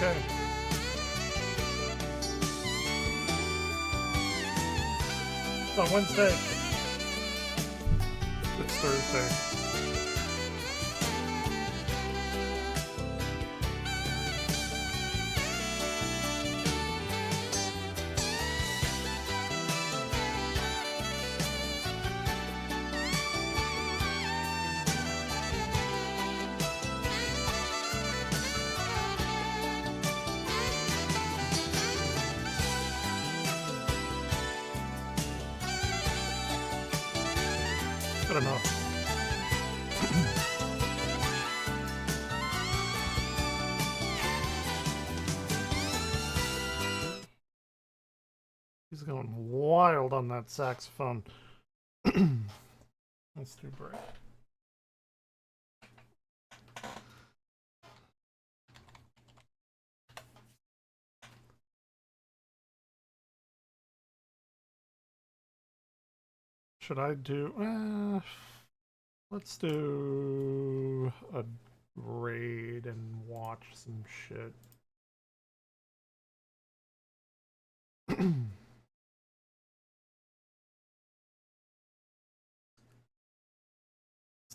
Okay. It's on Wednesday. It's Thursday. Good enough. He's going wild on that saxophone. That's too bright. Should I do... let's do a raid and watch some shit. Let's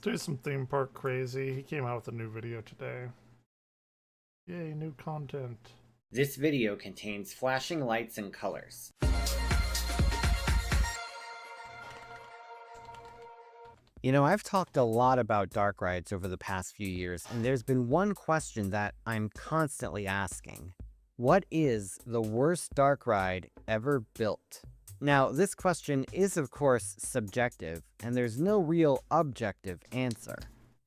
do some theme park crazy. He came out with a new video today. Yay, new content. This video contains flashing lights and colors. You know, I've talked a lot about dark rides over the past few years, and there's been one question that I'm constantly asking. What is the worst dark ride ever built? Now, this question is of course subjective, and there's no real objective answer.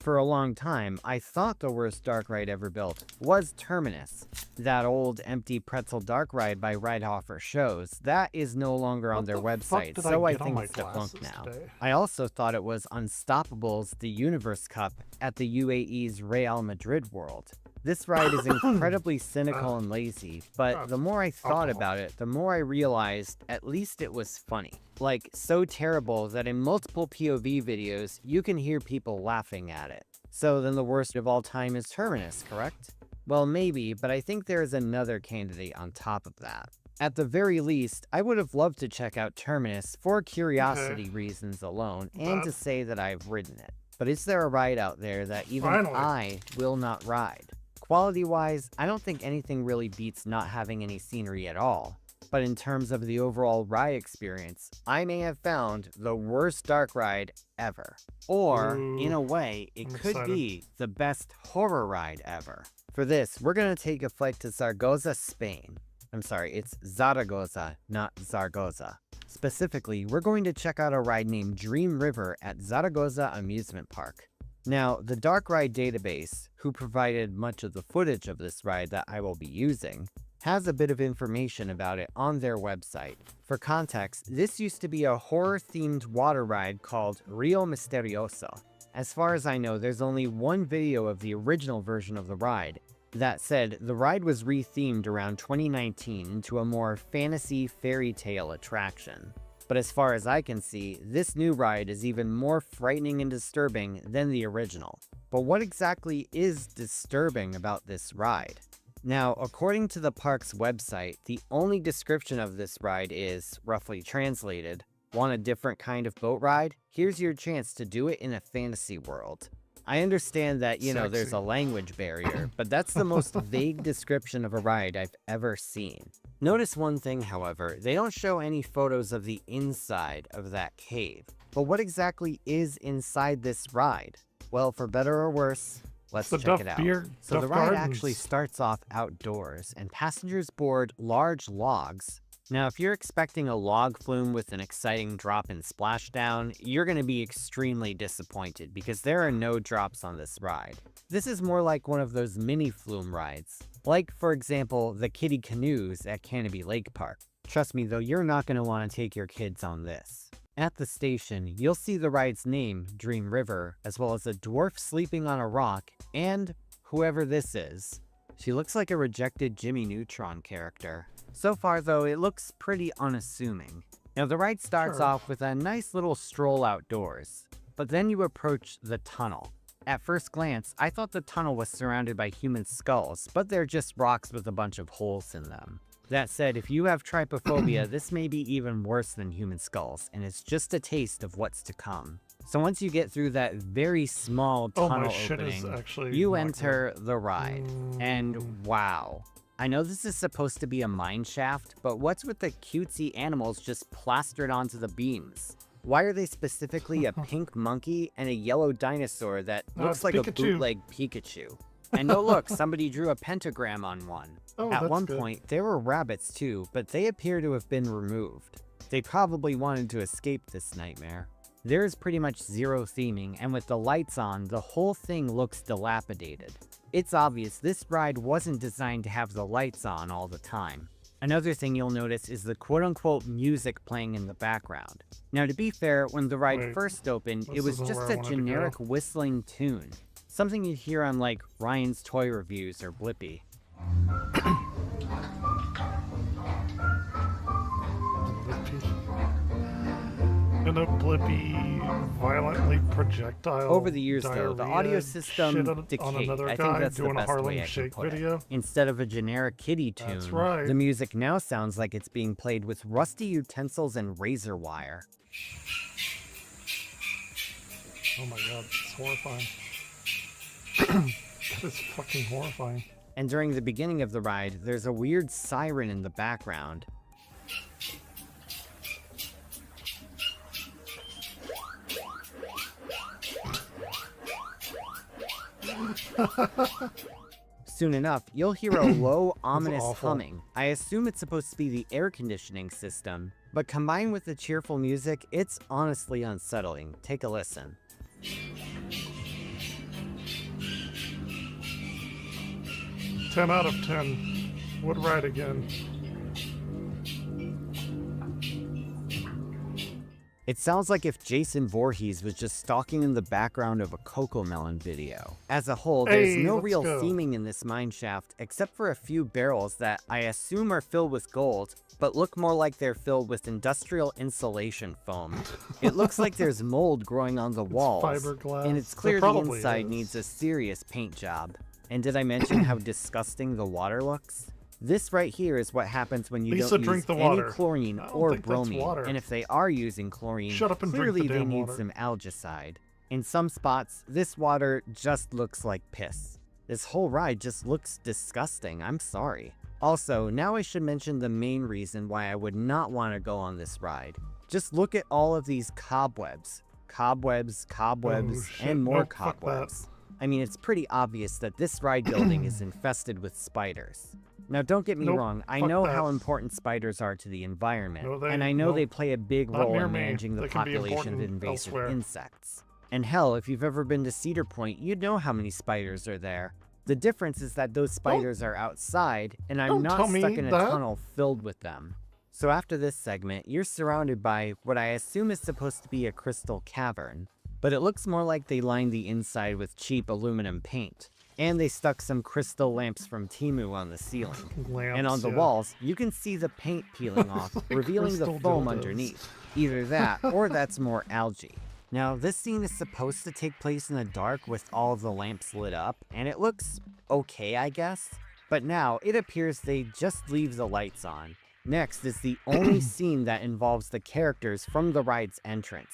For a long time, I thought the worst dark ride ever built was Terminus, that old empty pretzel dark ride by Ridehofer Shows. That is no longer on their website, so I think it's defunct now. Today? I also thought it was Unstoppable's The Universe Cup at the UAE's Real Madrid World. This ride is incredibly cynical and lazy, but the more I thought about it, the more I realized at least it was funny. Like, so terrible that in multiple POV videos, you can hear people laughing at it. So then the worst of all time is Terminus, correct? Well, maybe, but I think there is another candidate on top of that. At the very least, I would have loved to check out Terminus for curiosity reasons alone, and to say that I've ridden it. But is there a ride out there that even I will not ride? Quality-wise, I don't think anything really beats not having any scenery at all. But in terms of the overall ride experience, I may have found the worst dark ride ever. Or, in a way, it could be the best horror ride ever. For this, we're going to take a flight to Zaragoza, Spain. I'm sorry, it's Zaragoza, not Zaragoza. Specifically, we're going to check out a ride named Dream River at Zaragoza Amusement Park. Now, the Dark Ride database, who provided much of the footage of this ride that I will be using, has a bit of information about it on their website. For context, this used to be a horror-themed water ride called Rio Misterioso. As far as I know, there's only one video of the original version of the ride. That said, the ride was re-themed around 2019 into a more fantasy fairy tale attraction. But as far as I can see, this new ride is even more frightening and disturbing than the original. But what exactly is disturbing about this ride? Now, according to the park's website, the only description of this ride is, roughly translated, want a different kind of boat ride? Here's your chance to do it in a fantasy world. I understand that, you know, there's a language barrier, but that's the most vague description of a ride I've ever seen. Notice one thing, however, they don't show any photos of the inside of that cave. But what exactly is inside this ride? Well, for better or worse, let's check it out. So the ride actually starts off outdoors, and passengers board large logs. Now, if you're expecting a log flume with an exciting drop and splashdown, you're going to be extremely disappointed because there are no drops on this ride. This is more like one of those mini flume rides, like, for example, the kiddie canoes at Canopy Lake Park. Trust me though, you're not going to want to take your kids on this. At the station, you'll see the ride's name, Dream River, as well as a dwarf sleeping on a rock, and whoever this is. She looks like a rejected Jimmy Neutron character. So far though, it looks pretty unassuming. Now the ride starts off with a nice little stroll outdoors, but then you approach the tunnel. At first glance, I thought the tunnel was surrounded by human skulls, but they're just rocks with a bunch of holes in them. That said, if you have trypophobia, this may be even worse than human skulls, and it's just a taste of what's to come. So once you get through that very small tunnel opening, you enter the ride. And wow. I know this is supposed to be a mine shaft, but what's with the cutesy animals just plastered onto the beams? Why are they specifically a pink monkey and a yellow dinosaur that looks like a bootleg Pikachu? And oh look, somebody drew a pentagram on one. At one point, there were rabbits too, but they appear to have been removed. They probably wanted to escape this nightmare. There is pretty much zero theming, and with the lights on, the whole thing looks dilapidated. It's obvious this ride wasn't designed to have the lights on all the time. Another thing you'll notice is the quote-unquote music playing in the background. Now to be fair, when the ride first opened, it was just a generic whistling tune. Something you'd hear on like Ryan's Toy Reviews or Blippi. And a Blippi violently projectile. Over the years, though, the audio system decayed. I think that's the best way I can put it. Instead of a generic kiddie tune, the music now sounds like it's being played with rusty utensils and razor wire. Oh my god, it's horrifying. That is fucking horrifying. And during the beginning of the ride, there's a weird siren in the background. Soon enough, you'll hear a low, ominous humming. I assume it's supposed to be the air conditioning system, but combined with the cheerful music, it's honestly unsettling. Take a listen. 10 out of 10. Would ride again. It sounds like if Jason Voorhees was just stalking in the background of a Cocomelon video. As a whole, there's no real theming in this mine shaft, except for a few barrels that I assume are filled with gold, but look more like they're filled with industrial insulation foam. It looks like there's mold growing on the walls, and it's clear the inside needs a serious paint job. And did I mention how disgusting the water looks? This right here is what happens when you don't use any chlorine or bromine, and if they are using chlorine, clearly they need some algicide. In some spots, this water just looks like piss. This whole ride just looks disgusting, I'm sorry. Also, now I should mention the main reason why I would not want to go on this ride. Just look at all of these cobwebs. Cobwebs, and more cobwebs. I mean, it's pretty obvious that this ride building is infested with spiders. Now, don't get me wrong, I know how important spiders are to the environment, and I know they play a big role in managing the population of invasive insects. And hell, if you've ever been to Cedar Point, you'd know how many spiders are there. The difference is that those spiders are outside, and I'm not stuck in a tunnel filled with them. So after this segment, you're surrounded by what I assume is supposed to be a crystal cavern, but it looks more like they lined the inside with cheap aluminum paint. And they stuck some crystal lamps from Temu on the ceiling. And on the walls, you can see the paint peeling off, revealing the foam underneath. Either that, or that's more algae. Now, this scene is supposed to take place in the dark with all of the lamps lit up, and it looks okay, I guess. But now, it appears they just leave the lights on. Next is the only scene that involves the characters from the ride's entrance.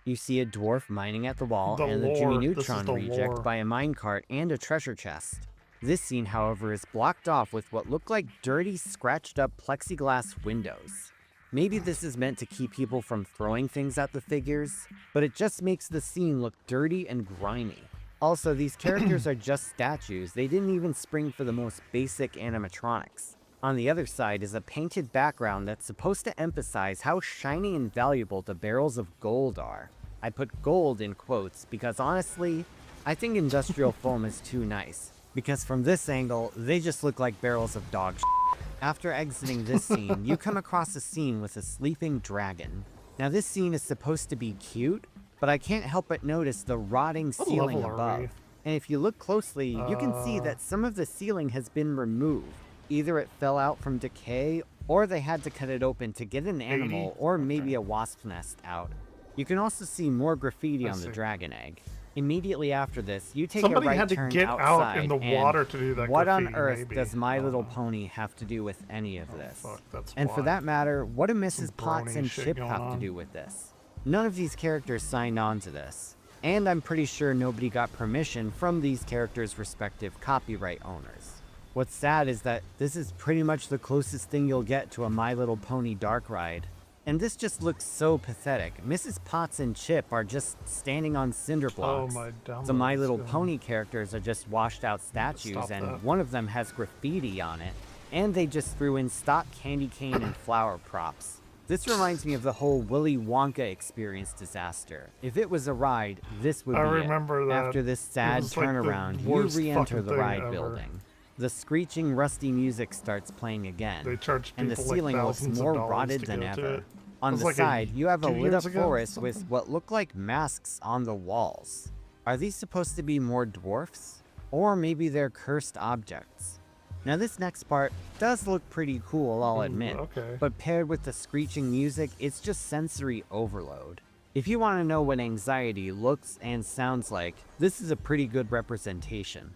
You see a dwarf mining at the wall and the Jimmy Neutron reject by a minecart and a treasure chest. This scene, however, is blocked off with what look like dirty, scratched up plexiglass windows. Maybe this is meant to keep people from throwing things at the figures, but it just makes the scene look dirty and grimy. Also, these characters are just statues. They didn't even spring for the most basic animatronics. On the other side is a painted background that's supposed to emphasize how shiny and valuable the barrels of gold are. I put gold in quotes because honestly, I think industrial foam is too nice, because from this angle, they just look like barrels of dog shit. After exiting this scene, you come across a scene with a sleeping dragon. Now this scene is supposed to be cute, but I can't help but notice the rotting ceiling above. And if you look closely, you can see that some of the ceiling has been removed. Either it fell out from decay, or they had to cut it open to get an animal or maybe a wasp nest out. You can also see more graffiti on the dragon egg. Immediately after this, you take Somebody a right had to turn get outside, out in the and water to do that what on graffiti, earth maybe. does My I don't Little know. Pony have to do with any of this? Fuck, that's And for why. that matter, what do Some Mrs. Potts brony and shit Chip going have to on. do with this? None of these characters signed on to this. And I'm pretty sure nobody got permission from these characters' respective copyright owners. What's sad is that this is pretty much the closest thing you'll get to a My Little Pony dark ride. And this just looks so pathetic. Mrs. Potts and Chip are just standing on cinder blocks. Oh, my dumb. The My Little Pony characters are just washed out statues, and that. one of them has graffiti on it. And they just threw in stock candy cane and flower props. This reminds me of the whole Willy Wonka experience disaster. If it was a ride, this would be remember it. that. After this sad was like the turnaround, you worst re-enter fucking the thing ride ever. building. The screeching, rusty music starts playing again, They charge people and the ceiling like looks thousands more of dollars rotted to than go to ever. it. On was the like side, you have a 2 lit up years ago or forest with something. what look like masks on the walls. Are these supposed to be more dwarfs? Or maybe they're cursed objects? Now this next part does look pretty cool, I'll admit, okay. but paired with the screeching music, it's just sensory overload. If you want to know what anxiety looks and sounds like, this is a pretty good representation.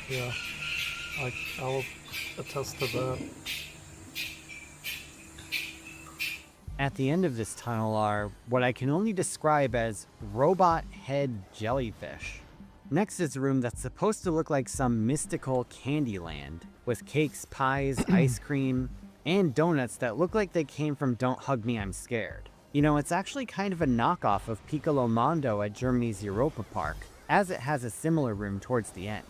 Yeah. I'll attest to that. At the end of this tunnel are what I can only describe as robot head jellyfish. Next is a room that's supposed to look like some mystical candy land, with cakes, pies, ice cream, and donuts that look like they came from Don't Hug Me, I'm Scared. You know, it's actually kind of a knockoff of Piccolo Mondo at Germany's Europa Park, as it has a similar room towards the end.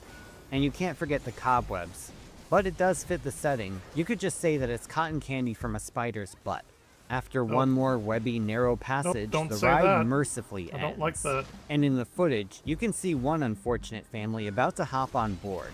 And you can't forget the cobwebs. But it does fit the setting. You could just say that it's cotton candy from a spider's butt. After one more webby, narrow passage, don't the say ride that. mercifully I ends. don't like that. And in the footage, you can see one unfortunate family about to hop on board.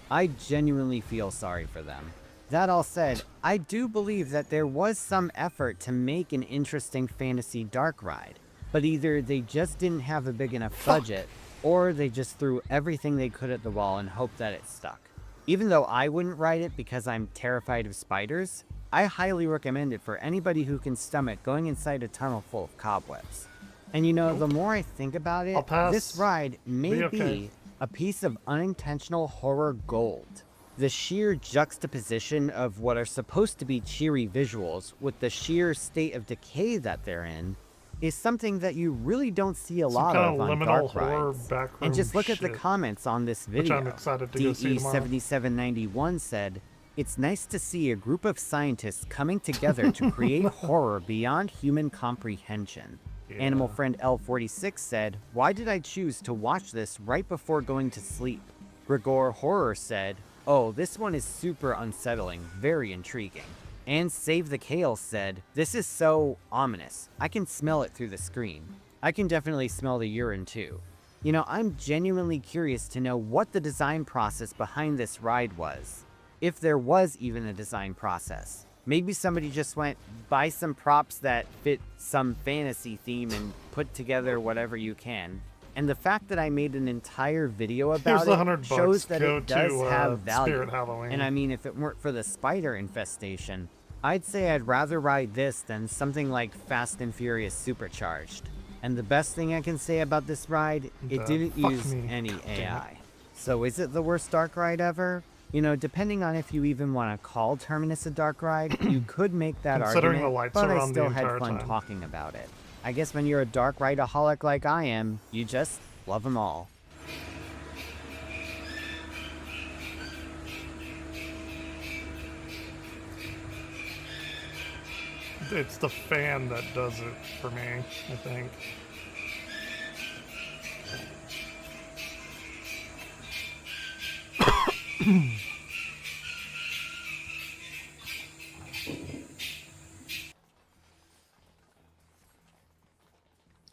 I genuinely feel sorry for them. That all said, I do believe that there was some effort to make an interesting fantasy dark ride, but either they just didn't have a big enough budget, or they just threw everything they could at the wall and hoped that it stuck. Even though I wouldn't ride it because I'm terrified of spiders, I highly recommend it for anybody who can stomach going inside a tunnel full of cobwebs. And you know, the more I think about it, I'll pass. this ride may okay. be a piece of unintentional horror gold. The sheer juxtaposition of what are supposed to be cheery visuals with the sheer state of decay that they're in is something that you really don't see a lot of on liminal dark horror rides. backroom And just look at the shit, comments on this which video. I'm excited to go see tomorrow. DE7791 said, "It's nice to see a group of scientists coming together to create horror beyond human comprehension." Yeah. Animal Friend L46 said, "Why did I choose to watch this right before going to sleep?" Gregor Horror said, "Oh, this one is super unsettling, very intriguing." And Save the Kale said, "This is so ominous. I can smell it through the screen. I can definitely smell the urine too." You know, I'm genuinely curious to know what the design process behind this ride was. If there was even a design process. Maybe somebody just went, buy some props that fit some fantasy theme and put together whatever you can. And the fact that I made an entire video about Here's it $100. shows that Go it does to, have value. Spirit Halloween. And I mean, if it weren't for the spider infestation, I'd say I'd rather ride this than something like Fast and Furious Supercharged. And the best thing I can say about this ride, it didn't fuck use me. any God damn it. AI. So is it the worst dark ride ever? You know, depending on if you even want to call Terminus a dark ride, you could make that Considering argument, the lights but are I on the still had entire fun time. talking about it. I guess when you're a dark rideaholic like I am, you just love them all. It's the fan that does it for me, I think.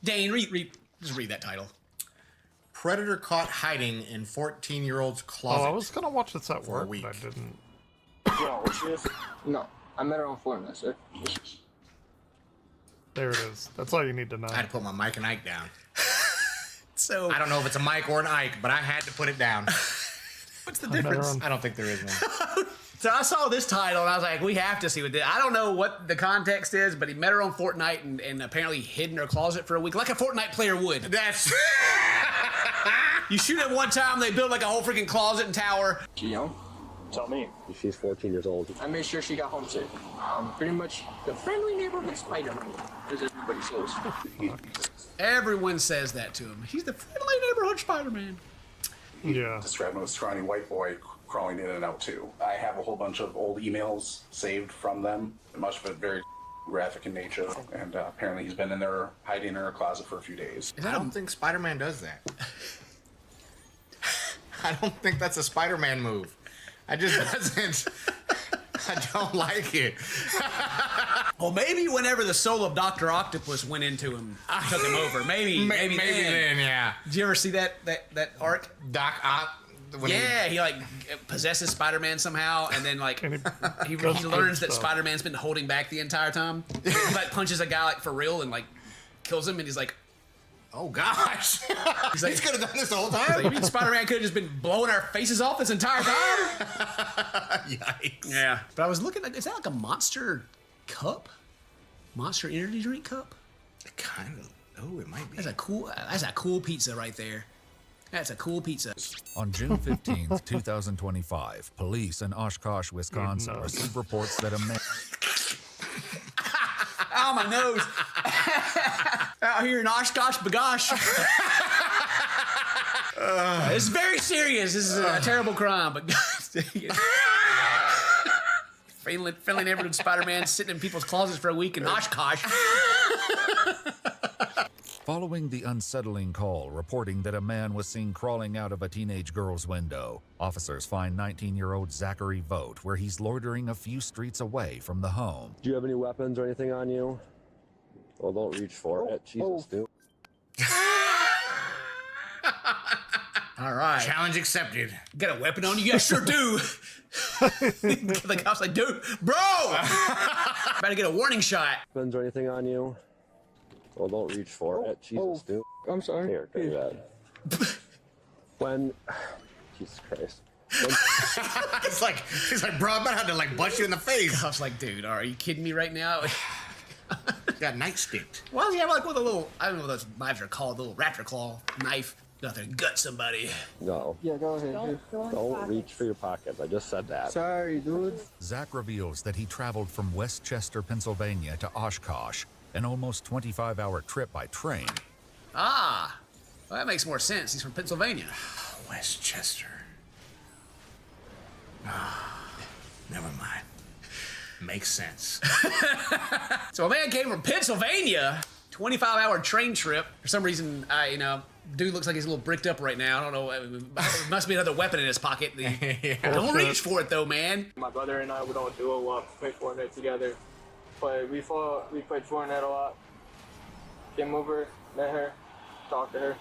Dane, just read that title. Predator caught hiding in 14-year-old's closet. Oh, I was gonna watch this at for a work, week. but I didn't. No, it's just no. I met her on Fortnite, sir. There it is. That's all you need to know. I had to put my Mike and Ike down. So I don't know if it's a Mike or an Ike, but I had to put it down. what's the I met her difference? on- I don't think there is one. So I saw this title and I was like, we have to see what this. I don't know what the context is, but he met her on Fortnite and apparently hid in her closet for a week, like a Fortnite player would. That's. You shoot at one time, they build like a whole freaking closet and tower. She young? Tell me. She's 14 years old. I made sure she got home safe. Pretty much the friendly neighborhood Spider-Man, as everybody says. Everyone says that to him. He's the friendly neighborhood Spider-Man. Yeah. Described him as a scrawny white boy crawling in and out too. I have a whole bunch of old emails saved from them. Much of it very graphic in nature, and apparently he's been in there hiding in her closet for a few days. I don't think Spider-Man does that. I don't think that's a Spider-Man move. I just doesn't. I don't like it. Well, maybe whenever the soul of Dr. Octopus went into him, took him over. Maybe then. Yeah. Did you ever see that arc? Doc Ock. Yeah, he like possesses Spider-Man somehow, and then like he learns that Spider-Man's been holding back the entire time. He like punches a guy like for real and like kills him, and he's like, Oh gosh. he's like, He's could have done this the whole time. like, you mean Spider-Man could have just been blowing our faces off this entire time? Yikes. Yeah. But I was looking at, is that like a Monster cup? Monster energy drink cup? Kind of. Oh, it might be. That's a cool pizza right there. That's a cool pizza. On June 15th, 2025, police in Oshkosh, Wisconsin received reports that a man... Ow, my nose. Out here in Oshkosh, Bagosh. It's very serious. This is a terrible crime, but friendly neighborhood Spider-Man sitting in people's closets for a week in Oshkosh. Following the unsettling call reporting that a man was seen crawling out of a teenage girl's window, officers find 19-year-old Zachary Vogt where he's loitering a few streets away from the home. Do you have any weapons or anything on you? Well, don't reach for it. Jesus, dude. All right. Challenge accepted. Got a weapon on you? Yeah, sure do. The cop's like, dude, bro! Better get a warning shot. Weapons or anything on you? Well, don't reach for it. Jesus, dude. I'm sorry. Here, take that. When... Jesus Christ. He's like, bro, I'm about to like bust you in the face. I was like, dude, are you kidding me right now? Got nightsticked. Why does he have like one of the little, I don't know what those knives are called, the little raptor claw knife? Got there to gut somebody. No. Yeah, go ahead. Don't reach for your pockets. I just said that. Sorry, dude. Zach reveals that he traveled from Westchester, Pennsylvania to Oshkosh, an almost 25-hour trip by train. Ah, well, that makes more sense. He's from Pennsylvania. Westchester. Never mind. Makes sense. So a man came from Pennsylvania, 25-hour train trip. For some reason, dude looks like he's a little bricked up right now. I don't know. It must be another weapon in his pocket. Don't reach for it though, man. My brother and I would all do a lot, play Fortnite together. But we played Fortnite a lot. Came over, met her, talked to her.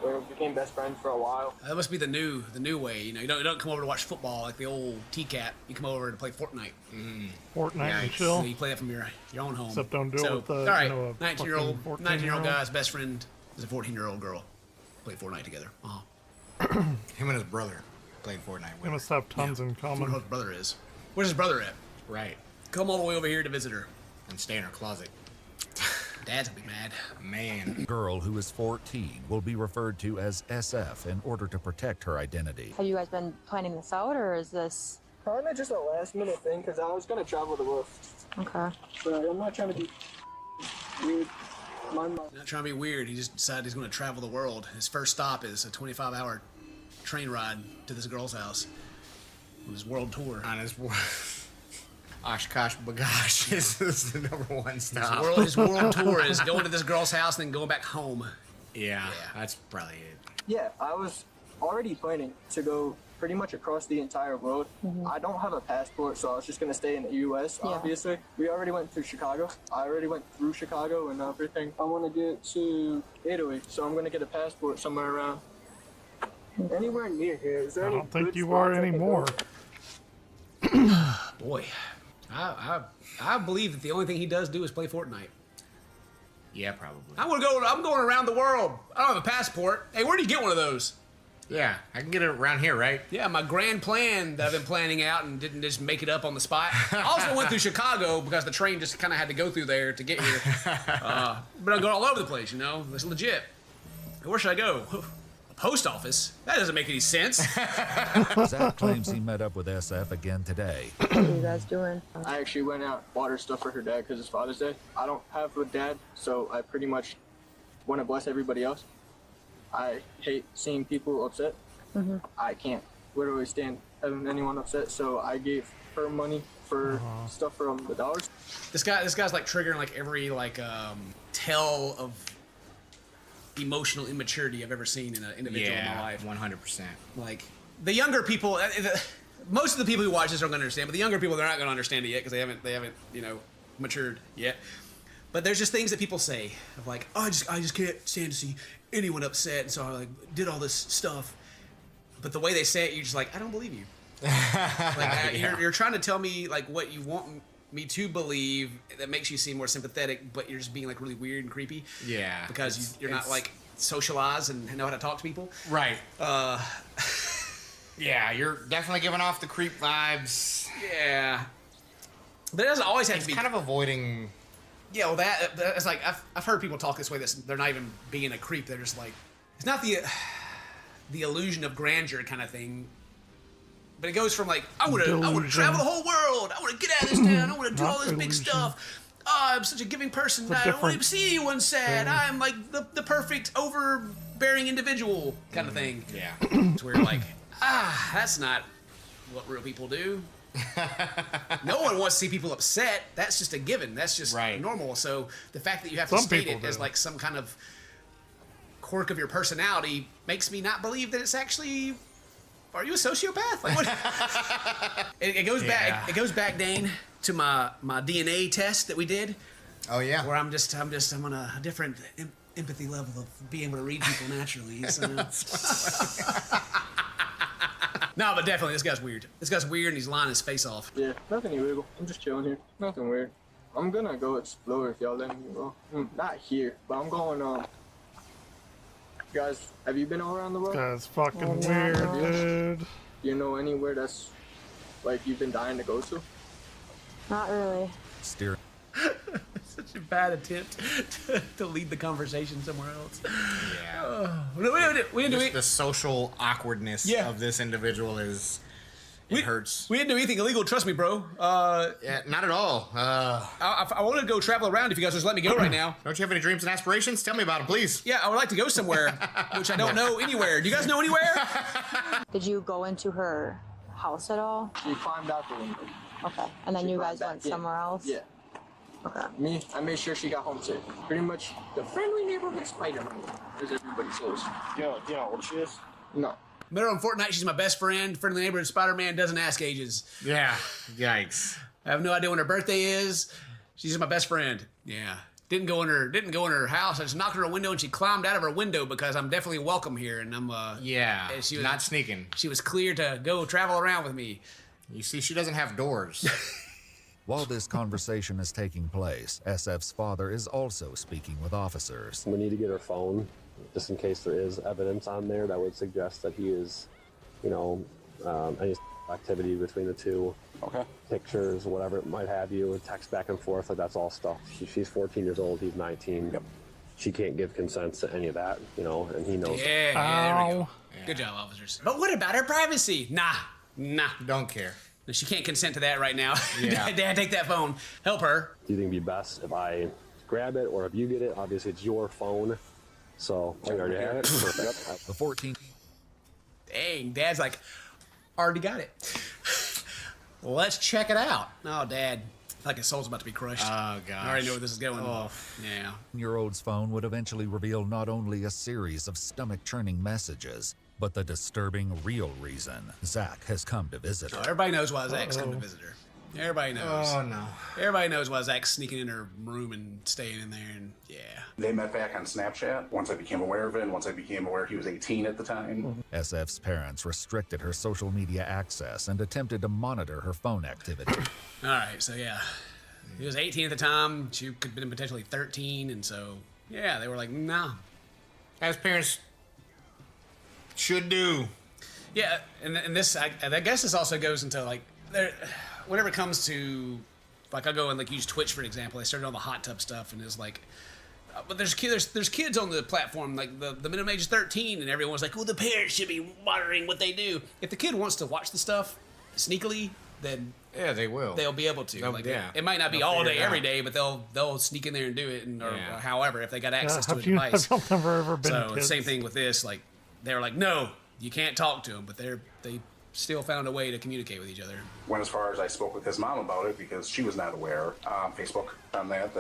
We became best friends for a while. That must be the new way. You don't come over to watch football like the old T-Cat. You come over to play Fortnite. Fortnite and So chill. you play that from your own home. Except don't do it with the, all right, a 19-year-old fucking 19-year-old 14-year-old. guy's best friend is a 14-year-old girl. Play Fortnite together. Him and his brother played Fortnite They with her. must have tons in Who common. his brother is? Where's his brother at? Right. Come all the way over here to visit her. And stay in her closet. Dad's gonna be mad. Man. The girl, who is 14, will be referred to as SF in order to protect her identity. Have you guys been planning this out, or is this... Kind of just a last minute thing, because I was going to travel the world. Okay. But I'm not trying to be weird. Not trying to be weird. He just decided he's going to travel the world. His first stop is a 25-hour train ride to this girl's house on his world tour. On his Oshkosh Bagosh is the #1 stop. His world tour is going to this girl's house and then going back home. Yeah, that's probably it. Yeah, I was already planning to go pretty much across the entire world. I don't have a passport, so I was just going to stay in the U.S., obviously. We already went through Chicago. I already went through Chicago and everything. I want to get to Italy, so I'm going to get a passport somewhere around. Anywhere near here. Is there I any don't think good you spots are I can anymore. go? Boy, I believe that the only thing he does do is play Fortnite. Yeah, probably. I'm going around the world. I don't have a passport. Hey, where do you get one of those? Yeah, I can get it around here, right? Yeah, my grand plan that I've been planning out and didn't just make it up on the spot. I also went through Chicago because the train just kind of had to go through there to get here. But I go all over the place, you know? It's legit. Where should I go? A post office? That doesn't make any sense. Zach claims he met up with SF again today. What are you guys doing? I actually went out, bought her stuff for her dad because it's Father's Day. I don't have a dad, so I pretty much want to bless everybody else. I hate seeing people upset. I can't literally stand having anyone upset, so I gave her money for stuff from the dollars. This guy's like triggering like every like tell of emotional immaturity I've ever seen in an individual in my life. 100%. Like the younger people, most of the people who watch this aren't going to understand, but the younger people, they're not going to understand it yet because they haven't matured yet. But there's just things that people say of like, oh, I just can't stand to see anyone upset, and so I like did all this stuff. But the way they say it, you're just like, I don't believe you. You're trying to tell me like what you want me to believe that makes you seem more sympathetic, but you're just being like really weird and creepy. Yeah. Because you're not like socialized and know how to talk to people. Right. Yeah, you're definitely giving off the creep vibes. Yeah. But it doesn't always have to be kind of avoiding. Yeah, well, that's like I've heard people talk this way. They're not even being a creep. They're just like, it's not the illusion of grandeur kind of thing. But it goes from like, I want to travel the whole world. I want to get out of this town. I want to do all this big stuff. Oh, I'm such a giving person. I don't want to see anyone sad. I'm like the perfect overbearing individual kind of thing. Yeah. It's where you're like, that's not what real people do. No one wants to see people upset. That's just a given. That's just normal. So the fact that you have to state it as like some kind of quirk of your personality makes me not believe that it's actually. Are you a sociopath? Like what? It goes back. It goes back, Dane, to my DNA test that we did. Oh yeah. Where I'm on a different empathy level of being able to read people naturally. So. No, but definitely, this guy's weird. This guy's weird, and he's lying his face off. Yeah, nothing illegal. I'm just chilling here. Nothing weird. I'm gonna go explore if y'all let me go. Not here, but I'm going, Guys, have you been all around the world? That's fucking weird, dude. You know anywhere that's, like, you've been dying to go to? Not really. Steer. Such a bad attempt to lead the conversation somewhere else. Yeah. We didn't do the social awkwardness of this individual is. It hurts. We didn't do anything illegal, trust me, bro. Yeah, not at all. I want to go travel around if you guys just let me go right now. Don't you have any dreams and aspirations? Tell me about them, please. Yeah, I would like to go somewhere, which I don't know anywhere. Do you guys know anywhere? Did you go into her house at all? She climbed out the window. Okay. And then you guys went somewhere else? Yeah. Okay. I made sure she got home safe. Pretty much the friendly neighborhood Spider-Man, as everybody says. Do you know what she is? No. Met her on Fortnite. She's my best friend. Friendly neighborhood Spider-Man doesn't ask ages. Yeah. Yikes. I have no idea when her birthday is. She's just my best friend. Yeah. Didn't go in her house. I just knocked on her window and she climbed out of her window because I'm definitely welcome here and I'm Yeah. She was not sneaking. She was clear to go travel around with me. You see, she doesn't have doors. While this conversation is taking place, SF's father is also speaking with officers. We need to get her phone, just in case there is evidence on there that would suggest that he is, any activity between the two. Okay. Pictures, whatever it might have you, text back and forth, like that's all stuff. She's 14 years old, he's 19. Yep. She can't give consent to any of that, and he knows. Yeah, there we go. Yeah. Good job, officers. But what about her privacy? Nah. Don't care. She can't consent to that right now. Yeah. Dad, take that phone. Help her. Do you think it'd be best if I grab it or if you get it? Obviously, it's your phone. So, I already have it. Perfect. The 14. Dang, Dad's like, already got it. Let's check it out. Oh, Dad. I feel like his soul's about to be crushed. Oh, gosh. I already know where this is going. Oh, yeah. 14-year-old's phone would eventually reveal not only a series of stomach-churning messages, but the disturbing real reason Zach has come to visit her. Oh, everybody knows why Zach's come to visit her. Everybody knows. Oh, no. Everybody knows why Zach's sneaking in her room and staying in there, and yeah. They met back on Snapchat once I became aware of it, and once I became aware he was 18 at the time. SF's parents restricted her social media access and attempted to monitor her phone activity. All right, so yeah. He was 18 at the time. She could have been potentially 13, and so, yeah, they were like, nah. As parents Should do. Yeah, and this, I guess this also goes into like, whenever it comes to, like, I'll go and like use Twitch for an example. I started on the hot tub stuff, and it's like, but there's kids on the platform, like the minimum age is 13, and everyone's like, well, the parents should be monitoring what they do. If the kid wants to watch the stuff sneakily, then yeah, they will. They'll be able to. Like, it might not be all day every day, but they'll sneak in there and do it, or however, if they got access to a device. Have never ever been So kids? same thing with this. Like they were like, no, you can't talk to them, but they still found a way to communicate with each other. Went as far as I spoke with his mom about it because she was not aware. Facebook on that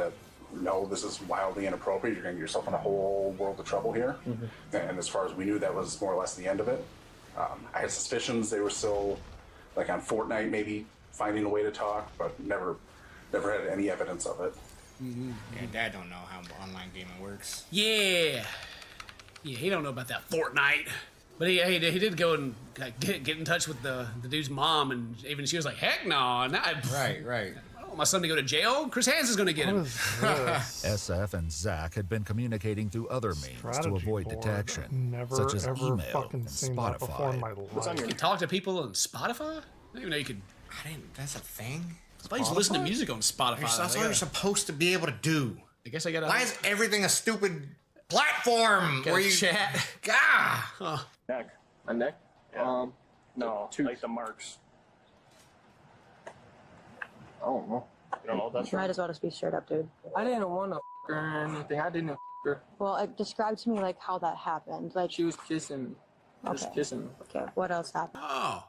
no, this is wildly inappropriate. You're going to get yourself in a whole world of trouble here. And as far as we knew, that was more or less the end of it. I had suspicions they were still like on Fortnite, maybe finding a way to talk, but never had any evidence of it. Yeah, Dad don't know how online gaming works. Yeah, he don't know about that Fortnite. But he did go and get in touch with the dude's mom, and even she was like, heck no, Right. I don't want my son to go to jail. Chris Hansen's gonna get him. SF and Zach had been communicating through other means to avoid detection, such as email and Spotify. You can talk to people on Spotify? I didn't even know you could. That's a thing? I used to listen to music on Spotify. That's what you're supposed to be able to do. I guess I gotta. Why is everything a stupid platform where you chat? God. Neck. My neck? Yeah. No. Like the marks. I don't know. You don't know what that's You might as well just be straight up, dude. I didn't want to f her or anything. I didn't f her. Well, describe to me like how that happened. Like she was kissing me. Just kissing me. Okay, what else happened? Oh.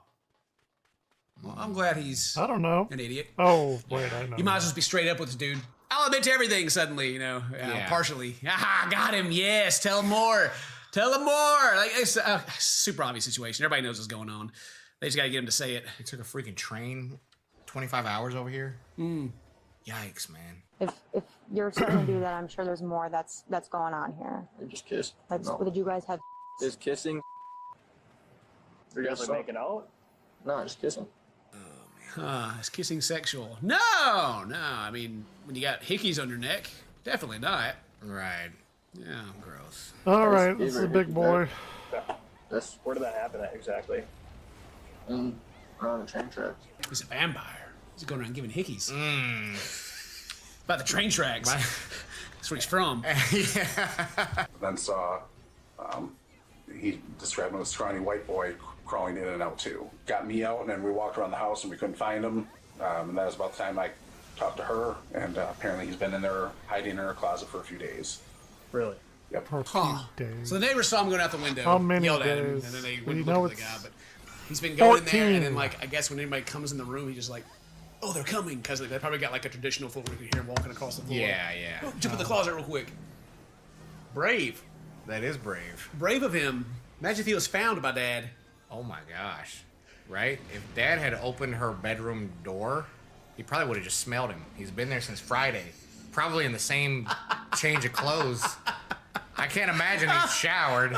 Well, I'm glad he's. I don't know. An idiot. Oh, wait, I know. You might as well be straight up with this dude. I'll admit to everything suddenly, partially. Ah, got him. Yes, tell him more. Tell him more. Like it's a super obvious situation. Everybody knows what's going on. They just gotta get him to say it. He took a freaking train, 25 hours over here. Yikes, man. If you're starting to do that, I'm sure there's more that's going on here. We just kissed. Like, did you guys have? Just kissing. Are you guys like making out? No, just kissing. Is kissing sexual? No. I mean, when you got hickeys on your neck, definitely not. Right. Yeah. Gross. All right, this is a big boy. Where did that happen at exactly? Around the train tracks. He's a vampire. He's going around giving hickeys. About the train tracks. That's where he's from. Then saw, he described him as a scrawny white boy crawling in and out too. Got me out, and then we walked around the house and we couldn't find him. And that was about the time I talked to her, and apparently he's been in there hiding in her closet for a few days. Really? Yep. For a few days. So the neighbors saw him going out the window. How many yelled at him, days? and then they Well, went you and know looked at the guy. it's But he's been going 14. in there, and then like I guess when anybody comes in the room, he just like, oh, they're coming, because they probably got like a traditional fool where you can hear him walking across the floor. Yeah. Oh, jump in the closet real quick. Brave. That is brave. Brave of him. Imagine if he was found by Dad. Oh my gosh. Right? If Dad had opened her bedroom door, he probably would have just smelled him. He's been there since Friday. Probably in the same change of clothes. I can't imagine he's showered.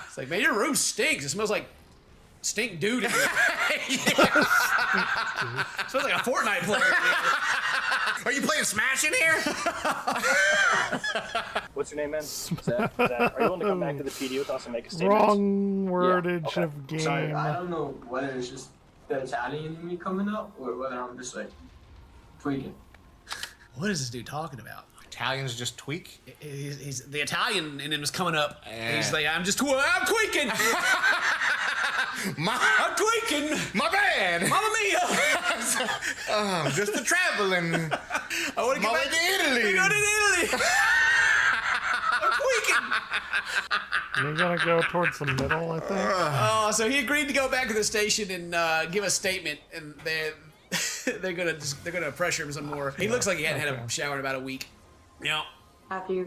It's like, man, your room stinks. It smells like stink dude in here. It smells like a Fortnite player. Are you playing Smash in here? What's your name, man? Zach. Are you willing to come back to the PD with us and make a statement? Wrong wordage Okay. of game. Sorry, I don't know whether it's just the Italian in me coming up or whether I'm just like tweaking. What is this dude talking about? Italians just tweak? He's the Italian in him is coming up. Yeah. He's like, I'm tweaking. I'm tweaking. My bad. Mamma mia. Just a traveling. I want to get back to Italy. We're going to Italy. I'm tweaking. You're gonna go towards the middle, I think. Oh, so he agreed to go back to the station and give a statement, and they're gonna pressure him some more. He looks like he hadn't had a shower in about a week. Yeah. After were you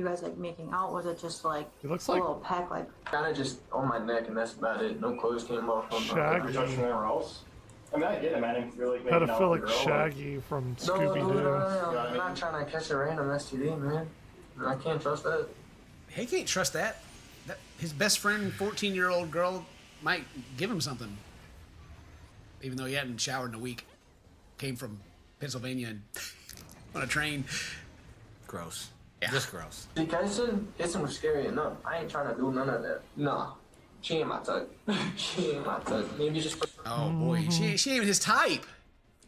guys like making out? Was it just like He looks a like little peck? Like Kind of just on my neck, and that's about it. No clothes came off. Shaggy. You're touching anywhere else? I mean, I get it, man. If you're like making out with a pedophilic girl, Shaggy from No, Scooby-Doo. I'm not trying to catch a random STD, man. I can't trust that. He can't trust that. His best friend, 14-year-old girl, might give him something. Even though he hadn't showered in a week. Came from Pennsylvania and on a train. Gross. Yeah. Just gross. See, Kenson, it's scary enough. I ain't trying to do none of that. Nah. She ain't my type. She ain't my type. Maybe just... Oh, boy. She ain't even his type.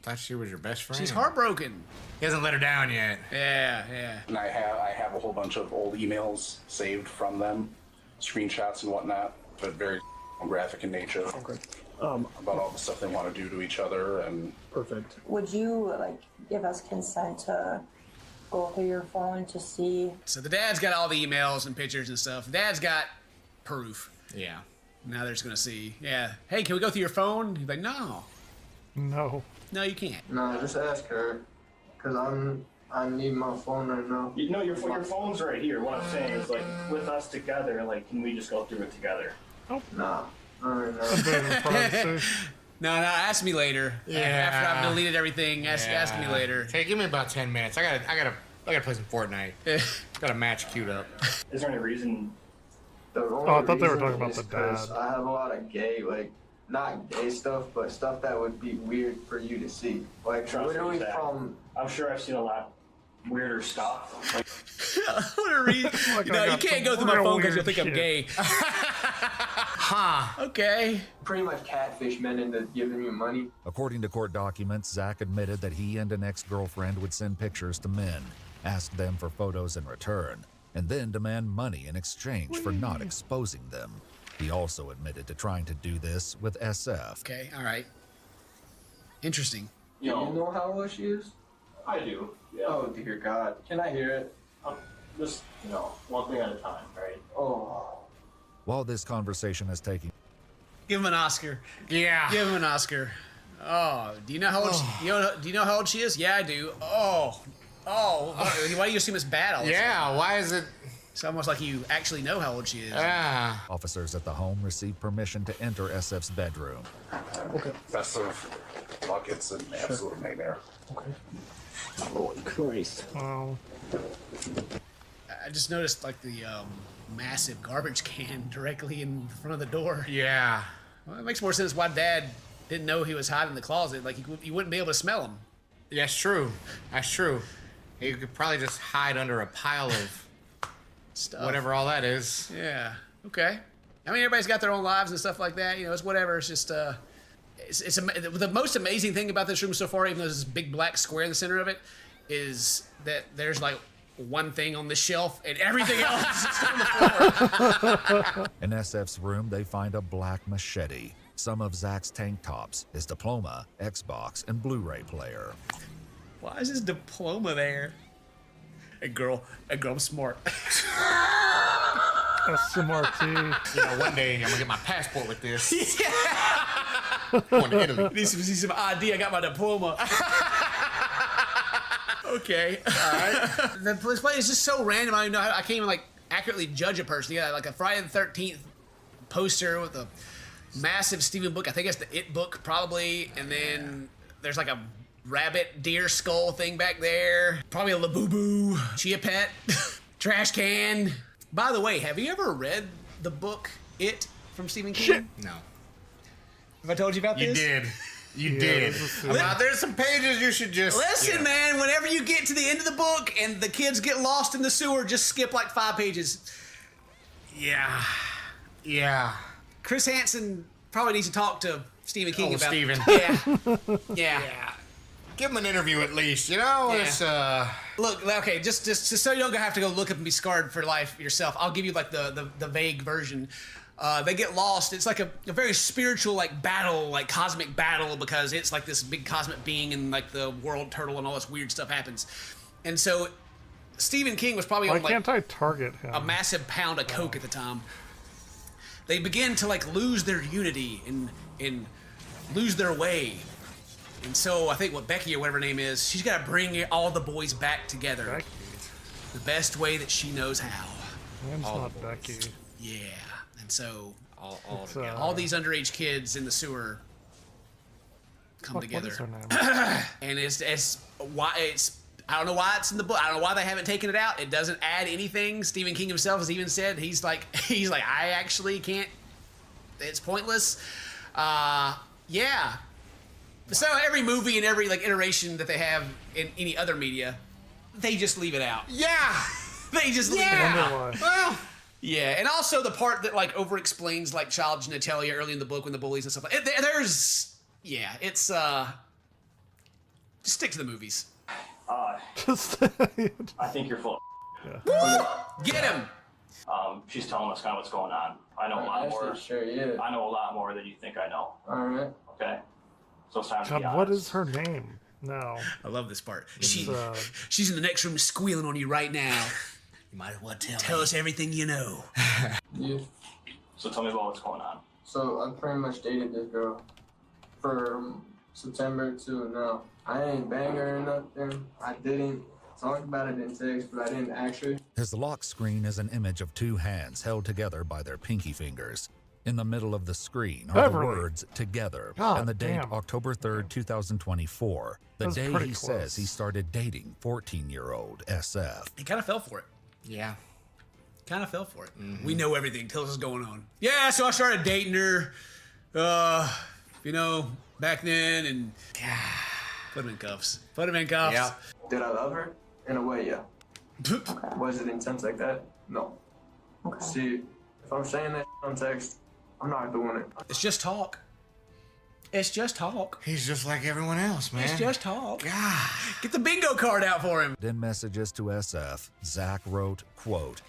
Thought she was your best friend. She's heartbroken. He hasn't let her down yet. Yeah. And I have a whole bunch of old emails saved from them, screenshots and whatnot, but very graphic in nature. Okay. About all the stuff they want to do to each other and... Perfect. Would you like give us consent to go through your phone to see? So the dad's got all the emails and pictures and stuff. Dad's got proof. Yeah. Now they're just gonna see. Yeah. Hey, can we go through your phone? He's like, no. No. No, you can't. No, just ask her. Cause I need my phone right now. No, your phone's right here. What I'm saying is, like, with us together, like, can we just go through it together? Oh. Nah. Alright, No, ask me later. Yeah. After I've deleted everything, ask me later. Hey, give me about 10 minutes. I gotta play some Fortnite. Got a match queued up. Is there any reason? The only I thought they were reason talking about is the 'cause dad. I have a lot of gay, like, not gay stuff, but stuff that would be weird for you to see. Like, Trust me, literally Zach. from... I'm sure I've seen a lot weirder stuff. Like, What a reason. No, you can't go through my phone because you'll think I'm gay. Huh. Okay. Pretty much catfish men into giving you money. According to court documents, Zach admitted that he and an ex-girlfriend would send pictures to men, ask them for photos in return, and then demand money in exchange for not exposing them. He also admitted to trying to do this with SF. Okay, all right. Interesting. You know how old she is? I do. Yeah. Oh, dear God. Can I hear it? Just, one thing at a time, right? Oh. While this conversation is taking Give him an Oscar. Yeah. Give him an Oscar. Oh, do you know how old? Do you know how old she is? Yeah, I do. Oh. Why do you assume it's bad all the time? Yeah. Why is it? It's almost like you actually know how old she is. officers at the home received permission to enter SF's bedroom. Okay. Best of luck, it's an absolute nightmare. Okay. Holy Christ. Wow. I just noticed like the massive garbage can directly in front of the door. Yeah. Well, it makes more sense why Dad didn't know he was hiding in the closet. Like you wouldn't be able to smell him. Yeah, that's true. That's true. You could probably just hide under a pile of Stuff. whatever all that is. Yeah. Okay. I mean, everybody's got their own lives and stuff like that. It's whatever. It's just the most amazing thing about this room so far, even though there's this big black square in the center of it, is that there's like one thing on the shelf and everything else is just on the floor. In SF's room, they find a black machete, some of Zach's tank tops, his diploma, Xbox, and Blu-ray player. Why is his diploma there? Hey girl, I'm smart. SMRT. One day I'm gonna get my passport with this. Going to Italy. Need to see some ID. I got my diploma. Okay. All right. This place is just so random. I can't even like accurately judge a person. You got like a Friday the 13th poster with a massive Stephen book. I think it's the It book probably, and then there's like a rabbit deer skull thing back there. Probably a Labubu, Chia Pet, trash can. By the way, have you ever read the book It from Stephen King? Shit. No. Have I told you about You this? did. You did. Now, there's some pages you should just... Listen, man, whenever you get to the end of the book and the kids get lost in the sewer, just skip like 5 pages. Yeah. Yeah. Chris Hansen probably needs to talk to Stephen King about Stephen. Yeah. Give him an interview at least, It's, Look, okay, just so you don't have to go look up and be scarred for life yourself, I'll give you like the vague version. They get lost. It's like a very spiritual like battle, like cosmic battle, because it's like this big cosmic being and like the world turtle and all this weird stuff happens. And so Stephen King was probably Why on like can't I target him? a massive pound of coke at the time. They begin to like lose their unity and lose their way. And so I think what Becky or whatever her name is, she's got to bring all the boys back together. Becky. The best way that she knows how. Name's not Becky. Yeah. And so all It's, together. all these underage kids in the sewer come together. What is her name? And it's why it's I don't know why it's in the book. I don't know why they haven't taken it out. It doesn't add anything. Stephen King himself has even said he's like I actually can't. It's pointless. Yeah. So every movie and every like iteration that they have in any other media, they just leave it out. Yeah. They just leave I it. wonder why. Well, Yeah, and also the part that like over-explains like child genitalia early in the book when the bullies and stuff like there's it's just stick to the movies. I think you're full. Get him. She's telling us kind of what's going on. I know a lot more. Sure, yeah. I know a lot more than you think I know. All right. Okay. So it's time to be God, honest. what is her name? No. I love this part. It's, She's in the next room squealing on you right now. you might as well Tell us everything you know. Yeah. So tell me about what's going on. So I pretty much dated this girl from September to now. I ain't bang her or nothing. I didn't talk about it in text, but I didn't actually. His lock screen is an image of two hands held together by their pinky fingers. In the middle of the screen are Beverly. the words "together" God and the date damn. October 3rd, 2024, the That's day pretty he close. says he started dating 14-year-old SF. He kind of fell for it. Yeah. Kind of fell for it. We know everything. Tell us what's going on. Yeah, so I started dating her, back then, and put him in cuffs. Put him in cuffs. Yeah. Did I love her? In a way, yeah. Was it intense like that? No. Okay. See, if I'm saying that on text, I'm not doing it. It's just talk. It's just talk. He's just like everyone else, man. It's just talk. God. Get the bingo card out for him. In messages to SF, Zach wrote, quote,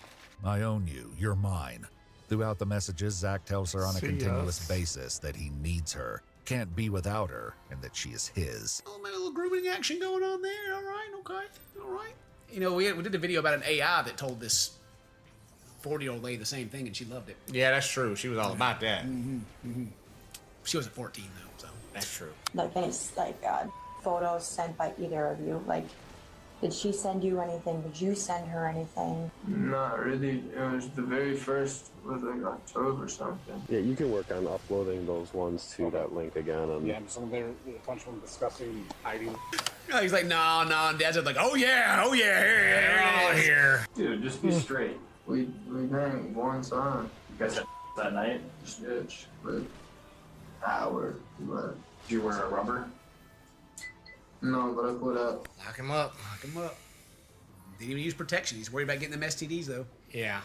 "I own you, you're mine." Throughout the messages, Zach tells her on a See continuous us. basis that he needs her, can't be without her, and that she is his. A little grooming action going on there. All right, okay. All right. We did a video about an AI that told this 40-year-old lady the same thing, and she loved it. Yeah, that's true. She was all about that. She wasn't 14, though, so. That's true. Like it's like photos sent by either of you. Like, did she send you anything? Did you send her anything? Not really. It was the very first, was like October or something. Yeah, you can work on uploading those ones to that link again. And Yeah, some of them, a bunch of them discussing hiding. He's like, no, and Dad's like, oh yeah, here it is. Here. Dude, just be straight. We banged one time. You guys had that night? Snitch, but hour. But Did you wear a rubber? no, but I put up. Lock him up. Lock him up. Didn't even use protection. He's worried about getting them STDs, though. Yeah.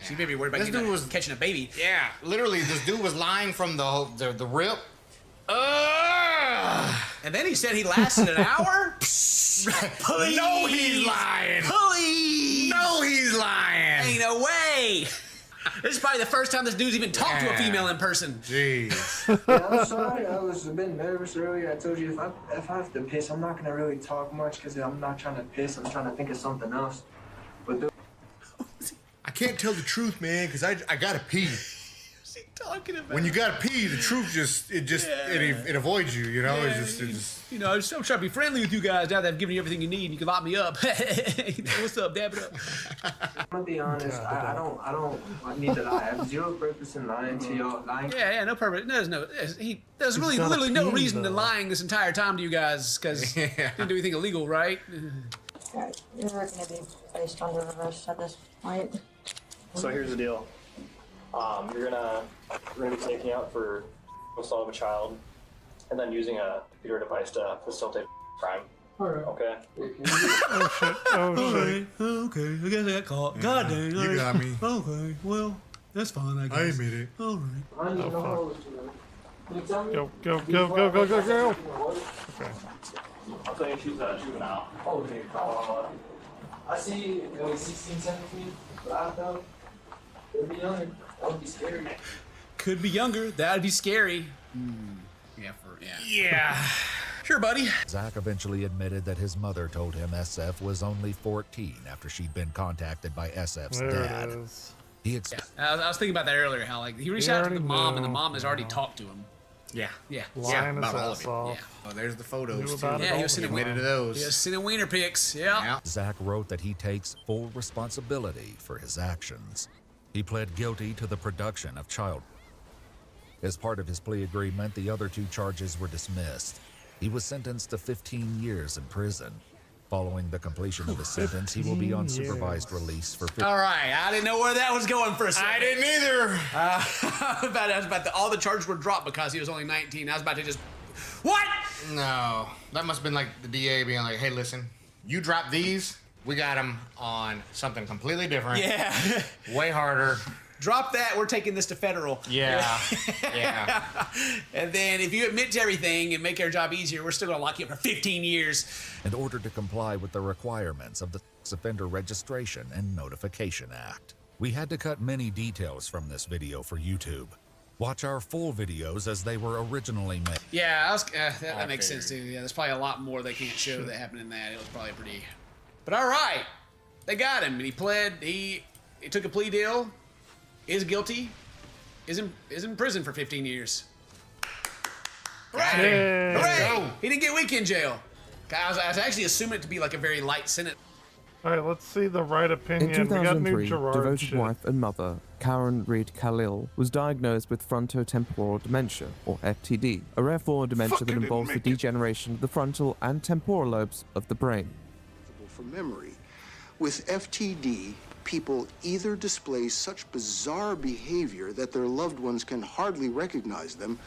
She may be worried about This dude was catching a baby. Yeah. Literally, this dude was lying from the rip. And then he said he lasted an hour? Please. No, he's lying. Please. No, he's lying. Ain't no way. This is probably the first time this dude's even talked to a female in person. Jeez. Yeah, I'm sorry. I was a bit nervous earlier. I told you if I have to piss, I'm not gonna really talk much because I'm not trying to piss. I'm trying to think of something else. But I can't tell the truth, man, because I gotta pee. What's he talking about? When you gotta pee, the truth it avoids you. You know, Yeah, it's just. I'm trying to be friendly with you guys now that I've given you everything you need and you can lock me up. What's up, dab it up? I'm gonna be honest. I don't need to lie. I have zero purpose in lying to y'all. Lying. Yeah, no purpose. There's really gotta literally no pee, reason to though. lying this entire time to you guys because you didn't do anything illegal, right? Alright, you're gonna be placed under arrest at this point. So here's the deal. We're gonna be taking out for assault of a child, and then using a computer device to facilitate crime. Alright. Okay. Oh shit. Oh shit. Okay, I guess I got caught. God dang. You got me. Okay, well, that's fine, I guess. I admit it. All right. I need no holes to you tell me? Go. Okay. I'll tell you she's a juvenile. Okay. I see it was 16, 17, but I thought it would be younger. That would be scary. Could be younger. That'd be scary. Yeah. Sure, buddy. Zach eventually admitted that his mother told him SF was only 14 after she'd been contacted by SF's There dad. it is. He I was thinking about that earlier. How he reached He out to the already mom, and the knew. mom has already talked to him. Yeah. Yeah. Lying his about all of ass it. off. Yeah. Oh, there's the Knew photos too. about it Yeah, he all was the sitting Admitted to time. those. Just sending wiener pics. Yeah. Zach wrote that he takes full responsibility for his actions. He pled guilty to the production of child. As part of his plea agreement, the other two charges were dismissed. He was sentenced to 15 years in prison. Following the completion of his sentence, he will be on 15 supervised years. release for All right. I didn't know where that was going for a second. I didn't either. I was about to, all the charges were dropped because he was only 19. I was about to just. What? No, that must have been like the DA being like, "Hey, listen, you drop these, We got him on something completely different. Yeah. Way harder. Drop that. We're taking this to federal. Yeah. Yeah. And then if you admit to everything and make our job easier, we're still going to lock you up for 15 years. In order to comply with the requirements of the Sex Offender Registration and Notification Act. We had to cut many details from this video for YouTube. Watch our full videos as they were originally made. Yeah, that makes sense too. Yeah, there's probably a lot more they can't show that happened in that. It was probably pretty... But all right. They got him. And he pled. He took a plea deal. Is guilty. Is in prison for 15 years. Hooray! Hooray! He didn't get weekend jail. I was actually assuming it to be like a very light sentence. All right, let's see the right opinion. In We got new 2003, Gerard devoted shit. wife and mother, Karen Reed Khalil, was diagnosed with frontotemporal dementia, or FTD, a rare form of dementia that involves the degeneration of the frontal and temporal lobes of the brain. For memory, with FTD, people either display such bizarre behavior that their loved ones can hardly recognize them,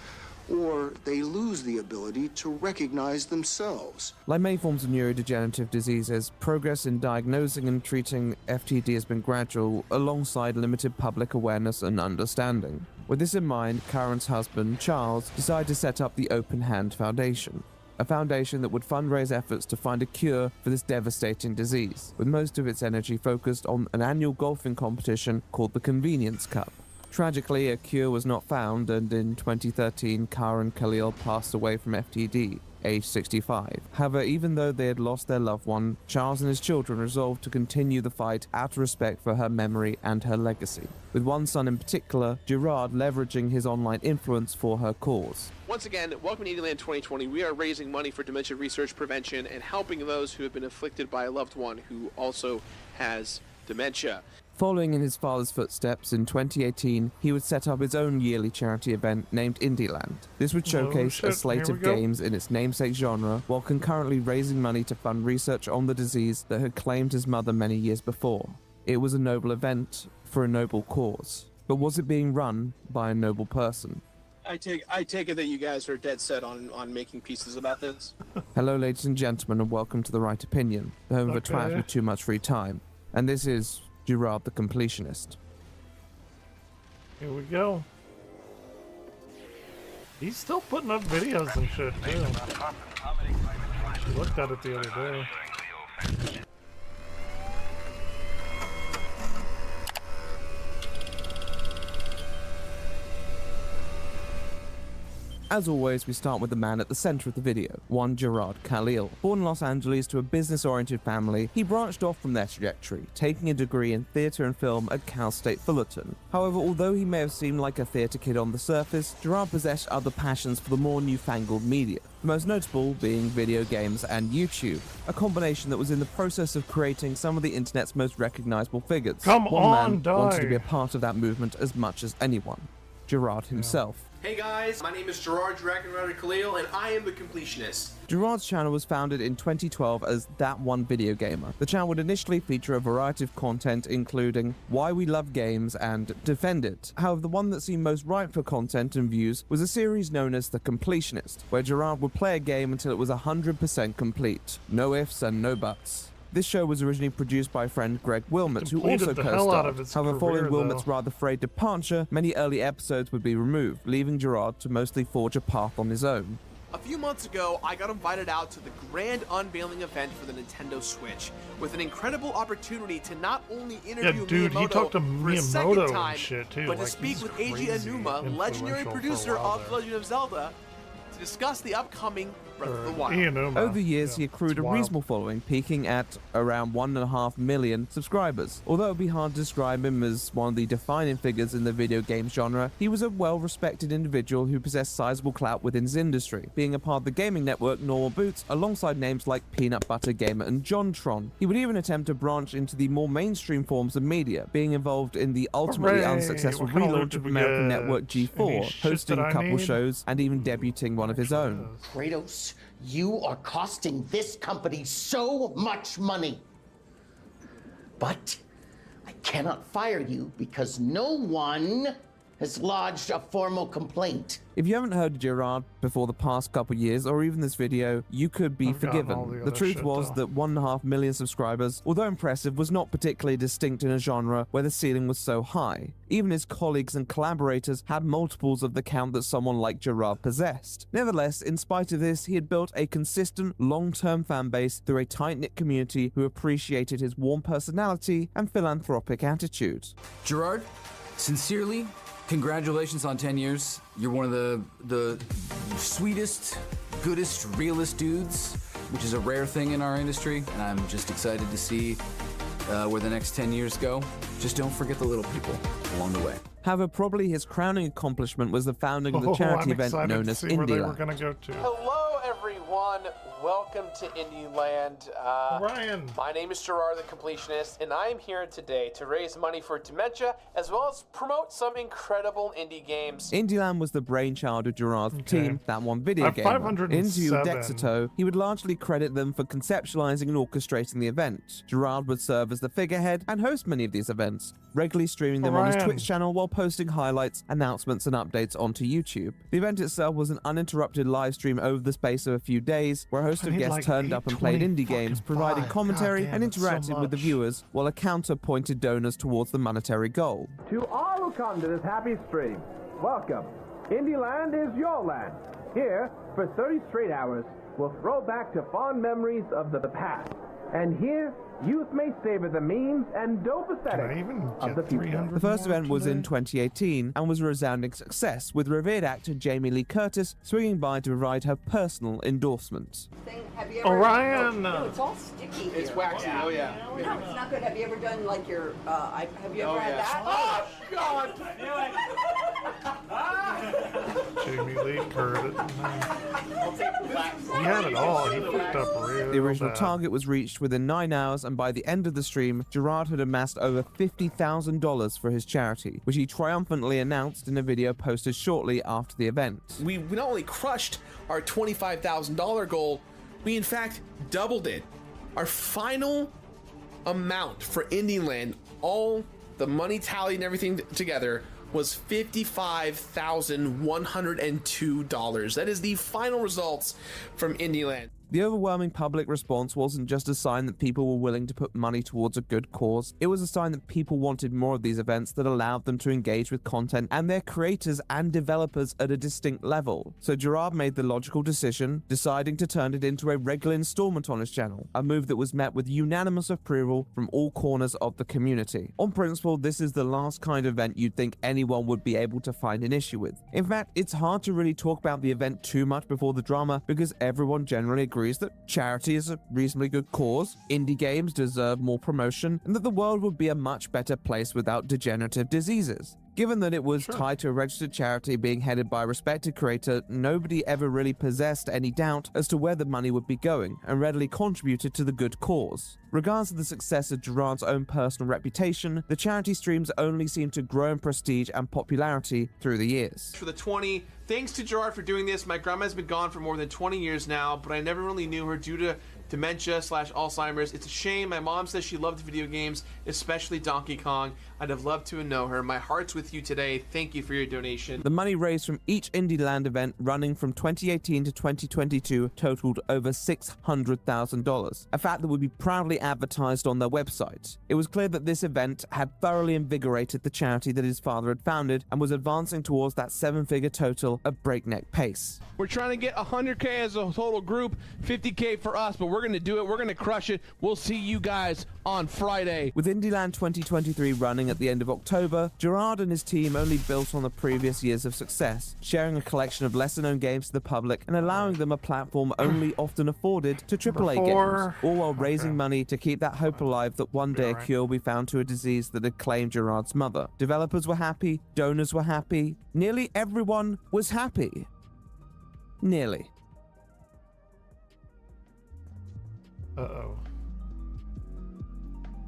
or they lose the ability to recognize themselves. Like many forms of neurodegenerative diseases, progress in diagnosing and treating FTD has been gradual, alongside limited public awareness and understanding. With this in mind, Karen's husband, Charles, decided to set up the Open Hand Foundation, a foundation that would fundraise efforts to find a cure for this devastating disease, with most of its energy focused on an annual golfing competition called the Convenience Cup. Tragically, a cure was not found, and in 2013, Karen Khalil passed away from FTD, aged 65. However, even though they had lost their loved one, Charles and his children resolved to continue the fight out of respect for her memory and her legacy, with one son in particular, Gerard, leveraging his online influence for her cause. Once again, welcome to Indieland 2020. We are raising money for dementia research, prevention, and helping those who have been afflicted by a loved one who also has dementia. Following in his father's footsteps, in 2018, he would set up his own yearly charity event named Indieland. This would showcase a slate of games in its namesake genre, while concurrently raising money to fund research on the disease that had claimed his mother many years before. It was a noble event for a noble cause. But was it being run by a noble person? I take it that you guys are dead set on making pieces about this. Hello, ladies and gentlemen, and welcome to The Right Opinion, the home of a twat with too much free time. And this is Gerard the Completionist. Here we go. He's still putting up videos and shit, too. I looked at it the other day. As always, we start with the man at the center of the video, one Gerard Khalil. Born in Los Angeles to a business-oriented family, he branched off from their trajectory, taking a degree in theater and film at Cal State Fullerton. However, although he may have seemed like a theater kid on the surface, Gerard possessed other passions for the more newfangled media. The most notable being video games and YouTube, a combination that was in the process of creating some of the internet's most recognizable figures. One man wanted to be a part of that movement as much as anyone, Gerard himself. Hey guys, my name is Gerard Dragonrider Khalil, and I am the Completionist. Gerard's channel was founded in 2012 as That One Video Gamer. The channel would initially feature a variety of content including Why We Love Games and Defend It. However, the one that seemed most ripe for content and views was a series known as The Completionist, where Gerard would play a game until it was 100% complete. No ifs and no buts. This show was originally produced by friend Greg Wilmot, who also co-starred. However, following Wilmot's rather frayed departure, many early episodes would be removed, leaving Gerard to mostly forge a path on his own. A few months ago, I got invited out to the grand unveiling event for the Nintendo Switch, with an incredible opportunity to not only interview dude, Miyamoto he talked to for a Miyamoto second and time, shit, too. but to Like, speak he's with Eiji crazy Aonuma, legendary influential for a producer while of The Legend of Zelda, to discuss the upcoming Breath of the Wild. Over the years, he accrued a reasonable following, peaking at around 1.5 million subscribers. Although it would be hard to describe him as one of the defining figures in the video game genre, he was a well-respected individual who possessed sizable clout within his industry, being a part of the gaming network Normal Boots alongside names like Peanut Butter Gamer and JonTron. He would even attempt to branch into the more mainstream forms of media, being involved in the ultimately unsuccessful relaunch of American network G4, hosting a couple shows, and even debuting one of his own. Kratos, you are costing this company so much money. But I cannot fire you because no one has lodged a formal complaint. If you haven't heard Gerard before the past couple years, or even this video, you could be forgiven. The truth was that 1.5 million subscribers, although impressive, was not particularly distinct in a genre where the ceiling was so high. Even his colleagues and collaborators had multiples of the count that someone like Gerard possessed. Nevertheless, in spite of this, he had built a consistent, long-term fan base through a tight-knit community who appreciated his warm personality and philanthropic attitude. Gerard, sincerely, congratulations on 10 years. You're one of the sweetest, goodest, realest dudes, which is a rare thing in our industry, and I'm just excited to see where the next 10 years go. Just don't forget the little people along the way. However, probably his crowning accomplishment was the founding of the charity event known as Indieland. Hello, everyone. Welcome to Indieland. Ryan. My name is Gerard the Completionist, and I am here today to raise money for dementia, as well as promote some incredible indie games. Indieland was the brainchild of Gerard's team that won video game. Into Dexito, he would largely credit them for conceptualizing and orchestrating the event. Gerard would serve as the figurehead and host many of these events, regularly streaming them on his Twitch channel while posting highlights, announcements, and updates onto YouTube. The event itself was an uninterrupted live stream over the space of a few days, where a host of guests turned up and played indie games, providing commentary and interacted with the viewers, while a counter pointed donors towards the monetary goal. To all who come to this happy stream, welcome. Indieland is your land. Here, for 30 straight hours, we'll throw back to fond memories of the past. And here, youth may savor the memes and dope aesthetics of the future. The first event was in 2018 and was a resounding success, with revered actor Jamie Lee Curtis swinging by to provide her personal endorsement. Have you ever, Orion! No, it's all sticky here. It's waxy, oh yeah. No, it's not good. Have you ever done like your, have you ever had that? Oh, God! Jamie Lee Curtis. He had it all. He picked up real The original bad. target was reached within 9 hours, and by the end of the stream, Gerard had amassed over $50,000 for his charity, which he triumphantly announced in a video posted shortly after the event. We not only crushed our $25,000 goal, we in fact doubled it. Our final amount for Indieland, all the money tallied and everything together, was $55,102. That is the final results from Indieland. The overwhelming public response wasn't just a sign that people were willing to put money towards a good cause. It was a sign that people wanted more of these events that allowed them to engage with content and their creators and developers at a distinct level. So Gerard made the logical decision, deciding to turn it into a regular installment on his channel, a move that was met with unanimous approval from all corners of the community. On principle, this is the last kind of event you'd think anyone would be able to find an issue with. In fact, it's hard to really talk about the event too much before the drama, because everyone generally agrees that charity is a reasonably good cause, indie games deserve more promotion, and that the world would be a much better place without degenerative diseases. Given that it was tied to a registered charity being headed by a respected creator, nobody ever really possessed any doubt as to where the money would be going, and readily contributed to the good cause. Regardless of the success of Gerard's own personal reputation, the charity streams only seemed to grow in prestige and popularity through the years. For the 20, thanks to Gerard for doing this. My grandma's been gone for more than 20 years now, but I never really knew her due to dementia/Alzheimer's. It's a shame. My mom says she loved video games, especially Donkey Kong. I'd have loved to know her. My heart's with you today. Thank you for your donation. The money raised from each Indieland event running from 2018 to 2022 totaled over $600,000, a fact that would be proudly advertised on their website. It was clear that this event had thoroughly invigorated the charity that his father had founded and was advancing towards that 7-figure total at breakneck pace. We're trying to get 100K as a total group, 50K for us, but we're going to do it. We're going to crush it. We'll see you guys on Friday. With Indieland 2023 running at the end of October, Gerard and his team only built on the previous years of success, sharing a collection of lesser-known games to the public and allowing them a platform only often afforded to AAA games, all while raising money to keep that hope alive that one day a cure will be found to a disease that had claimed Gerard's mother. Developers were happy, donors were happy, nearly everyone was happy. Nearly. Uh-oh.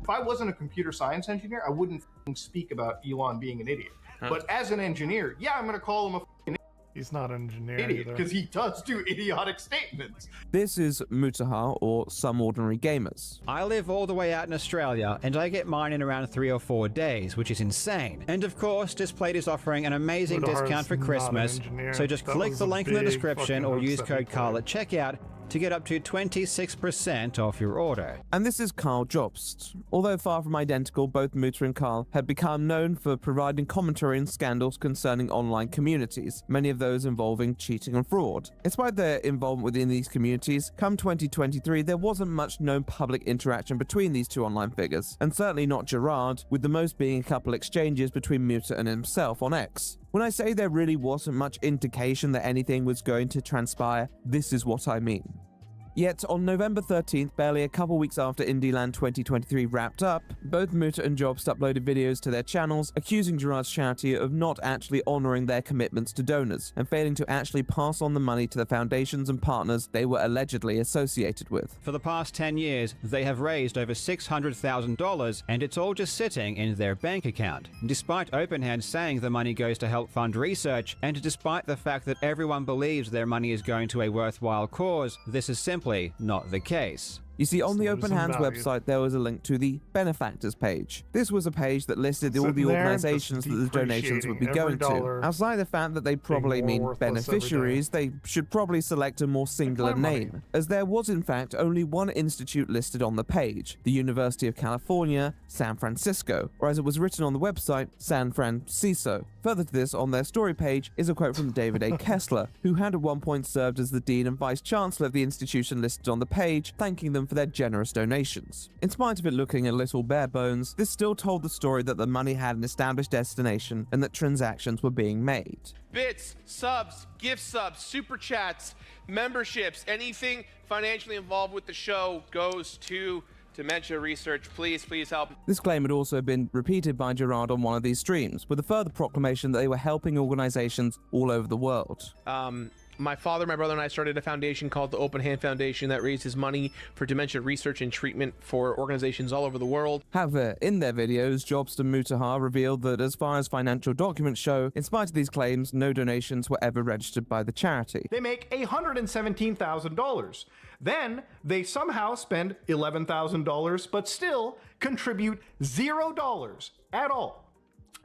If I wasn't a computer science engineer, I wouldn't speak about Elon being an idiot. But as an engineer, yeah, I'm going to call him a idiot. He's not an engineer Idiot, either. because he does do idiotic statements. This is Mutahar, or Some Ordinary Gamers. I live all the way out in Australia, and I get mine in around 3 or 4 days, which is insane. And of course, Displate is offering an amazing Mudahar's discount for not an Christmas, engineer. so just That click was the a link in the big description fucking or hoax use that code he Carl at checkout to get up to 26% off your order. And this is Carl Jobst. Although far from identical, both Muta and Carl had become known for providing commentary on scandals concerning online communities, many of those involving cheating and fraud. Despite their involvement within these communities, come 2023 there wasn't much known public interaction between these two online figures, and certainly not Gerard, with the most being a couple exchanges between Muta and himself on X. When I say there really wasn't much indication that anything was going to transpire, this is what I mean. Yet, on November 13th, barely a couple weeks after IndieLand 2023 wrapped up, both Muta and Jobst uploaded videos to their channels accusing Gerard's charity of not actually honouring their commitments to donors and failing to actually pass on the money to the foundations and partners they were allegedly associated with. For the past 10 years, they have raised over $600,000, and it's all just sitting in their bank account. Despite Openhand saying the money goes to help fund research, and despite the fact that everyone believes their money is going to a worthwhile cause, this is simply not the case. You see, on the Losing Open Hands value. website, there was a link to the benefactors page. This was a page that listed all the Sitting there, organizations just that the donations would be depreciating going every to. dollar, Outside the fact that they probably more mean worthless every day. beneficiaries, they should probably select a more singular my money. name, as there was in fact only one institute listed on the page, the University of California, San Francisco, or as it was written on the website, San Francisco. Further to this, on their story page, is a quote from David A. Kessler, who had at one point served as the Dean and Vice Chancellor of the institution listed on the page, thanking them for their generous donations. In spite of it looking a little bare bones, this still told the story that the money had an established destination and that transactions were being made. Bits, subs, gift subs, super chats, memberships, anything financially involved with the show goes to dementia research. Please help. This claim had also been repeated by Gerard on one of these streams, with a further proclamation that they were helping organizations all over the world. My father, my brother, and I started a foundation called the Open Hand Foundation that raises money for dementia research and treatment for organizations all over the world. However, in their videos, Jobst and Mutahar revealed that as far as financial documents show, in spite of these claims, no donations were ever registered by the charity. They make $117,000. Then they somehow spend $11,000, but still contribute $0 at all.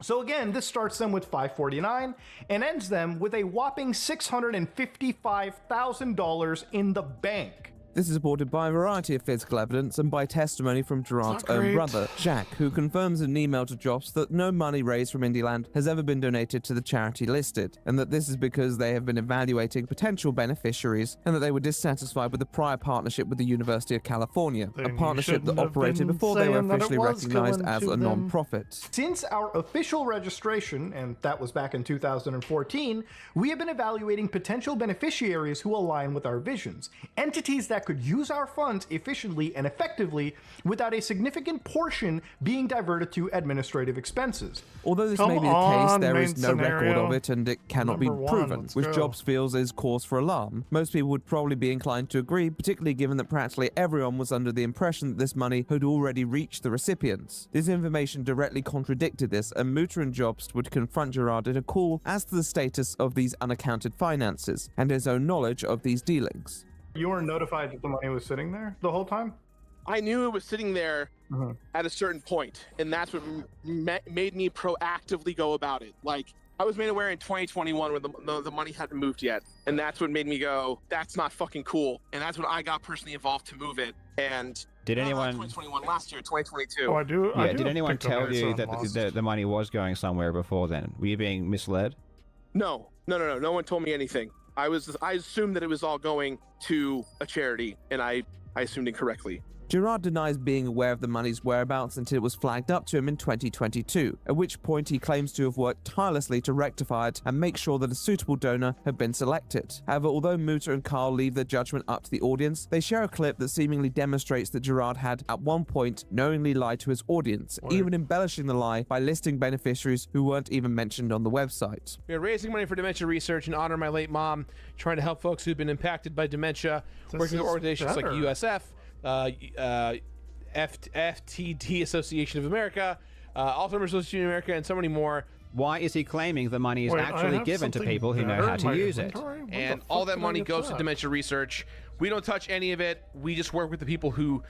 So again, this starts them with $549 and ends them with a whopping $655,000 in the bank. This is supported by a variety of physical evidence and by testimony from Gerard's own brother, Jacques, who confirms in an email to Jobst that no money raised from IndieLand has ever been donated to the charity listed, and that this is because they have been evaluating potential beneficiaries and that they were dissatisfied with the prior partnership with the University of California, a partnership that operated before they were officially recognized as a non-profit. Since our official registration, and that was back in 2014, we have been evaluating potential beneficiaries who align with our visions, entities that could use our funds efficiently and effectively without a significant portion being diverted to administrative expenses. Although this may be the case, there is no record of it and it cannot be proven, which Jobst feels is cause for alarm. Most people would probably be inclined to agree, particularly given that practically everyone was under the impression that this money had already reached the recipients. This information directly contradicted this, and Muta and Jobst would confront Gerard in a call as to the status of these unaccounted finances and his own knowledge of these dealings. You were notified that the money was sitting there the whole time? I knew it was sitting there at a certain point, and that's what made me proactively go about it. Like, I was made aware in 2021 when the money hadn't moved yet, and that's what made me go, that's not fucking cool. And that's when I got personally involved to move it. And did anyone 2021 last year, 2022? Oh, I do. Yeah, did anyone tell you that the money was going somewhere before then? Were you being misled? No. No one told me anything. I assumed that it was all going to a charity, and I assumed incorrectly. Gerard denies being aware of the money's whereabouts until it was flagged up to him in 2022, at which point he claims to have worked tirelessly to rectify it and make sure that a suitable donor had been selected. However, although Muta and Carl leave their judgment up to the audience, they share a clip that seemingly demonstrates that Gerard had, at one point, knowingly lied to his audience, even embellishing the lie by listing beneficiaries who weren't even mentioned on the website. We are raising money for dementia research in honor of my late mom, trying to help folks who've been impacted by dementia, working with organizations like USF, FTD Association of America, Alzheimer's Association of America, and so many more. Why is he claiming the money is Wait, I actually have given to something people who know better how in to my use it? inventory? What And the all fuck that did I money get goes to that? dementia research. We don't touch any of it. We just work with the people who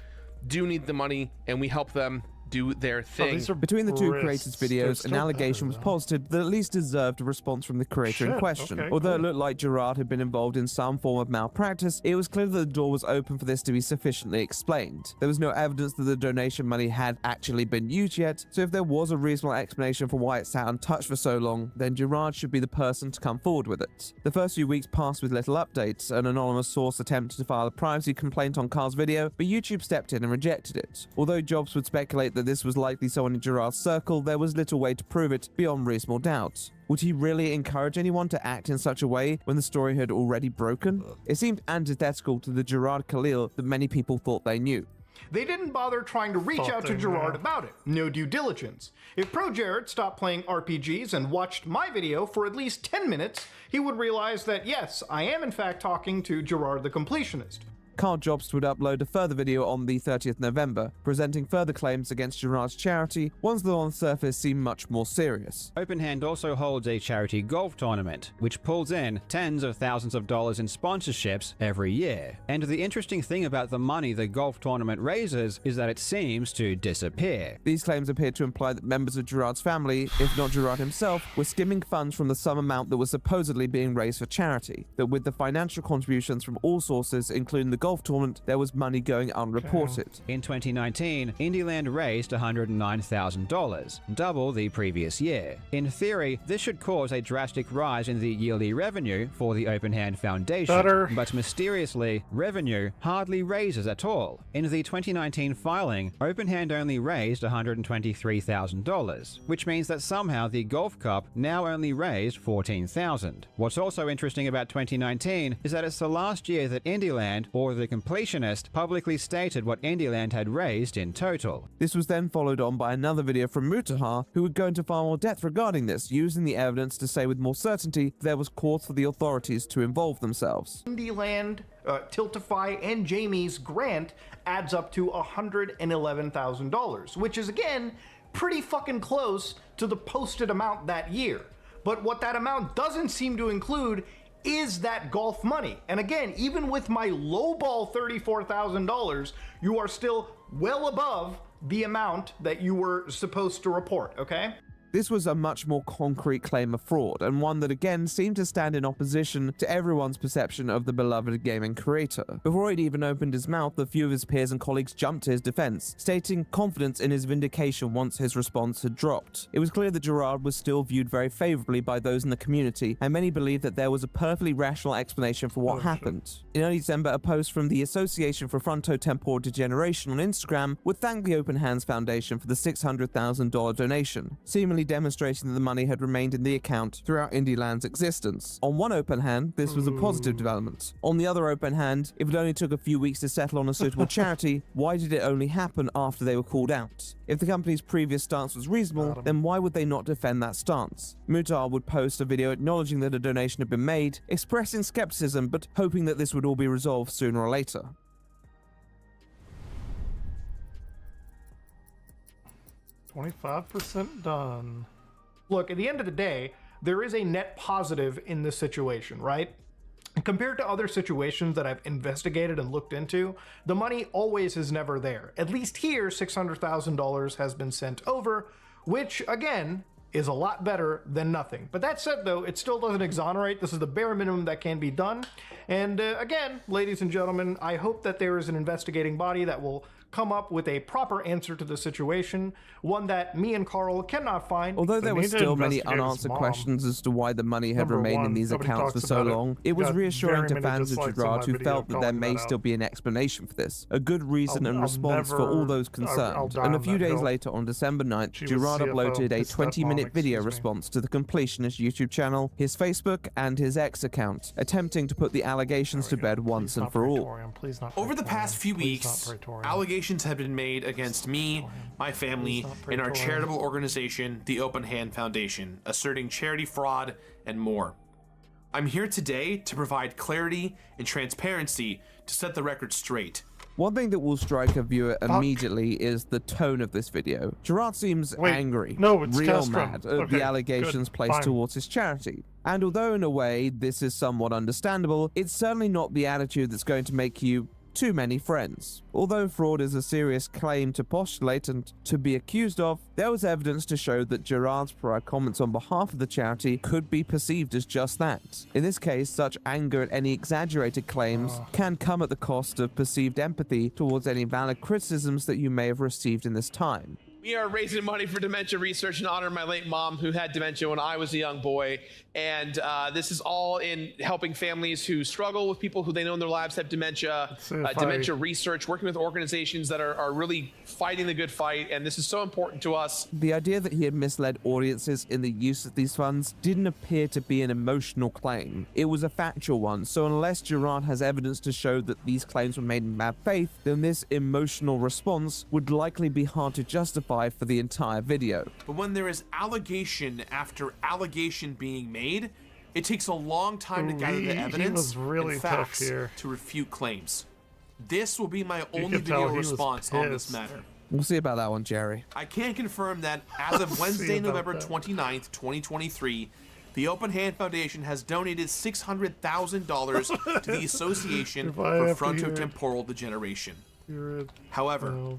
do need the money, and we help them do their thing. Between the two creators' videos, an allegation was posited that at least deserved a response from the creator in Shit, question. okay, Although cool. it looked like Gerard had been involved in some form of malpractice, it was clear that the door was open for this to be sufficiently explained. There was no evidence that the donation money had actually been used yet, so if there was a reasonable explanation for why it sat untouched for so long, then Gerard should be the person to come forward with it. The first few weeks passed with little updates. An anonymous source attempted to file a privacy complaint on Carl's video, but YouTube stepped in and rejected it. Although Jobs would speculate that this was likely someone in Gerard's circle, there was little way to prove it beyond reasonable doubt. Would he really encourage anyone to act in such a way when the story had already broken? It seemed antithetical to the Gerard Khalil that many people thought they knew. They didn't bother trying to reach out to Gerard about it. No due diligence. If Pro Jared stopped playing RPGs and watched my video for at least 10 minutes, he would realize that yes, I am in fact talking to Gerard the Completionist. Carl Jobst would upload a further video on the 30th November, presenting further claims against Gerard's charity, ones that on the surface seem much more serious. Openhand also holds a charity golf tournament, which pulls in tens of thousands of dollars in sponsorships every year. And the interesting thing about the money the golf tournament raises is that it seems to disappear. These claims appear to imply that members of Gerard's family, if not Gerard himself, were skimming funds from the sum amount that was supposedly being raised for charity. That with the financial contributions from all sources, including the golf tournament, there was money going unreported. In 2019, Indieland raised $109,000, double the previous year. In theory, this should cause a drastic rise in the yearly revenue for the Openhand Foundation. But mysteriously, revenue hardly raises at all. In the 2019 filing, Openhand only raised $123,000, which means that somehow the Golf Cup now only raised $14,000. What's also interesting about 2019 is that it's the last year that Indieland, or the Completionist, publicly stated what Indieland had raised in total. This was then followed on by another video from Mutahar, who would go into far more depth regarding this, using the evidence to say with more certainty there was cause for the authorities to involve themselves. Indieland, Tiltify, and Jamie's grant adds up to $111,000, which is again pretty fucking close to the posted amount that year. But what that amount doesn't seem to include is that golf money. And again, even with my lowball $34,000, you are still well above the amount that you were supposed to report, okay? This was a much more concrete claim of fraud, and one that again seemed to stand in opposition to everyone's perception of the beloved gaming creator. Before he'd even opened his mouth, a few of his peers and colleagues jumped to his defense, stating confidence in his vindication once his response had dropped. It was clear that Gerard was still viewed very favorably by those in the community, and many believed that there was a perfectly rational explanation for what happened. In early December, a post from the Association for Frontotemporal Degeneration on Instagram would thank the Open Hands Foundation for the $600,000 donation, seemingly demonstrating that the money had remained in the account throughout Indieland's existence. On one open hand, this was a positive development. On the other open hand, if it only took a few weeks to settle on a suitable charity, why did it only happen after they were called out? If the company's previous stance was reasonable, then why would they not defend that stance? Mutar would post a video acknowledging that a donation had been made, expressing skepticism but hoping that this would all be resolved sooner or later. 25% done. Look, at the end of the day, there is a net positive in this situation, right? Compared to other situations that I've investigated and looked into, the money always is never there. At least here, $600,000 has been sent over, which, again, is a lot better than nothing. But that said, though, it still doesn't exonerate. This is the bare minimum that can be done. And again, ladies and gentlemen, I hope that there is an investigating body that will come up with a proper answer to the situation, one that me and Carl cannot find. Although there were still many unanswered questions as to why the money had remained in these accounts for so long, it was reassuring to fans of Gerard who felt that there may still be an explanation for this, a good reason and response for all those concerned. And a few days later, on December 9th, Gerard uploaded a 20-minute video response to the Completionist YouTube channel, his Facebook, and his X account, attempting to put the allegations to bed once and for all. Over the past few weeks, allegations have been made against me, my family, and our charitable organization, the Open Hand Foundation, asserting charity fraud and more. I'm here today to provide clarity and transparency to set the record straight. One thing that will strike a viewer immediately is the tone of this video. Gerard seems angry, no, it's real Castro. mad at Okay, the allegations good, placed fine. towards his charity. And although in a way this is somewhat understandable, it's certainly not the attitude that's going to make you too many friends. Although fraud is a serious claim to postulate and to be accused of, there was evidence to show that Gerard's prior comments on behalf of the charity could be perceived as just that. In this case, such anger at any exaggerated claims can come at the cost of perceived empathy towards any valid criticisms that you may have received in this time. We are raising money for dementia research in honor of my late mom who had dementia when I was a young boy. And this is all in helping families who struggle with people who they know in their lives have dementia, dementia research, working with organizations that are really fighting the good fight. And this is so important to us. The idea that he had misled audiences in the use of these funds didn't appear to be an emotional claim. It was a factual one. So unless Gerard has evidence to show that these claims were made in bad faith, then this emotional response would likely be hard to justify for the entire video. But when there is allegation after allegation being made, it takes a long time to gather the evidence really and tough facts here. to refute claims. This will be my You only could tell video he was response on this pissed. matter. We'll see about that one, Jerry. I can confirm that as of Wednesday, November 29th, 2023, the Open Hand Foundation has donated $600,000 to the Association for Frontotemporal Degeneration. However,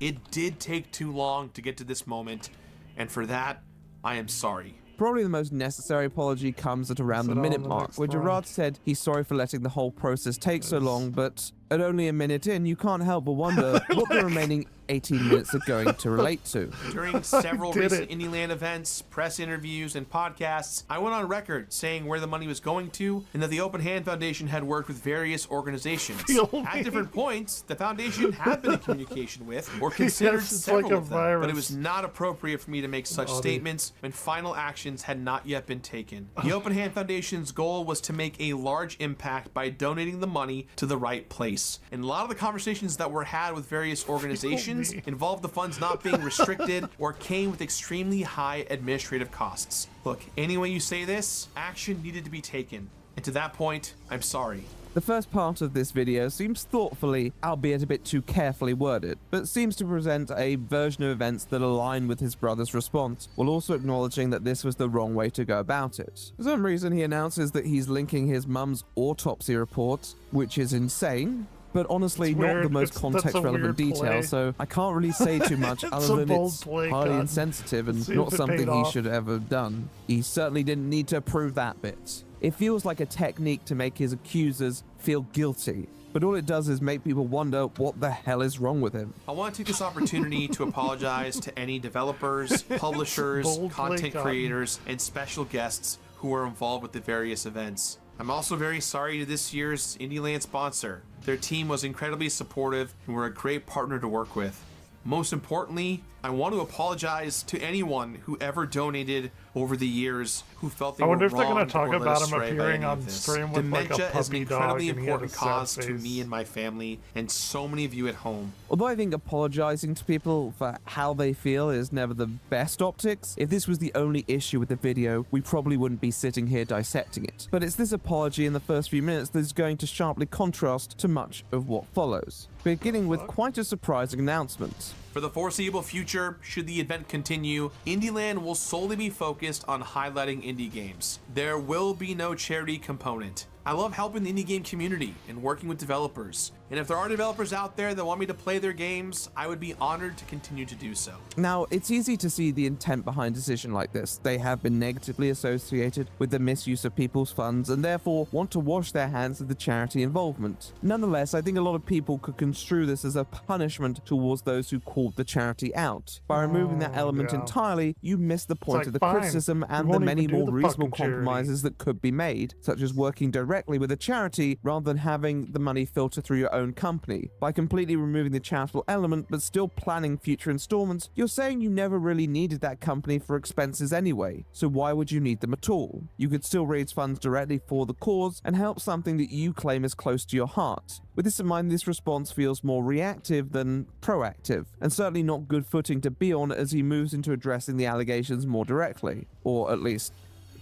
it did take too long to get to this moment, and for that, I am sorry. Probably the most necessary apology comes at around the minute mark, where Gerard said he's sorry for letting the whole process take so long, but at only a minute in, you can't help but wonder what the remaining 18 minutes are going to relate to. During several recent Indieland events, press interviews, and podcasts, I went on record saying where the money was going to and that the Open Hand Foundation had worked with various organizations. At different points, the foundation had been in communication with or considered several of them, but it was not appropriate for me to make such statements when final actions had not yet been taken. The Open Hand Foundation's goal was to make a large impact by donating the money to the right place. And a lot of the conversations that were had with various organizations involved the funds not being restricted or came with extremely high administrative costs. Look, any way you say this, action needed to be taken. And to that point, I'm sorry. The first part of this video seems thoughtfully, albeit a bit too carefully worded, but seems to present a version of events that align with his brother's response, while also acknowledging that this was the wrong way to go about it. For some reason, he announces that he's linking his mum's autopsy report, which is insane, but honestly not the most context-relevant detail, so I can't really say too much other than it's highly insensitive and not something he should ever have done. He certainly didn't need to prove that bit. It feels like a technique to make his accusers feel guilty, but all it does is make people wonder what the hell is wrong with him. I want to take this opportunity to apologize to any developers, publishers, content creators, and special guests who were involved with the various events. I'm also very sorry to this year's Indieland sponsor. Their team was incredibly supportive and were a great partner to work with. Most importantly, I want to apologize to anyone who ever donated over the years who felt they were wronged. I wonder if they're going to talk or led about him astray by appearing any of on this. stream with like a Dementia is an puppy dog incredibly and he had a important sad cause to face. me and my family and so many of you at home. Although I think apologizing to people for how they feel is never the best optics, if this was the only issue with the video, we probably wouldn't be sitting here dissecting it. But it's this apology in the first few minutes that is going to sharply contrast to much of what follows, beginning with quite a surprising announcement. For the foreseeable future, should the event continue, Indieland will solely be focused on highlighting indie games. There will be no charity component. I love helping the indie game community and working with developers. And if there are developers out there that want me to play their games, I would be honored to continue to do so. Now, it's easy to see the intent behind a decision like this. They have been negatively associated with the misuse of people's funds and therefore want to wash their hands of the charity involvement. Nonetheless, I think a lot of people could construe this as a punishment towards those who called the charity out. By removing that element entirely, you miss the point of the criticism and the many more reasonable compromises that could be made, such as working directly with a charity rather than having the money filter through your own company. By completely removing the charitable element but still planning future installments, you're saying you never really needed that company for expenses anyway, so why would you need them at all? You could still raise funds directly for the cause and help something that you claim is close to your heart. With this in mind, this response feels more reactive than proactive, and certainly not good footing to be on as he moves into addressing the allegations more directly, or at least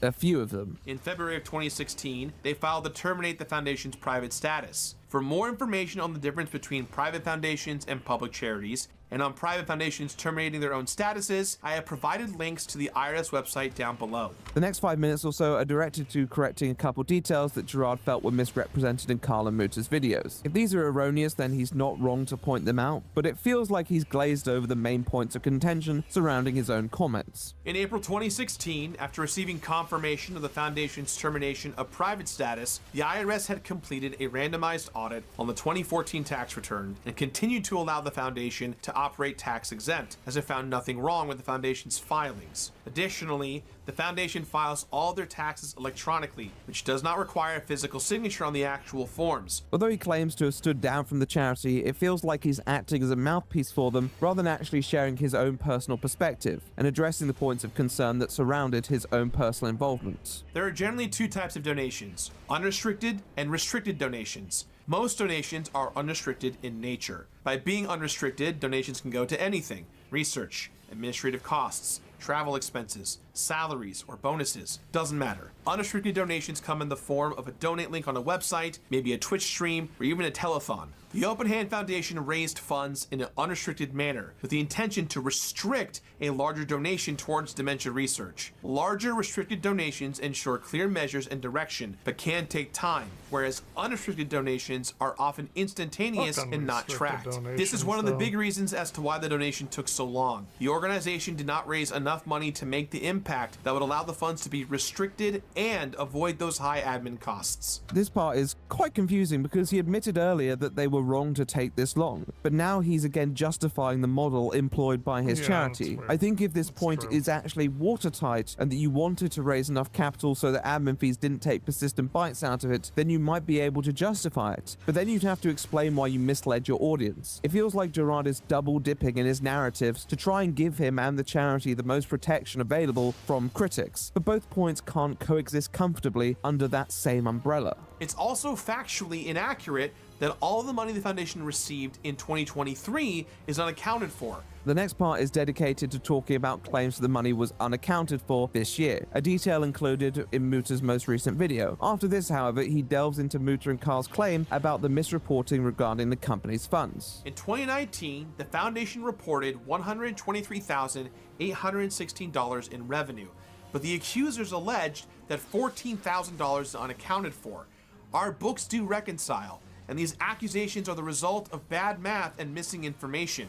a few of them. In February of 2016, they filed to terminate the foundation's private status. For more information on the difference between private foundations and public charities, and on private foundations terminating their own statuses, I have provided links to the IRS website down below. The next 5 minutes or so are directed to correcting a couple details that Gerard felt were misrepresented in Carl and Muta's videos. If these are erroneous, then he's not wrong to point them out, but it feels like he's glazed over the main points of contention surrounding his own comments. In April 2016, after receiving confirmation of the foundation's termination of private status, the IRS had completed a randomized audit on the 2014 tax return and continued to allow the foundation to operate tax exempt, as it found nothing wrong with the foundation's filings. Additionally, the foundation files all their taxes electronically, which does not require a physical signature on the actual forms. Although he claims to have stood down from the charity, it feels like he's acting as a mouthpiece for them rather than actually sharing his own personal perspective and addressing the points of concern that surrounded his own personal involvement. There are generally two types of donations: unrestricted and restricted donations. Most donations are unrestricted in nature. By being unrestricted, donations can go to anything: research, administrative costs, travel expenses, salaries, or bonuses. Doesn't matter. Unrestricted donations come in the form of a donate link on a website, maybe a Twitch stream, or even a telethon. The Open Hand Foundation raised funds in an unrestricted manner with the intention to restrict a larger donation towards dementia research. Larger restricted donations ensure clear measures and direction, but can take time, whereas unrestricted donations are often instantaneous and not tracked. This is one of the big reasons as to why the donation took so long. The organization did not raise enough money to make the impact that would allow the funds to be restricted and avoid those high admin costs. This part is quite confusing because he admitted earlier that they were wrong to take this long, but now he's again justifying the model employed by his charity. I think if this point is actually watertight and that you wanted to raise enough capital so that admin fees didn't take persistent bites out of it, then you might be able to justify it. But then you'd have to explain why you misled your audience. It feels like Gerard is double dipping in his narratives to try and give him and the charity the most protection available from critics, but both points can't coexist comfortably under that same umbrella. It's also factually inaccurate that all of the money the foundation received in 2023 is unaccounted for. The next part is dedicated to talking about claims that the money was unaccounted for this year, a detail included in Muta's most recent video. After this, however, he delves into Muta and Carl's claim about the misreporting regarding the company's funds. In 2019, the foundation reported $123,816 in revenue, but the accusers alleged that $14,000 is unaccounted for. Our books do reconcile, and these accusations are the result of bad math and missing information.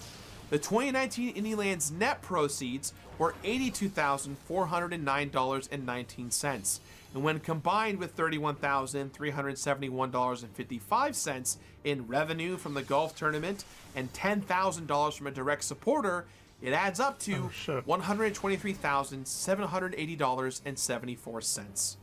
The 2019 Indieland's net proceeds were $82,409.19, and when combined with $31,371.55 in revenue from the golf tournament and $10,000 from a direct supporter, it adds up to $123,780.74.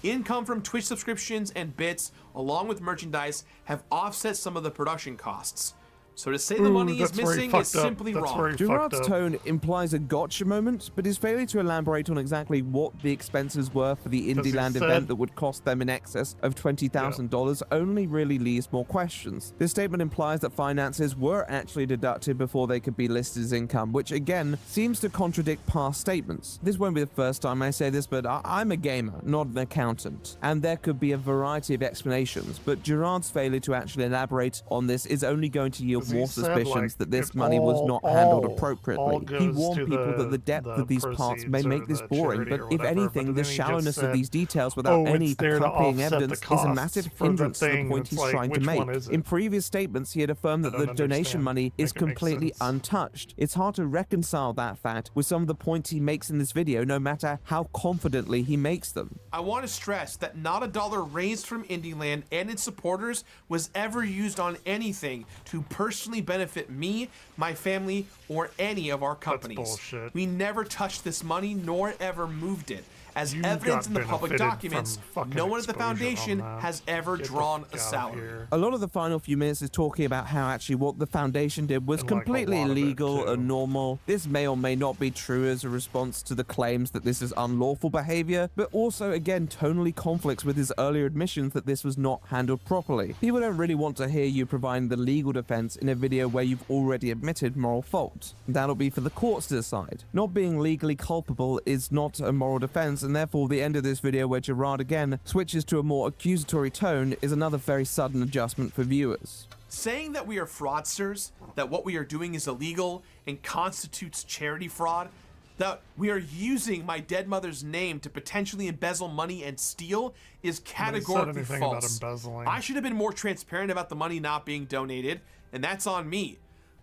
Income from Twitch subscriptions and bits, along with merchandise, have offset some of the production costs. So to say the money is missing is simply wrong. Gerard's tone implies a gotcha moment, but his failure to elaborate on exactly what the expenses were for the Indieland event that would cost them in excess of $20,000 only really leaves more questions. This statement implies that finances were actually deducted before they could be listed as income, which again seems to contradict past statements. This won't be the first time I say this, but I'm a gamer, not an accountant, and there could be a variety of explanations, but Gerard's failure to actually elaborate on this is only going to yield more suspicions that this money was not handled appropriately. He warned people that the depth of these parts may make this boring, but if anything, the shallowness of these details without any accompanying evidence is a massive hindrance to the point he's trying to make. In previous statements, he had affirmed that the donation money is completely untouched. It's hard to reconcile that fact with some of the points he makes in this video, no matter how confidently he makes them. I want to stress that not a dollar raised from Indieland and its supporters was ever used on anything to personally benefit me, my family, or any of our companies. We never touched this money nor ever moved it. As evidence in the public documents, no one at the foundation has ever drawn a salary. A lot of the final few minutes is talking about how actually what the foundation did was completely illegal and normal. This may or may not be true as a response to the claims that this is unlawful behavior, but also again tonally conflicts with his earlier admissions that this was not handled properly. People don't really want to hear you providing the legal defense in a video where you've already admitted moral fault. That'll be for the courts to decide. Not being legally culpable is not a moral defense, and therefore the end of this video where Gerard again switches to a more accusatory tone is another very sudden adjustment for viewers. Saying that we are fraudsters, that what we are doing is illegal and constitutes charity fraud, that we are using my dead mother's name to potentially embezzle money and steal is categorically false. I should have been more transparent about the money not being donated, and that's on me.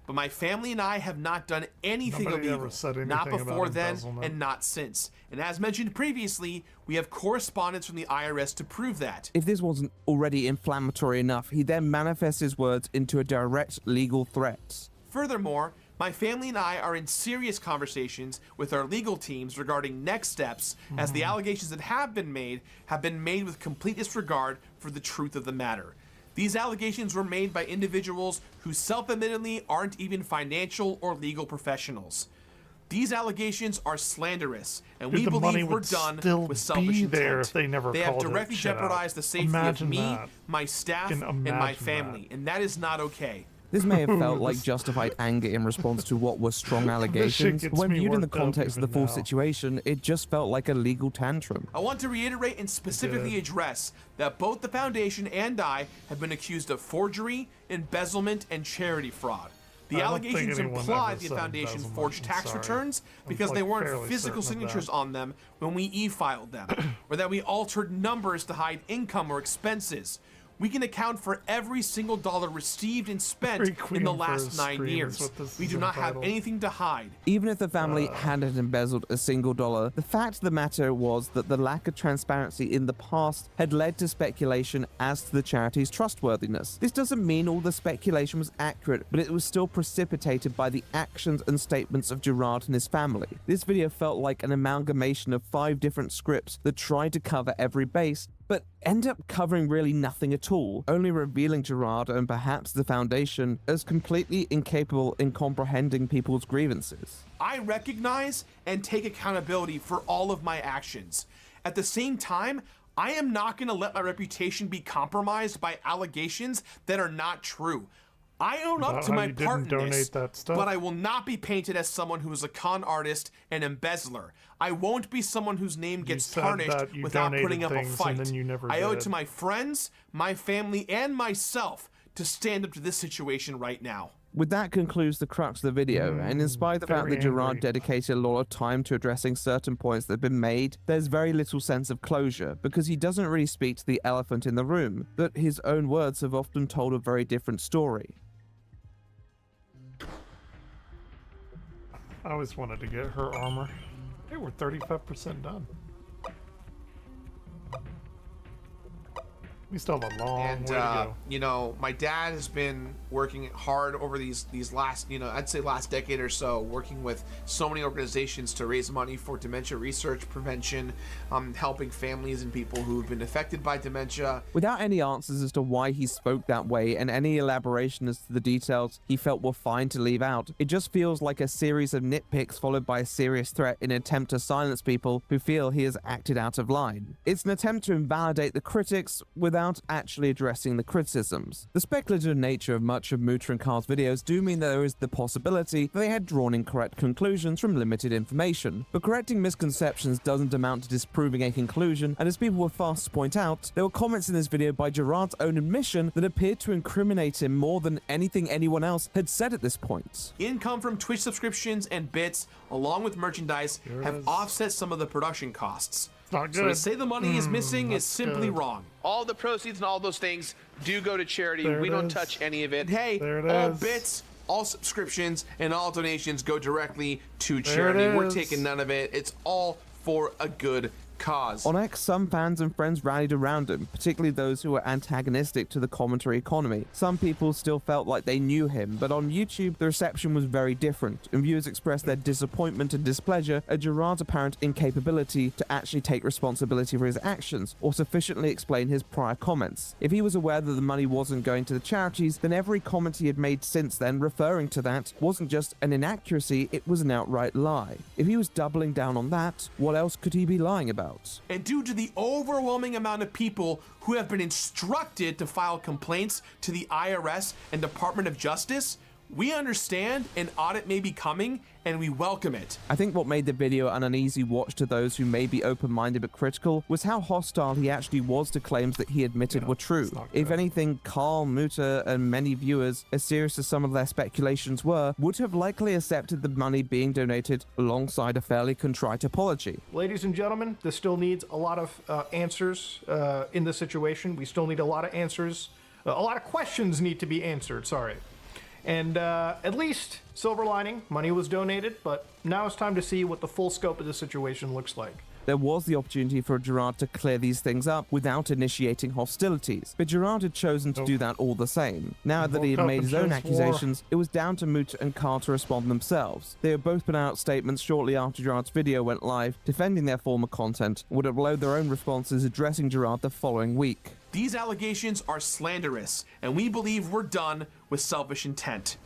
But my family and I have not done anything illegal, not before then and not since. And as mentioned previously, we have correspondence from the IRS to prove that. If this wasn't already inflammatory enough, he then manifests his words into a direct legal threat. Furthermore, my family and I are in serious conversations with our legal teams regarding next steps, as the allegations that have been made with complete disregard for the truth of the matter. These allegations were made by individuals who self-admittedly aren't even financial or legal professionals. These allegations are slanderous, and we believe we're done with selfish intent. They have directly jeopardized the safety of me, my staff, and my family, and that is not okay. This may have felt like justified anger in response to what were strong allegations, but when viewed in the context of the full situation, it just felt like a legal tantrum. I want to reiterate and specifically address that both the Foundation and I have been accused of forgery, embezzlement, and charity fraud. The allegations imply the Foundation forged tax returns because they weren't physical signatures on them when we e-filed them, or that we altered numbers to hide income or expenses. We can account for every single dollar received and spent in the last 9 years. We do not have anything to hide. Even if the family hadn't embezzled a single dollar, the fact of the matter was that the lack of transparency in the past had led to speculation as to the charity's trustworthiness. This doesn't mean all the speculation was accurate, but it was still precipitated by the actions and statements of Gerard and his family. This video felt like an amalgamation of 5 different scripts that tried to cover every base, but end up covering really nothing at all, only revealing Gerard and perhaps the Foundation as completely incapable in comprehending people's grievances. I recognize and take accountability for all of my actions. At the same time, I am not going to let my reputation be compromised by allegations that are not true. I own up to my part in this, but I will not be painted as someone who is a con artist and embezzler. I won't be someone whose name gets tarnished without putting up a fight. I owe it to my friends, my family, and myself to stand up to this situation right now. With that concludes the crux of the video, and in spite of the fact that Gerard dedicated a lot of time to addressing certain points that have been made, there's very little sense of closure, because he doesn't really speak to the elephant in the room, that his own words have often told a very different story. I always wanted to get her armor. Hey, we're 35% done. We still have a long way to go. You know, my dad has been working hard over these last, I'd say last decade or so, working with so many organizations to raise money for dementia research, prevention, helping families and people who've been affected by dementia. Without any answers as to why he spoke that way and any elaboration as to the details he felt were fine to leave out, it just feels like a series of nitpicks followed by a serious threat in an attempt to silence people who feel he has acted out of line. It's an attempt to invalidate the critics without actually addressing the criticisms. The speculative nature of much of Muta and Carl's videos do mean that there is the possibility that they had drawn incorrect conclusions from limited information, but correcting misconceptions doesn't amount to disproving a conclusion, and as people were fast to point out, there were comments in this video by Gerard's own admission that appeared to incriminate him more than anything anyone else had said at this point. Income from Twitch subscriptions and bits, along with merchandise, have offset some of the production costs. Not good. So to say the money is missing is simply wrong. All the proceeds and all those things do go to charity. We don't touch any of it. Hey, all bits, all subscriptions, and all donations go directly to charity. We're taking none of it. It's all for a good cause. On X, some fans and friends rallied around him, particularly those who were antagonistic to the commentary economy. Some people still felt like they knew him, but on YouTube, the reception was very different, and viewers expressed their disappointment and displeasure at Gerard's apparent incapability to actually take responsibility for his actions, or sufficiently explain his prior comments. If he was aware that the money wasn't going to the charities, then every comment he had made since then referring to that wasn't just an inaccuracy, it was an outright lie. If he was doubling down on that, what else could he be lying about? And due to the overwhelming amount of people who have been instructed to file complaints to the IRS and Department of Justice, We understand an audit may be coming, and we welcome it. I think what made the video an uneasy watch to those who may be open-minded but critical was how hostile he actually was to claims that he admitted were true. If anything, Carl, Muta, and many viewers, as serious as some of their speculations were, would have likely accepted the money being donated alongside a fairly contrite apology. Ladies and gentlemen, this still needs a lot of answers in this situation. We still need a lot of answers. A lot of questions need to be answered, sorry. And at least, silver lining, money was donated, but now it's time to see what the full scope of the situation looks like. There was the opportunity for Gerard to clear these things up without initiating hostilities, but Gerard had chosen to do that all the same. Now that he had made his own accusations, it was down to Muta and Carl to respond themselves. They had both put out statements shortly after Gerard's video went live, defending their former content, and would upload their own responses addressing Gerard the following week. These allegations are slanderous, and we believe we're done with selfish intent.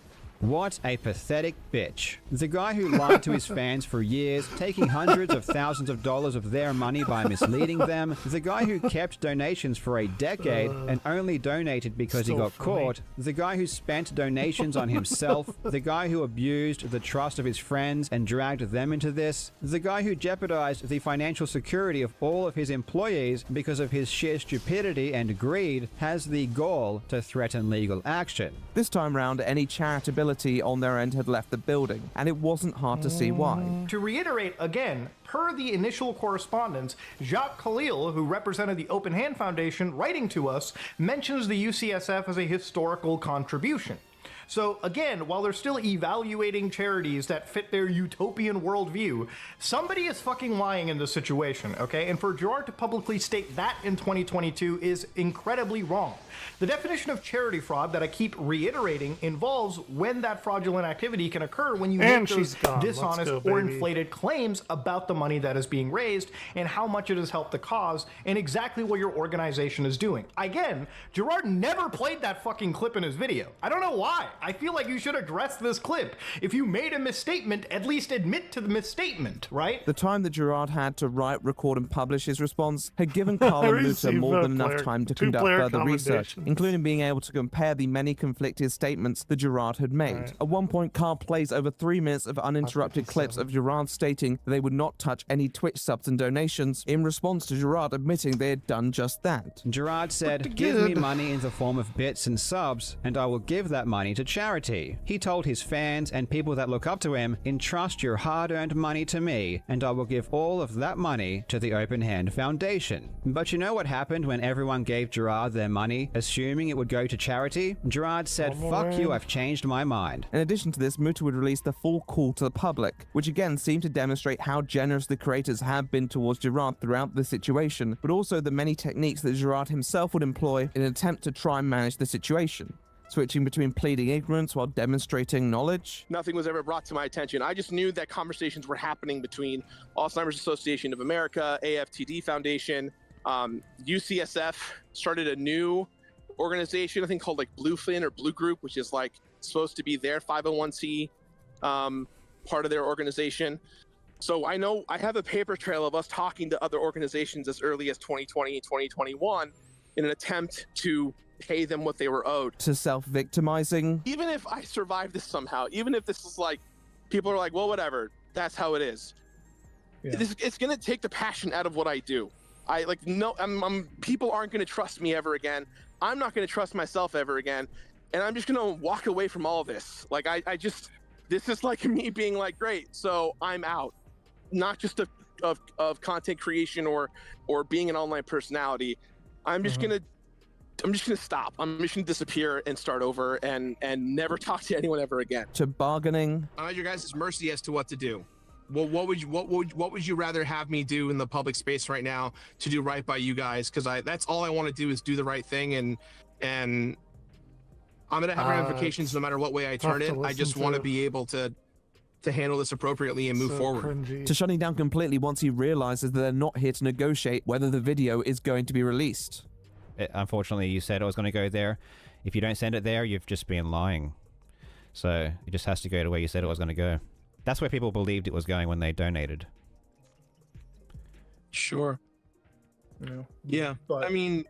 What a pathetic bitch. The guy who lied to his fans for years, taking hundreds of thousands of dollars of their money by misleading them. The guy who kept donations for a decade and only donated because he got caught. The guy who spent donations on himself. The guy who abused the trust of his friends and dragged them into this. The guy who jeopardized the financial security of all of his employees because of his sheer stupidity and greed has the gall to threaten legal action. This time round, any charitability on their end had left the building, and it wasn't hard to see why. To reiterate again, per the initial correspondence, Jacques Khalil, who represented the Open Hand Foundation, writing to us, mentions the UCSF as a historical contribution. So again, while they're still evaluating charities that fit their utopian worldview, somebody is fucking lying in this situation, okay? And for Gerard to publicly state that in 2022 is incredibly wrong. The definition of charity fraud that I keep reiterating involves when that fraudulent activity can occur when you make those dishonest or inflated claims about the money that is being raised and how much it has helped the cause and exactly what your organization is doing. Again, Gerard never played that fucking clip in his video. I don't know why. I feel like you should address this clip. If you made a misstatement, at least admit to the misstatement, right? The time that Gerard had to write, record, and publish his response had given Carl and Muta more than enough time to conduct further research, including being able to compare the many conflicted statements that Gerard had made. Right. At one point, Carl plays over 3 minutes of uninterrupted clips of Gerard stating that they would not touch any Twitch subs and donations, in response to Gerard admitting they had done just that. Gerard said, "Give me money in the form of bits and subs, and I will give that money to charity." He told his fans and people that look up to him, "Entrust your hard-earned money to me, and I will give all of that money to the Open Hand Foundation." But you know what happened when everyone gave Gerard their money, assuming it would go to charity? Gerard said, "Fuck you, I've changed my mind." In addition to this, Muta would release the full call to the public, which again seemed to demonstrate how generous the creators have been towards Gerard throughout the situation, but also the many techniques that Gerard himself would employ in an attempt to try and manage the situation. Switching between pleading ignorance while demonstrating knowledge. Nothing was ever brought to my attention. I just knew that conversations were happening between Alzheimer's Association of America, AFTD Foundation, UCSF started a new organization, I think called like Bluefin or Blue Group, which is like supposed to be their 501c part of their organization. So I know I have a paper trail of us talking to other organizations as early as 2020 and 2021 in an attempt to pay them what they were owed. To self-victimizing. Even if I survive this somehow, even if this is like, people are like, well, whatever, that's how it is. Yeah. It's going to take the passion out of what I do. People aren't going to trust me ever again. I'm not going to trust myself ever again. And I'm just going to walk away from all this. Like, this is like me being like, great, so I'm out. Not just of content creation or being an online personality. I'm just going to stop. I'm just going to disappear and start over and never talk to anyone ever again. To bargaining. I'm at your guys' mercy as to what to do. Well, what would you rather have me do in the public space right now to do right by you guys? Because that's all I want to do is do the right thing, and I'm gonna have ramifications no matter what way I turn it. I just want to be able to handle this appropriately and move forward. Cringy. To shutting down completely once he realizes that they're not here to negotiate whether the video is going to be released. Unfortunately, you said it was going to go there. If you don't send it there, you've just been lying. So it just has to go to where you said it was going to go. That's where people believed it was going when they donated. Sure. Yeah. But I mean,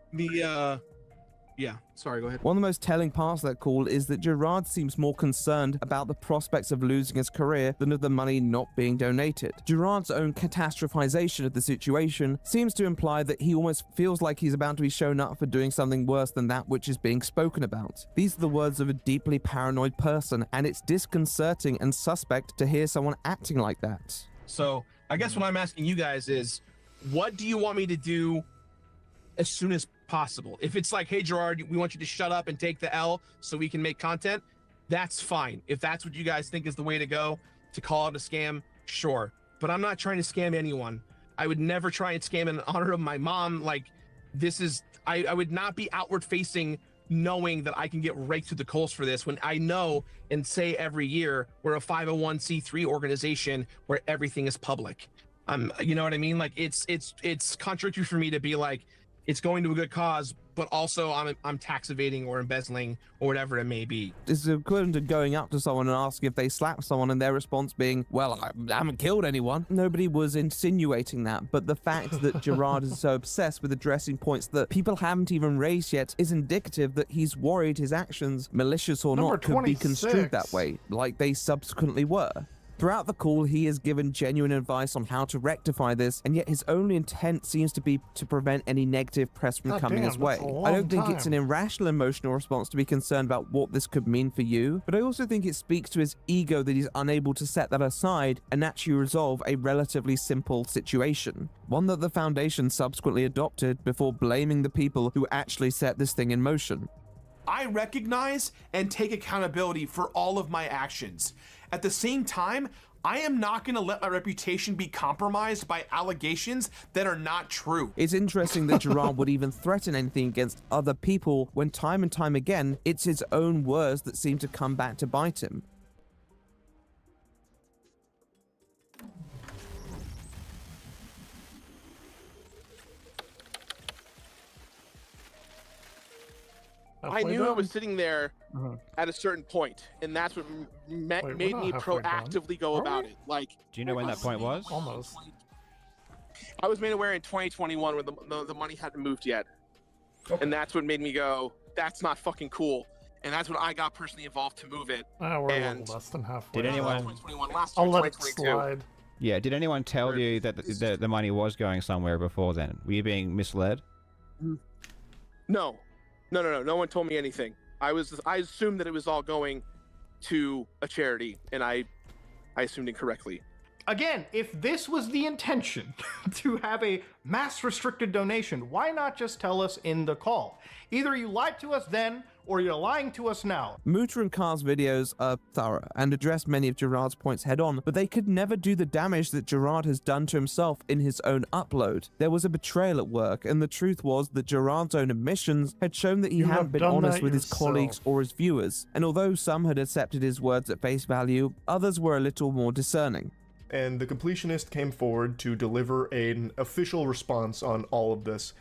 Yeah, sorry, go ahead. One of the most telling parts of that call is that Gerard seems more concerned about the prospects of losing his career than of the money not being donated. Gerard's own catastrophization of the situation seems to imply that he almost feels like he's about to be shown up for doing something worse than that which is being spoken about. These are the words of a deeply paranoid person, and it's disconcerting and suspect to hear someone acting like that. So I guess what I'm asking you guys is, what do you want me to do as soon as possible? If it's like, hey Gerard, we want you to shut up and take the L so we can make content, that's fine. If that's what you guys think is the way to go, to call it a scam, sure. But I'm not trying to scam anyone. I would never try and scam in honor of my mom. Like, this is, I would not be outward facing knowing that I can get raked to the coals for this, when I know and say every year we're a 501c3 organization where everything is public. You know what I mean? Like, it's contradictory for me to be like, it's going to a good cause, but also I'm tax evading or embezzling or whatever it may be. It's equivalent to going up to someone and asking if they slapped someone and their response being, well, I haven't killed anyone. Nobody was insinuating that, but the fact that Gerard is so obsessed with addressing points that people haven't even raised yet is indicative that he's worried his actions, malicious or not, could be construed that way, like they subsequently were. Throughout the call, he has given genuine advice on how to rectify this, and yet his only intent seems to be to prevent any negative press from coming his way. I don't think it's an irrational emotional response to be concerned about what this could mean for you, but I also think it speaks to his ego that he's unable to set that aside and actually resolve a relatively simple situation. One that the Foundation subsequently adopted before blaming the people who actually set this thing in motion. I recognize and take accountability for all of my actions. At the same time, I am not going to let my reputation be compromised by allegations that are not true. It's interesting that Gerard would even threaten anything against other people when time and time again, it's his own words that seem to come back to bite him. I knew I was sitting there at a certain point, and that's what made me proactively go about it. Like, do you know when that point was? Almost. I was made aware in 2021 when the money hadn't moved yet, and that's what made me go, that's not fucking cool. And that's when I got personally involved to move it. We're a little less than halfway. Did anyone? 2021, last I'll year, let it 2022. slide. Yeah. Did anyone tell you that the money was going somewhere before then? Were you being misled? No. No one told me anything. I assumed that it was all going to a charity, and I assumed incorrectly. Again, if this was the intention to have a mass restricted donation, why not just tell us in the call? Either you lied to us then, or you're lying to us now. Muta and Carr's videos are thorough and address many of Gerard's points head on, but they could never do the damage that Gerard has done to himself in his own upload. There was a betrayal at work, and the truth was that Gerard's own admissions had shown that he hadn't been honest with his colleagues or his viewers, and although some had accepted his words at face value, others were a little more discerning. And the completionist came forward to deliver an official response on all of this.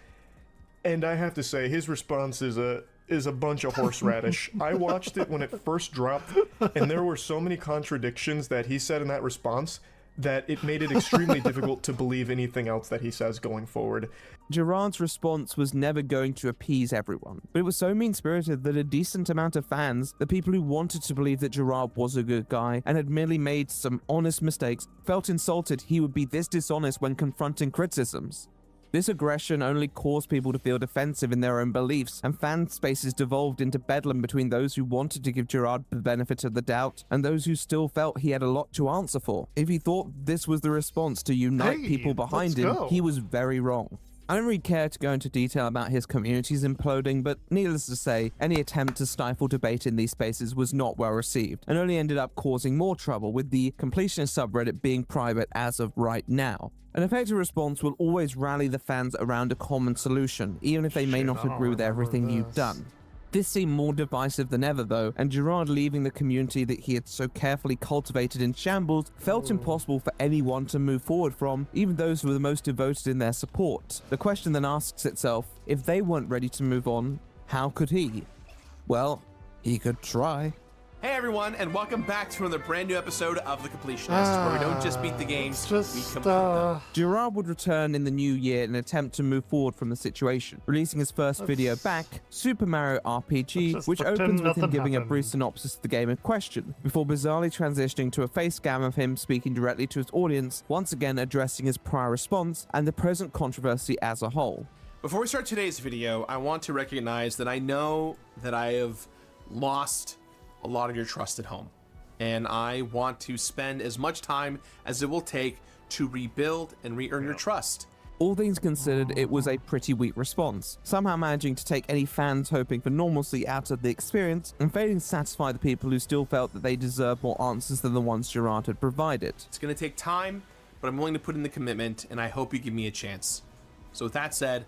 And I have to say, his response is a bunch of horseradish. I watched it when it first dropped, and there were so many contradictions that he said in that response that it made it extremely difficult to believe anything else that he says going forward. Gerard's response was never going to appease everyone, but it was so mean-spirited that a decent amount of fans, the people who wanted to believe that Gerard was a good guy and had merely made some honest mistakes, felt insulted he would be this dishonest when confronting criticisms. This aggression only caused people to feel defensive in their own beliefs, and fan spaces devolved into bedlam between those who wanted to give Gerard the benefit of the doubt and those who still felt he had a lot to answer for. If he thought this was the response to unite people behind him, he was very wrong. I don't really care to go into detail about his communities imploding, but needless to say, any attempt to stifle debate in these spaces was not well received, and only ended up causing more trouble, with the completionist subreddit being private as of right now. An effective response will always rally the fans around a common solution, even if they may not agree with everything you've done. This seemed more divisive than ever though, and Gerard leaving the community that he had so carefully cultivated in shambles felt impossible for anyone to move forward from, even those who were the most devoted in their support. The question then asks itself, if they weren't ready to move on, how could he? Well, he could try. Hey everyone, and welcome back to another brand new episode of The Completionist, where we don't just beat the games, we complete them. Gerard would return in the new year in an attempt to move forward from the situation, releasing his first video back, Super Mario RPG, which opens with him giving a brief synopsis of the game in question, before bizarrely transitioning to a face cam of him speaking directly to his audience, once again addressing his prior response and the present controversy as a whole. Before we start today's video, I want to recognize that I know that I have lost a lot of your trust at home, and I want to spend as much time as it will take to rebuild and re-earn your trust. All things considered, it was a pretty weak response, somehow managing to take any fans hoping for normalcy out of the experience and failing to satisfy the people who still felt that they deserved more answers than the ones Gerard had provided. It's going to take time, but I'm willing to put in the commitment, and I hope you give me a chance. So with that said,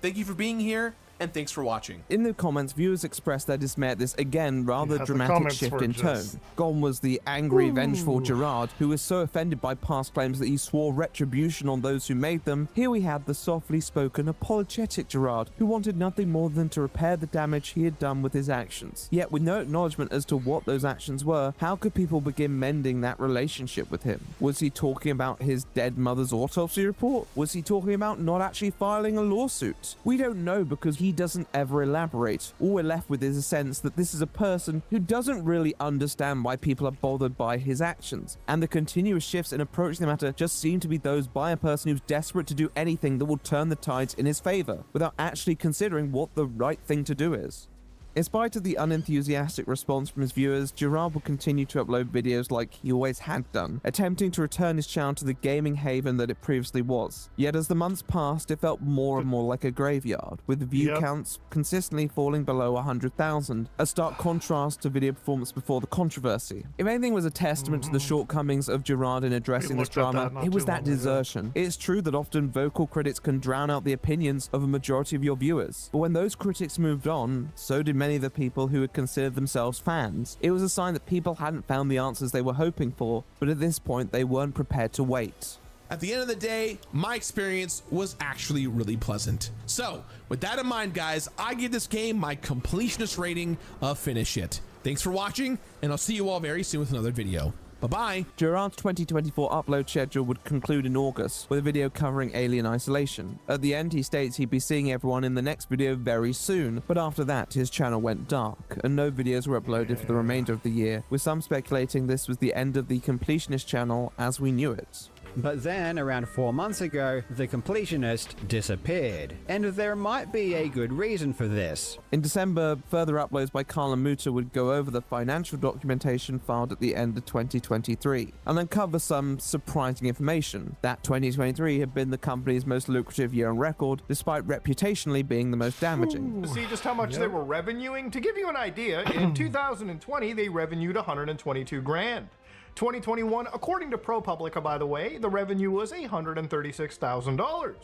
thank you for being here, and thanks for watching. In the comments, viewers expressed their dismay at this, again, rather dramatic shift in tone. Gone was the angry, vengeful Gerard, who was so offended by past claims that he swore retribution on those who made them. Here we had the softly spoken, apologetic Gerard, who wanted nothing more than to repair the damage he had done with his actions. Yet with no acknowledgement as to what those actions were, how could people begin mending that relationship with him? Was he talking about his dead mother's autopsy report? Was he talking about not actually filing a lawsuit? We don't know, because he doesn't ever elaborate. All we're left with is a sense that this is a person who doesn't really understand why people are bothered by his actions, and the continuous shifts in approaching the matter just seem to be those by a person who's desperate to do anything that will turn the tides in his favor, without actually considering what the right thing to do is. In spite of the unenthusiastic response from his viewers, Gerard will continue to upload videos like he always had done, attempting to return his channel to the gaming haven that it previously was. Yet as the months passed, it felt more and more like a graveyard, with view counts consistently falling below 100,000, a stark contrast to video performance before the controversy. If anything was a testament to the shortcomings of Gerard in addressing this drama, it was that desertion. It's true that often vocal critics can drown out the opinions of a majority of your viewers, but when those critics moved on, so did many of the people who had considered themselves fans. It was a sign that people hadn't found the answers they were hoping for, but at this point they weren't prepared to wait. At the end of the day, my experience was actually really pleasant. So, with that in mind, guys, I give this game my completionist rating of finish it. Thanks for watching, and I'll see you all very soon with another video. Bye-bye. Gerard's 2024 upload schedule would conclude in August, with a video covering Alien Isolation. At the end, he states he'd be seeing everyone in the next video very soon, but after that, his channel went dark, and no videos were uploaded for the remainder of the year, with some speculating this was the end of the Completionist channel as we knew it. But then, around 4 months ago, the Completionist disappeared, and there might be a good reason for this. In December, further uploads by Carla Muta would go over the financial documentation filed at the end of 2023, and uncover some surprising information, that 2023 had been the company's most lucrative year on record, despite reputationally being the most damaging. To see just how much they were revenuing, to give you an idea, in 2020 they revenued 122 grand. 2021, according to ProPublica, by the way, the revenue was $136,000.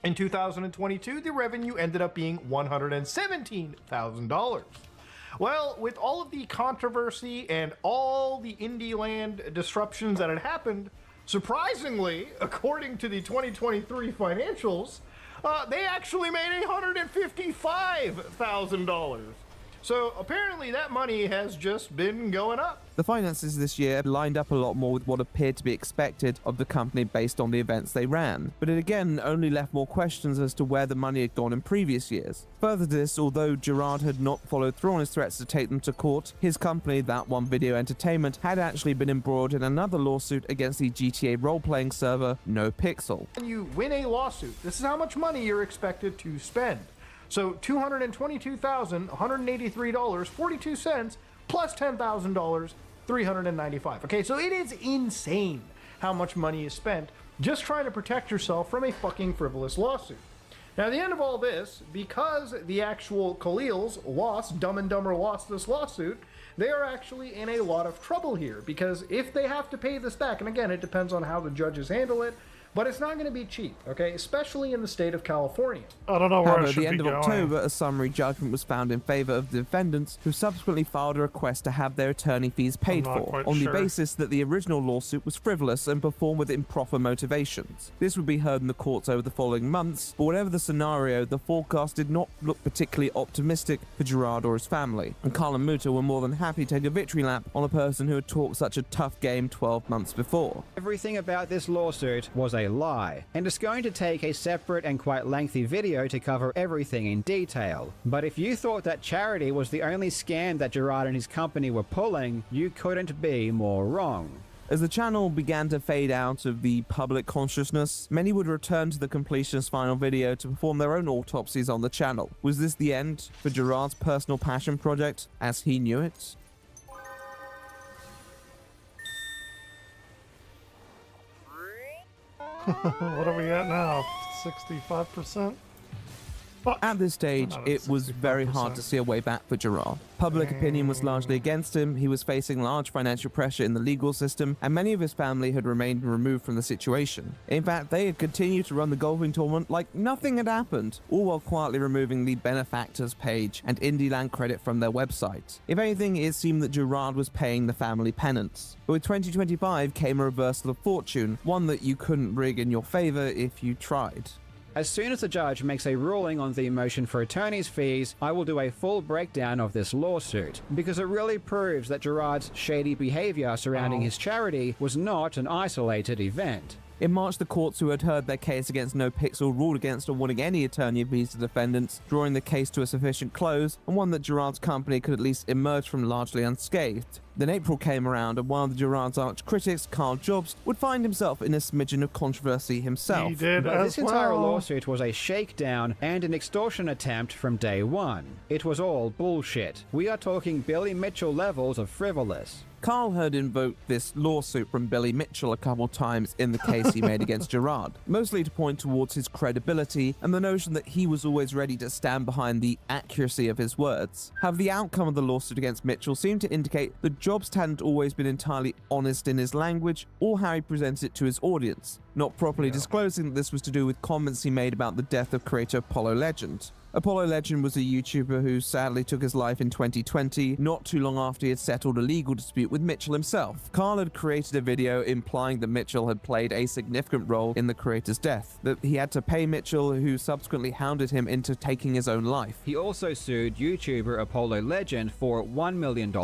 In 2022, the revenue ended up being $117,000. Well, with all of the controversy and all the indie land disruptions that had happened, surprisingly, according to the 2023 financials, they actually made $155,000. So apparently that money has just been going up. The finances this year lined up a lot more with what appeared to be expected of the company based on the events they ran, but it again only left more questions as to where the money had gone in previous years. Further to this, although Gerard had not followed through on his threats to take them to court, his company, That One Video Entertainment, had actually been embroiled in another lawsuit against the GTA role-playing server No Pixel. When you win a lawsuit, this is how much money you're expected to spend. So $222,183.42 plus $10,000, $395. Okay, so it is insane how much money is spent just trying to protect yourself from a fucking frivolous lawsuit. Now, at the end of all this, because the actual Khalils lost, Dumb and Dumber lost this lawsuit, they are actually in a lot of trouble here, because if they have to pay this back, and again, it depends on how the judges handle it, but it's not going to be cheap, okay? Especially in the state of California. I don't know where However, I at should the end be of going. October, a summary judgment was found in favor of the defendants, who subsequently filed a request to have their attorney fees paid I'm not for, quite on the sure. basis that the original lawsuit was frivolous and performed with improper motivations. This would be heard in the courts over the following months, but whatever the scenario, the forecast did not look particularly optimistic for Gerard or his family, and Carl and Muta were more than happy to take a victory lap on a person who had talked such a tough game 12 months before. Everything about this lawsuit was a lie, and it's going to take a separate and quite lengthy video to cover everything in detail. But if you thought that charity was the only scam that Gerard and his company were pulling, you couldn't be more wrong. As the channel began to fade out of the public consciousness, many would return to the completionist final video to perform their own autopsies on the channel. Was this the end for Gerard's personal passion project as he knew it? What are we at now? 65%? At this stage, it was very hard to see a way back for Gerard. Public opinion was largely against him, he was facing large financial pressure in the legal system, and many of his family had remained removed from the situation. In fact, they had continued to run the golfing tournament like nothing had happened, all while quietly removing the benefactors page and Indieland credit from their website. If anything, it seemed that Gerard was paying the family penance. But with 2025 came a reversal of fortune, one that you couldn't rig in your favor if you tried. As soon as the judge makes a ruling on the motion for attorney's fees, I will do a full breakdown of this lawsuit, because it really proves that Gerard's shady behavior surrounding his charity was not an isolated event. In March, the courts who had heard their case against No Pixel ruled against awarding any attorney fees to defendants, drawing the case to a sufficient close, and one that Gerard's company could at least emerge from largely unscathed. Then April came around, and one of Gerard's arch critics, Carl Jobst, would find himself in a smidgen of controversy himself. He did But as this entire well. lawsuit was a shakedown and an extortion attempt from day one. It was all bullshit. We are talking Billy Mitchell levels of frivolous. Carl had invoked this lawsuit from Billy Mitchell a couple times in the case he made against Gerard, mostly to point towards his credibility and the notion that he was always ready to stand behind the accuracy of his words. However, the outcome of the lawsuit against Mitchell seemed to indicate that Jobst hadn't always been entirely honest in his language or how he presented it to his audience, not properly disclosing that this was to do with comments he made about the death of creator Apollo Legend. Apollo Legend was a YouTuber who sadly took his life in 2020, not too long after he had settled a legal dispute with Mitchell himself. Carl had created a video implying that Mitchell had played a significant role in the creator's death, that he had to pay Mitchell, who subsequently hounded him into taking his own life. He also sued YouTuber Apollo Legend for $1 million.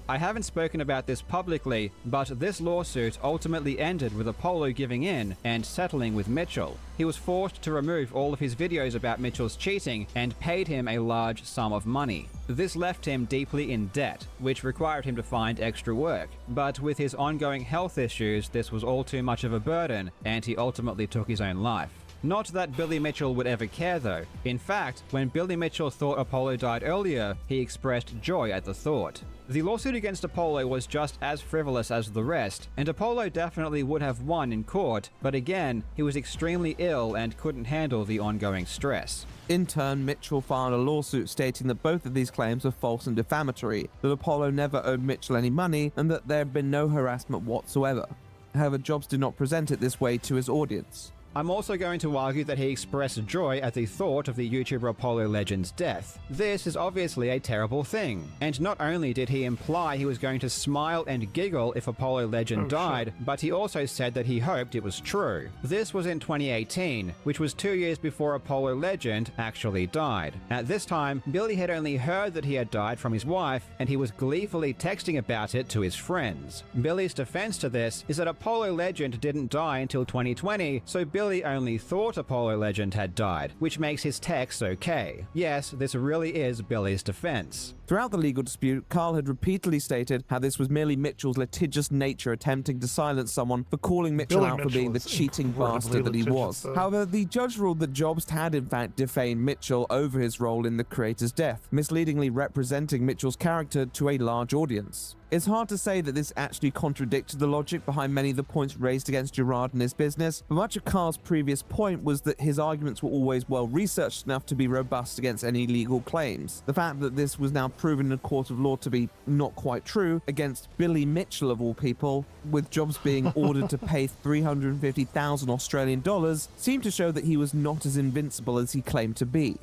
I haven't spoken about this publicly, but this lawsuit ultimately ended with Apollo giving in and settling with Mitchell. He was forced to remove all of his videos about Mitchell's cheating and paid him a large sum of money. This left him deeply in debt, which required him to find extra work. But with his ongoing health issues, this was all too much of a burden, and he ultimately took his own life. Not that Billy Mitchell would ever care though. In fact, when Billy Mitchell thought Apollo died earlier, he expressed joy at the thought. The lawsuit against Apollo was just as frivolous as the rest, and Apollo definitely would have won in court, but again, he was extremely ill and couldn't handle the ongoing stress. In turn, Mitchell filed a lawsuit stating that both of these claims were false and defamatory, that Apollo never owed Mitchell any money, and that there had been no harassment whatsoever. However, Jobst did not present it this way to his audience. I'm also going to argue that he expressed joy at the thought of the YouTuber Apollo Legend's death. This is obviously a terrible thing, and not only did he imply he was going to smile and giggle if Apollo Legend died, but he also said that he hoped it was true. This was in 2018, which was 2 years before Apollo Legend actually died. At this time, Billy had only heard that he had died from his wife, and he was gleefully texting about it to his friends. Billy's defense to this is that Apollo Legend didn't die until 2020, so Billy only thought Apollo Legend had died, which makes his text okay. Yes, this really is Billy's defense. Throughout the legal dispute, Carl had repeatedly stated how this was merely Mitchell's litigious nature attempting to silence someone for calling Mitchell out for being the cheating bastard that he was. However, the judge ruled that Jobst had in fact defamed Mitchell over his role in the creator's death, misleadingly representing Mitchell's character to a large audience. It's hard to say that this actually contradicted the logic behind many of the points raised against Gerard and his business, but much of Carl's previous point was that his arguments were always well researched enough to be robust against any legal claims. The fact that this was now proven in a court of law to be not quite true against Billy Mitchell of all people, with Jobs being ordered to pay 350,000 Australian dollars, seemed to show that he was not as invincible as he claimed to be.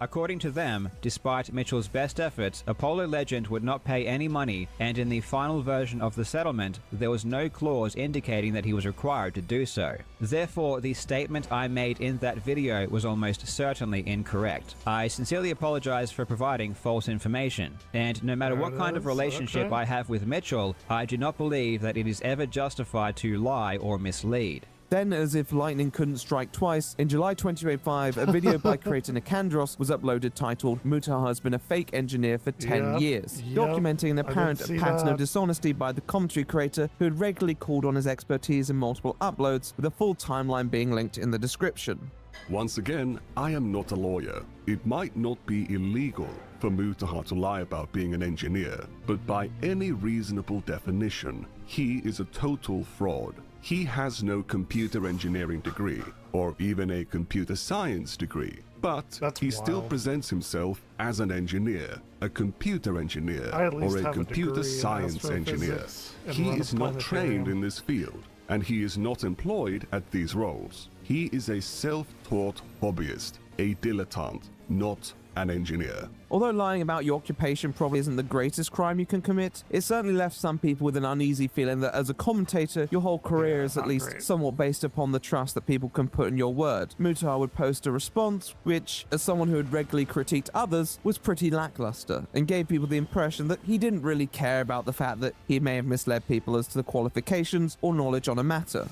According to them, despite Mitchell's best efforts, Apollo Legend would not pay any money, and in the final version of the settlement, there was no clause indicating that he was required to do so. Therefore, the statement I made in that video was almost certainly incorrect. I sincerely apologize for providing false information, and no matter what kind of relationship I have with Mitchell, I do not believe that it is ever justified to lie or mislead. Then, as if lightning couldn't strike twice, in July 2005, a video by creator Nicandros was uploaded titled "Mutar has been a fake engineer for 10 years, documenting an apparent pattern of dishonesty by the commentary creator who had regularly called on his expertise in multiple uploads, with a full timeline being linked in the description. Once again, I am not a lawyer. It might not be illegal for Mutar to lie about being an engineer, but by any reasonable definition, he is a total fraud. He has no computer engineering degree, or even a computer science degree, but he still presents himself as an engineer, a computer engineer, or a computer science engineer. He is not trained in this field, and he is not employed at these roles. He is a self-taught hobbyist, a dilettante, not an engineer. Although lying about your occupation probably isn't the greatest crime you can commit, it certainly left some people with an uneasy feeling that as a commentator, your whole career is at least somewhat based upon the trust that people can put in your word. Mutar would post a response, which, as someone who had regularly critiqued others, was pretty lackluster, and gave people the impression that he didn't really care about the fact that he may have misled people as to the qualifications or knowledge on a matter.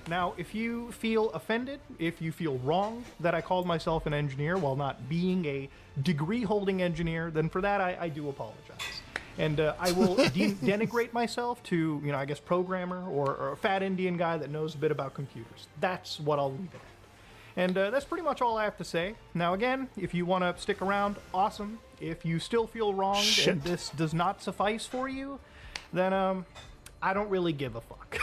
Now, if you feel offended, if you feel wrong that I called myself an engineer while not being a degree-holding engineer, then for that I do apologize. And I will denigrate myself to, I guess, programmer or a fat Indian guy that knows a bit about computers. That's what I'll leave it at. And that's pretty much all I have to say. Now, again, if you want to stick around, awesome. If you still feel wronged and this does not suffice for you, then I don't really give a fuck.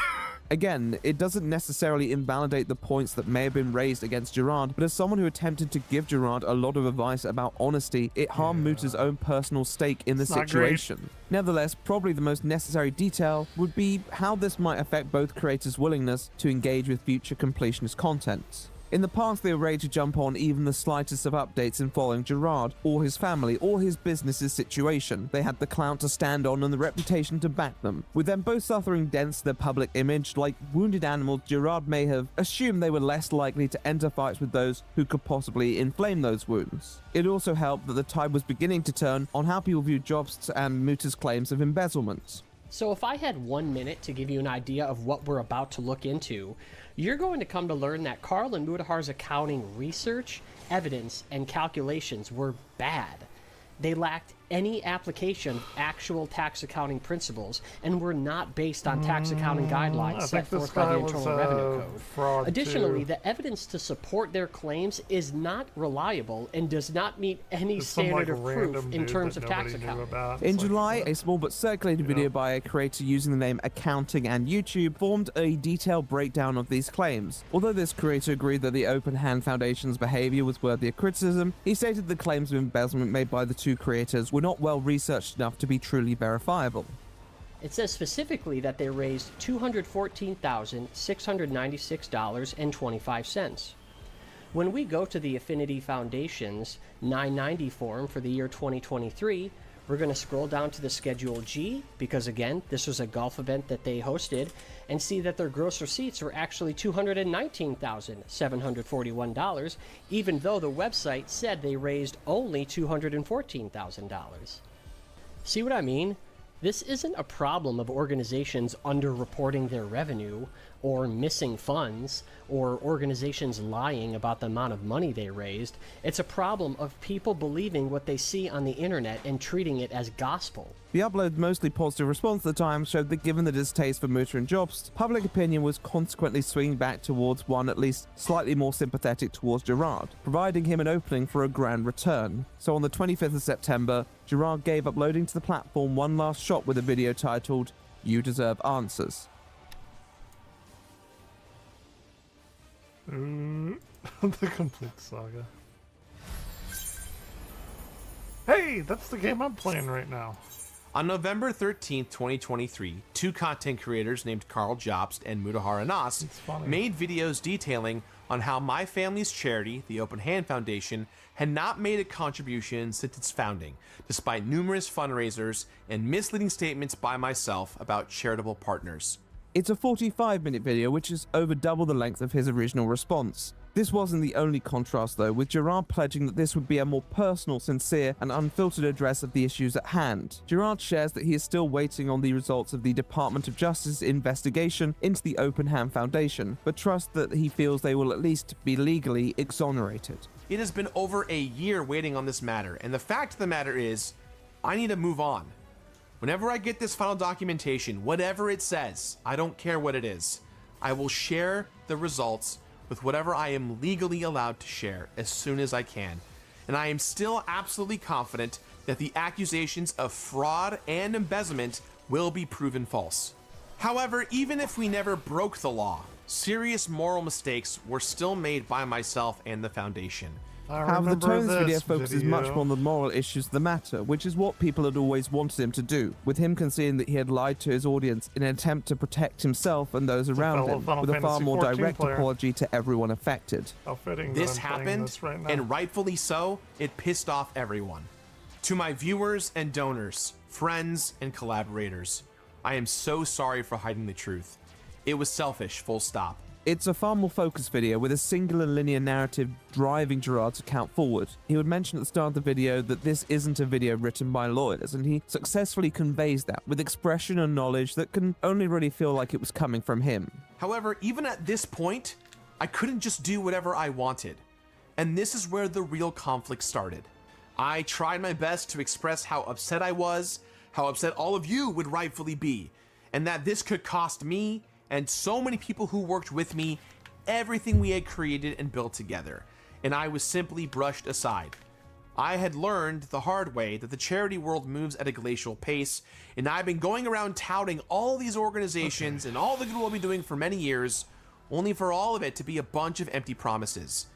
Again, it doesn't necessarily invalidate the points that may have been raised against Gerard, but as someone who attempted to give Gerard a lot of advice about honesty, it harmed Mutar's own personal stake in the situation. Nevertheless, probably the most necessary detail would be how this might affect both creators' willingness to engage with future completionist content. In the past, they were ready to jump on even the slightest of updates in following Gerard, or his family, or his business's situation. They had the clout to stand on and the reputation to back them. With them both suffering dents to their public image, like wounded animals, Gerard may have assumed they were less likely to enter fights with those who could possibly inflame those wounds. It also helped that the tide was beginning to turn on how people viewed Jobs and Mutar's claims of embezzlement. So if I had 1 minute to give you an idea of what we're about to look into, you're going to come to learn that Carl and Mutar's accounting research, evidence, and calculations were bad. They lacked any application of actual tax accounting principles and were not based on tax accounting guidelines set forth by the Internal Revenue Code. Additionally, the evidence to support their claims is not reliable and does not meet any standard of proof in terms of tax accounting. In July, a small but circulated video by a creator using the name Accounting and YouTube formed a detailed breakdown of these claims. Although this creator agreed that the Open Hand Foundation's behavior was worthy of criticism, he stated the claims of embezzlement made by the two creators were not well researched enough to be truly verifiable. It says specifically that they raised $214,696.25. When we go to the Affinity Foundation's 990 form for the year 2023, we're going to scroll down to the Schedule G, because again, this was a golf event that they hosted, and see that their gross receipts were actually $219,741, even though the website said they raised only $214,000. See what I mean? This isn't a problem of organizations underreporting their revenue. or missing funds or organizations lying about the amount of money they raised. It's a problem of people believing what they see on the internet and treating it as gospel. The upload's mostly positive response at the time showed that given the distaste for Muta and Jobst, public opinion was consequently swinging back towards one at least slightly more sympathetic towards Gerard, providing him an opening for a grand return. So on the 25th of September, Gerard gave uploading to the platform one last shot with a video titled, "You Deserve Answers." The complete saga. Hey, that's the game I'm playing right now. On November 13th, 2023, two content creators named Carl Jobst and Mutahar Anas made videos detailing on how my family's charity, the Open Hand Foundation, had not made a contribution since its founding, despite numerous fundraisers and misleading statements by myself about charitable partners. It's a 45-minute video, which is over double the length of his original response. This wasn't the only contrast though, with Gerard pledging that this would be a more personal, sincere and unfiltered address of the issues at hand. Gerard shares that he is still waiting on the results of the Department of Justice's investigation into the Open Hand Foundation, but trusts that he feels they will at least be legally exonerated. It has been over a year waiting on this matter, and the fact of the matter is, I need to move on. Whenever I get this final documentation, whatever it says, I don't care what it is, I will share the results with whatever I am legally allowed to share as soon as I can. And I am still absolutely confident that the accusations of fraud and embezzlement will be proven false. However, even if we never broke the law, serious moral mistakes were still made by myself and the Foundation. However, the tone of this video focuses much more on the moral issues of the matter, which is what people had always wanted him to do, with him conceding that he had lied to his audience in an attempt to protect himself and those around him, with a far more direct apology to everyone affected. This happened, and rightfully so, it pissed off everyone. To my viewers and donors, friends and collaborators, I am so sorry for hiding the truth. It was selfish, full stop. It's a far more focused video with a singular linear narrative driving Gerard's account forward. He would mention at the start of the video that this isn't a video written by lawyers, and he successfully conveys that with expression and knowledge that can only really feel like it was coming from him. However, even at this point, I couldn't just do whatever I wanted. And this is where the real conflict started. I tried my best to express how upset I was, how upset all of you would rightfully be, and that this could cost me and so many people who worked with me everything we had created and built together, and I was simply brushed aside. I had learned the hard way that the charity world moves at a glacial pace, and I've been going around touting all these organizations and all the good we'll be doing for many years, only for all of it to be a bunch of empty promises.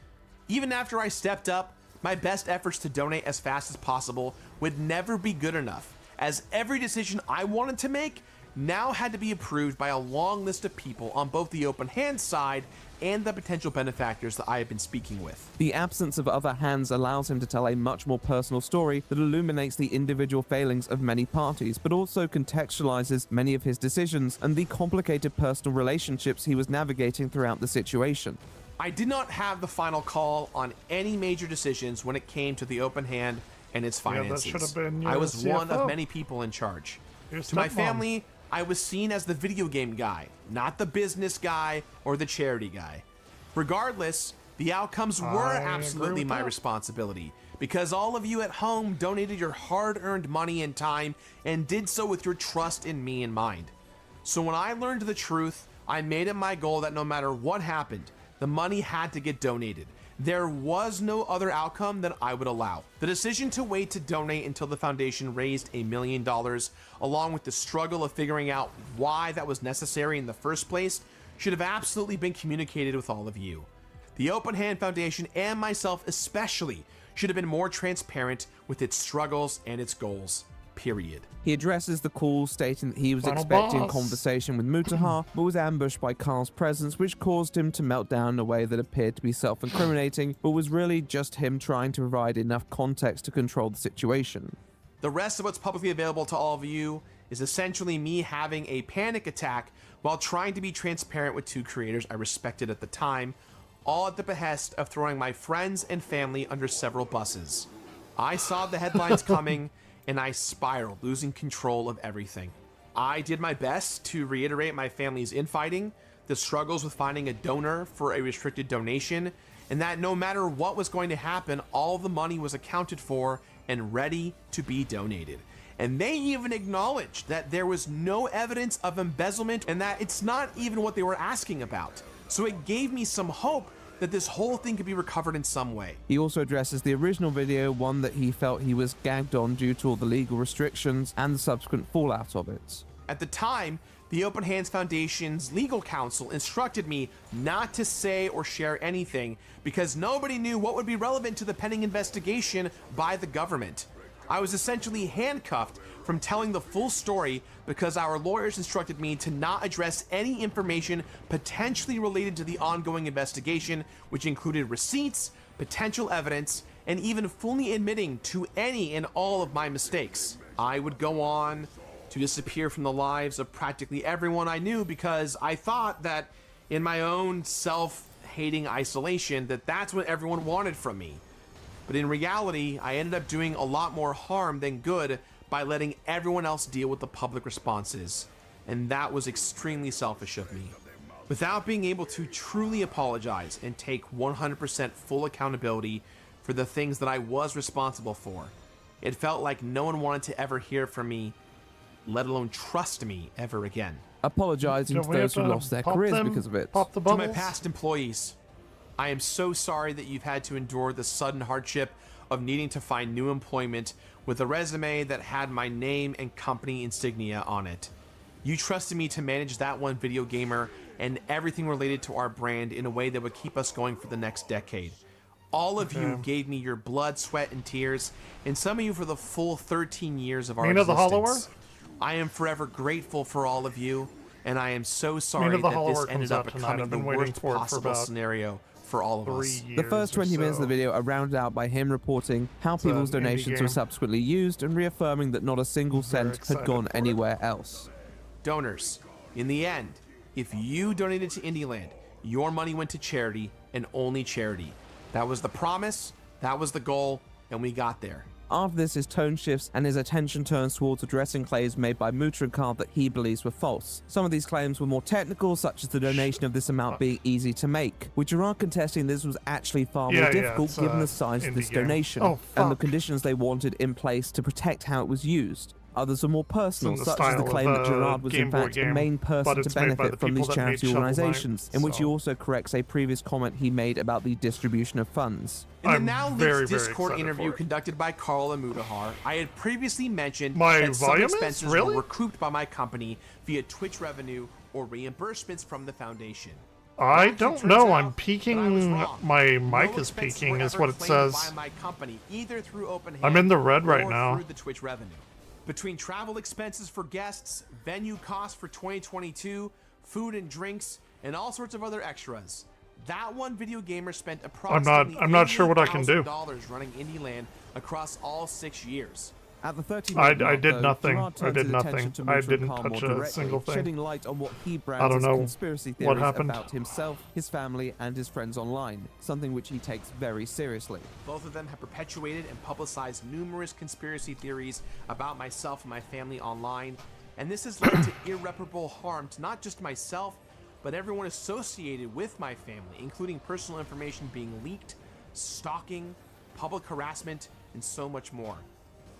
Even after I stepped up, my best efforts to donate as fast as possible would never be good enough, as every decision I wanted to make now had to be approved by a long list of people on both the Open Hand side and the potential benefactors that I have been speaking with. The absence of other hands allows him to tell a much more personal story that illuminates the individual failings of many parties, but also contextualizes many of his decisions and the complicated personal relationships he was navigating throughout the situation. I did not have the final call on any major decisions when it came to the Open Hand and its finances. That should have been your I was one CFO. of many people in charge. Your To my stepmom. family, I was seen as the video game guy, not the business guy or the charity guy. Regardless, the outcomes were I agree absolutely with my that. responsibility, because all of you at home donated your hard-earned money and time and did so with your trust in me in mind. So when I learned the truth, I made it my goal that no matter what happened, the money had to get donated. There was no other outcome that I would allow. The decision to wait to donate until the foundation raised $1 million, along with the struggle of figuring out why that was necessary in the first place, should have absolutely been communicated with all of you. The Open Hand Foundation, and myself especially, should have been more transparent with its struggles and its goals. Period. He addresses the call, stating that he was Final expecting a boss. conversation with Mutahar, but was ambushed by Carl's presence, which caused him to melt down in a way that appeared to be self-incriminating, but was really just him trying to provide enough context to control the situation. The rest of what's publicly available to all of you is essentially me having a panic attack while trying to be transparent with two creators I respected at the time, all at the behest of throwing my friends and family under several buses. I saw the headlines coming, and I spiraled, losing control of everything. I did my best to reiterate my family's infighting, the struggles with finding a donor for a restricted donation, and that no matter what was going to happen, all the money was accounted for and ready to be donated. And they even acknowledged that there was no evidence of embezzlement and that it's not even what they were asking about. So it gave me some hope that this whole thing could be recovered in some way. He also addresses the original video, one that he felt he was gagged on due to all the legal restrictions and the subsequent fallout of it. At the time, the Open Hands Foundation's legal counsel instructed me not to say or share anything because nobody knew what would be relevant to the pending investigation by the government. I was essentially handcuffed from telling the full story because our lawyers instructed me to not address any information potentially related to the ongoing investigation, which included receipts, potential evidence, and even fully admitting to any and all of my mistakes. I would go on to disappear from the lives of practically everyone I knew because I thought that in my own self-hating isolation that that's what everyone wanted from me. But in reality, I ended up doing a lot more harm than good by letting everyone else deal with the public responses. And that was extremely selfish of me. Without being able to truly apologize and take 100% full accountability for the things that I was responsible for, it felt like no one wanted to ever hear from me, let alone trust me ever again. Apologizing to those who lost their careers because of it. To my past employees, I am so sorry that you've had to endure the sudden hardship of needing to find new employment with a resume that had my name and company insignia on it. You trusted me to manage that one video gamer and everything related to our brand in a way that would keep us going for the next decade. All of you gave me your blood, sweat, and tears, and some of you for the full 13 years of our Mina the Hollower? existence. I am forever grateful for all of you, and I am so sorry Mina the that this Hollower ended comes up out tonight. becoming I've the been waiting worst for it for possible about scenario for all of us. The first 20 minutes of the video are rounded out by him reporting how people's an indie donations game. were subsequently used and reaffirming that not a single cent had gone anywhere else. Donors, in the end, if you donated to Indieland, your money went to charity and only charity. That was the promise, that was the goal, and we got there. After this, his tone shifts and his attention turns towards addressing claims made by Muta and Carl that he believes were false. Some of these claims were more technical, such as the donation of this amount being easy to make, with Gerard contesting this was actually far more difficult given the size of this donation and the conditions they wanted in place to protect how it was used. Others are more personal, such as the claim that Gerard was in fact the main person to benefit from these charity organizations, in which he also corrects a previous comment he made about the distribution of funds. In the Now Lives Discord interview conducted by Carl and Mutahar, I had previously mentioned that some expenses were recouped by my company via Twitch revenue or reimbursements from the foundation. I don't know. I'm peeking. My mic is peeking, is what it says. I'm in the red right now. Through the Twitch revenue. Between travel expenses for guests, venue costs for 2022, food and drinks, and all sorts of other extras, that one video gamer spent approximately I'm not sure what I can do. $88,000 running Indieland across all 6 years. At the 30 I did nothing. I did nothing. I didn't touch a single thing. Shedding light on what he I brands don't as know conspiracy what theories happened. about himself, his family, and his friends online, something which he takes very seriously. Both of them have perpetuated and publicized numerous conspiracy theories about myself and my family online, and this has led to irreparable harm to not just myself, but everyone associated with my family, including personal information being leaked, stalking, public harassment, and so much more.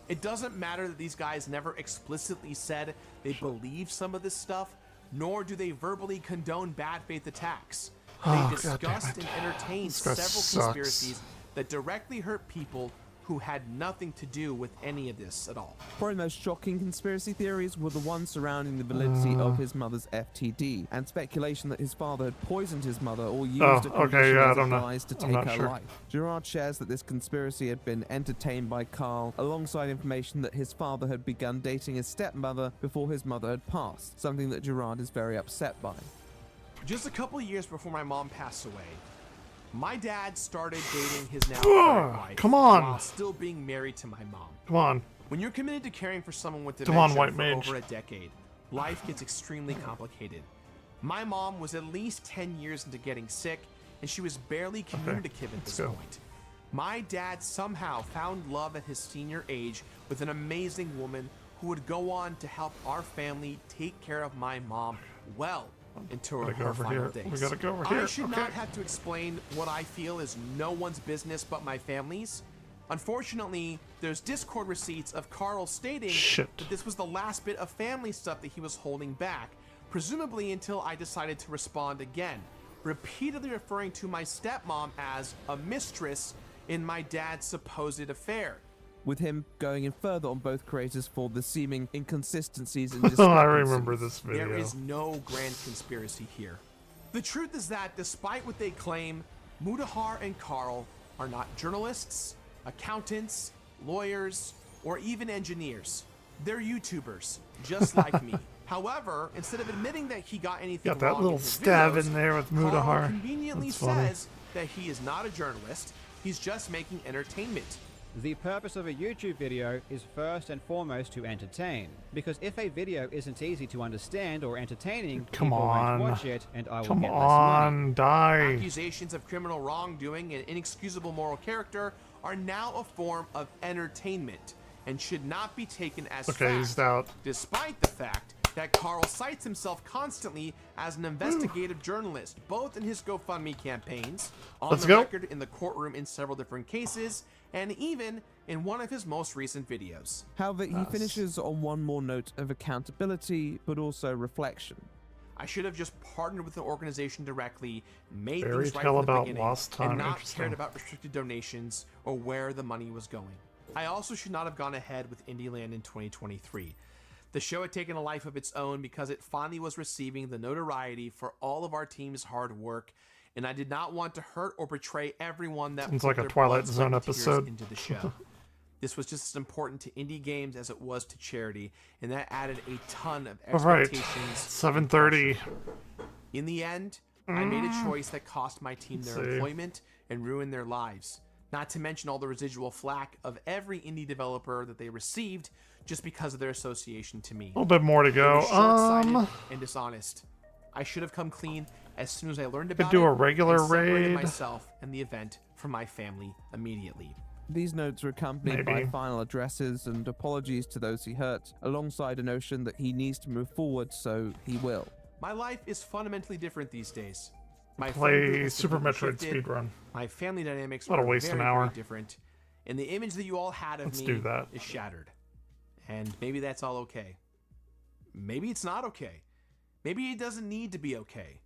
It doesn't matter that these guys never explicitly said they believe some of this stuff, nor do they verbally condone bad faith attacks. They discussed and entertained several conspiracies that directly hurt people who had nothing to do with any of this at all. Probably the most shocking conspiracy theories were the ones surrounding the validity of his mother's FTD, and speculation that his father had poisoned his mother or used a condition as advised to take her life. Gerard shares that this conspiracy had been entertained by Carl, alongside information that his father had begun dating his stepmother before his mother had passed, something that Gerard is very upset by. Just a couple of years before my mom passed away, my dad started dating his now current wife while still being married to my mom. Come on. When you're committed to caring for someone with Come on, dementia White for Mage. over a decade, life gets extremely complicated. My mom was at least 10 years into getting sick, and she was barely communicative at this point. My dad somehow found love at his senior age with an amazing woman who would go on to help our family take care of my mom well until Gotta go her over final here. days. We gotta go over here. I should Okay. not have to explain what I feel is no one's business but my family's. Unfortunately, there's Discord receipts of Carl stating that this was the last bit of family stuff that he was holding back, presumably until I decided to respond again, repeatedly referring to my stepmom as a mistress in my dad's supposed affair. With him going in further on both creators for the seeming inconsistencies and I discrepancies. remember this video. There is no grand conspiracy here. The truth is that despite what they claim, Mutahar and Carl are not journalists, accountants, lawyers, or even engineers. They're YouTubers, just like me. However, instead of admitting that he got anything Got that wrong little in his stab videos, in there with Carl Mutahar. conveniently That's funny. says that he is not a journalist, he's just making entertainment. The purpose of a YouTube video is first and foremost to entertain, because if a video isn't easy to understand or entertaining, Come people on. won't watch it and I will Come get less money. on, die. Accusations of criminal wrongdoing and inexcusable moral character are now a form of entertainment and should not be taken as Okay, he's out. despite the fact that Carl cites himself constantly as an investigative journalist, both in his GoFundMe campaigns, on Let's the go. record in the courtroom in several different cases, and even in one of his most recent videos. However, he finishes on one more note of accountability, but also reflection. I should have just partnered with the organization directly, made Fairy things right tale from the about beginning, lost time. and not Interesting. cared about restricted donations or where the money was going. I also should not have gone ahead with Indieland in 2023. The show had taken a life of its own because it finally was receiving the notoriety for all of our team's hard work, and I did not want to hurt or betray everyone that Sounds put like a their Twilight blood, sweat, Zone and tears episode. into the show. This was just as important to indie games as it was to charity, and that added a ton of All right, expectations. 7:30. In the end, I made a choice that cost my team their Let's see. employment and ruined their lives. Not to mention all the residual flack of every indie developer that they received just because of their association to me. A little bit more to They go. were short-sighted and dishonest. I should have come clean as soon as I learned about do it. a regular and separated raid. myself and the event from my family immediately. These notes were accompanied by Maybe. final addresses and apologies to those he hurt, alongside a notion that he needs to move forward, so he will. My life is fundamentally different these days. My Play friend group has Super completely Metroid shifted. speedrun. My family dynamics That'll are waste very, an hour. very different, and the image that you all had of Let's me do that. is shattered. And maybe that's all okay. Maybe it's not okay. Maybe it doesn't need to be okay.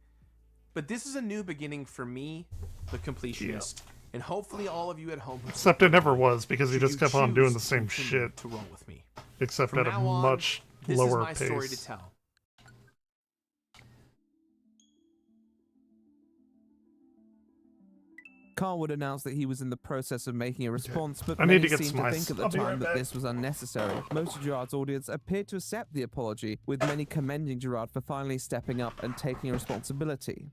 But this is a new beginning for me, the completionist, and hopefully all of you at home. who Except it never was, because he should just you kept on choose doing the to same continue shit. to roll with me. Except From at a now on, much this lower is my pace. story to tell. Carl would announce that he was in the process of making a response, but I need many to get seemed some to ice. think at the I'll be right time that back. this was unnecessary. Most of Gerard's audience appeared to accept the apology, with many commending Gerard for finally stepping up and taking responsibility.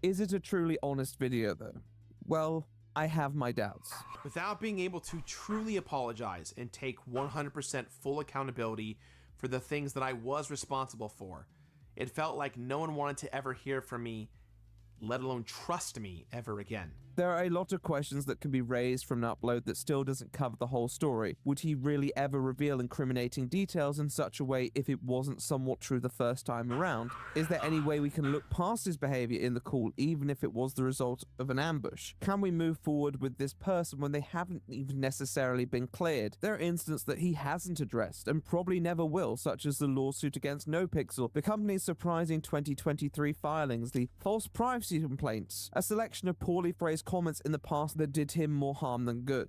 Is it a truly honest video, though? Well, I have my doubts. Without being able to truly apologize and take 100% full accountability for the things that I was responsible for, it felt like no one wanted to ever hear from me, let alone trust me ever again. There are a lot of questions that can be raised from an upload that still doesn't cover the whole story. Would he really ever reveal incriminating details in such a way if it wasn't somewhat true the first time around? Is there any way we can look past his behavior in the call even if it was the result of an ambush? Can we move forward with this person when they haven't even necessarily been cleared? There are instances that he hasn't addressed and probably never will, such as the lawsuit against NoPixel, the company's surprising 2023 filings, the false privacy complaints, a selection of poorly phrased comments in the past that did him more harm than good.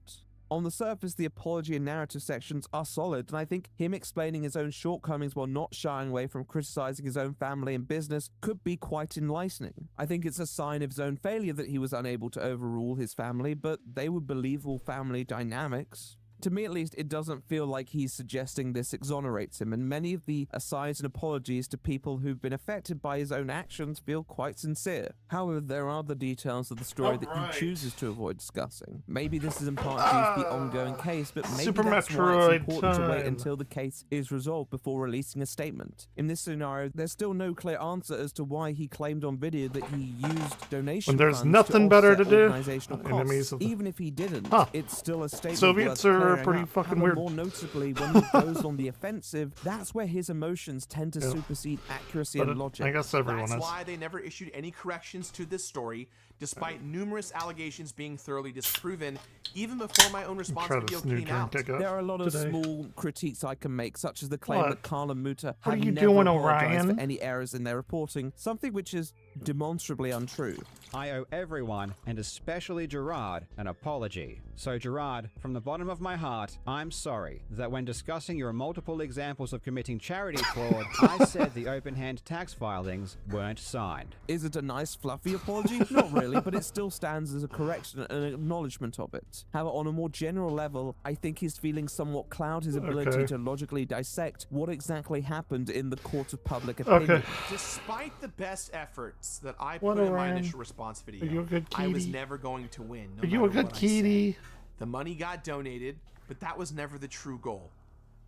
On the surface, the apology and narrative sections are solid, and I think him explaining his own shortcomings while not shying away from criticizing his own family and business could be quite enlightening. I think it's a sign of his own failure that he was unable to overrule his family, but they were believable family dynamics. To me at least, it doesn't feel like he's suggesting this exonerates him, and many of the asides and apologies to people who've been affected by his own actions feel quite sincere. However, there are the details of the story that he chooses to avoid discussing. Maybe this is in part due to the ongoing case, but maybe Super that's why Metroid it's important to wait time. until the case is resolved before releasing a statement. In this scenario, there's still no clear answer as to why he claimed on video that he used donation When there's funds nothing to better offset to do, organizational enemies costs. of the- Even if he didn't, Huh. it's still a statement Soviets worth are are pretty fucking weird. More notably, when he goes on the offensive, that's where his emotions tend to supersede accuracy and logic. I guess everyone That's is. why they never issued any corrections to this story, despite numerous allegations being thoroughly disproven, even before my own response video came out. There are a lot of small critiques I can make, such as the claim that Carl and Muta have you never doing, apologized Orion? for any errors in their reporting, something which is demonstrably untrue. I owe everyone, and especially Gerard, an apology. So Gerard, from the bottom of my heart, I'm sorry that when discussing your multiple examples of committing charity fraud, I said the open-hand tax filings weren't signed. Is it a nice fluffy apology? Not really, but it still stands as a correction and an acknowledgement of it. However, on a more general level, I think his feelings somewhat cloud his ability to logically dissect what exactly happened in the court of public opinion. Despite the best efforts that I put in my initial response video, Are you a good I was kitty? never going to win. No Are you a matter good what I kitty? said. The money got donated, but that was never the true goal.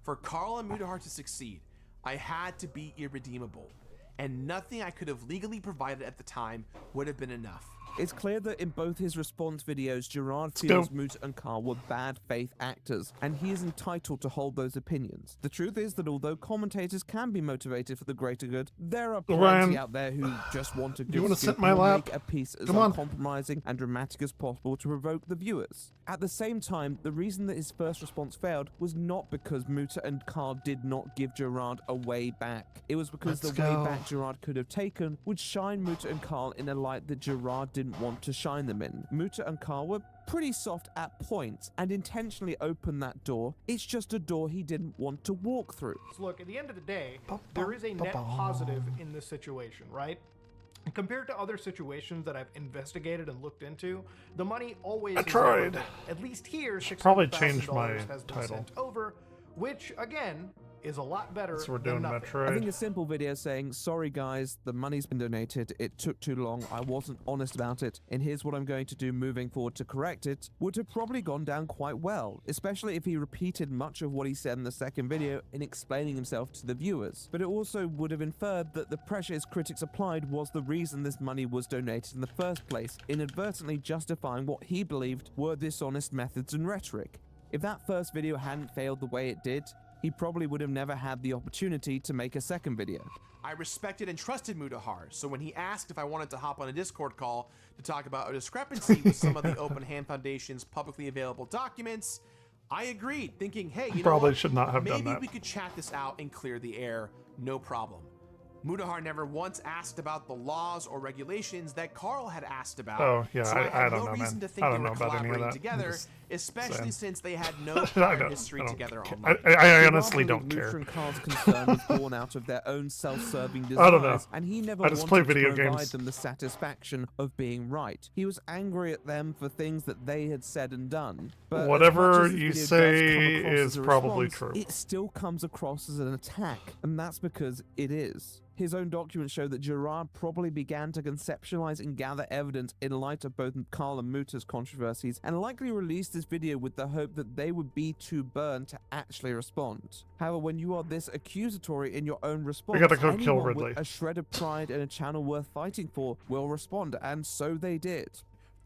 For Carl and Mutahar to succeed, I had to be irredeemable, and nothing I could have legally provided at the time would have been enough. It's clear that in both his response videos, Gerard feels Muta and Carl were bad faith actors, and he is entitled to hold those opinions. The truth is that although commentators can be motivated for the greater good, there are plenty out there who just want to sit in my lap? make a piece as Come on. uncompromising and dramatic as possible to provoke the viewers. At the same time, the reason that his first response failed was not because Muta and Carl did not give Gerard a way back. It was because the way back Gerard could have taken would shine Muta and Carl in a light that Gerard didn't want to shine them in. Muta and Carl were pretty soft at points and intentionally opened that door. It's just a door he didn't want to walk through. So look, at the end of the day, there is a net positive in this situation, right? Compared to other situations that I've investigated and looked into, the money always is tried. over. At least here, Probably $600,000 change my has been title. sent over, which again is a lot better So we're than doing nothing. Metroid. I think a simple video saying, sorry guys, the money's been donated, it took too long, I wasn't honest about it, and here's what I'm going to do moving forward to correct it, would have probably gone down quite well, especially if he repeated much of what he said in the second video in explaining himself to the viewers. But it also would have inferred that the pressure his critics applied was the reason this money was donated in the first place, inadvertently justifying what he believed were dishonest methods and rhetoric. If that first video hadn't failed the way it did, he probably would have never had the opportunity to make a second video. I respected and trusted Mutahar, so when he asked if I wanted to hop on a Discord call to talk about a discrepancy with some of the Open Hand Foundation's publicly available documents, I agreed, thinking, hey, you know Probably what? should not have done Maybe that. we could chat this out and clear the air, no problem. Mutahar never once asked about the laws or regulations that Carl had asked about. Oh, yeah, so I had don't no know, reason man. to think I they don't were know about any of collaborating that. together, I'm just especially saying. since they had no I prior don't- history I don't together ca- online. I honestly don't Muta care. and Carl's concern was born out of their own self-serving I don't know. desires, and he never I just wanted play to video provide games. them the satisfaction of being right. He was angry at them for things that they had said and done. But as Whatever much as this you video does say come across is as a probably response, true. It still comes across as an attack, and that's because it is. His own documents show that Gerard probably began to conceptualize and gather evidence in light of both Carl and Muta's controversies, and likely released this video with the hope that they would be too burned to actually respond. However, when you are this accusatory in your own response, gotta go kill anyone Ridley. with a shred of pride and a channel worth fighting for will respond, and so they did.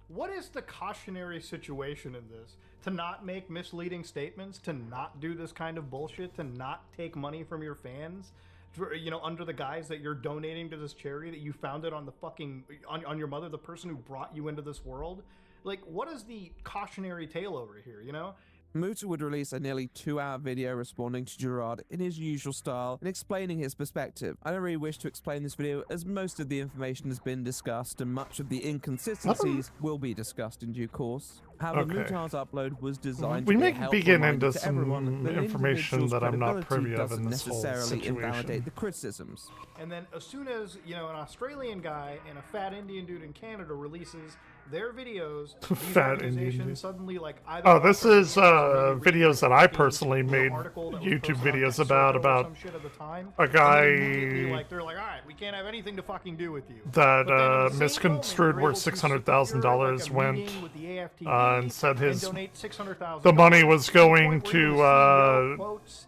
What is the cautionary situation in this? To not make misleading statements, to not do this kind of bullshit, to not take money from your fans? You know, under the guise that you're donating to this charity that you founded on the fucking on your mother, the person who brought you into this world. Like, what is the cautionary tale over here, you know? Muta would release a nearly 2-hour video responding to Gerard in his usual style and explaining his perspective. I don't really wish to explain this video as most of the information has been discussed and much of the inconsistencies will be discussed in due course. However, Okay. Muta's upload was designed We to be may a helpful be getting reminder into to everyone some that an information individual's that I'm not credibility privy of doesn't in this whole necessarily situation. invalidate the criticisms. And then as soon as, you know, an Australian guy and a fat Indian dude in Canada releases their videos, these Fat Indian organizations dude. suddenly like either Oh, this is maybe videos that I retweeting personally a made article that was YouTube posted on videos Excerpt or about some shit at the time, a and then guy immediately, like, they're like, all right, we can't have anything to fucking do with you. that But then in the same misconstrued moment, where they're able to $600,000 secure, like, a went meeting with the AFTD and said his donate $600,000 the money was to the going point where you to will see, quotes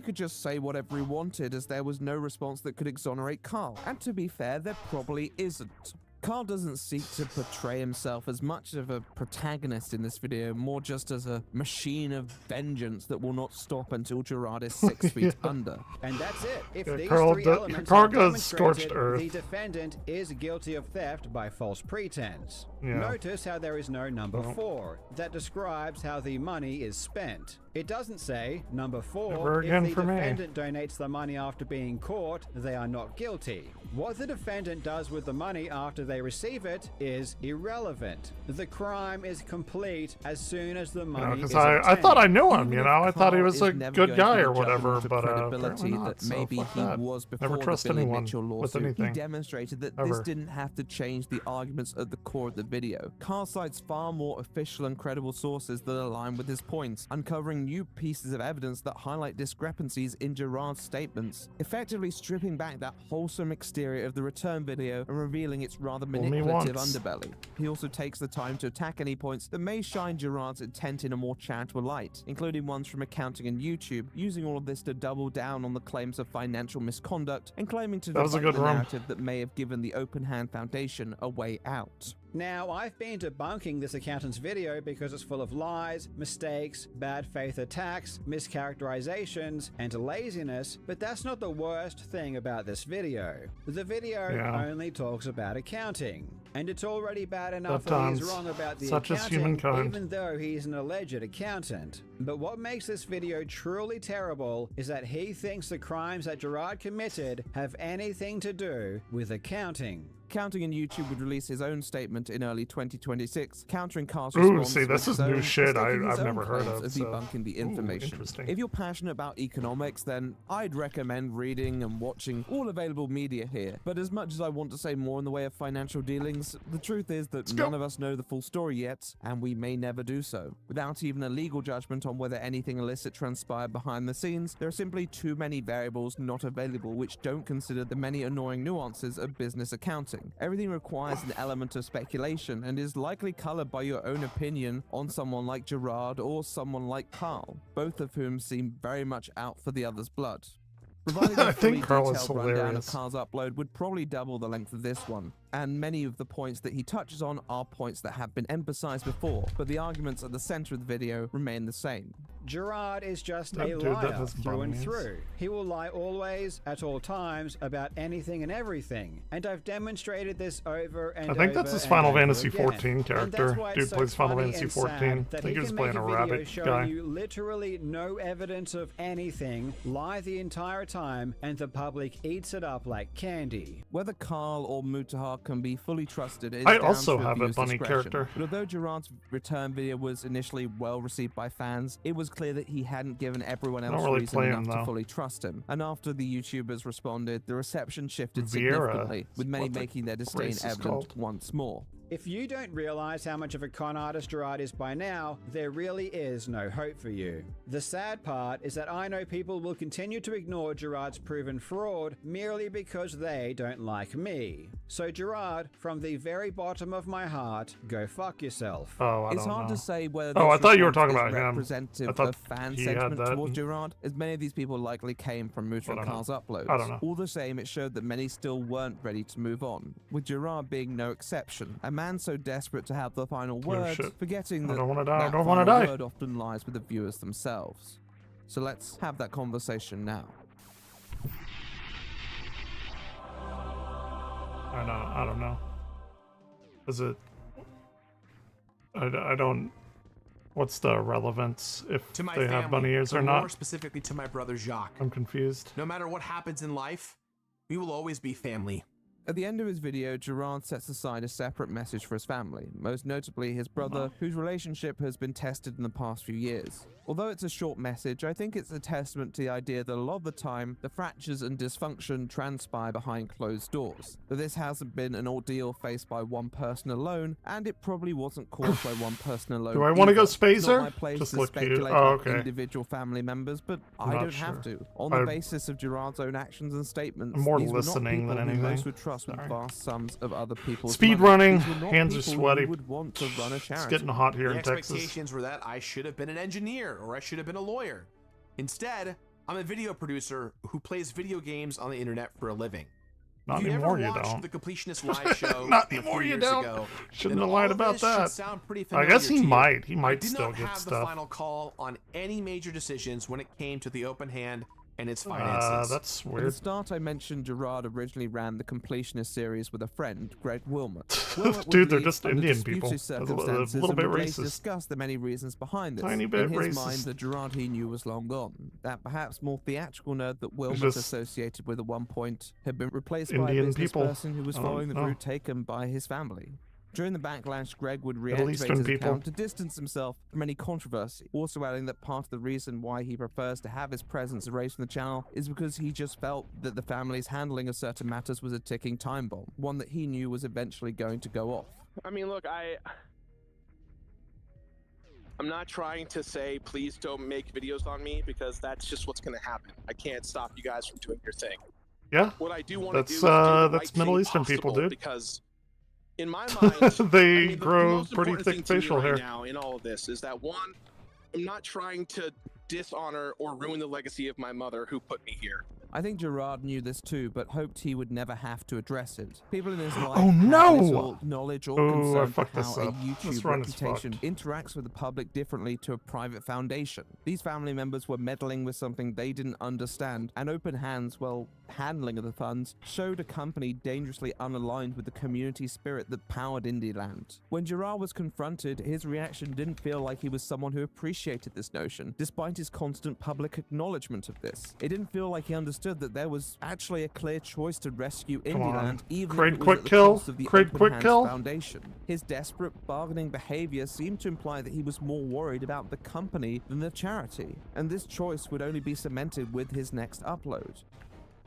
He could just say whatever he wanted as there was no response that could exonerate Carl. And to be fair, there probably isn't. Carl doesn't seek to portray himself as much of a protagonist in this video, more just as a machine of vengeance that will not stop until Gerard is 6 feet under. And that's it. If Yeah, these Carl three do- elements Carl are goes scorched demonstrated, earth. the defendant is guilty of theft by false pretense. Yeah. Notice how there is no number 4. That describes how the money is spent. It doesn't say, number 4, Never again if for the me. defendant donates the money after being caught, they are not guilty. What the defendant does with the money after they receive it is irrelevant. The crime is complete as soon as the money is Because I obtained. thought I knew him, Even you if know? I thought he Carl was is a never good going to guy be or judged whatever, on but credibility apparently not, that so maybe fuck he that. was before Never trust the Billy anyone Mitchell with lawsuit. anything. He demonstrated that Ever. this didn't have to change the arguments at the core of the video. Carl cites far more official and credible sources that align with his points, uncovering new pieces of evidence that highlight discrepancies in Gerard's statements, effectively stripping back that wholesome exterior of the return video and revealing its rather me manipulative once. underbelly. He also takes the time to attack any points that may shine Gerard's intent in a more charitable light, including ones from accounting and YouTube, using all of this to double down on the claims of financial misconduct and claiming to That was a debunk good the room. narrative that may have given the Open Hand Foundation a way out. Now, I've been debunking this accountant's video because it's full of lies, mistakes, bad faith attacks, mischaracterizations, and laziness, but that's not the worst thing about this video. The video Yeah. only talks about accounting, and it's already bad enough that Sometimes. he's wrong about the Such is accounting, humankind. even though he's an alleged accountant. But what makes this video truly terrible is that he thinks the crimes that Gerard committed have anything to do with accounting. Accounting and YouTube would release his own statement in early 2026, countering Carl's Ooh, response see, this with is his new own, shit stating his I've own never heard claims of, so- debunking the Ooh, information. interesting. If you're passionate about economics, then I'd recommend reading and watching all available media here. But as much as I want to say more in the way of financial dealings, the truth is that none of us know the full story yet, and we may never do so. Without even a legal judgment on whether anything illicit transpired behind the scenes, there are simply too many variables not available which don't consider the many annoying nuances of business accounting. Everything requires an element of speculation and is likely colored by your own opinion on someone like Gerard or someone like Carl, both of whom seem very much out for the other's blood. Providing a I fully think Carl is detailed rundown of hilarious. Carl's upload would probably double the length of this one, and many of the points that he touches on are points that have been emphasized before, but the arguments at the center of the video remain the same. Gerard is just That a dude, that liar doesn't through bother and me. through. He will lie always, at all times, about anything and everything. And I've demonstrated this over and I think over that's his and Final over Fantasy again. 14 And character. that's why it's Dude so plays Final funny Fantasy and 14. sad I that think he he was can playing make a video rabbit showing guy. you literally no evidence of anything, lie the entire time, and the public eats it up like candy. Whether Carl or Mutahar can be fully trusted is I down also to have a viewer's bunny discretion. character. But although Gerard's return video was initially well received by fans, it was clear that he hadn't given everyone don't else really reason play him, enough to though. fully trust him. And after the YouTubers responded, the reception shifted Viera. significantly, with many What the making their disdain race is evident called? once more. If you don't realize how much of a con artist Gerard is by now, there really is no hope for you. The sad part is that I know people will continue to ignore Gerard's proven fraud merely because they don't like me. So Gerard, from the very bottom of my heart, go fuck yourself. Oh, I It's don't hard know. to say whether Oh, this I thought you were response talking is about him. representative I thought of fan he had sentiment that. towards Gerard, as many of these people likely came from Muta I and don't know. Carl's uploads. I don't know. All the same, it showed that many still weren't ready to move on, with Gerard being no exception. A man so desperate to have the final word, shit. forgetting I that don't wanna die, I that don't wanna final die. word often lies with the viewers themselves. So let's have that conversation now. I don't know. Is it? I don't. What's the relevance if To my they family, have bunny ears but or more not? specifically to my brother Jacques. I'm confused. No matter what happens in life, we will always be family. At the end of his video, Gerard sets aside a separate message for his family, most notably his brother, whose relationship has been tested in the past few years. Although it's a short message, I think it's a testament to the idea that a lot of the time, the fractures and dysfunction transpire behind closed doors. That this hasn't been an ordeal faced by one person alone, and it probably wasn't caused by one person alone. Do I wanna go either. It's not Spacer? my place Just to look cute. speculate Oh, about okay. individual family members, but I'm I not don't have sure. to. On the I- basis of Gerard's own actions and statements, I'm more these were not listening people than who anything. most would trust with Sorry. vast sums of other people's Speed money. running, These were not hands are people sweaty. You would want to run a charity. It's getting hot here The in Texas. expectations were that I should have been an engineer or I should have been a lawyer. Instead, I'm a video producer who plays video games on the internet for a living. Not if you anymore, ever you watched don't. the Completionist live show Not a anymore, few you years don't. ago, Shouldn't then have lied all about this should that. sound pretty I guess he familiar to you. might. He I might did still not get have stuff. the final call on any major decisions when it came to the open hand and its finances. That's At the start, I mentioned Gerard originally ran the Completionist series with a friend, Greg Wilmot. Wilmot would Dude, they're leave just under Indian people. disputed That's a circumstances little and bit would later racist. discuss the many reasons behind this. Tiny bit In his racist. mind, the Gerard he knew was long gone. That perhaps more theatrical nerd that Wilmot just associated with at one point had been replaced Indian by a business people. person who was I don't following the know. route taken by his family. During the backlash, Greg would Middle reactivate Eastern his people. account to distance himself from any controversy, also adding that part of the reason why he prefers to have his presence erased from the channel is because he just felt that the family's handling of certain matters was a ticking time bomb, one that he knew was eventually going to go off. I mean, look, I'm not trying to say please don't make videos on me, because that's just what's going to happen. I can't stop you guys from doing your thing. Yeah. What I do want to do That's is do the that's right Middle thing Eastern people, possible, dude. because in my mind, They I mean, the grow most pretty important thick thing to me facial right hair. now in all of this is that, one, I'm not trying to dishonor or ruin the legacy of my mother who put me here. I think Gerard knew this too, but hoped he would never have to address it. People in his life Oh, have no! little knowledge or Oh, I concern for fucked this how a up. This YouTube run is reputation interacts with the public differently to a private foundation. These family members were meddling with something they didn't understand, and Open Hands, well, handling of the funds, showed a company dangerously unaligned with the community spirit that powered Indieland. When Gerard was confronted, his reaction didn't feel like he was someone who appreciated this notion, despite his constant public acknowledgement of this. It didn't feel like he understood that there was actually a clear choice to rescue Come on. Indieland, even Crate if it was quick at the kill? cost of the Crate Open quick Hands kill? Foundation. His desperate bargaining behavior seemed to imply that he was more worried about the company than the charity, and this choice would only be cemented with his next upload.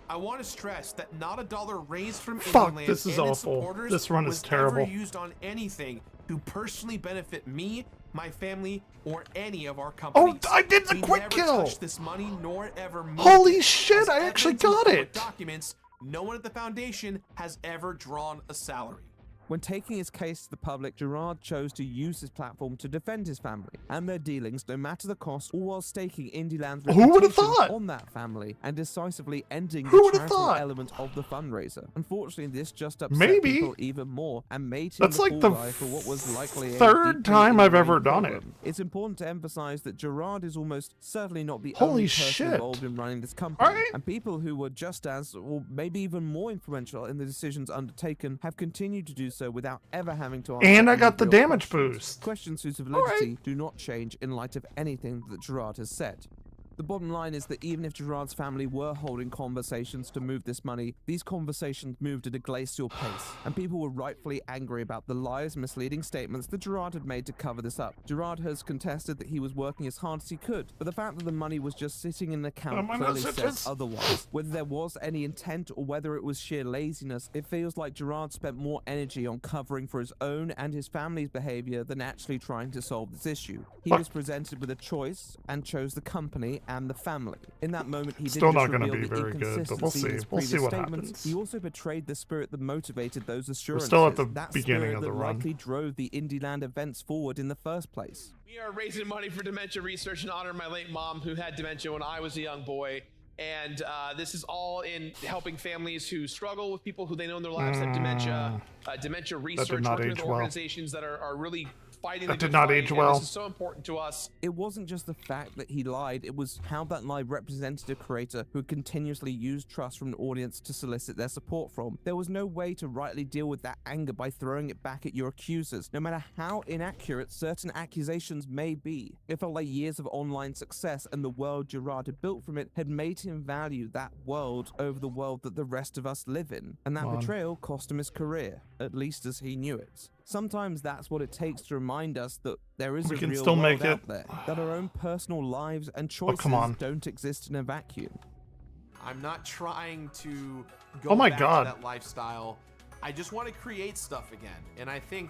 I want to stress that not a dollar raised from Fuck, Indieland this is and its awful. supporters This run is was terrible. ever used on anything to personally benefit me, my family, or any of our companies. I did the We quick never kill! touched this money nor ever moved Holy it. shit, As I actually evidence in got public it! Documents, no one at the foundation has ever drawn a salary. When taking his case to the public, Gerard chose to use his platform to defend his family and their dealings, no matter the cost, all while staking Indieland's Who would've reputation thought? on that family and decisively ending Who the would've charitable thought? element of the fundraiser. Unfortunately, this just upset Maybe. people even more and made him That's the like fall the guy for what was likely a third deeply time I've ingrained ever done problem. It's important to emphasize that Gerard is almost certainly not the Holy only person shit. involved in running this company, Alright. and people who were just as, or maybe even more influential in the decisions undertaken have continued to do so without ever having to answer And I any got the real damage questions. boost. Questions whose validity do not change in light of anything that Gerard has said. The bottom line is that even if Gerard's family were holding conversations to move this money, these conversations moved at a glacial pace, and people were rightfully angry about the lies, misleading statements that Gerard had made to cover this up. Gerard has contested that he was working as hard as he could, but the fact that the money was just sitting in an account my clearly messages. says otherwise. Whether there was any intent or whether it was sheer laziness, it feels like Gerard spent more energy on covering for his own and his family's behavior than actually trying to solve this issue. He was presented with a choice and chose the company and the family. In that moment, he Still didn't not just gonna reveal be the very good, but we'll inconsistency in see. his We'll see previous what statements, happens. he also betrayed the spirit that motivated those assurances. still at the that beginning spirit of the that run. likely drove the Indieland events forward in the first place. We are raising money for dementia research in honor of my late mom who had dementia when I was a young boy. And this is all in helping families who struggle with people who they know in their lives have dementia. Dementia research, not working with age well. organizations that are really fighting That the did good not fight, age and well. This is so important to us. It wasn't just the fact that he lied, it was how that lie represented a creator who continuously used trust from an audience to solicit their support from. There was no way to rightly deal with that anger by throwing it back at your accusers, no matter how inaccurate certain accusations may be. It felt like years of online success and the world Gerard had built from it had made him value that world over the world that the rest of us live in. And that Come on. betrayal cost him his career, at least as he knew it. Sometimes that's what it takes to remind us that there is We a can real still world make out it. there, that our own personal lives and Oh, choices come on. don't exist in a vacuum. I'm not trying to go Oh my back God. to that lifestyle. I just want to create stuff again. And I think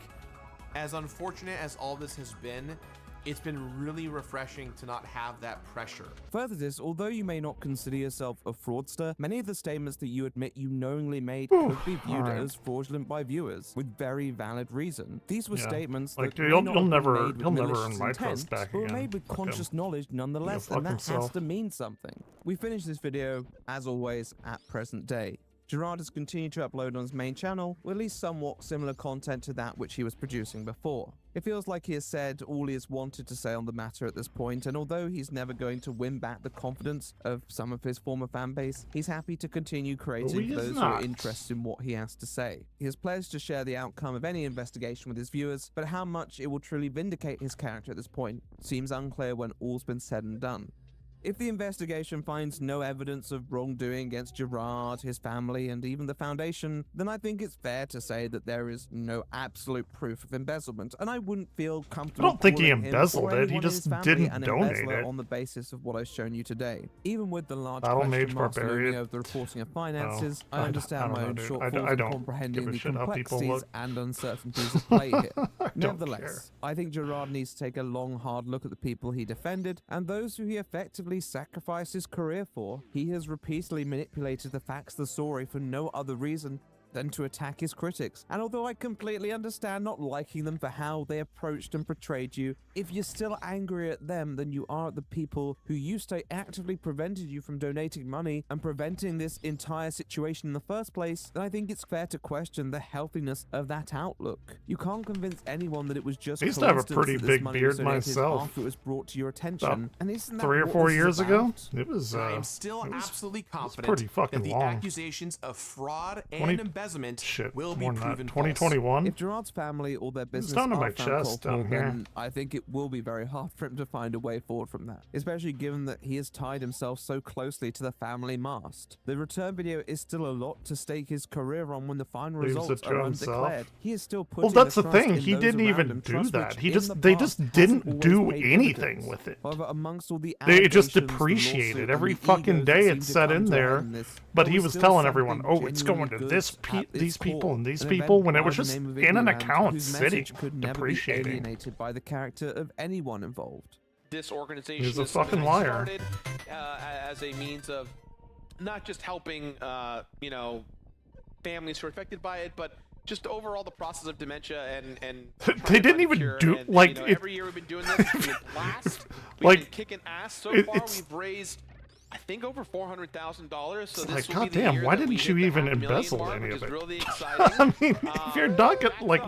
as unfortunate as all this has been, it's been really refreshing to not have that pressure. Further to this, although you may not consider yourself a fraudster, many of the statements that you admit you knowingly made could be viewed alright. as fraudulent by viewers, with very valid reason. These were Yeah. statements Like, that dude, may you'll not have been never- made with he'll never malicious earn my intent, trust back but were again. made with Fuck him. conscious knowledge nonetheless, fuck and that has himself. to mean something. We finished this video, as always, at present day. Gerard has continued to upload on his main channel with at least somewhat similar content to that which he was producing before. It feels like he has said all he has wanted to say on the matter at this point, and although he's never going to win back the confidence of some of his former fanbase, he's happy to continue creating for those who are interested in what he has to say. He has pledged to share the outcome of any investigation with his viewers, but how much it will truly vindicate his character at this point seems unclear when all's been said and done. If the investigation finds no evidence of wrongdoing against Gerard, his family, and even the Foundation, then I think it's fair to say that there is no absolute proof of embezzlement, and I wouldn't feel comfortable. I don't think he calling him embezzled or it, he anyone in just his family didn't an donate embezzler it. on the basis of what I've shown you today. Even with the large Battle question Mage marks Barbarian. looming over the reporting of finances, I I understand don't my know, own dude. shortfalls I in don't comprehending give a the shit how people complexities look. and uncertainties at play here. don't Nevertheless, I think Gerard needs to take a long, hard look at the people he defended and those who he effectively sacrificed his career for. He has repeatedly manipulated the facts of the story for no other reason than to attack his critics. And although I completely understand not liking them for how they approached and portrayed you, if you're still angry at them than you are at the people who used to actively prevented you from donating money and preventing this entire situation in the first place, then I think it's fair to question the healthiness of that outlook. You can't convince anyone that it was just I used to have a coincidence pretty that this big money beard was donated myself. after it was brought to your attention. About And isn't that 3 or what 4 this is years ago, about? it was. I am still it was- absolutely it was confident pretty fucking that the long. accusations of fraud 20 and embezzlement Shit, will be more than that. proven 2021. If Gerard's family or their business down to are my found chest culpable, down here. then I think it will be very hard for him to find a way forward from that, especially given that he has tied himself so closely to the family mast. The return video is still a lot to stake his career on when the final Leaves results it to are himself. undeclared. He is still putting Well, that's the trust thing. in He those didn't around even him, do trust that. which He in just the they past just hasn't didn't always do paid anything dividends. with it. However, amongst all the They just allegations, the depreciated lawsuit, every and the fucking egos day that it's seem to set come in to there. end this, But there he was was still telling something everyone, "Oh, it's going genuinely to good at these its people core, and these an people," event when it by was the just name of in an Ignorant, account whose sitting, message could never be depreciating. alienated by the character of anyone involved. This organization He's a is something fucking I liar. started as a means of not just helping, families who are affected by it, but just overall the process of dementia and They didn't even do like it, every year we've been doing this. It's been a blast. We've like been kicking ass so far. it's We've raised, I think, over $400,000. So like, this will be the goddamn, year why that we didn't you hit the even $500,000 embezzle mark, any which of is it? really exciting. I mean, if you're not gonna, like,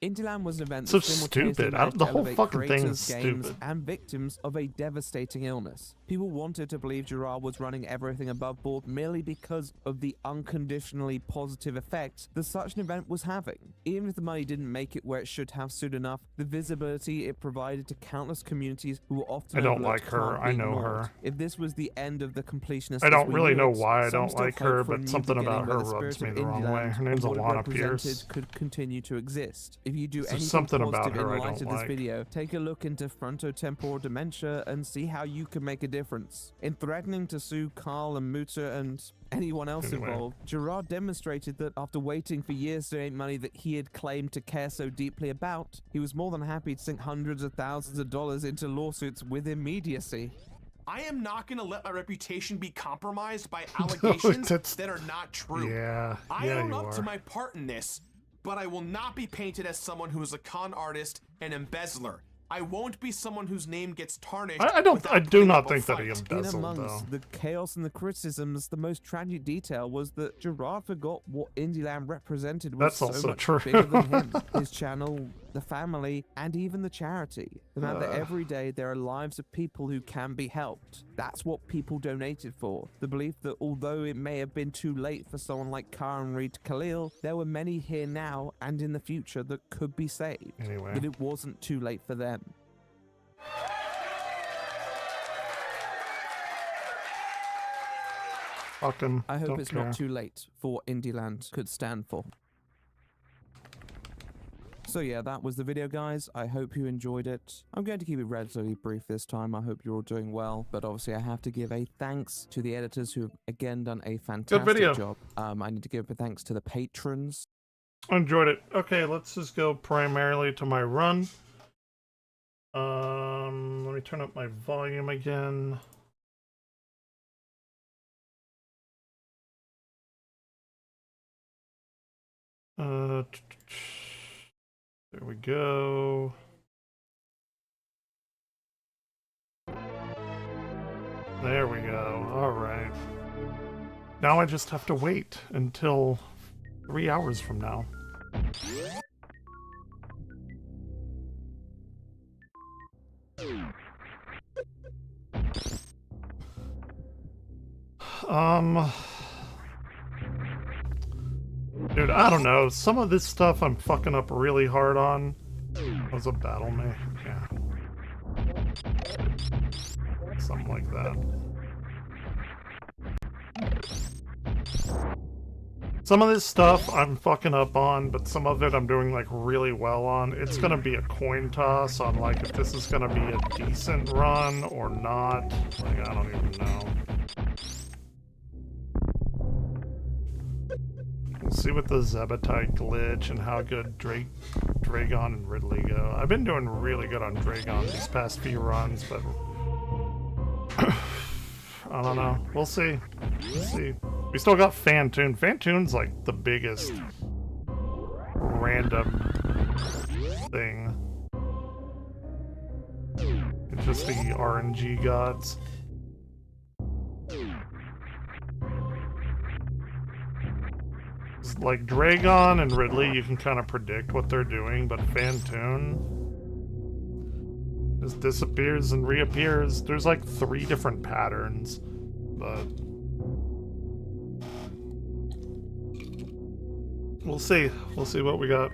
Indyland was an event So that simultaneously stupid. managed The to whole elevate fucking thing creators, is games, stupid. and victims of a devastating illness. People wanted to believe Gerard was running everything above board merely because of the unconditionally positive effects that such an event was having. Even if the money didn't make it where it should have soon enough, the visibility it provided to countless communities who were often I don't overlooked like her. can't I be know ignored. her. If this was the end of the completionist, I as don't we really knew know it, why I some don't still like hope her, for a but new something beginning about where her the rubs spirit me of the wrong way. Indyland Her name's and what it Alana represented Pierce. could continue to exist. If you do There's anything something about positive her in I light don't of this like. video, take a look into frontotemporal dementia and see how you can make a difference. In threatening to sue Carl and Mutter and anyone else Anyway. involved, Gerard demonstrated that after waiting for years to make money that he had claimed to care so deeply about, he was more than happy to sink hundreds of thousands of dollars into lawsuits with immediacy. I am not going to let my reputation be compromised by allegations that's- that are not true. Yeah, I yeah, own you up to are. my part in this, but I will not be painted as someone who is a con artist and embezzler. I won't be someone whose name gets tarnished. I do without not putting think up that a he fight. embezzled, In amongst though. the chaos and the criticisms, the most tragic detail was that Gerard forgot what Indyland represented was That's so also much true. bigger than him, his channel, the family, and even the charity. The fact that every day there are lives of people who can be helped. That's what people donated for. The belief that although it may have been too late for someone like Karen Reed Khalil, there were many here now and in the future that could be saved. Anyway. That it wasn't too late for them. Fucking I hope don't it's care. not too late for what Indyland could stand for. So yeah, that was the video, guys. I hope you enjoyed it. I'm going to keep it relatively brief this time. I hope you're all doing well, but obviously I have to give a thanks to the editors who have again done a fantastic video. job. I need to give a thanks to the patrons. I enjoyed it. Okay, let's just go primarily to my run. Let me turn up my volume again. There we go. There we go. All right. now I just have to wait until 3 hours from now. Dude, I don't know. Some of this stuff I'm fucking up really hard on. Was a battle man. Yeah. Something like that. Some of this stuff I'm fucking up on, but some of it I'm doing like really well on. It's gonna be a coin toss on like if this is gonna be a decent run or not. Like, I don't even know. We'll see what the Zebetite glitch and how good Dragon and Ridley go. I've been doing really good on Dragon these past few runs, but I don't know. We'll see. We'll see. We still got Fantoon. Fantoon's like the biggest random thing. It's just the RNG gods. It's like Dragon and Ridley, you can kind of predict what they're doing, but Fantoon just disappears and reappears. There's like 3 different patterns, but we'll see. We'll see what we got.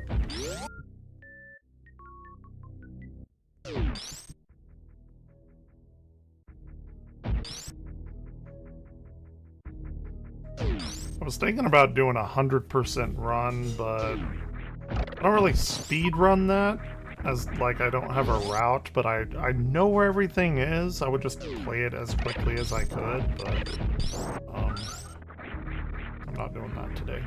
I was thinking about doing a 100% run, but I don't really speed run that, as like I don't have a route, but I know where everything is. I would just play it as quickly as I could, but I'm not doing that today.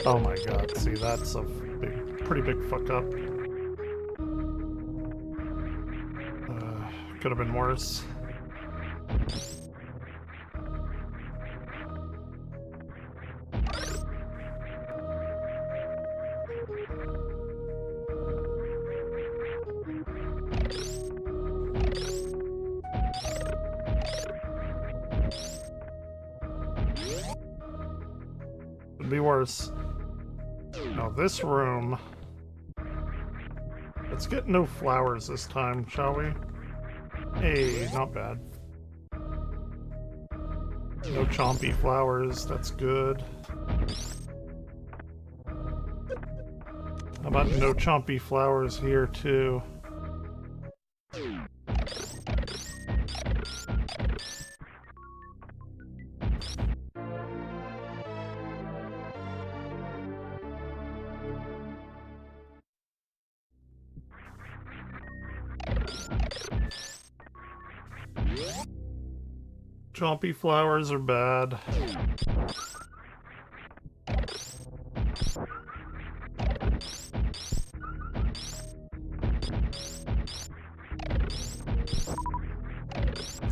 Oh my god, see, that's a pretty big fuck up. Could have been worse. Could be worse. Now this room. Let's get no flowers this time, shall we? Hey, not bad. No chompy flowers, that's good. How about no chompy flowers here too? Chompy flowers are bad.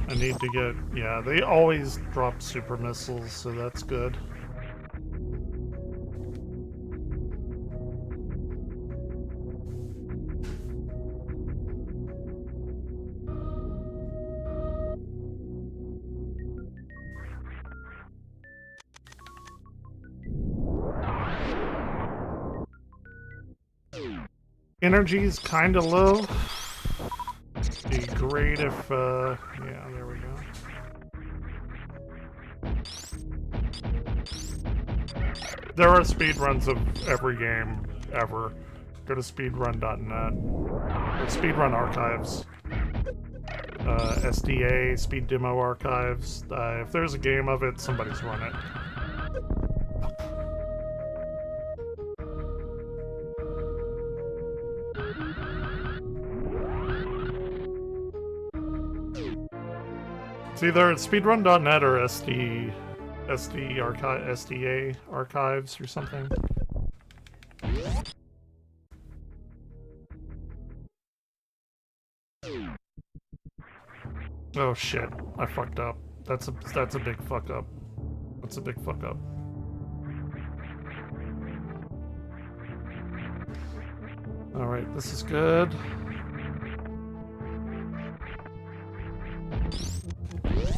I need to get, yeah, they always drop super missiles, so that's good. Energy's kinda low. Be great if, yeah, there we go. There are speedruns of every game ever. Go to speedrun.net. Or speedrun archives. SDA, speed demo archives. If there's a game of it, somebody's run it. It's either speedrun.net or SDA archives or something. Oh shit, I fucked up. That's a big fuck up. That's a big fuck up. Alright, this is good.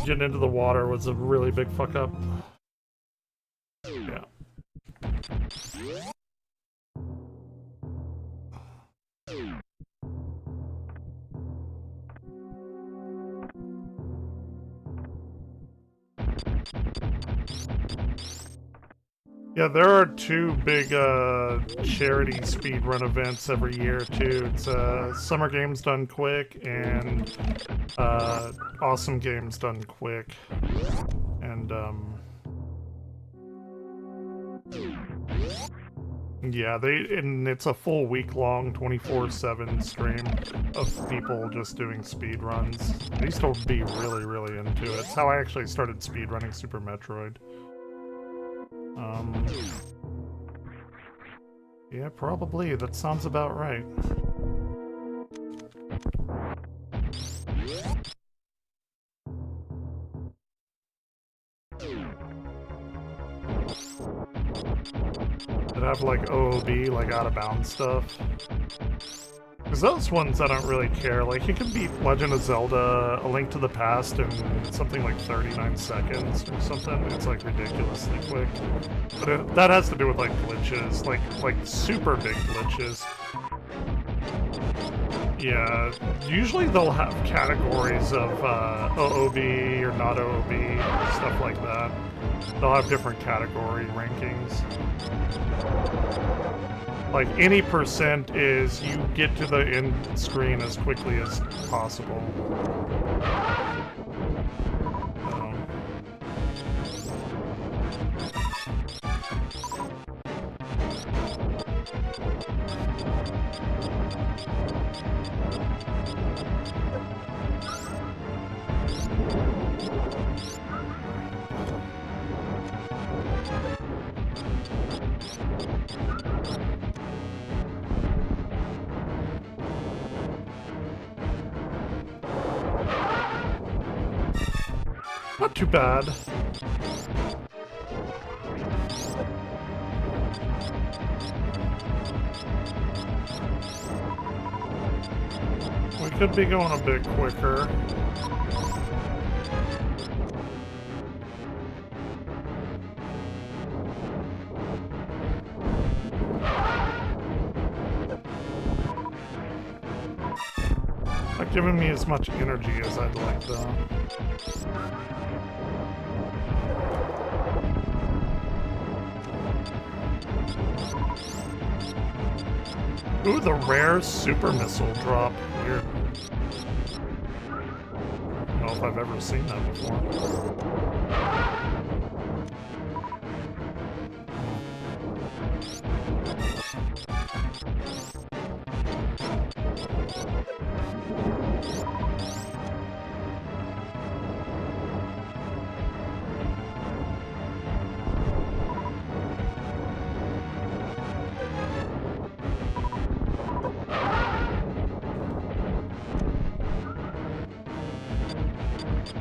getting into the water was a really big fuck up. Yeah. Yeah, there are two big charity speedrun events every year too. It's Summer Games Done Quick and Awesome Games Done Quick. And yeah, and it's a full week-long 24/7 stream of people just doing speedruns. I used to be really, really into it. It's how I actually started speedrunning Super Metroid. Yeah, probably. That sounds about right. Did I have like OOB, like out of bounds stuff? Because those ones I don't really care. Like, you can beat Legend of Zelda A Link to the Past in something like 39 seconds or something. It's like ridiculously quick. But that has to do with like glitches, like super big glitches. Yeah, usually they'll have categories of OOB or not OOB, stuff like that. They'll have different category rankings. Like, any percent is you get to the end screen as quickly as possible. Not too bad. We could be going a bit quicker. Not giving me as much energy as I'd like, though. Ooh, the rare super missile drop. Weird. I don't know if I've ever seen that before.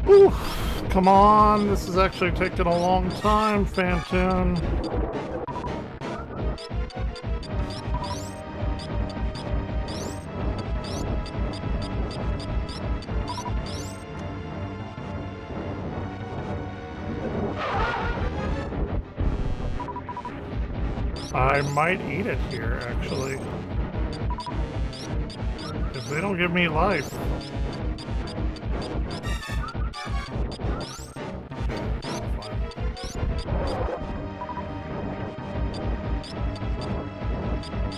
Ooh, come on, this is actually taking a long time, Phantom. I might eat it here, actually. If they don't give me life.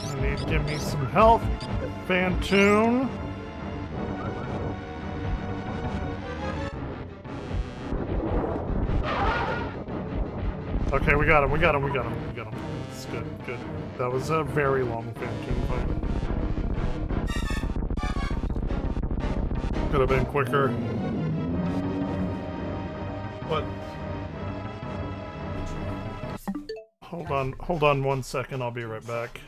I need to give me some health, Phantoon. Okay, we got him, we got him, we got him, we got him. It's good, good. That was a very long Phantoon fight. Could have been quicker. But hold on 1 second, I'll be right back.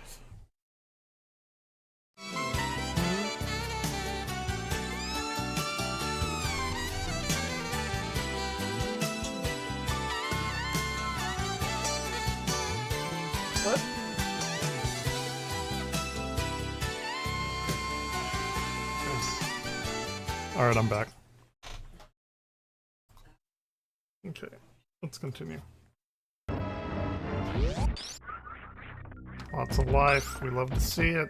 What? Alright, I'm back. Okay, let's continue. Lots of life. We love to see it.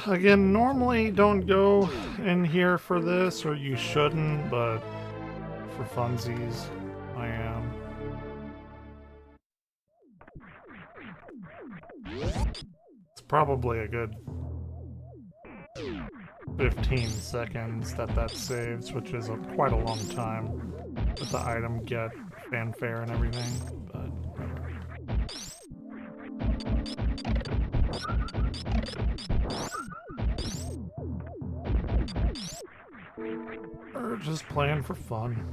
Again, normally don't go in here for this, or you shouldn't, but for funsies, I am. It's probably a good 15 seconds that saves, which is quite a long time with the item get, fanfare, and everything, but whatever. We're just playing for fun.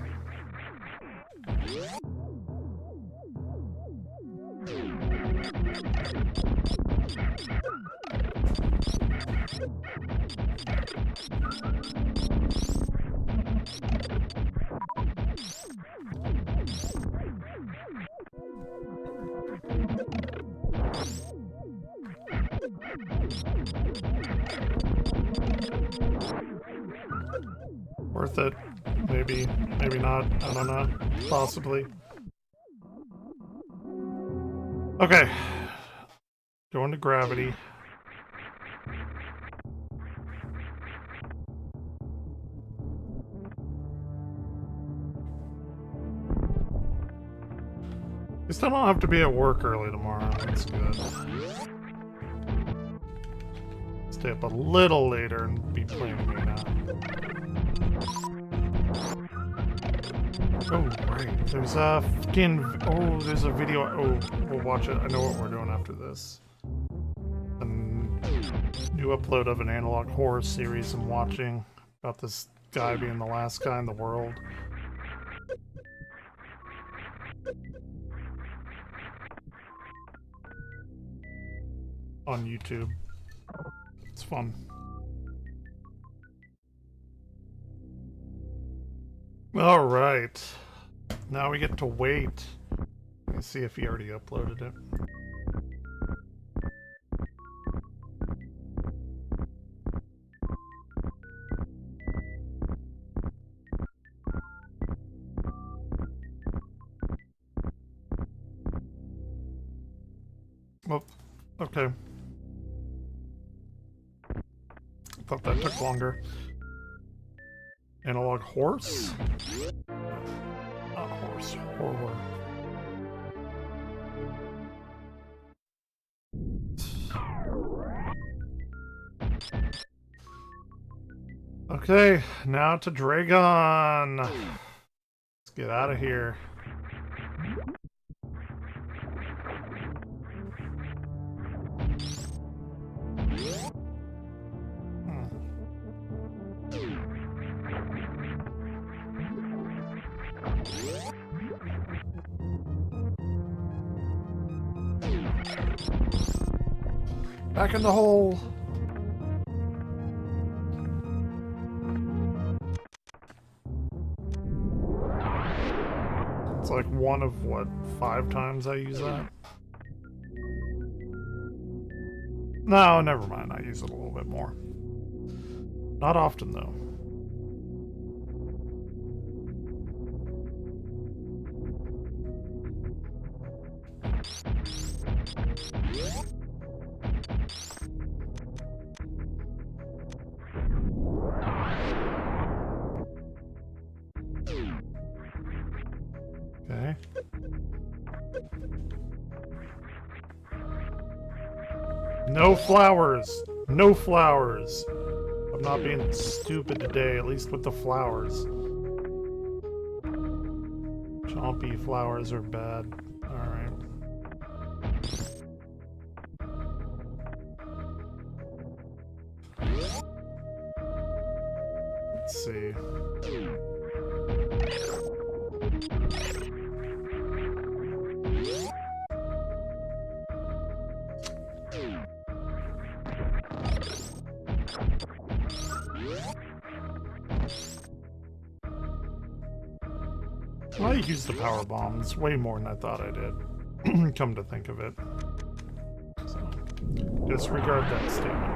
Worth it. Maybe, maybe not. I don't know. Possibly. Okay. Going to gravity. We still don't have to be at work early tomorrow. That's good. Stay up a little later and be playing Mina. Oh, right. There's a fucking... Oh, there's a video... Oh, we'll watch it. I know what we're doing after this. A new upload of an analog horror series I'm watching about this guy being the last guy in the world. On YouTube. It's fun. All right. Now we get to wait. Let me see if he already uploaded it. Oh, okay. I thought that took longer. Analog horse? Not horse, horror. Okay, now to Dragon. Let's get out of here. Back in the hole. It's like one of, what, 5 times I use that? No, never mind. I use it a little bit more. Not often, though. Okay. No flowers! No flowers! I'm not being stupid today, at least with the flowers. Chompy flowers are bad. Alright. Let's see. I used the power bombs way more than I thought I did. Come to think of it. So, disregard that statement.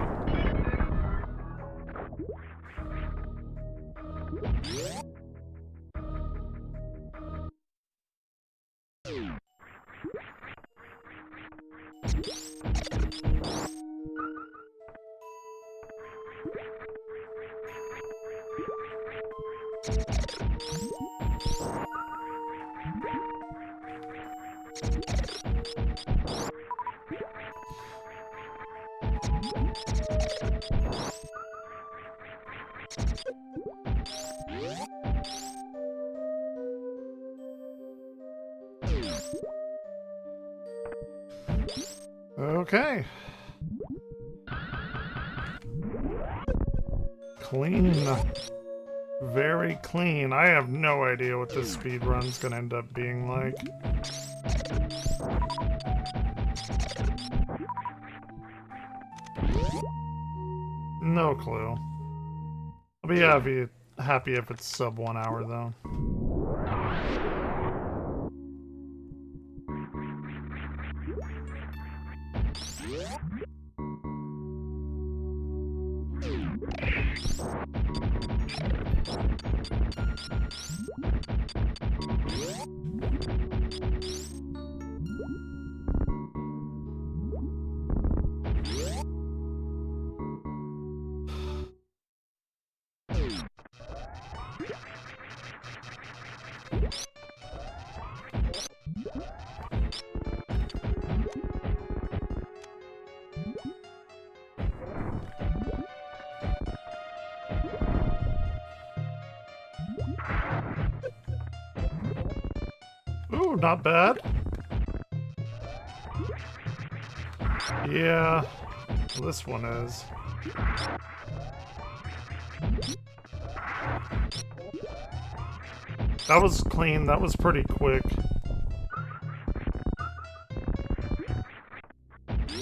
Okay. Clean. Very clean. I have no idea what this speed run's gonna end up being like. No clue. I'll be happy if it's sub 1 hour though. Ooh, not bad. Yeah, this one is. That was clean, that was pretty quick.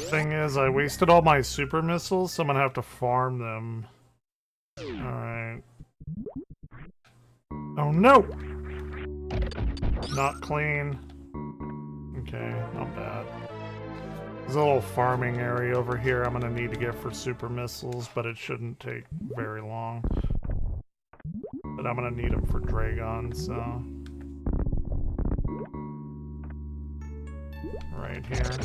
Thing is, I wasted all my super missiles, so I'm gonna have to farm them. Alright. Oh no! Not clean. Okay, not bad. There's a little farming area over here I'm gonna need to get for super missiles, but it shouldn't take very long. But I'm gonna need them for Dragon, so... Right here.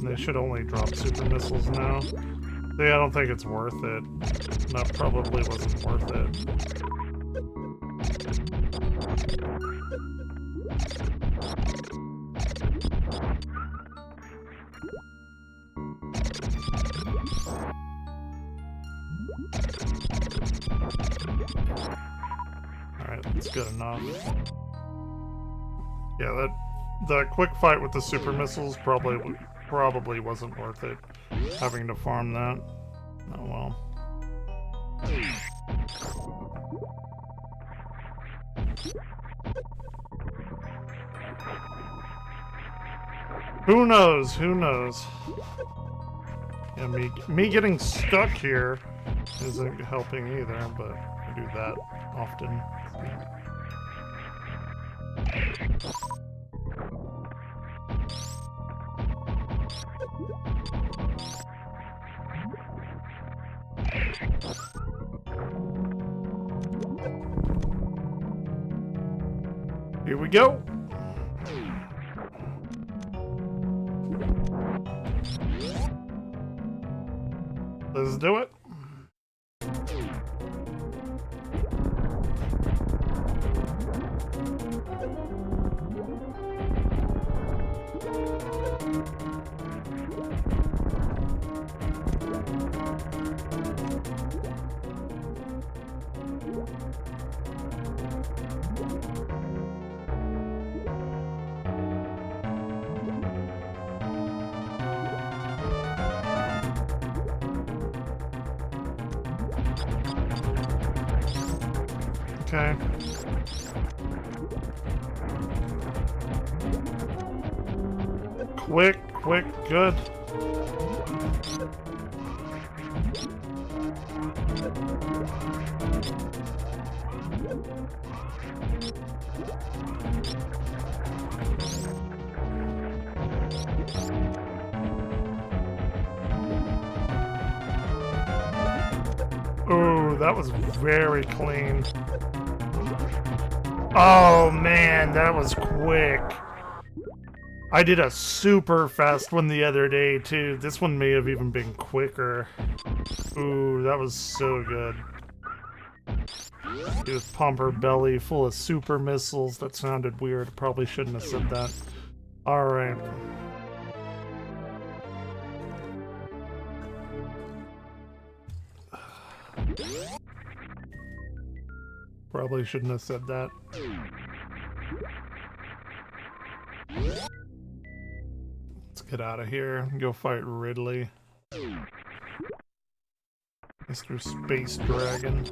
They should only drop super missiles now. Yeah, I don't think it's worth it. That probably wasn't worth it. Alright, that's good enough. Yeah, the quick fight with the super missiles probably wasn't worth it, having to farm that. Oh well. Who knows? Who knows? Yeah, me getting stuck here isn't helping either, but I do that often. Here we go. Let's do it. Okay. Quick, good. Ooh, that was very clean. Oh man, that was quick. I did a super fast one the other day too. This one may have even been quicker. Ooh, that was so good. Just pump her belly full of super missiles. That sounded weird. Probably shouldn't have said that. Alright. Probably shouldn't have said that. Let's get out of here and go fight Ridley. Mr. Space Dragon.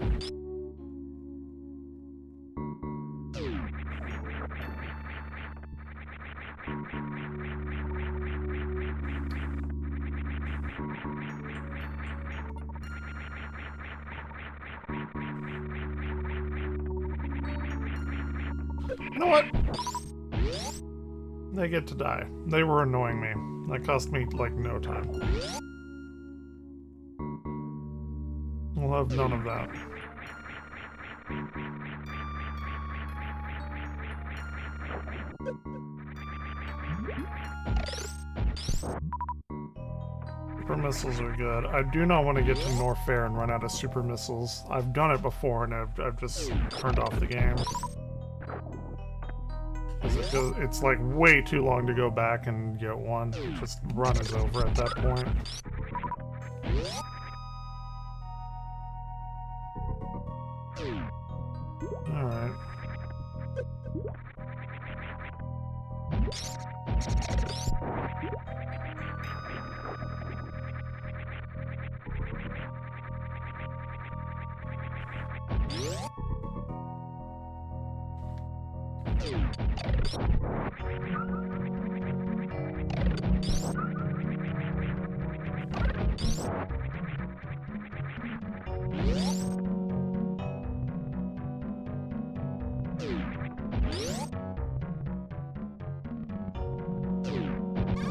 You know what? They get to die. They were annoying me. That cost me, like, no time. We'll have none of that. Super missiles are good. I do not want to get to Norfair and run out of super missiles. I've done it before and I've just turned off the game. It's like way too long to go back and get one. Just run is over at that point. Alright.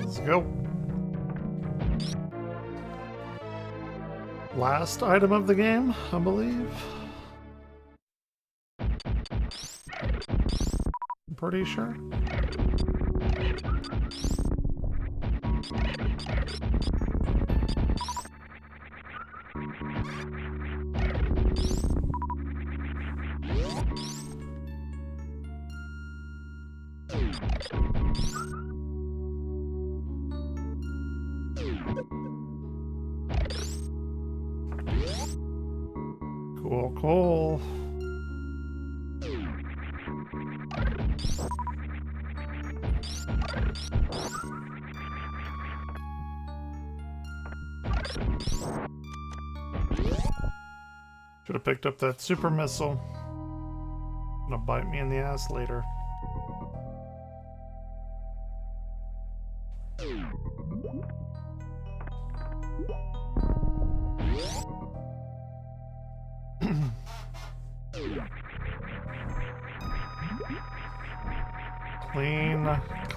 Let's go. Last item of the game, I believe. I'm pretty sure. Cool, cool. Should have picked up that super missile. Gonna bite me in the ass later.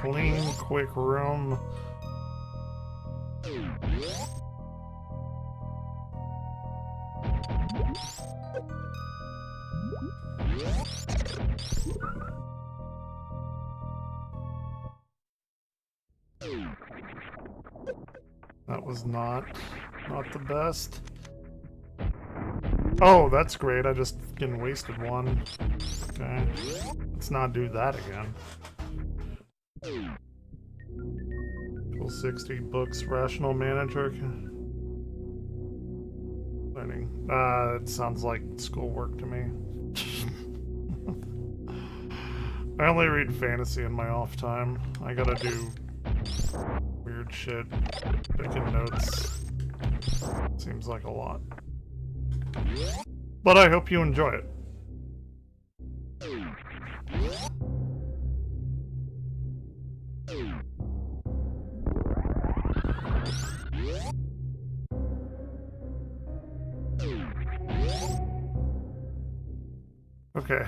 Clean, quick room. That was not the best. Oh, that's great. I just fucking wasted one. Okay. Let's not do that again. 60 books, rational manager. Learning. It sounds like schoolwork to me. I only read fantasy in my off time. I gotta do weird shit. Taking notes. Seems like a lot. But I hope you enjoy it. Okay.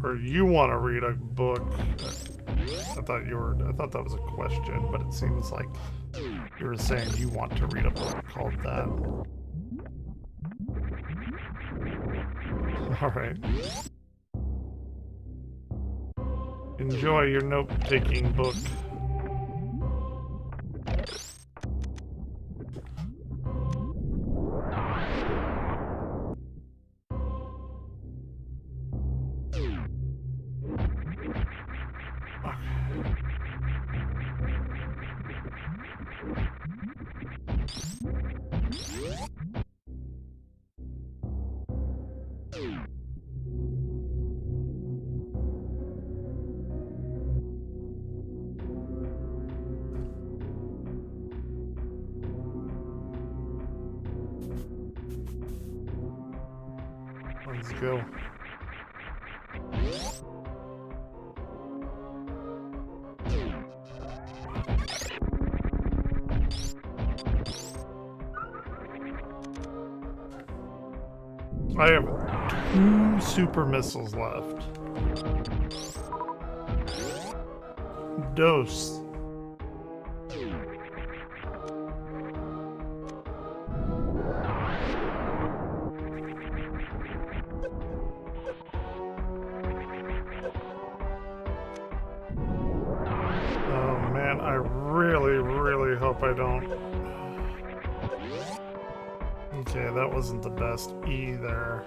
Or you want to read a book? I thought that was a question, but it seems like you were saying you want to read a book called that. All right. Enjoy your note-taking book. Let's go. I have 2 super missiles left. Dose. Oh man, I really hope I don't. Okay, that wasn't the best either.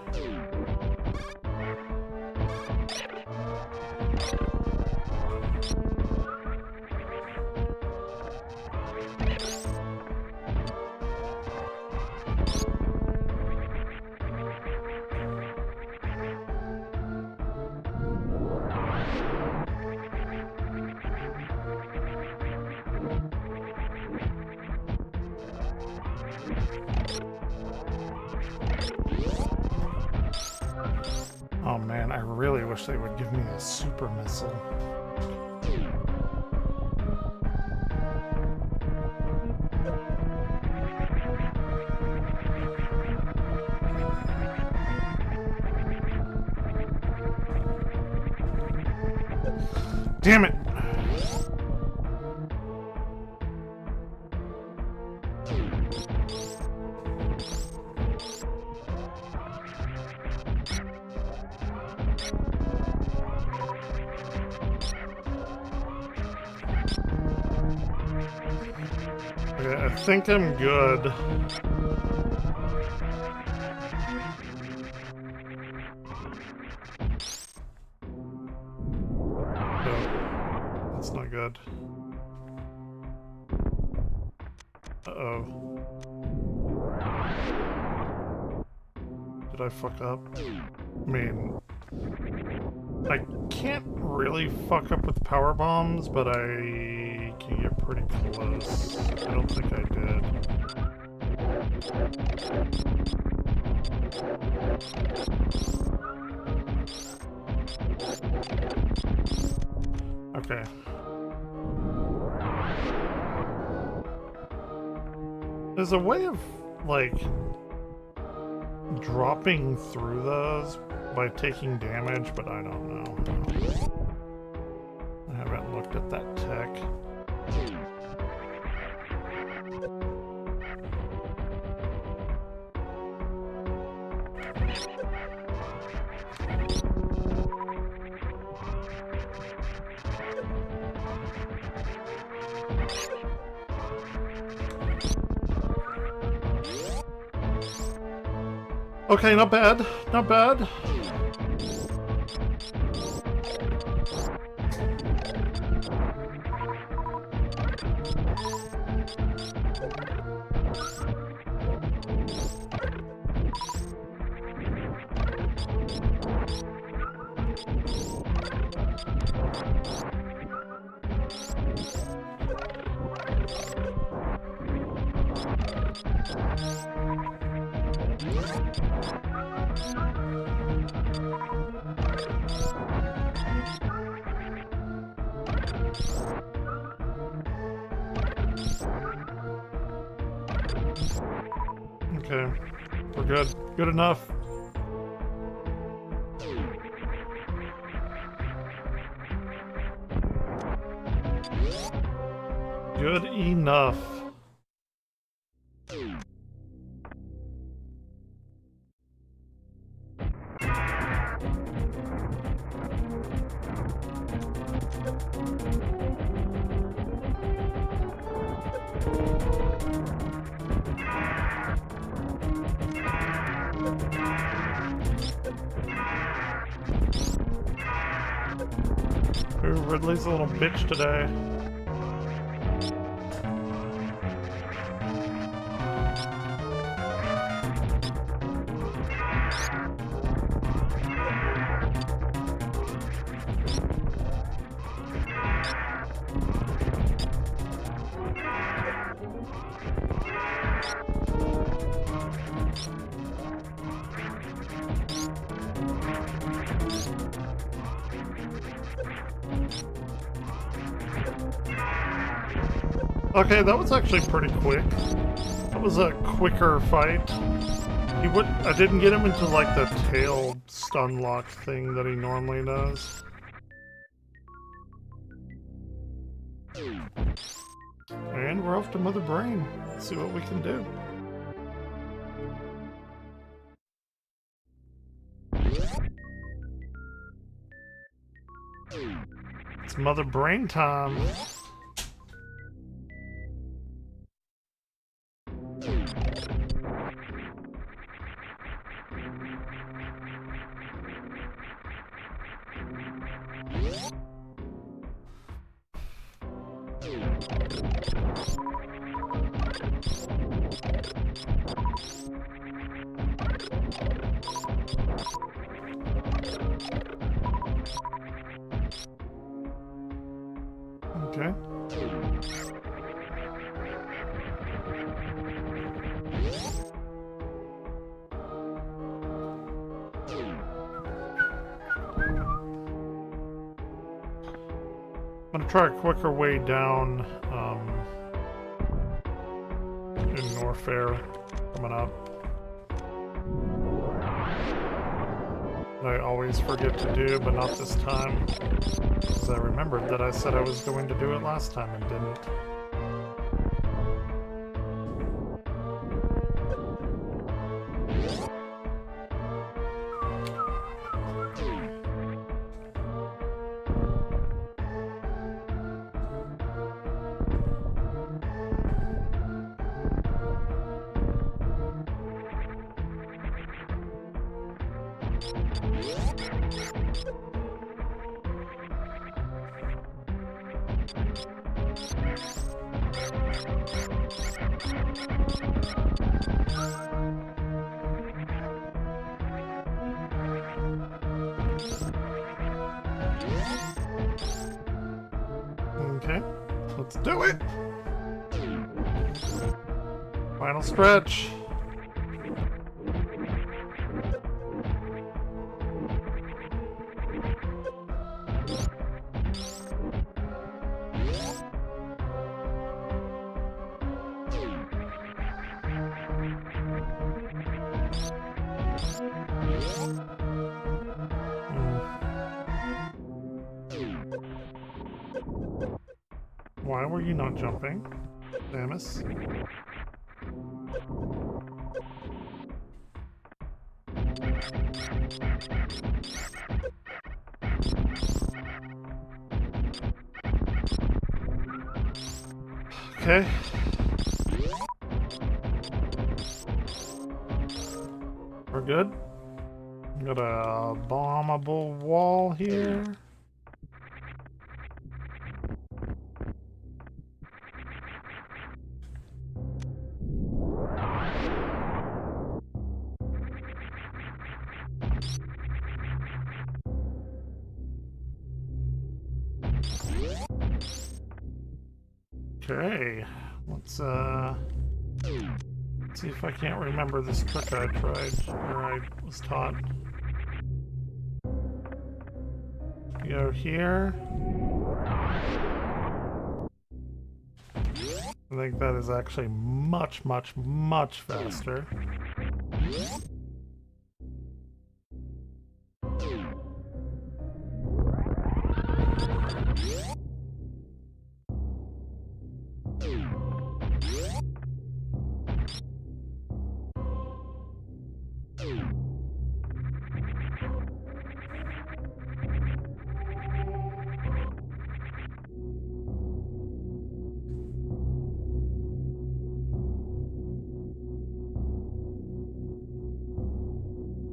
Oh man, I really wish they would give me a super missile. Damn it! Okay, I think I'm good. Oh, that's not good. Uh-oh. Did I fuck up? I mean, I can't really fuck up with power bombs, but I can get pretty close. I don't think I did. Okay. There's a way of, like, dropping through those by taking damage, but I don't know. I haven't looked at that tech. Okay, not bad. Not bad. Okay. We're good. Good enough. Good enough. Ooh, Ridley's a little bitch today. Okay, that was actually pretty quick. That was a quicker fight. I didn't get him into like the tail stun lock thing that he normally does. And we're off to Mother Brain. Let's see what we can do. It's Mother Brain time. Okay. I'm gonna try a quicker way down in Norfair coming up. I always forget to do, but not this time. Because I remembered that I said I was going to do it last time and didn't. Okay, let's do it! Final stretch. Why were you not jumping, Samus? Okay. We're good. Got a bombable wall here. Okay, let's see if I can't remember this trick I tried, or I was taught. Go here. I think that is actually much, much, much faster.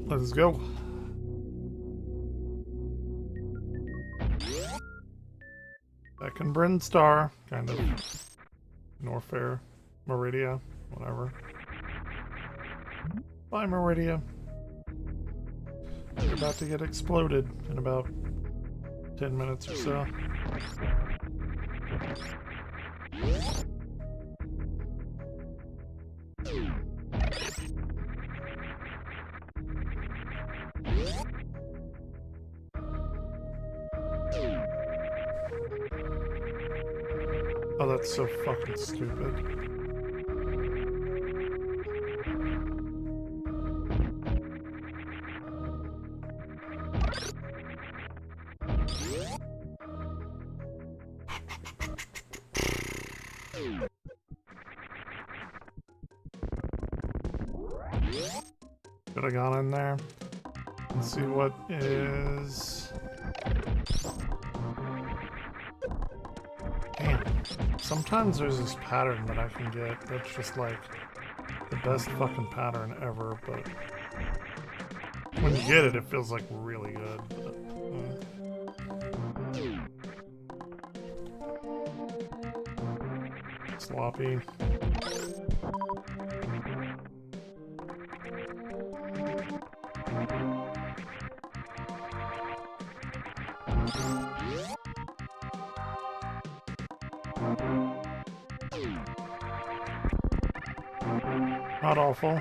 Let's go. Second Bryn Star, kind of. Norfair, Meridia, whatever. Bye, Meridia. You're about to get exploded in about 10 minutes or so. Oh, that's so fucking stupid. Could have gone in there. Let's see what is. Damn. Sometimes there's this pattern that I can get that's just like the best fucking pattern ever, but when you get it, it feels like really good. But, sloppy. Not awful.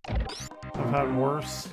I've had worse.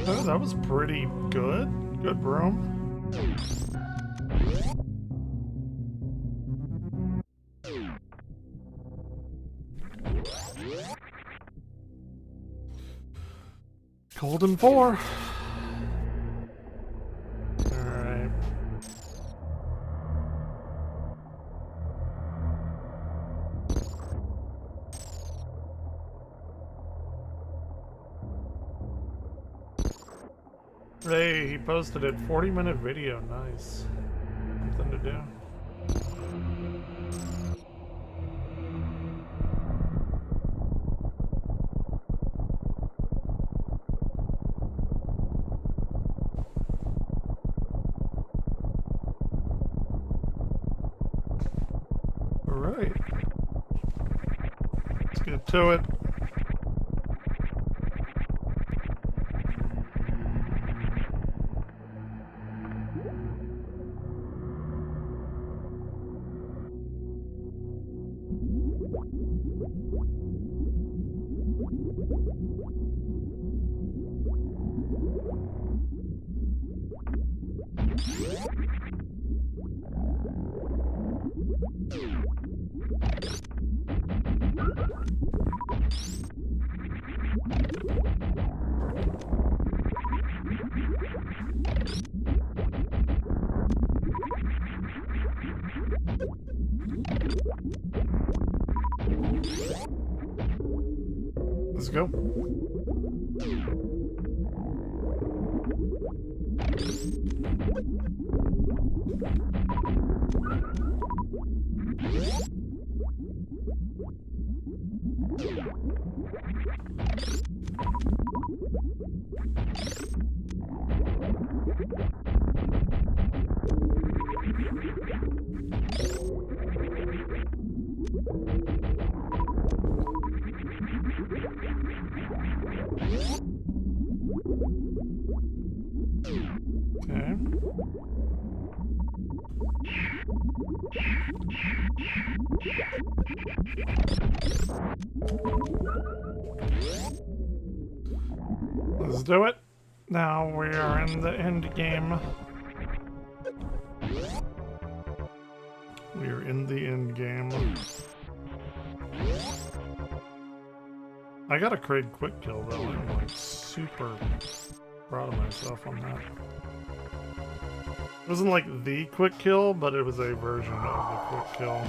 Oh, that was pretty good. Good broom. Golden 4. Alright. Hey, he posted it. 40-minute video. Nice. Something to do. Alright. Let's get to it. Let's go. Let's do it. Now we are in the end game. We are in the end game. I got a Kraid quick kill though. I'm like super proud of myself on that. It wasn't like the quick kill, but it was a version of the quick kill.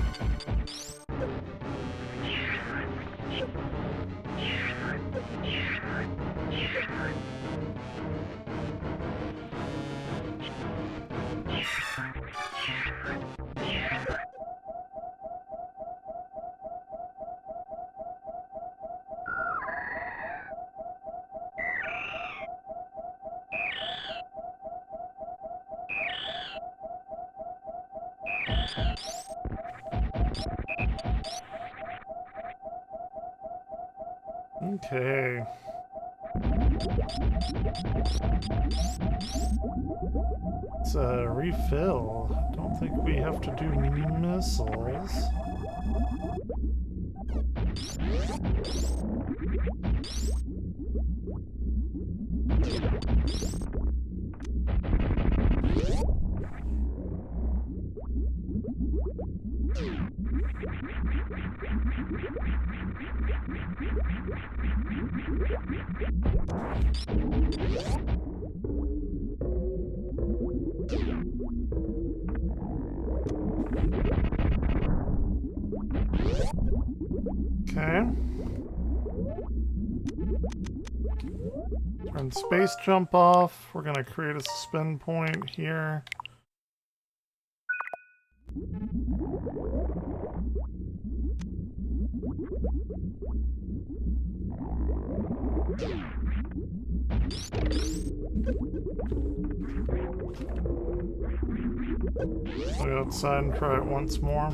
Okay. It's a refill. I don't think we have to do missiles. Okay. Turn space jump off. We're gonna create a suspend point here. Go outside and try it once more.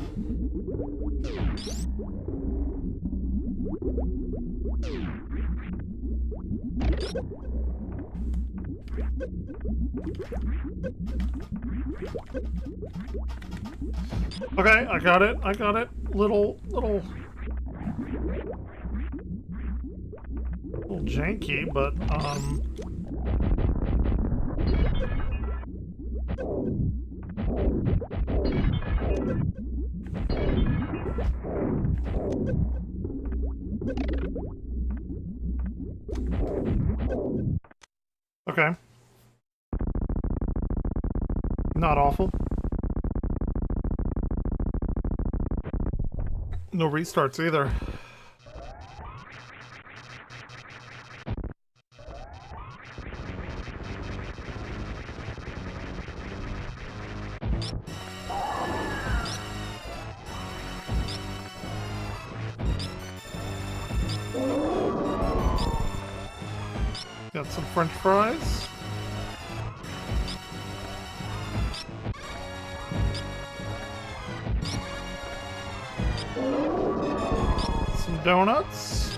Okay, I got it. I got it. Little janky, but okay. Not awful. No restarts either. Got some French fries. Some donuts.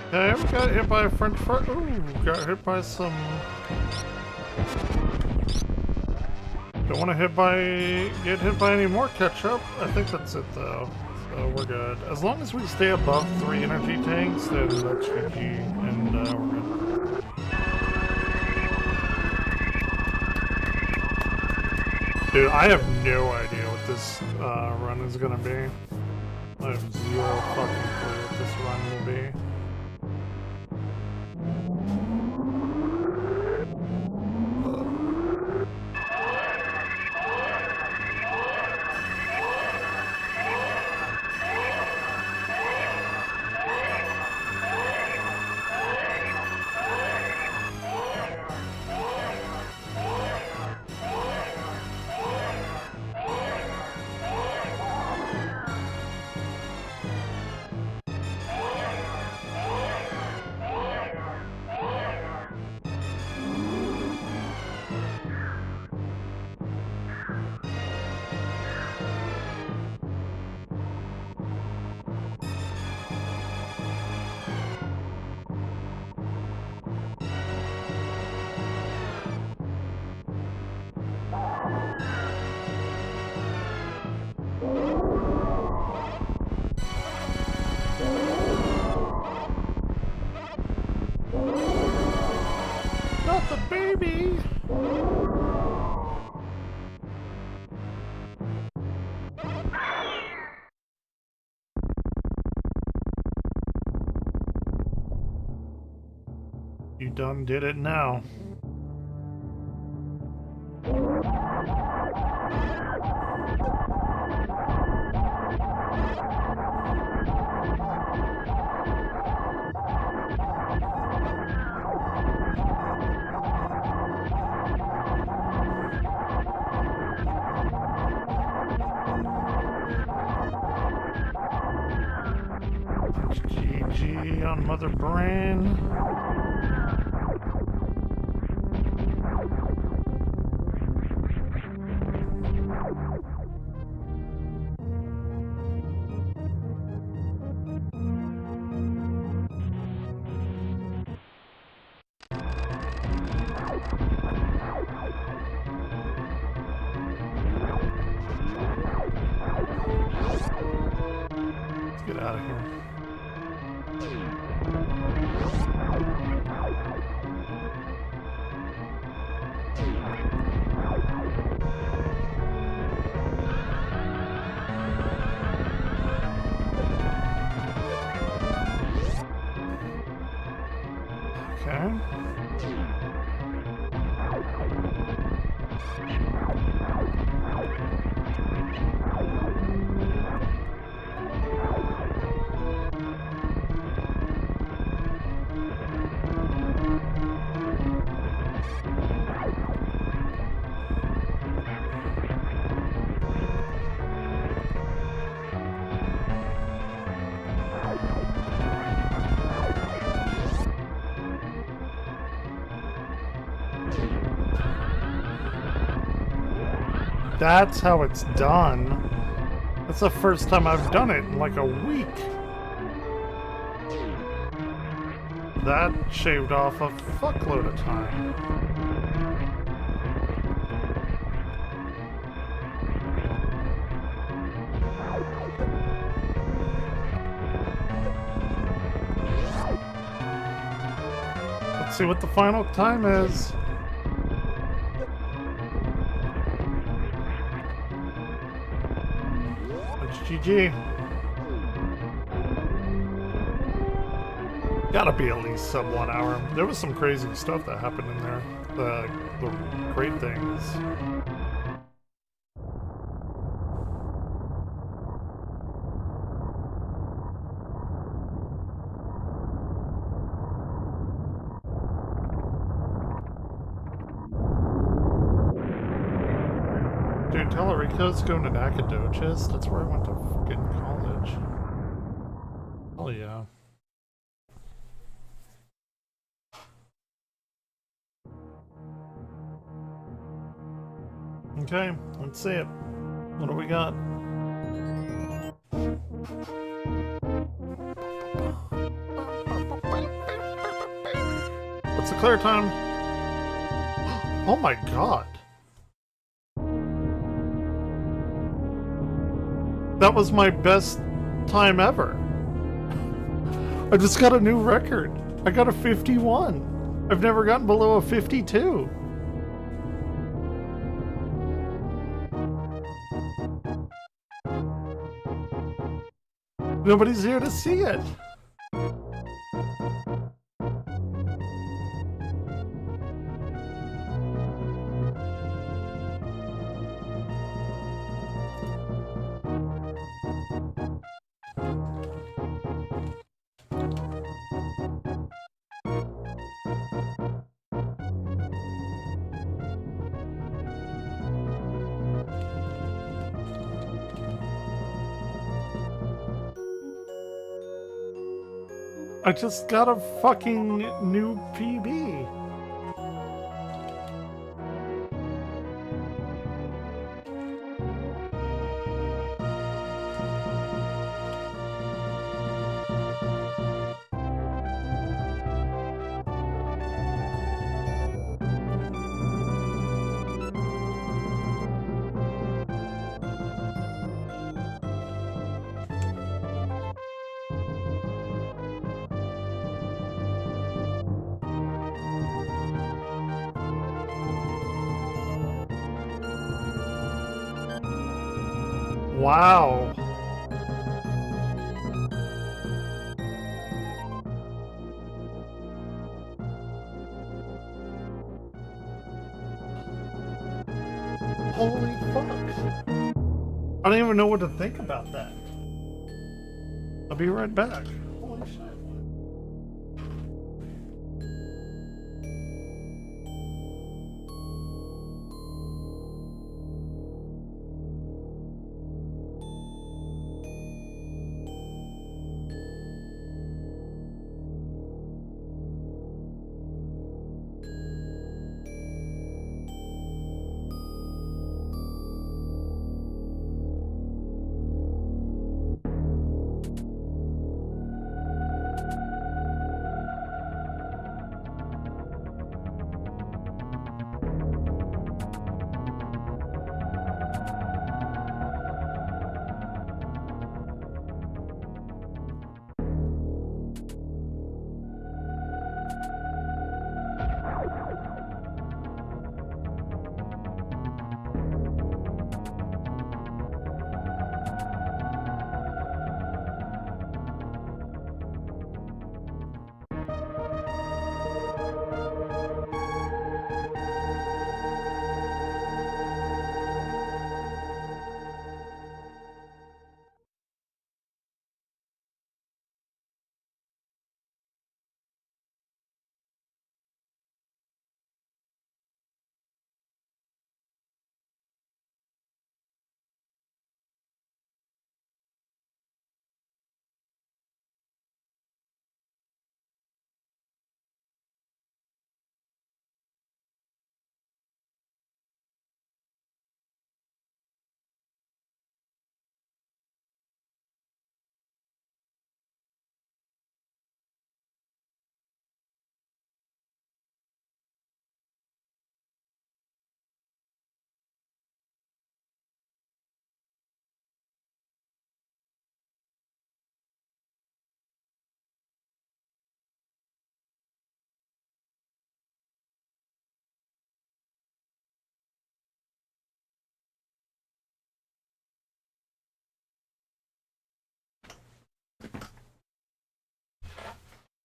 Okay, we got hit by a French fry. Ooh, got hit by some. Don't want to get hit by any more ketchup. I think that's it though. So we're good. As long as we stay above 3 energy tanks, then that's GG, and we're good. Dude, I have no idea what this run is gonna be. I have zero fucking clue what this run will be. baby. You done did it now. GG on Mother Brain. Let's get out of here. Okay. That's how it's done. That's the first time I've done it in like a week. That shaved off a fuckload of time. Let's see what the final time is. GG. Gotta be at least sub 1 hour. There was some crazy stuff that happened in there. The great things. Dude, Tellurico's going to Nacogdoches. That's where I went to fucking college. Hell yeah. Okay, let's see it. What do we got? What's the clear time? Oh my god. That was my best time ever. I just got a new record. I got a 51. I've never gotten below a 52. Nobody's here to see it. I just got a fucking new PB. Wow. Holy fuck. I don't even know what to think about that. I'll be right back. Holy shit.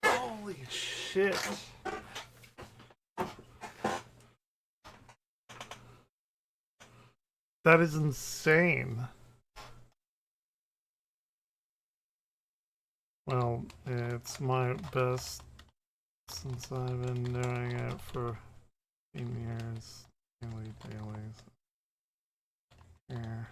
Holy shit. That is insane. Well, it's my best since I've been doing it for 15 years. Dailies. Here.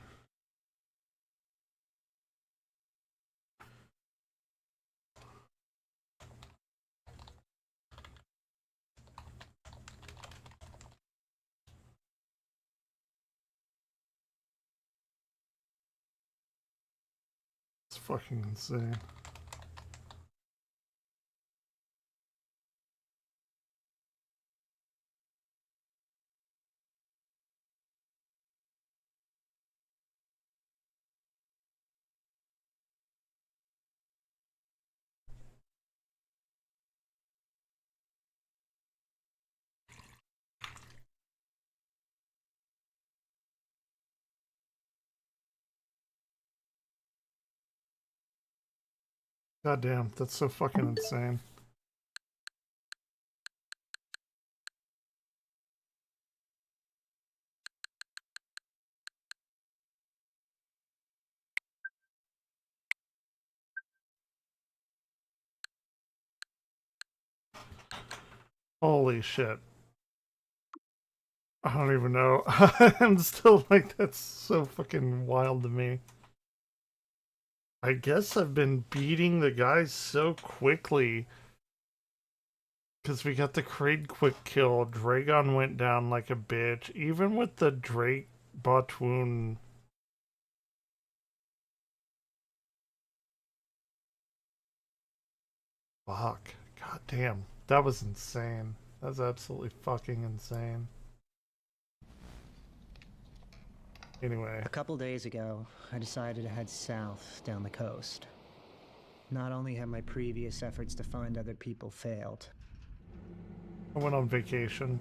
It's fucking insane. God damn, that's so fucking insane. Holy shit. I don't even know. I'm still like, that's so fucking wild to me. I guess I've been beating the guys so quickly. Because we got the Kraid quick kill. Dragon went down like a bitch. Even with the Drake Botwoon. Fuck. God damn. That was insane. That's absolutely fucking insane. Anyway. A couple days ago, I decided to head south down the coast. Not only have my previous efforts to find other people failed, I went on vacation.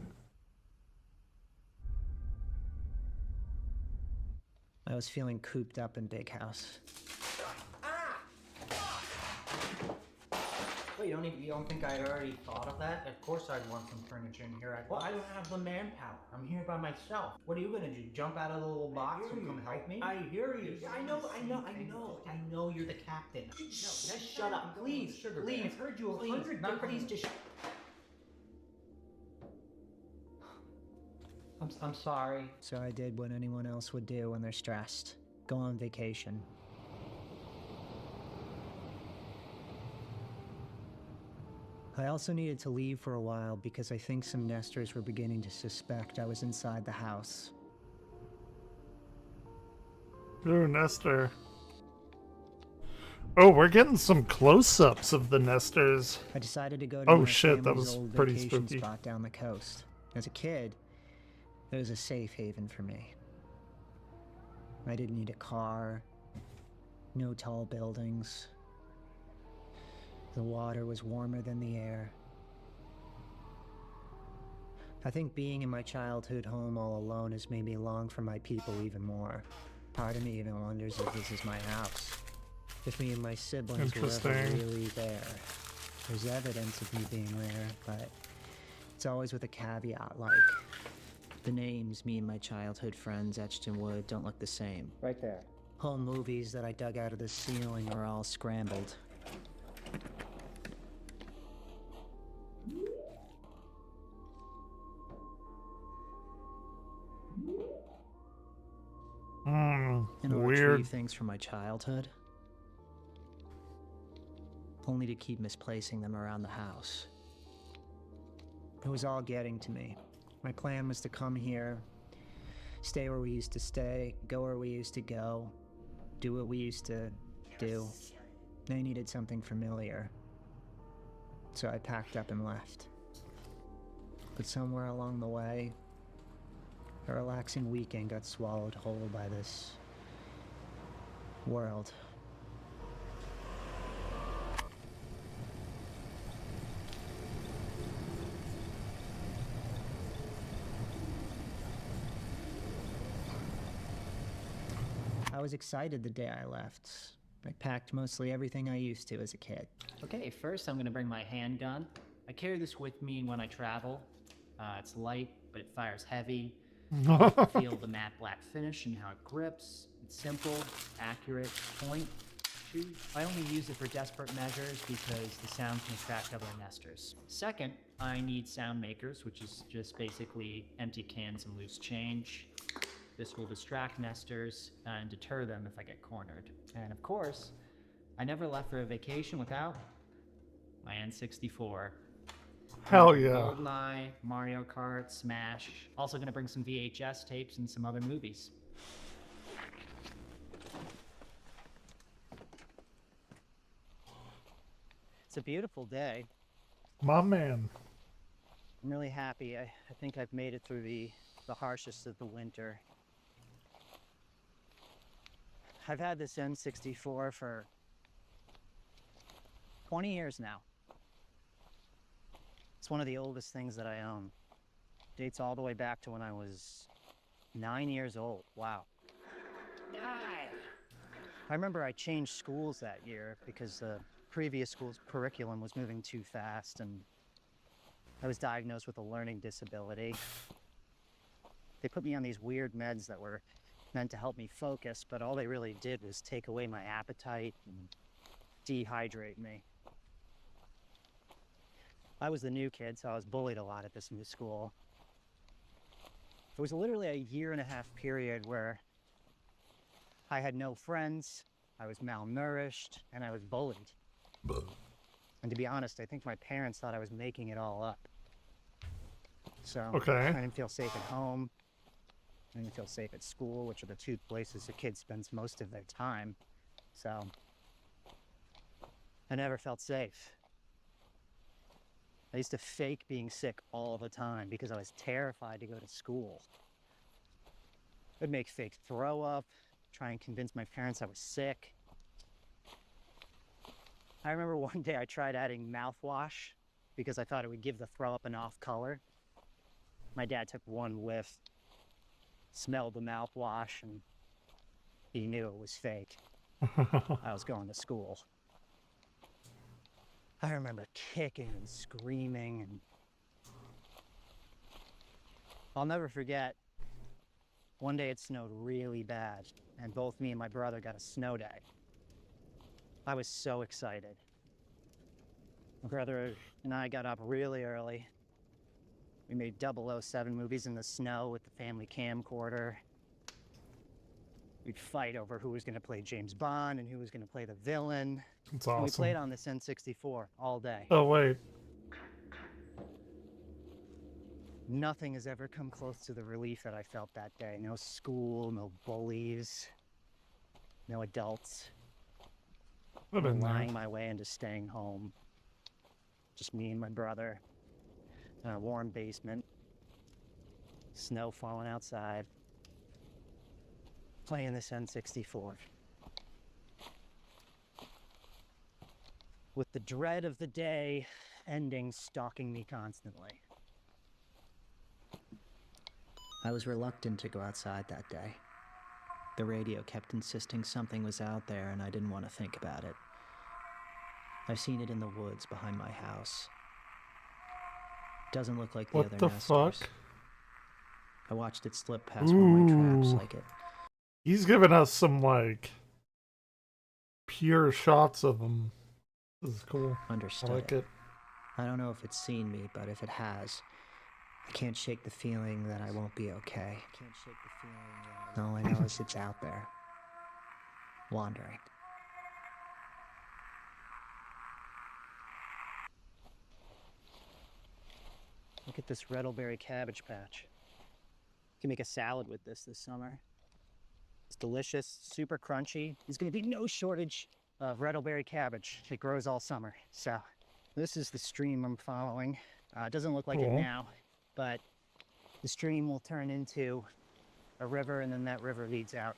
I was feeling cooped up in Big House. Wait, you don't think I'd already thought of that? Of course I'd want some furniture in here. Well, I don't have the manpower. I'm here by myself. What are you gonna do? Jump out of the little box and come help me? I hear you. I know you're the captain. No, just shut up, please. Please, I've heard you 100 please just. I'm sorry. So I did what anyone else would do when they're stressed. Go on vacation. I also needed to leave for a while because I think some nesters were beginning to suspect I was inside the house. Ooh, nester. Oh, we're getting some close-ups of the nesters. I decided to go to oh my shit, that family's was old pretty vacation spooky. spot down the coast. As a kid, it was a safe haven for me. I didn't need a car, no tall buildings. The water was warmer than the air. I think being in my childhood home all alone has made me long for my people even more. Part of me even wonders if this is my house. If me and my siblings were ever Interesting. really there. There's evidence of me being there, but it's always with a caveat like the names me and my childhood friends etched in wood don't look the same. Right there. Home movies that I dug out of the ceiling are all scrambled. In order to Weird. retrieve things from my childhood, only to keep misplacing them around the house. It was all getting to me. My plan was to come here, stay where we used to stay, go where we used to go, do what we used to do. I needed something familiar, so I packed up and left. But somewhere along the way, a relaxing weekend got swallowed whole by this world. I was excited the day I left. I packed mostly everything I used to as a kid. Okay, first I'm gonna bring my handgun. I carry this with me when I travel. It's light, but it fires heavy. Feel the matte black finish and how it grips. It's simple, accurate, point, shoot. I only use it for desperate measures because the sound can attract other nesters. Second, I need sound makers, which is just basically empty cans and loose change. This will distract nesters and deter them if I get cornered. And of course, I never left for a vacation without my N64. Hell yeah. GoldenEye, Mario Kart, Smash. Also gonna bring some VHS tapes and some other movies. It's a beautiful day. My man. I'm really happy. I think I've made it through the harshest of the winter. I've had this N64 for 20 years now. It's one of the oldest things that I own. Dates all the way back to when I was 9 years old. Wow. I remember I changed schools that year because the previous school's curriculum was moving too fast and I was diagnosed with a learning disability. They put me on these weird meds that were meant to help me focus, but all they really did was take away my appetite and dehydrate me. I was the new kid, so I was bullied a lot at this new school. It was literally a 1.5 year period where I had no friends, I was malnourished, and I was bullied. And to be honest, I think my parents thought I was making it all up. So Okay. I didn't feel safe at home. I didn't feel safe at school, which are the two places a kid spends most of their time. So I never felt safe. I used to fake being sick all the time because I was terrified to go to school. I'd make fake throw up, try and convince my parents I was sick. I remember one day I tried adding mouthwash because I thought it would give the throw up an off color. My dad took one whiff, smelled the mouthwash, and he knew it was fake. I was going to school. I remember kicking and screaming, and I'll never forget, one day it snowed really bad, and both me and my brother got a snow day. I was so excited. My brother and I got up really early. We made 007 movies in the snow with the family camcorder. We'd fight over who was going to play James Bond and who was going to play the villain. That's And we awesome. played on this N64 all day. Oh, wait. Nothing has ever come close to the relief that I felt that day. No school, no bullies, no adults. I've been there. Lying my way into staying home. Just me and my brother in a warm basement. Snow falling outside. Playing this N64. With the dread of the day ending stalking me constantly. I was reluctant to go outside that day. The radio kept insisting something was out there and I didn't want to think about it. I've seen it in the woods behind my house. Doesn't look like the What other the nesters. fuck? I watched it slip past one of my traps Ooh. like it. He's giving us some, like, pure shots of him. This is cool. Understood. I like it. I don't know if it's seen me, but if it has, I can't shake the feeling that I won't be okay. Can't shake the feeling that all I know is it's out there. Wandering. Look at this Reddleberry cabbage patch. You can make a salad with this summer. It's delicious, super crunchy. There's gonna be no shortage of Reddleberry cabbage. It grows all summer. So this is the stream I'm following. It doesn't look like it Cool. now, but the stream will turn into a river, and then that river leads out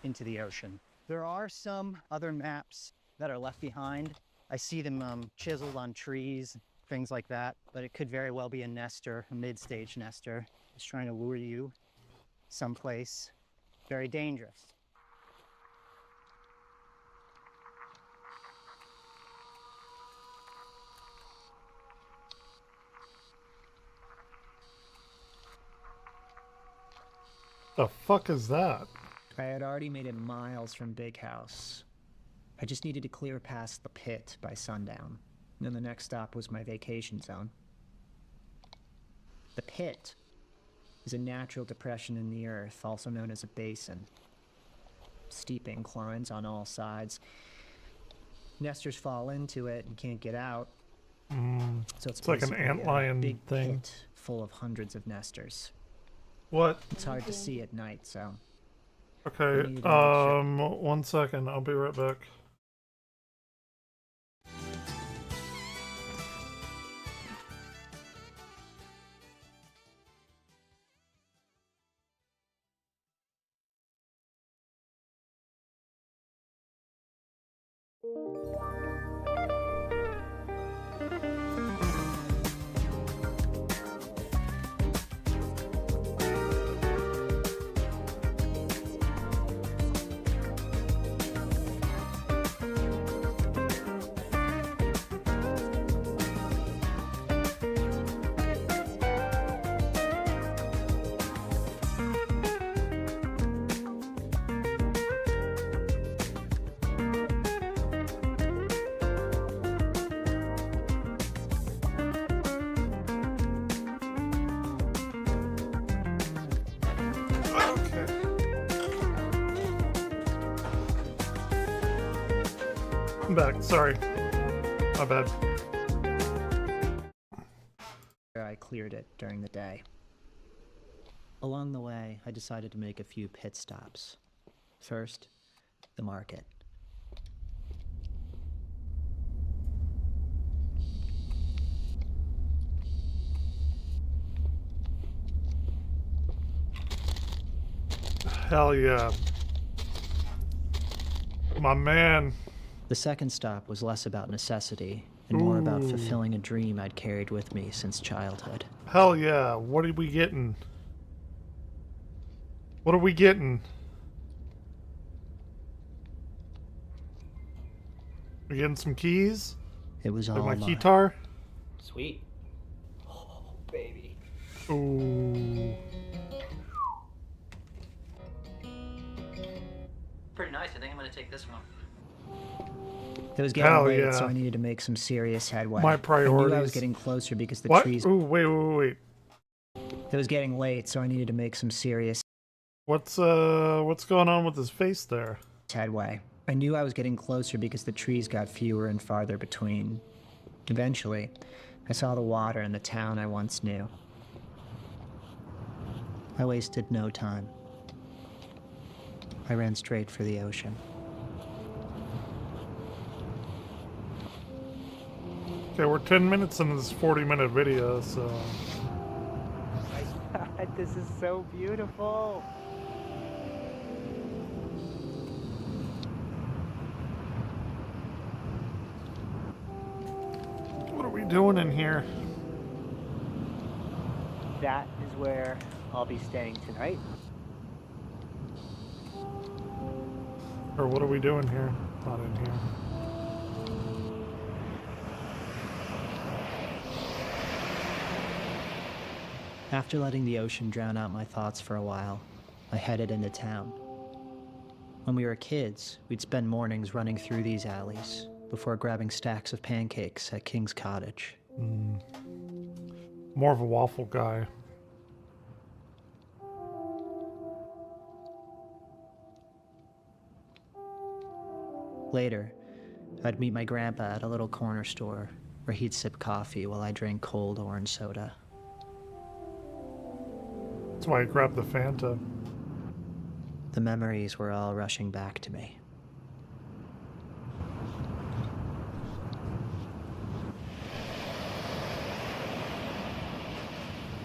into the ocean. There are some other maps that are left behind. I see them chiseled on trees, things like that, but it could very well be a nester, a mid-stage nester, just trying to lure you someplace very dangerous. The fuck is that? I had already made it miles from Big House. I just needed to clear past the pit by sundown. And then the next stop was my vacation zone. The pit is a natural depression in the earth, also known as a basin. Steep inclines on all sides. Nesters fall into it and can't get out. So it's like an basically a antlion big thing. pit full of hundreds of nesters. What? It's hard to see at night, so Okay, need to make 1 second. I'll be right back. I'm back. Sorry. My bad. I cleared it during the day. Along the way, I decided to make a few pit stops. First, the market. Hell yeah. My man. The second stop was less about necessity and more about Ooh. fulfilling a dream I'd carried with me since childhood. Hell yeah. What are we getting? What are we getting? We getting some keys? It was Like all my mine. guitar? Sweet. Oh, baby. Ooh. Pretty nice. I think I'm gonna take this one. It was getting Hell late, yeah. so I needed to make some serious headway. My I knew I priorities. was getting closer because the What? trees. Ooh, wait. It was getting late, so I needed to make some serious What's going on with his face there? headway. I knew I was getting closer because the trees got fewer and farther between. Eventually, I saw the water in the town I once knew. I wasted no time. I ran straight for the ocean. Okay, we're 10 minutes into this 40-minute video, so... God, this is so beautiful. What are we doing in here? That is where I'll be staying tonight. Or what are we doing here? Not in here. After letting the ocean drown out my thoughts for a while, I headed into town. When we were kids, we'd spend mornings running through these alleys before grabbing stacks of pancakes at King's Cottage. More of a waffle guy. Later, I'd meet my grandpa at a little corner store where he'd sip coffee while I drank cold orange soda. That's why I grabbed the Fanta. The memories were all rushing back to me.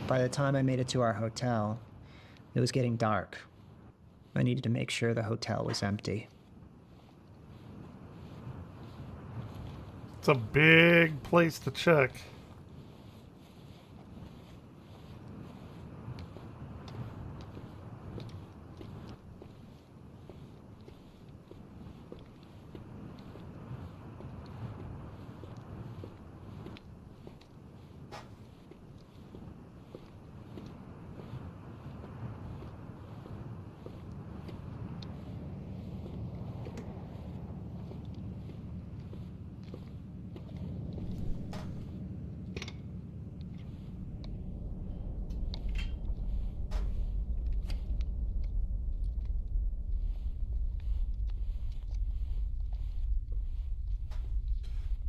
By the time I made it to our hotel, it was getting dark. I needed to make sure the hotel was empty. It's a big place to check.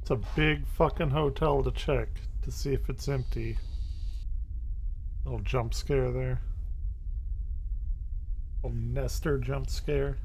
It's a big fucking hotel to check to see if it's empty. Little jump scare there. Little Nestor jump scare.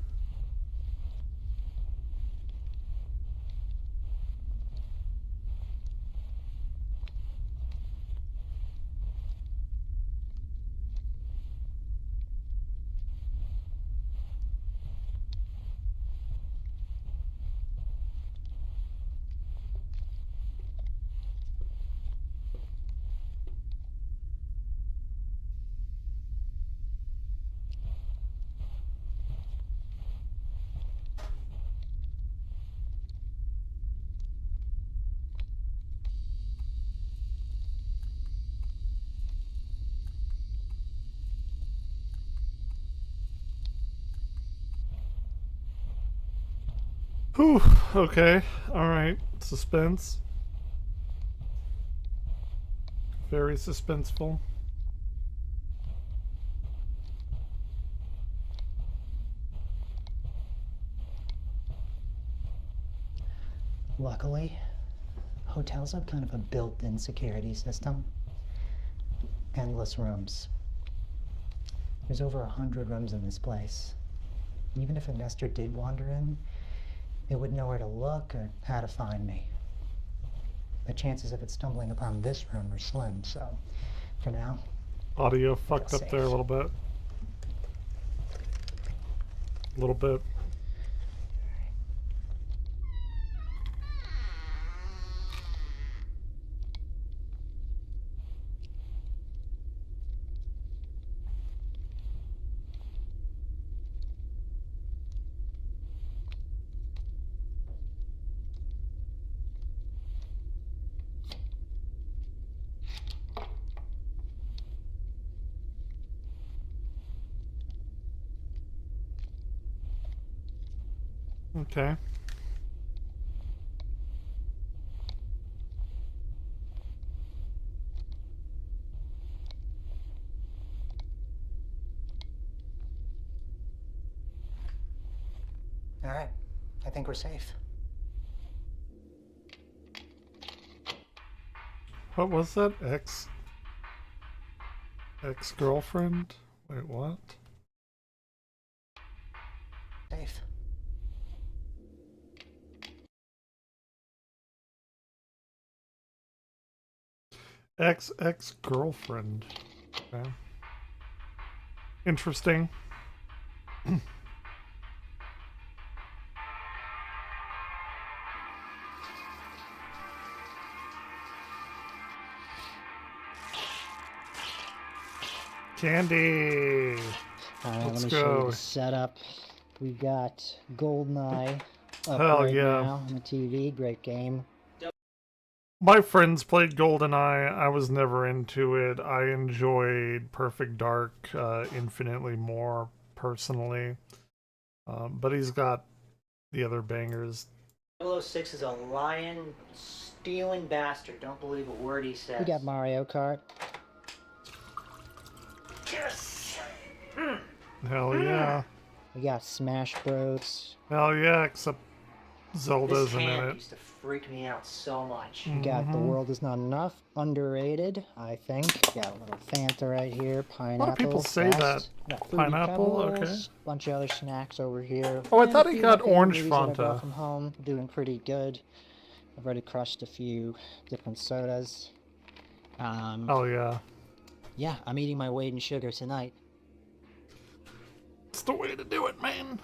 Whew, okay, alright. Suspense. Very suspenseful. Luckily, hotels have kind of a built-in security system. Endless rooms. There's over 100 rooms in this place. Even if a nester did wander in, it would know where to look or how to find me. The chances of it stumbling upon this room are slim, so for now... Audio fucked up there a little bit. A little bit. Okay. All right. I think we're safe. What was that? Ex-girlfriend? Wait, what? Safe. Ex-girlfriend. Okay. Interesting. Candy. All right, Let's let me show you go. the setup. We got GoldenEye up Hell right yeah. now on the TV. Great game. My friends played GoldenEye. I was never into it. I enjoyed Perfect Dark infinitely more personally. But he's got the other bangers. 006 is a lying, stealing bastard. Don't believe a word he says. We got Mario Kart. Yes! Hell yeah. We got Smash Bros. Hell yeah, except Zelda's This in hand it. used to freak me out so much. We got The World Is Not Enough. Underrated, I think. Got a little Fanta right here. Pineapple. A lot of people say best. that. Got Fruity Pineapple? Pebbles, Okay. Bunch of other snacks over here. Oh, I And thought a he few got of my favorite orange movies that I Fanta. brought from home. Doing pretty good. I've already crushed a few different sodas. Oh yeah. Yeah, I'm eating my weight in sugar tonight. It's the way to do it, man.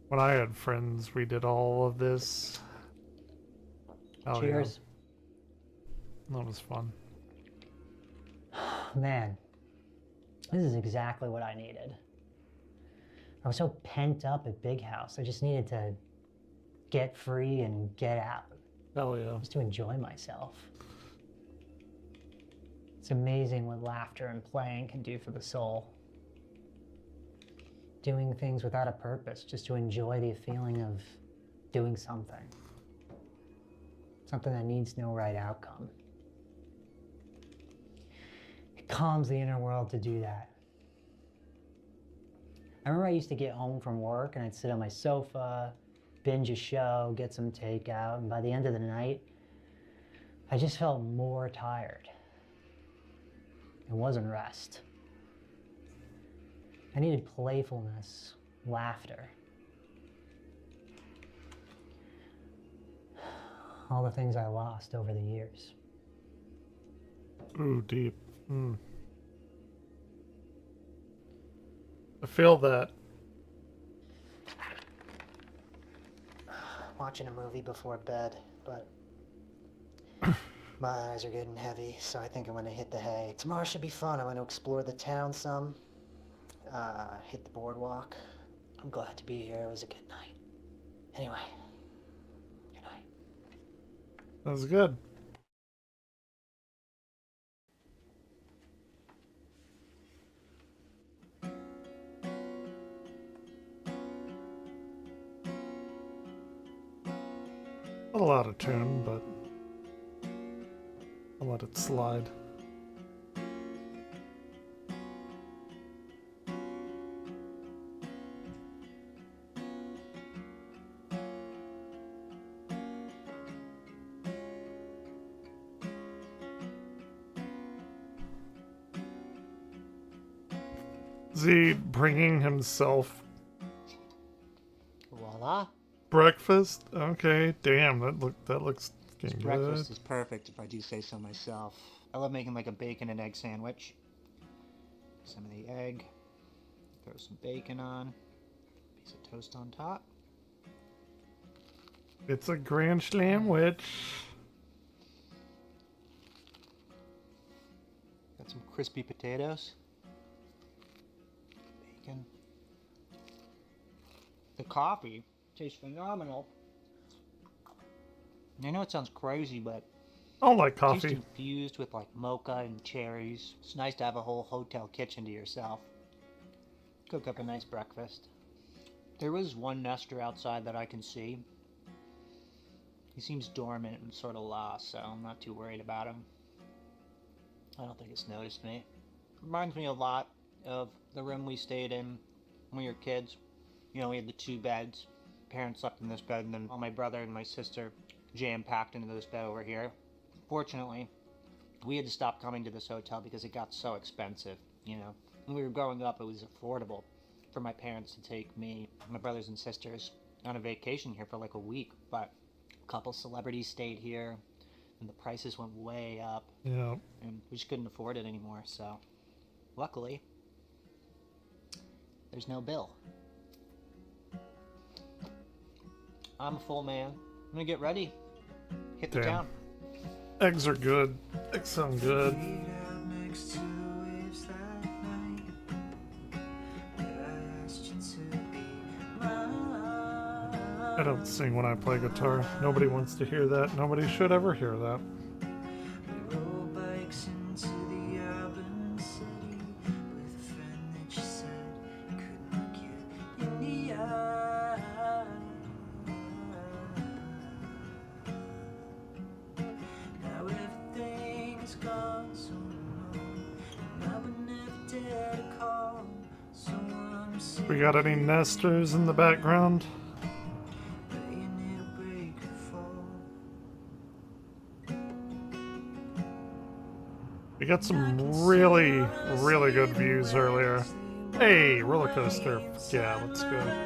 When I had friends, we did all of this. Oh, Cheers. Yeah. That was fun. Man, this is exactly what I needed. I was so pent up at Big House. I just needed to get free and get out. Hell yeah. Just to enjoy myself. It's amazing what laughter and playing can do for the soul. Doing things without a purpose, just to enjoy the feeling of doing something. Something that needs no right outcome. It calms the inner world to do that. I remember I used to get home from work and I'd sit on my sofa, binge a show, get some takeout, and by the end of the night, I just felt more tired. It wasn't rest. I needed playfulness, laughter. All the things I lost over the years. Ooh, deep. I feel that. Watching a movie before bed, but my eyes are getting heavy, so I think I'm gonna hit the hay. Tomorrow should be fun. I'm gonna explore the town some, hit the boardwalk. I'm glad to be here. It was a good night. Anyway, good night. That was good. Not a lot of tune, but I'll let it slide. Is he bringing himself Voila. breakfast? breakfast? Okay, damn, that looks This getting breakfast good. is perfect if I do say so myself. I love making like a bacon and egg sandwich. Some of the egg, throw some bacon on, piece of toast on top. It's a grand sandwich. Got some crispy potatoes, bacon. The coffee tastes phenomenal. And I know it sounds crazy, but I don't like it's coffee. just infused with like mocha and cherries. It's nice to have a whole hotel kitchen to yourself. Cook up a nice breakfast. There was one nester outside that I can see. He seems dormant and sort of lost, so I'm not too worried about him. I don't think it's noticed me. Reminds me a lot of the room we stayed in when we were kids. You know, we had the 2 beds. Parents slept in this bed, and then all my brother and my sister jam-packed into this bed over here. Fortunately, we had to stop coming to this hotel because it got so expensive, you know. When we were growing up, it was affordable for my parents to take me, my brothers and sisters, on a vacation here for like a week, but a couple celebrities stayed here, and the prices went way up. Yeah. And we just couldn't afford it anymore, so luckily, there's no bill. I'm a full man. I'm gonna get ready. Hit the Damn. town. Eggs are good. Eggs sound good. I don't sing when I play guitar. Nobody wants to hear that. Nobody should ever hear that. We got any nesters in the background? We got some really, really good views earlier. Hey, roller coaster. Yeah, let's go.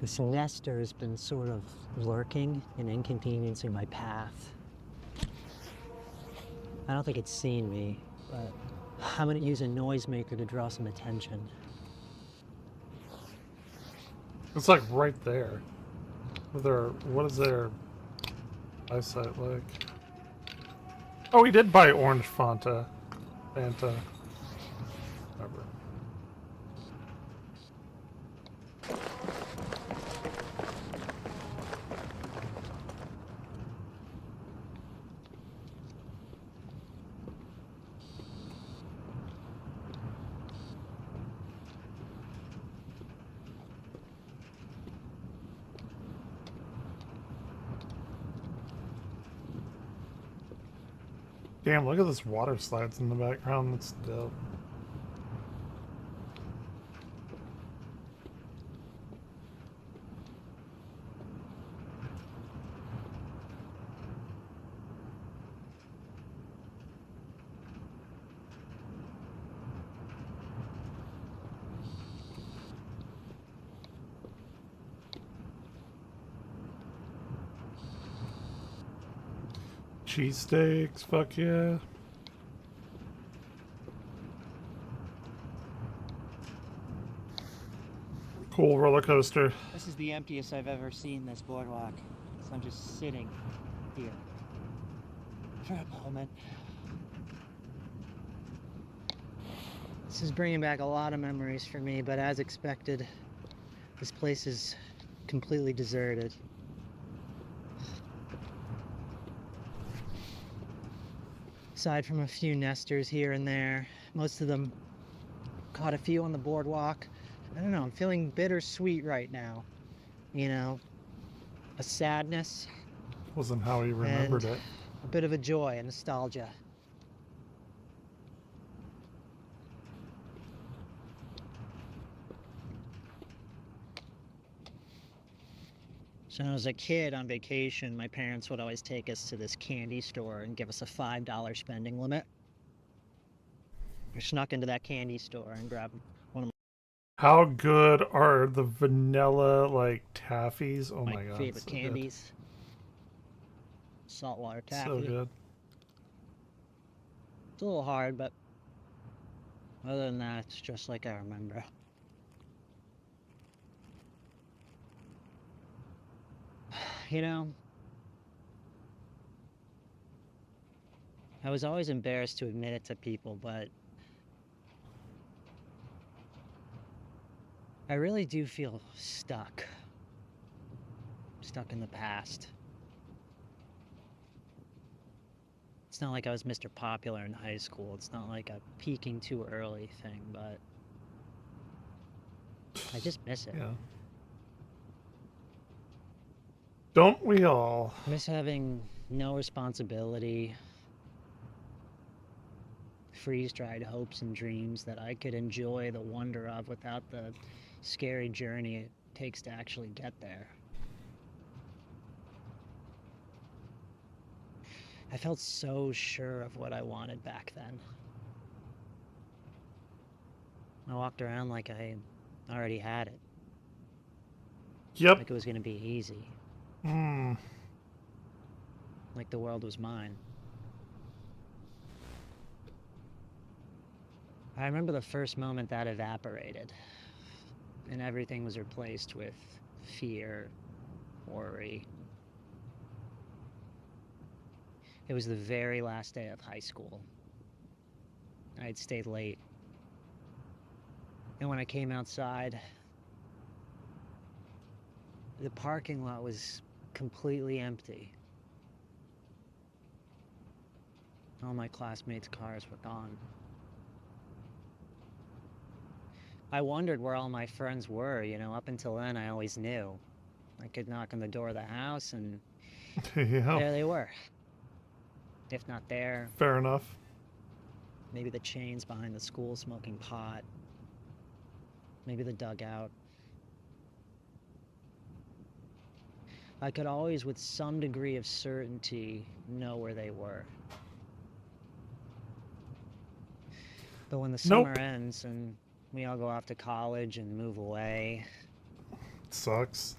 This nester has been sort of lurking and inconveniencing my path. I don't think it's seen me, but I'm gonna use a noisemaker to draw some attention. It's like right there. What is their eyesight like? Oh, we did buy orange Fanta. Whatever. Damn, look at this water slides in the background. That's dope. Cheesesteaks, fuck yeah. Cool roller coaster. This is the emptiest I've ever seen this boardwalk. So I'm just sitting here for a moment. This is bringing back a lot of memories for me, but as expected, this place is completely deserted. Aside from a few nesters here and there, most of them caught a few on the boardwalk. I don't know, I'm feeling bittersweet right now. You know, a sadness. Wasn't how he remembered it. A bit of a joy and nostalgia. So when I was a kid on vacation, my parents would always take us to this candy store and give us a $5 spending limit. I snuck into that candy store and grabbed one of How good are the vanilla like taffies? Oh my god. favorite So candies. Saltwater good. taffy. So good. It's a little hard, but other than that, it's just like I remember. You know, I was always embarrassed to admit it to people, but I really do feel stuck. Stuck in the past. It's not like I was Mr. Popular in high school. It's not like a peaking too early thing, but I just miss it. Yeah. Don't we all? Miss having no responsibility, freeze-dried hopes and dreams that I could enjoy the wonder of without the scary journey it takes to actually get there. I felt so sure of what I wanted back then. I walked around like I already had it. Yep. Like it was gonna be easy. Like the world was mine. I remember the first moment that evaporated, and everything was replaced with fear, worry. It was the very last day of high school. I had stayed late. And when I came outside, the parking lot was completely empty. All my classmates' cars were gone. I wondered where all my friends were, you know, up until then I always knew. I could knock on the door of the house and Yeah. there they were. If not there. Fair enough. Maybe the chains behind the school smoking pot. Maybe the dugout. I could always, with some degree of certainty, know where they were. But when the summer ends and we all go off to college and move away... Sucks.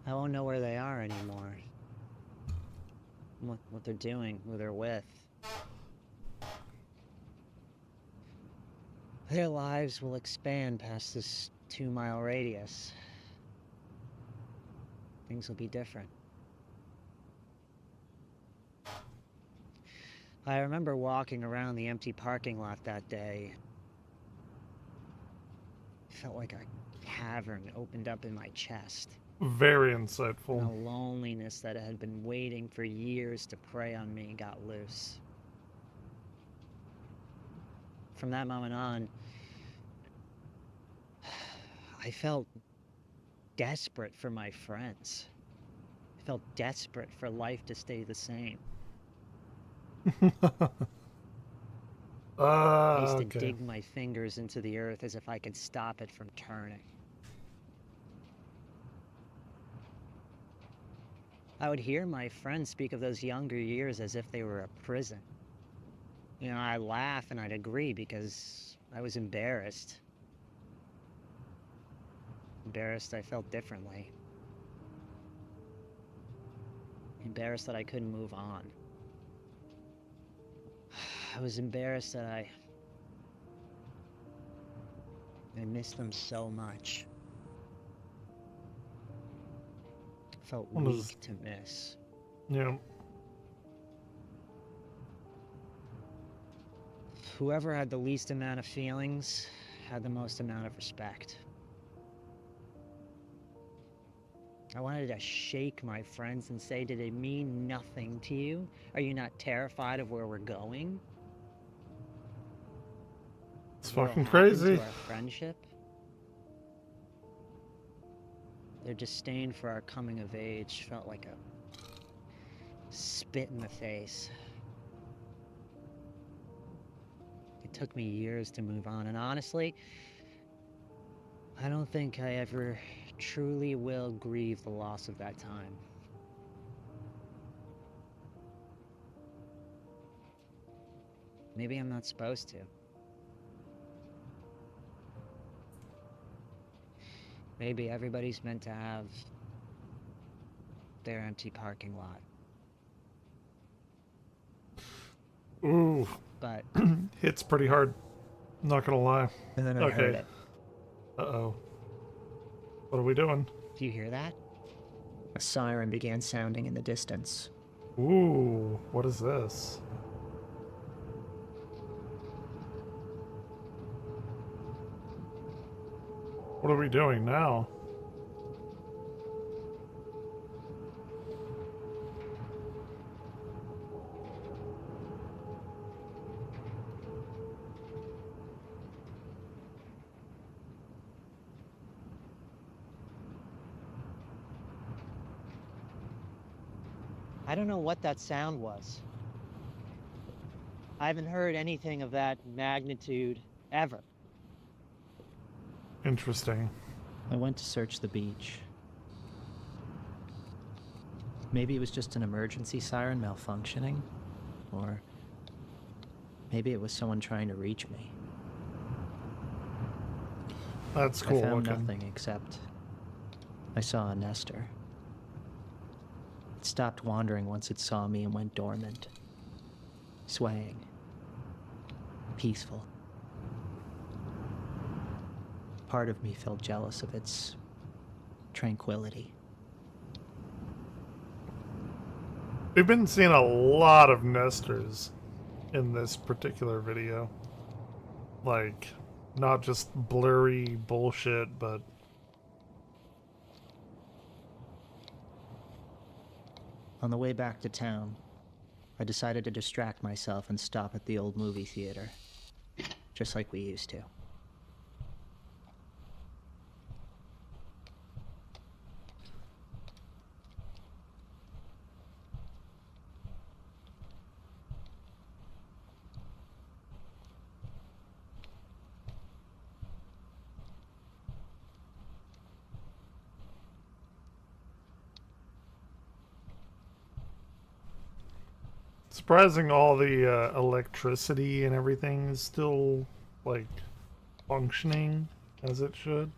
I won't know where they are anymore. What they're doing, who they're with. Their lives will expand past this 2-mile radius. Things will be different. I remember walking around the empty parking lot that day. It felt like a cavern opened up in my chest. Very insightful. And the loneliness that had been waiting for years to prey on me got loose. From that moment on, I felt desperate for my friends. I felt desperate for life to stay the same. I used to dig my fingers into the earth as if I could stop it from turning. I would hear my friends speak of those younger years as if they were a prison. You know, I'd laugh and I'd agree because I was embarrassed. Embarrassed I felt differently. Embarrassed that I couldn't move on. I was embarrassed that I missed them so much. Felt weak to miss. Yeah. Whoever had the least amount of feelings had the most amount of respect. I wanted to shake my friends and say, did it mean nothing to you? Are you not terrified of where we're going? It's What'll fucking happen crazy. to our friendship? Their disdain for our coming of age felt like a spit in the face. It took me years to move on, and honestly, I don't think I ever truly will grieve the loss of that time. Maybe I'm not supposed to. Maybe everybody's meant to have their empty parking lot. Ooh. But hits pretty hard. Not gonna lie. And then I heard it. Uh-oh. What are we doing? Do you hear that? A siren began sounding in the distance. Ooh, what is this? What are we doing now? I don't know what that sound was. I haven't heard anything of that magnitude ever. Interesting. I went to search the beach. Maybe it was just an emergency siren malfunctioning, or maybe it was someone trying to reach me. That's cool I found looking. nothing except I saw a nester. It stopped wandering once it saw me and went dormant, swaying, peaceful. Part of me felt jealous of its tranquility. We've been seeing a lot of nesters in this particular video. Like, not just blurry bullshit, but On the way back to town, I decided to distract myself and stop at the old movie theater, just like we used to. surprising all the electricity and everything is still, like, functioning as it should.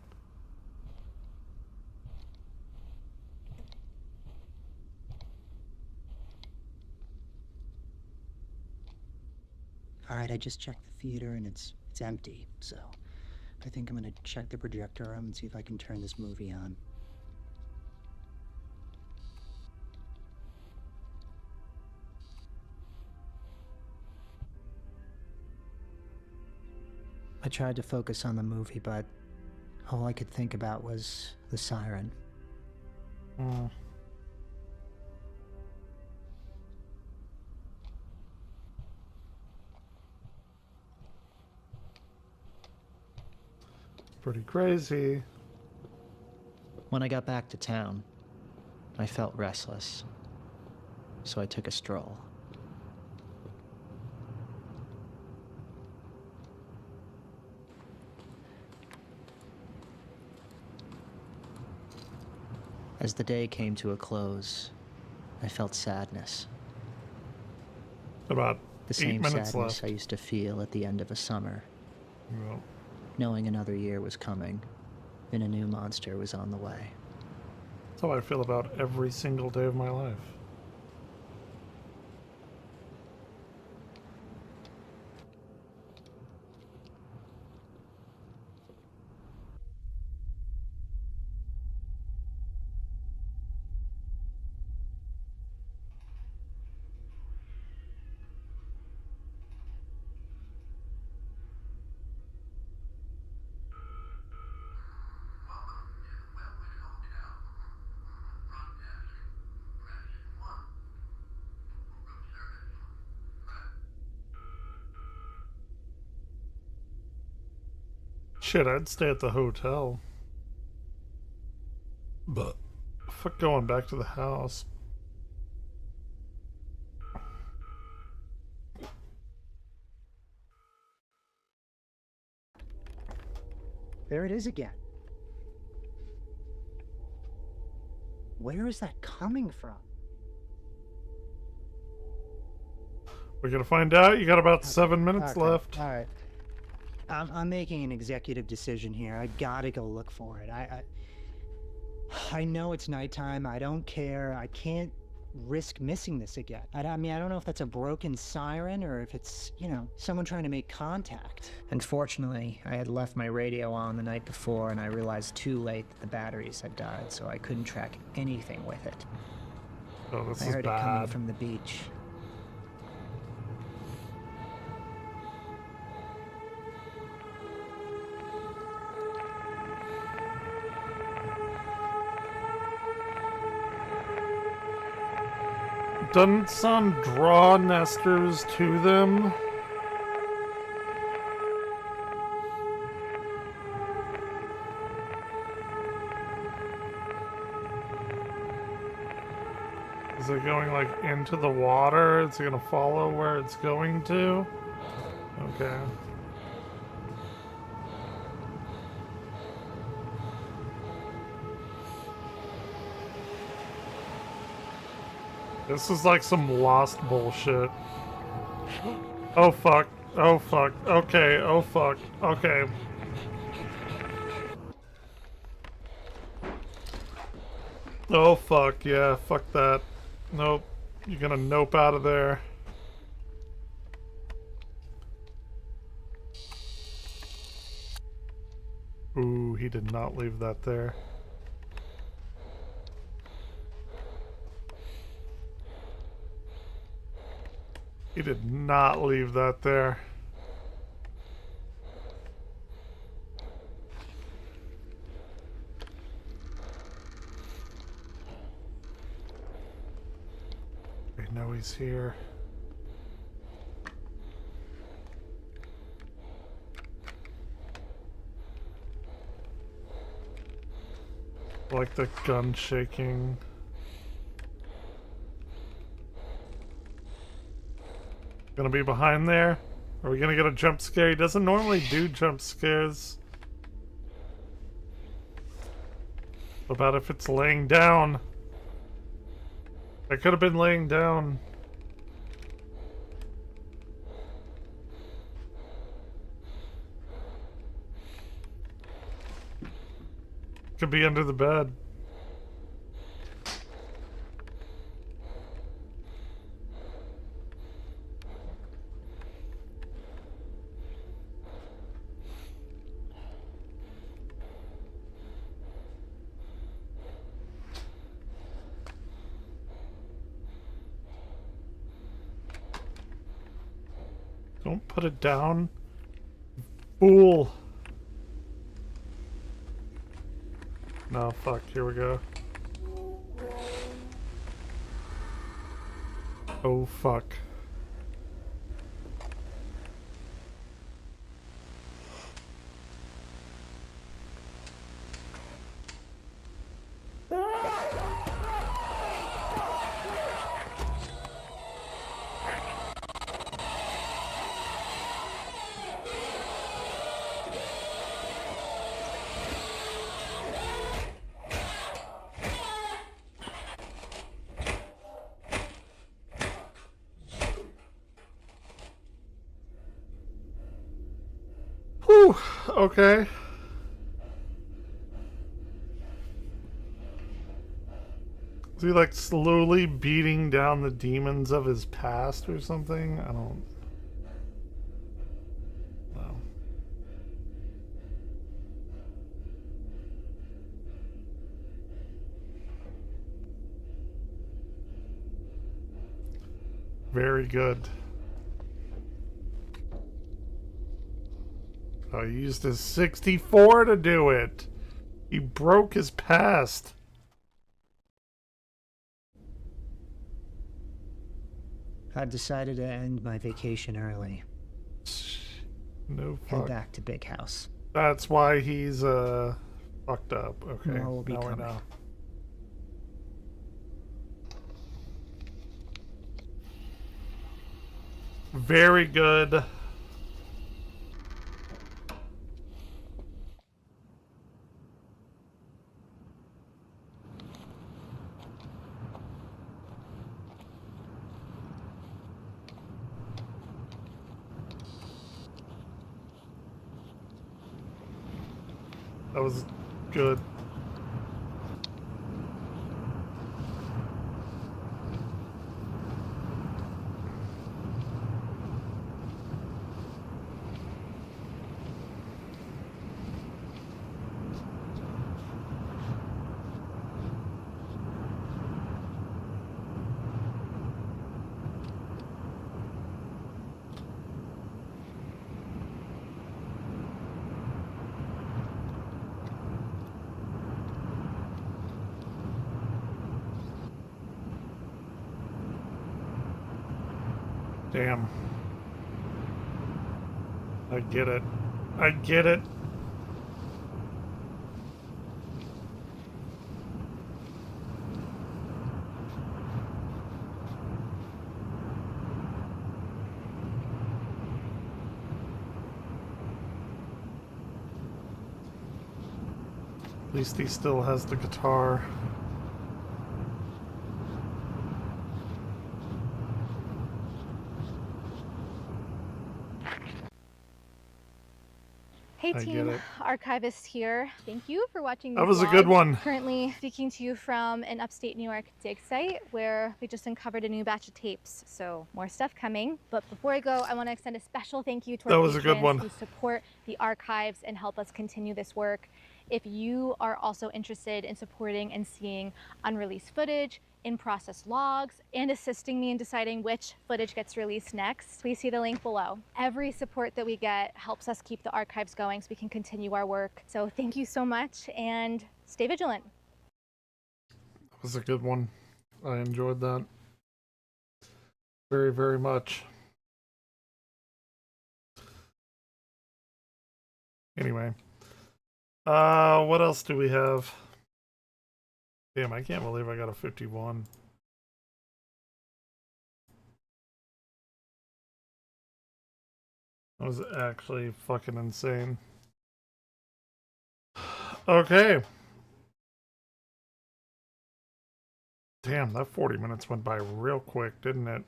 Alright, I just checked the theater and it's empty, so I think I'm gonna check the projector room and see if I can turn this movie on. I tried to focus on the movie, but all I could think about was the siren. Pretty crazy. When I got back to town, I felt restless, so I took a stroll. As the day came to a close, I felt sadness. About the 8 same minutes sadness left. I used to feel at the end of a summer, Well, knowing another year was coming and a new monster was on the way. that's how I feel about every single day of my life. Shit, I'd stay at the hotel. But fuck going back to the house. There it is again. Where is that coming from? We're gonna find out. You got about 7 minutes left. All right. I'm making an executive decision here. I gotta go look for it. I know it's nighttime. I don't care. I can't risk missing this again. I mean, I don't know if that's a broken siren or if it's, you know, someone trying to make contact. Unfortunately, I had left my radio on the night before and I realized too late that the batteries had died, so I couldn't track anything with it. Oh, this I is heard it coming bad. from the beach. Doesn't some draw nesters to them? Is it going like into the water? Is it gonna follow where it's going to? Okay. This is like some Lost bullshit. Oh fuck. Oh fuck. Okay. Oh fuck. Okay. Oh fuck. Yeah, fuck that. Nope. You're gonna nope out of there. Ooh, he did not leave that there. He did not leave that there. I know he's here. Like the gun shaking. Gonna be behind there? Are we gonna get a jump scare? He doesn't normally do jump scares. What about if it's laying down? I could have been laying down. Could be under the bed. Don't put it down. Fool. No, fuck. Here we go. Oh, fuck. Whew, okay. Is he like slowly beating down the demons of his past or something? I don't know. Very good. Oh, he used his 64 to do it. He broke his past. I've decided to end my vacation early. No Head fuck. back to Big House. That's why he's fucked up. Okay. More will be now I coming. know. Very good. That was good. Damn. I get it. I get it. At least he still has the guitar. Hey I team, get it. Archivist here. Thank you for watching these That was a good vlogs. one. Currently speaking to you from an upstate New York dig site where we just uncovered a new batch of tapes, so more stuff coming. But before I go, I want to extend a special thank you to That our was a good patrons one. who support the archives and help us continue this work. If you are also interested in supporting and seeing unreleased footage, in-process logs, and assisting me in deciding which footage gets released next, please see the link below. Every support that we get helps us keep the archives going so we can continue our work. So thank you so much and stay vigilant. That was a good one. I enjoyed that very, very much. Anyway. What else do we have? Damn, I can't believe I got a 51. That was actually fucking insane. Okay. Damn, that 40 minutes went by real quick, didn't it?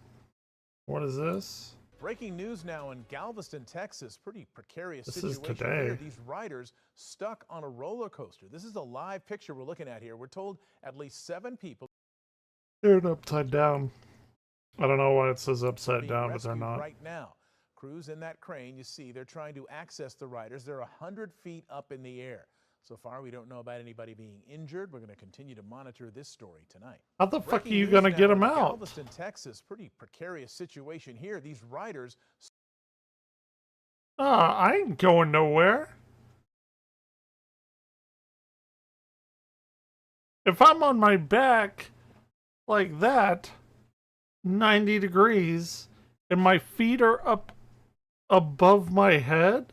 What is this? Breaking news now in Galveston, Texas. Pretty precarious This is situation today. here. These riders stuck on a roller coaster. This is a live picture we're looking at here. We're told at least 7 people They're upside down. I don't know why it says upside being down, but they're rescued not. right now. Crews in that crane, you see, they're trying to access the riders. They're 100 feet up in the air. So far, we don't know about anybody being injured. We're going to continue to monitor this story tonight. How the fuck are Breaking you news gonna now get in them out? Galveston, Texas. Pretty precarious situation here. These riders. I ain't going nowhere. If I'm on my back like that, 90 degrees, and my feet are up above my head,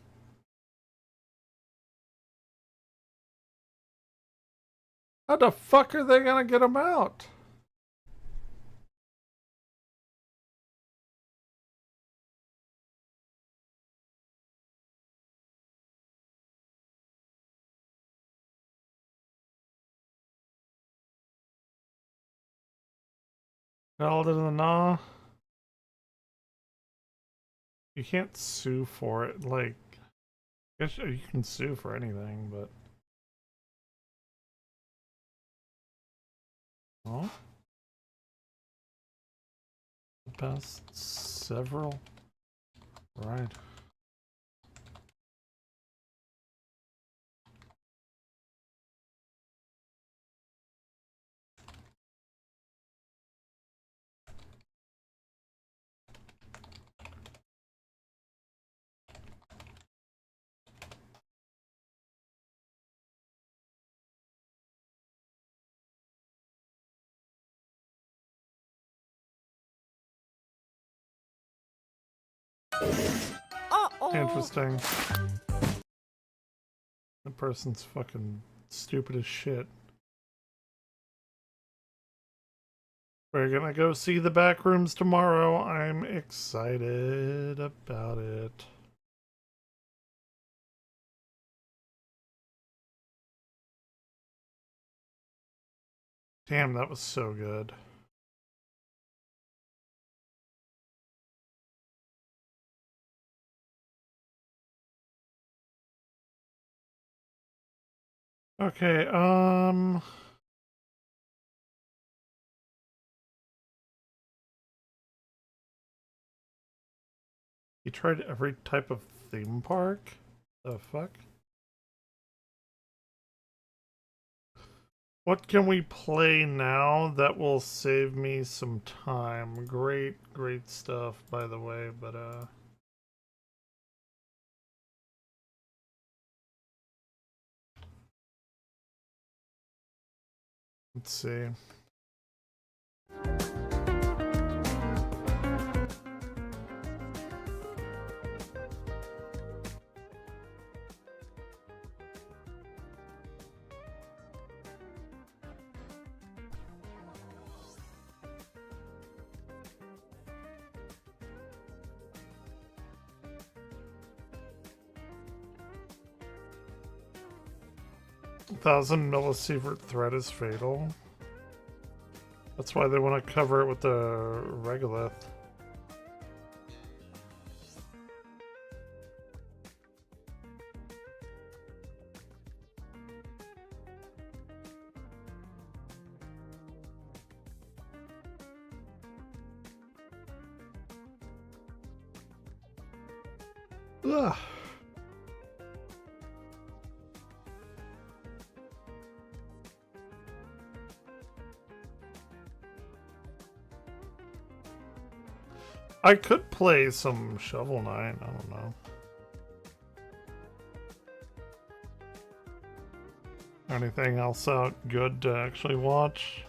how the fuck are they gonna get them out? Held in the gnaw. You can't sue for it. Like, I guess you can sue for anything, but. Oh? The past several. Right. Interesting. The person's fucking stupid as shit. We're gonna go see the back rooms tomorrow. I'm excited about it. Damn, that was so good. Okay, you tried every type of theme park? The fuck? What can we play now that will save me some time? Great stuff, by the way, but, let's see. 1,000 millisievert thread is fatal. That's why they want to cover it with the regolith. Ugh. I could play some Shovel Knight, I don't know. Anything else out good to actually watch?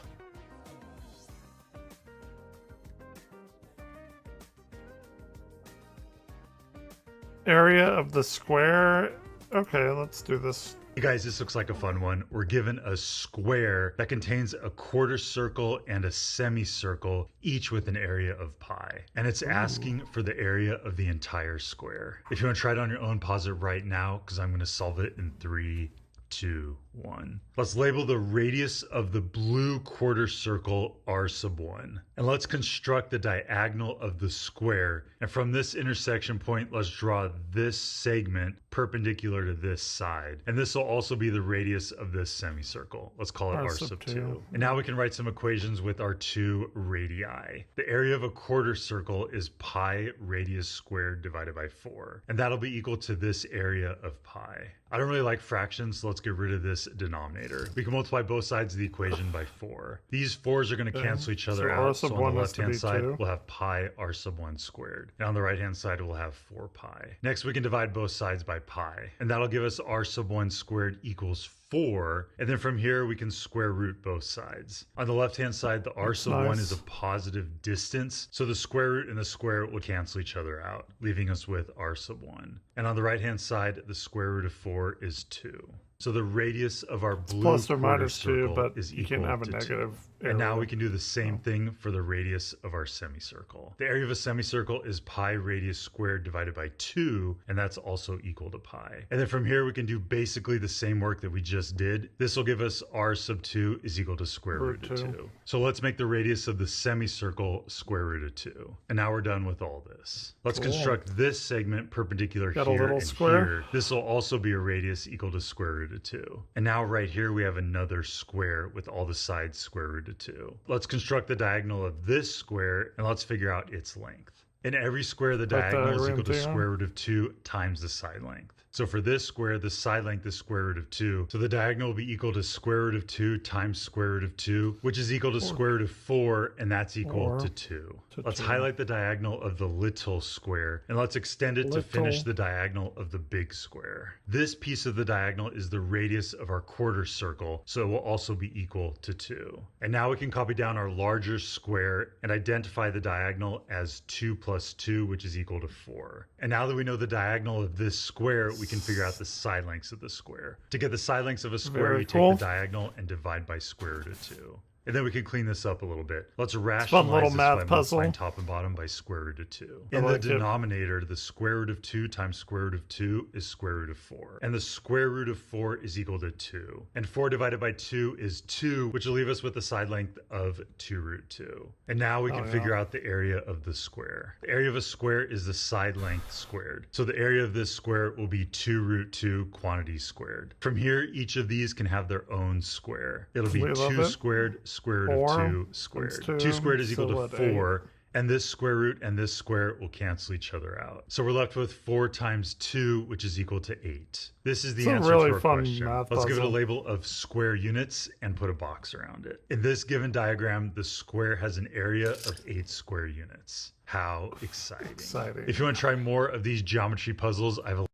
Area of the square. Okay, let's do this. Hey guys, this looks like a fun one. We're given a square that contains a quarter circle and a semicircle, each with an area of pi. And it's asking for the area of the entire square. If you want to try it on your own, pause it right now, because I'm going to solve it in 3, 2, 1. Let's label the radius of the blue quarter circle r1. And let's construct the diagonal of the square. And from this intersection point, let's draw this segment perpendicular to this side. And this will also be the radius of this semicircle. Let's call it r2. And now we can write some equations with our two radii. The area of a quarter circle is pi radius squared divided by 4. And that'll be equal to this area of pi. I don't really like fractions, so let's get rid of this denominator. We can multiply both sides of the equation by 4. These 4s are going to cancel each other out, so on the left-hand side, we'll have pi r1 squared. And on the right-hand side, we'll have 4 pi. Next, we can divide both sides by pi, and that'll give us r1 squared equals 4, and then from here we can square root both sides. On the left-hand side, the r1 is a positive distance, so the square root and the square will cancel each other out, leaving us with r1. And on the right-hand side, the square root of 4 is 2. So the radius of our blue plus or quarter minus 2, circle but is you equal can't have a to negative 2. And now area. we can do the same thing for the radius of our semicircle. The area of a semicircle is pi radius squared divided by 2, and that's also equal to pi. And then from here we can do basically the same work that we just did. This will give us r2 is equal to square root of 2. So let's make the radius of the semicircle square root of 2. And now we're done with all this. Let's construct this segment perpendicular Got a here little and square. here. This will also be a radius equal to square root of 2. And now right here we have another square with all the sides square root of 2. Let's construct the diagonal of this square and let's figure out its length. In every square, the diagonal is equal to square root of 2 times the side length. So for this square, the side length is square root of 2. So the diagonal will be equal to square root of 2 times square root of 2, which is equal to square root of 4, and that's equal to 2. Let's highlight the diagonal of the little square, and let's extend it to finish the diagonal of the big square. This piece of the diagonal is the radius of our quarter circle, so it will also be equal to 2. And now we can copy down our larger square and identify the diagonal as 2 plus 2, which is equal to 4. And now that we know the diagonal of this square, we can figure out the side lengths of the square. To get the side lengths of a square, you take the diagonal and divide by square root of 2. And then we can clean this up a little bit. Let's rationalize this by multiplying top and bottom by square root of 2. In the denominator, the square root of 2 times square root of 2 is square root of 4. And the square root of 4 is equal to 2. And 4 divided by 2 is 2, which will leave us with the side length of 2 root 2. And now we can figure out the area of the square. The area of a square is the side length squared. So the area of this square will be 2 root 2 quantity squared. From here, each of these can have their own square. It'll be 2 squared square root of 2 squared. 2 squared is equal to 4, and this square root and this square will cancel each other out. So we're left with 4 times 2, which is equal to 8. This is the answer to our question. Let's give it a label of square units and put a box around it. In this given diagram, the square has an area of 8 square units. How exciting. If you want to try more of these geometry puzzles, I have a...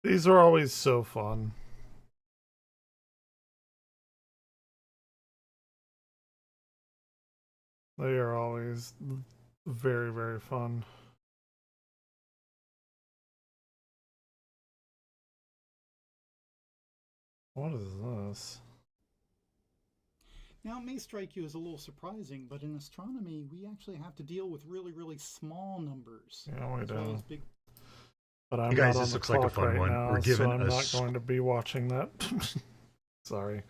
These are always so fun. They are always very, very fun. What is this? Now, it may strike you as a little surprising, but in astronomy, we actually have to deal with really, really small numbers. Yeah, we as well do. as big. But I'm Hey guys, not on this the looks like a clock fun right one. now, We're given so I'm a not going to be watching that. Sorry.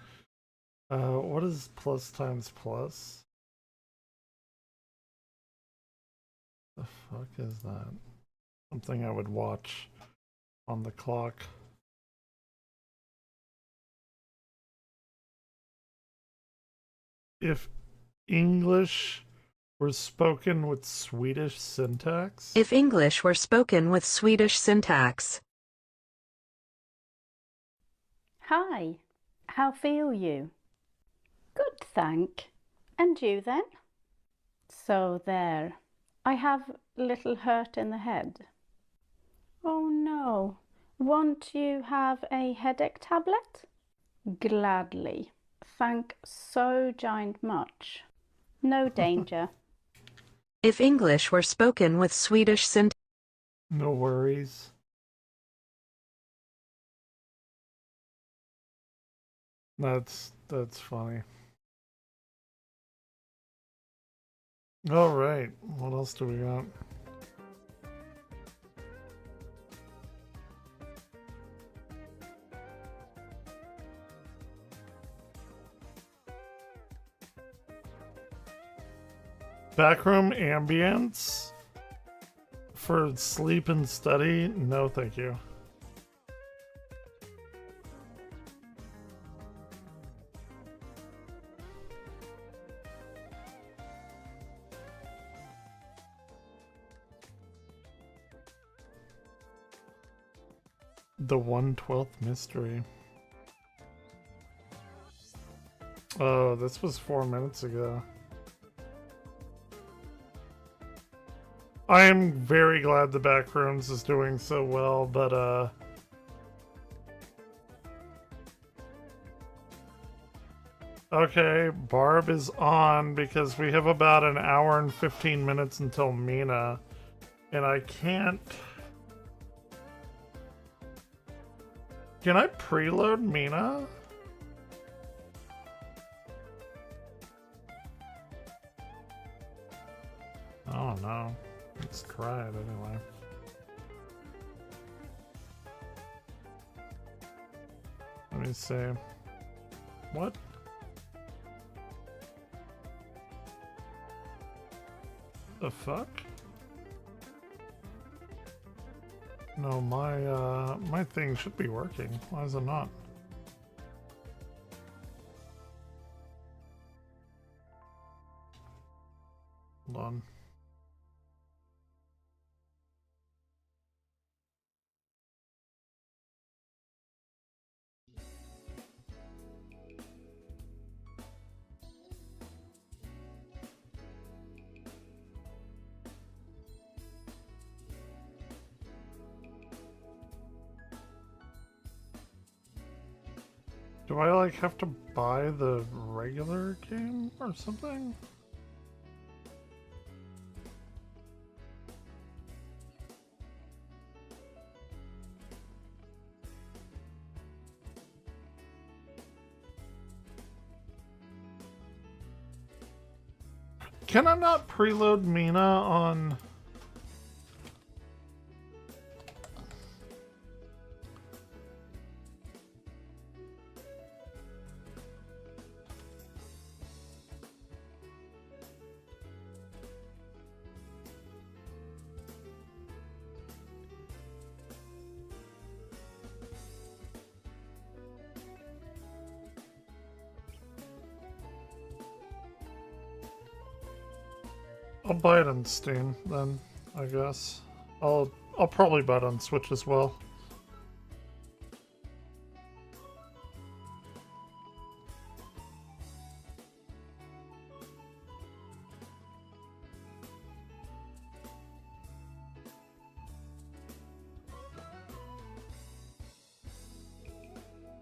What is plus times plus? The fuck is that? Something I would watch on the clock. If English were spoken with Swedish syntax? If English were spoken with Swedish syntax. Hi, how feel you? Good, thank. And you then? So there, I have a little hurt in the head. Oh no, won't you have a headache tablet? Gladly. Thank so giant much. No danger. If English were spoken with Swedish syntax. No worries. That's funny. All right, what else do we got? Backroom ambience for sleep and study? No, thank you. The 1/12 mystery. Oh, this was 4 minutes ago. I am very glad the Backrooms is doing so well, but okay, Barb is on because we have about an hour and 15 minutes until Mina, and I can't... Can I preload Mina? I don't know. Let's try it anyway. Let me see. What? The fuck? No, my thing should be working. Why is it not? Hold on. Do I like have to buy the regular game or something? Can I not preload Mina on... I'll buy it on Steam then, I guess. I'll probably buy it on Switch as well.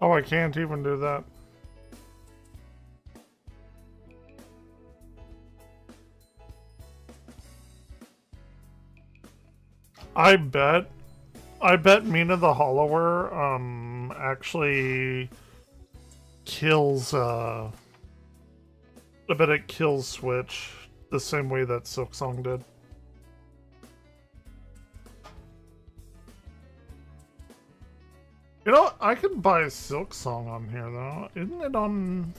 Oh, I can't even do that. I bet Mina the Hollower, actually kills, I bet it kills Switch the same way that Silksong did. You know, I could buy Silk Song on here though. Isn't it on?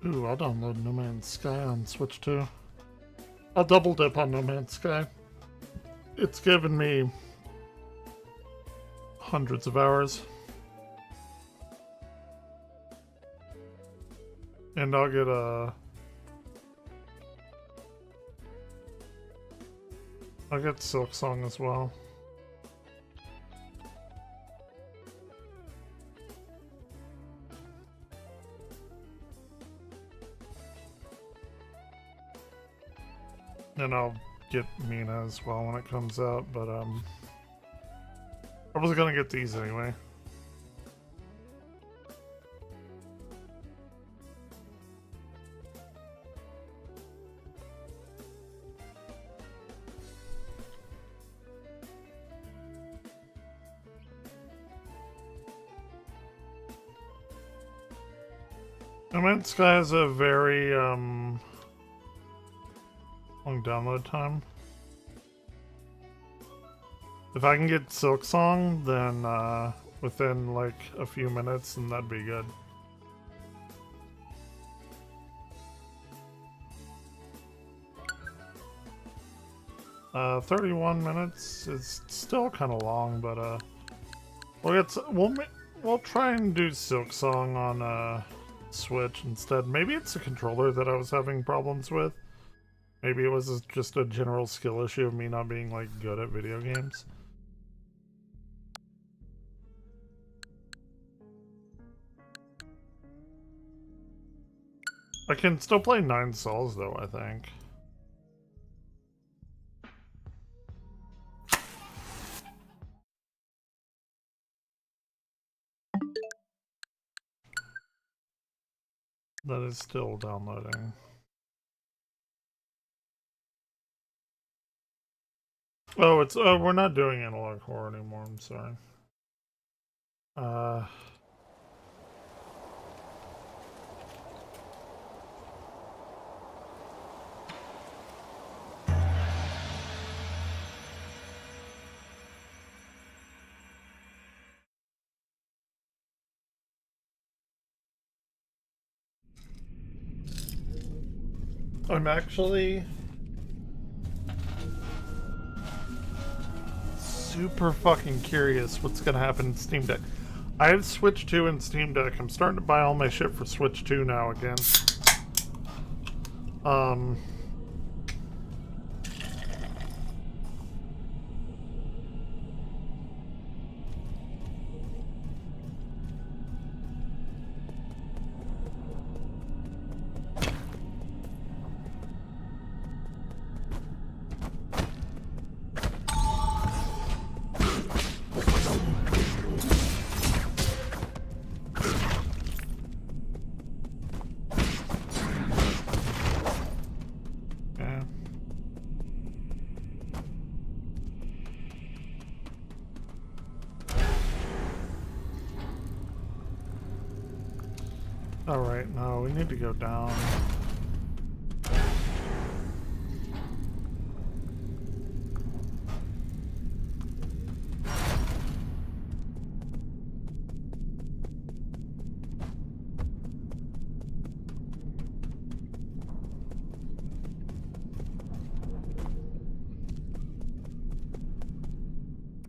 Ooh, I'll download No Man's Sky on Switch too. I'll double dip on No Man's Sky. It's given me hundreds of hours. And I'll get I'll get Silk Song as well. And I'll get Mina as well when it comes out, but I was gonna get these anyway. No Man's Sky has a very long download time. If I can get Silk Song, then within like a few minutes, then that'd be good. Uh, 31 minutes is still kind of long, but we'll try and do Silk Song on Switch instead. Maybe it's the controller that I was having problems with. Maybe it was just a general skill issue of me not being like good at video games. I can still play 9 Souls though, I think. That is still downloading. Oh, it's we're not doing analog horror anymore, I'm sorry. I'm actually super fucking curious what's gonna happen in Steam Deck. I have Switch 2 and Steam Deck. I'm starting to buy all my shit for Switch 2 now again. Alright, no, we need to go down.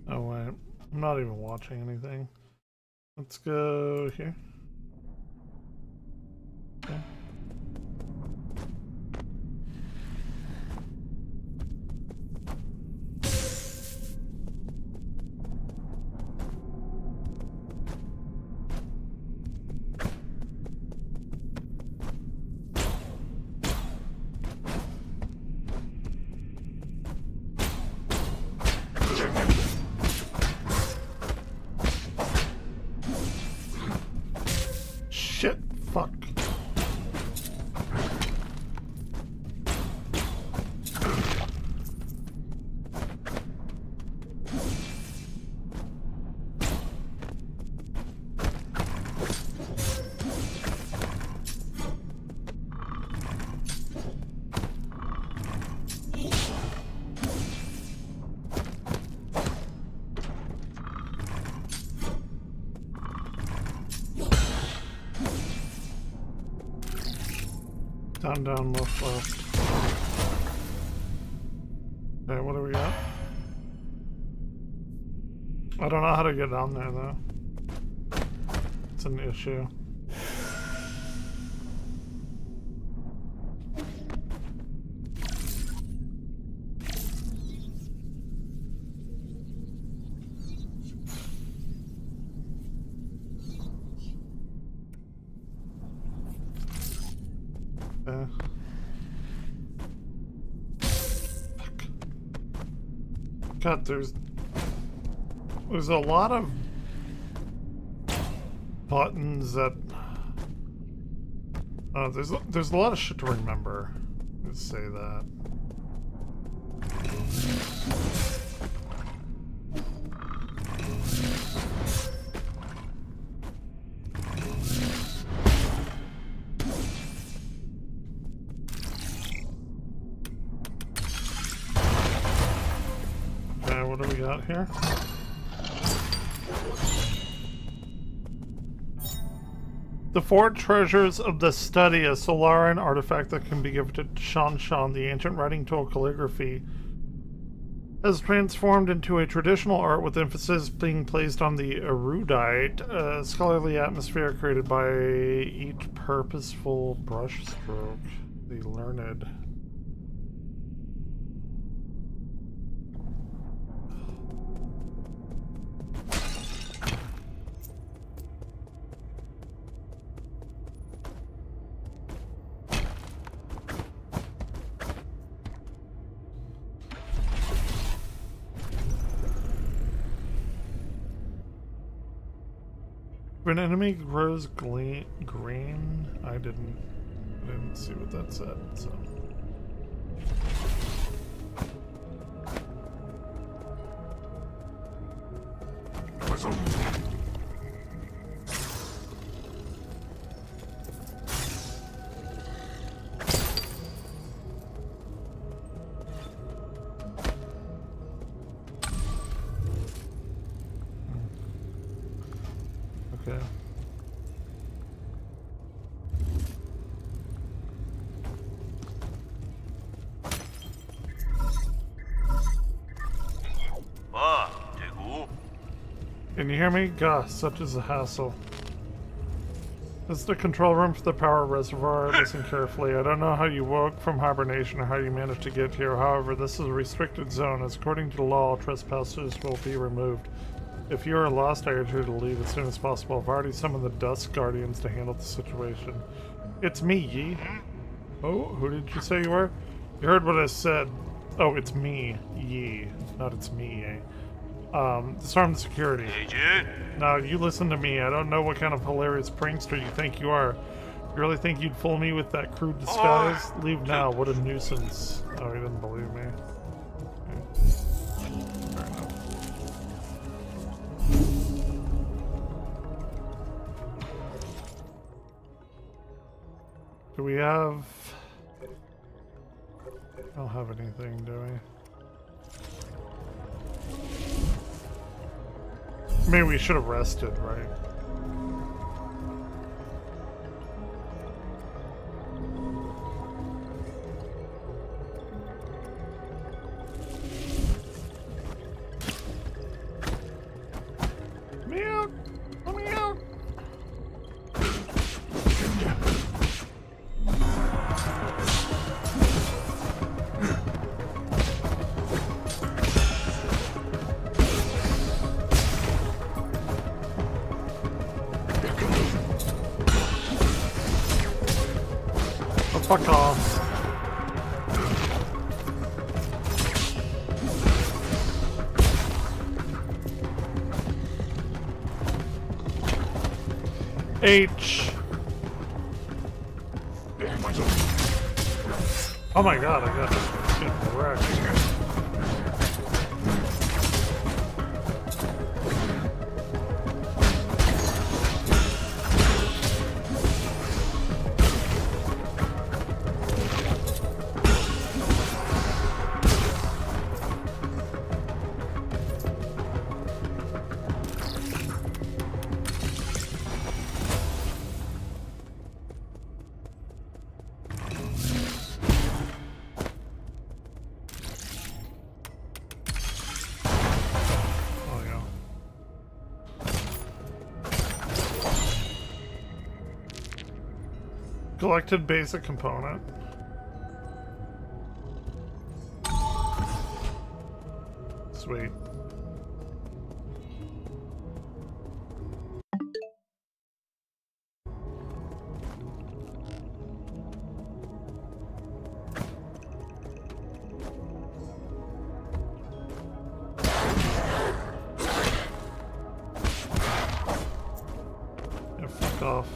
Oh wait, I'm not even watching anything. Let's go here. Okay. Shit, fuck. Down, down, left, left. Okay, what do we got? I don't know how to get down there, though. It's an issue. God, there's a lot of buttons that there's a lot of shit to remember. Let's say that. What do we got here? The four treasures of the study, a Solarian artifact that can be given to Shan Shan, the ancient writing tool calligraphy, has transformed into a traditional art with emphasis being placed on the erudite, scholarly atmosphere created by each purposeful brushstroke. The learned. When an enemy grows green, I didn't see what that said, so. Okay. Can you hear me? Gosh, such is a hassle. This is the control room for the power reservoir. Listen carefully. I don't know how you woke from hibernation or how you managed to get here. However, this is a restricted zone, as according to the law, all trespassers will be removed. If you are lost, I urge you to leave as soon as possible. I've already summoned the Dusk Guardians to handle the situation. It's me, Yi. Oh, who did you say you were? You heard what I said. Oh, it's me, Yi. Not it's me, eh? Disarm the security. Agent! Now, you listen to me. I don't know what kind of hilarious prankster you think you are. You really think you'd fool me with that crude disguise? Leave now. What a nuisance. Oh, he didn't believe me. Do we have... I don't have anything, do we? Maybe we should have rested, right? Let me out! Let me out! Fuck off. H. Oh my god, I got shit wrecked. Collected basic component. Sweet. Yeah, fuck off.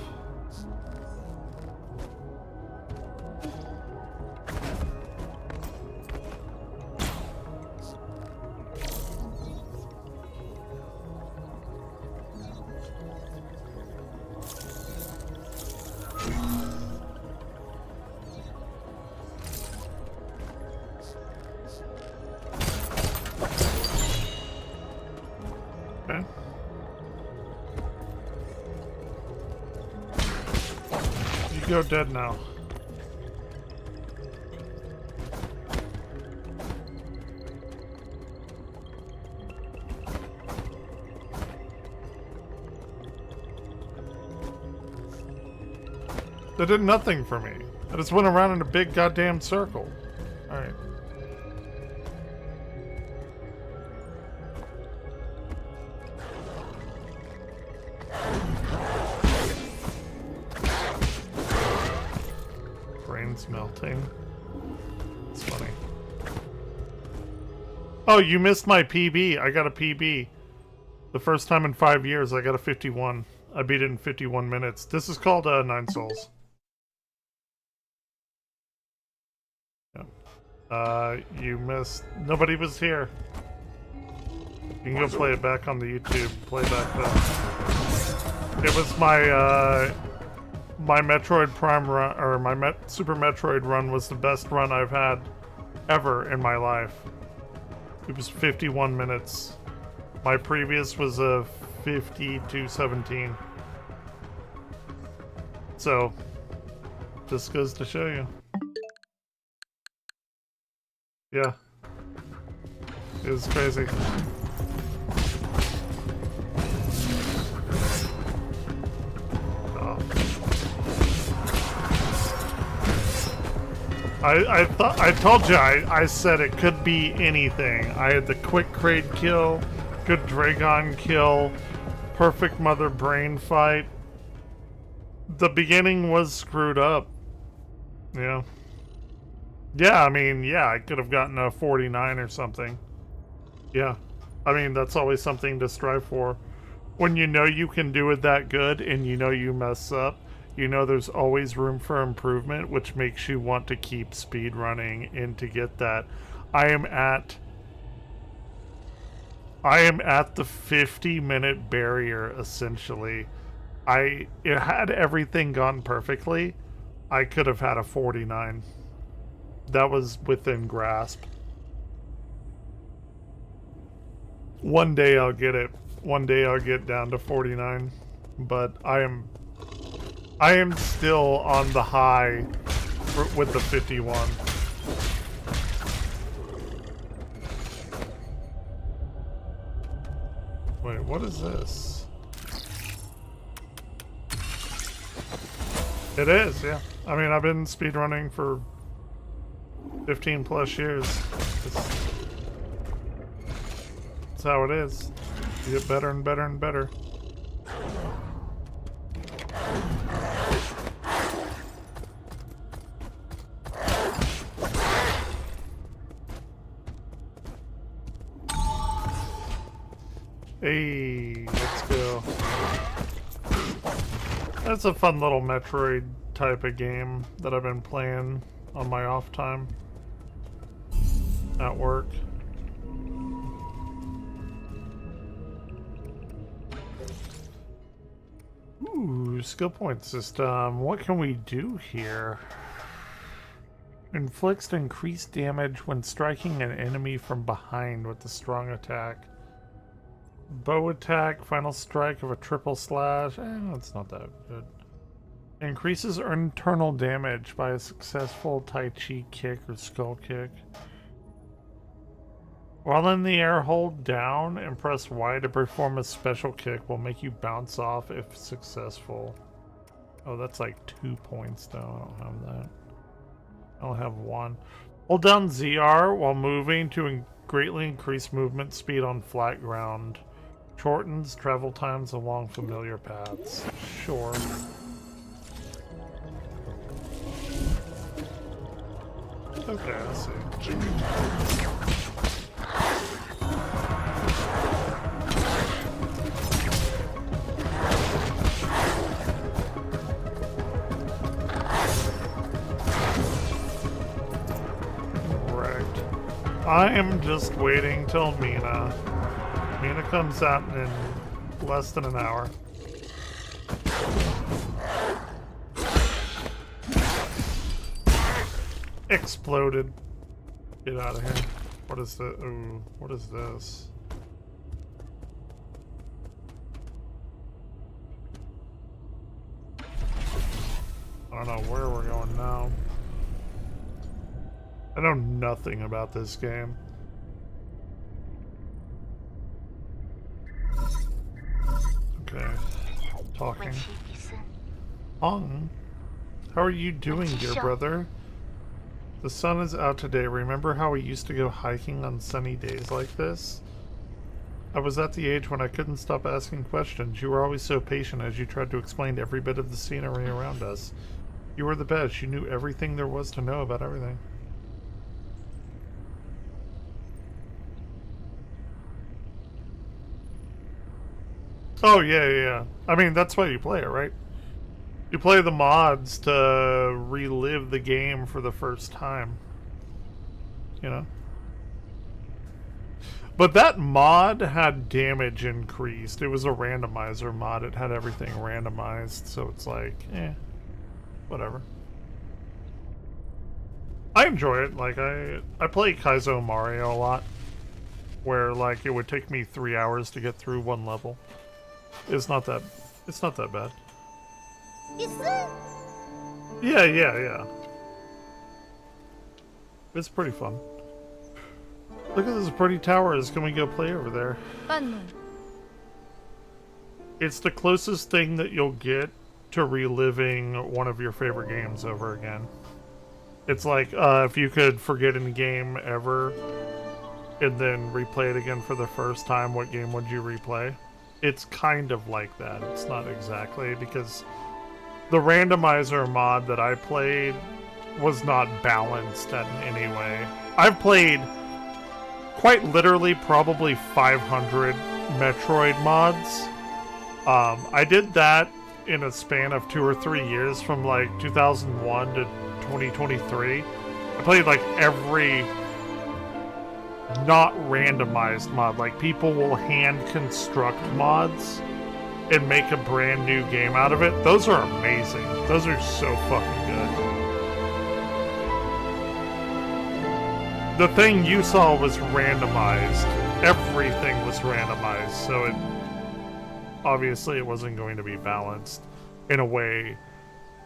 Okay. You go dead now. That did nothing for me. I just went around in a big goddamn circle. Alright. Brain's melting. It's funny. Oh, you missed my PB. I got a PB. The first time in 5 years I got a 51. I beat it in 51 minutes. This is called 9 Souls. Yeah. You missed. Nobody was here. You can go play it back on the YouTube playback then. It was my my Metroid Prime run, or my Super Metroid run was the best run I've had ever in my life. It was 51 minutes. My previous was a 52-17. So, just goes to show you. Yeah. It was crazy. Oh. I told you, I said it could be anything. I had the quick crate kill, good Dragon kill, perfect mother brain fight. The beginning was screwed up. Yeah. Yeah, I mean, yeah, I could have gotten a 49 or something. Yeah. I mean, that's always something to strive for. When you know you can do it that good and you know you mess up, you know there's always room for improvement, which makes you want to keep speed running and to get that. I am at the 50-minute barrier, essentially. It had everything gone perfectly, I could have had a 49. That was within grasp. One day I'll get it. One day I'll get down to 49. But I am still on the high with the 51. Wait, what is this? It is, yeah. I mean, I've been speedrunning for 15 plus years. That's how it is. You get better and better and better. Hey, let's go. That's a fun little Metroid type of game that I've been playing on my off time at work. Ooh, skill point system. What can we do here? Inflicts increased damage when striking an enemy from behind with a strong attack. Bow attack, final strike of a triple slash. That's not that good. Increases internal damage by a successful Tai Chi kick or skull kick. While in the air, hold down and press Y to perform a special kick. Will make you bounce off if successful. Oh, that's like 2 points though. I don't have that. I'll have 1. Hold down ZR while moving to greatly increase movement speed on flat ground. Shortens travel times along familiar paths. Sure. Okay, I see. I am just waiting till Mina. Mina comes out in less than an hour. Exploded. Get out of here. What is the? Ooh, what is this? I don't know where we're going now. I know nothing about this game. Okay. Talking. Hong, how are you doing, dear brother? The sun is out today. Remember how we used to go hiking on sunny days like this? I was at the age when I couldn't stop asking questions. You were always so patient as you tried to explain every bit of the scenery around us. You were the best. You knew everything there was to know about everything. Oh, yeah. I mean, that's why you play it, right? You play the mods to relive the game for the first time. You know? But that mod had damage increased. It was a randomizer mod. It had everything randomized, so it's like, whatever. I enjoy it. Like, I play Kaizo Mario a lot, where, like, it would take me 3 hours to get through one level. It's not that bad. Yeah. It's pretty fun. Look at those pretty towers. Can we go play over there? It's the closest thing that you'll get to reliving one of your favorite games over again. It's like, if you could forget any game ever and then replay it again for the first time, what game would you replay? It's kind of like that. It's not exactly, because the randomizer mod that I played was not balanced in any way. I've played quite literally probably 500 Metroid mods. I did that in a span of 2 or 3 years from like 2001 to 2023. I played like every not randomized mod. Like, people will hand construct mods and make a brand new game out of it. Those are amazing. Those are so fucking good. The thing you saw was randomized. Everything was randomized, so it obviously it wasn't going to be balanced in a way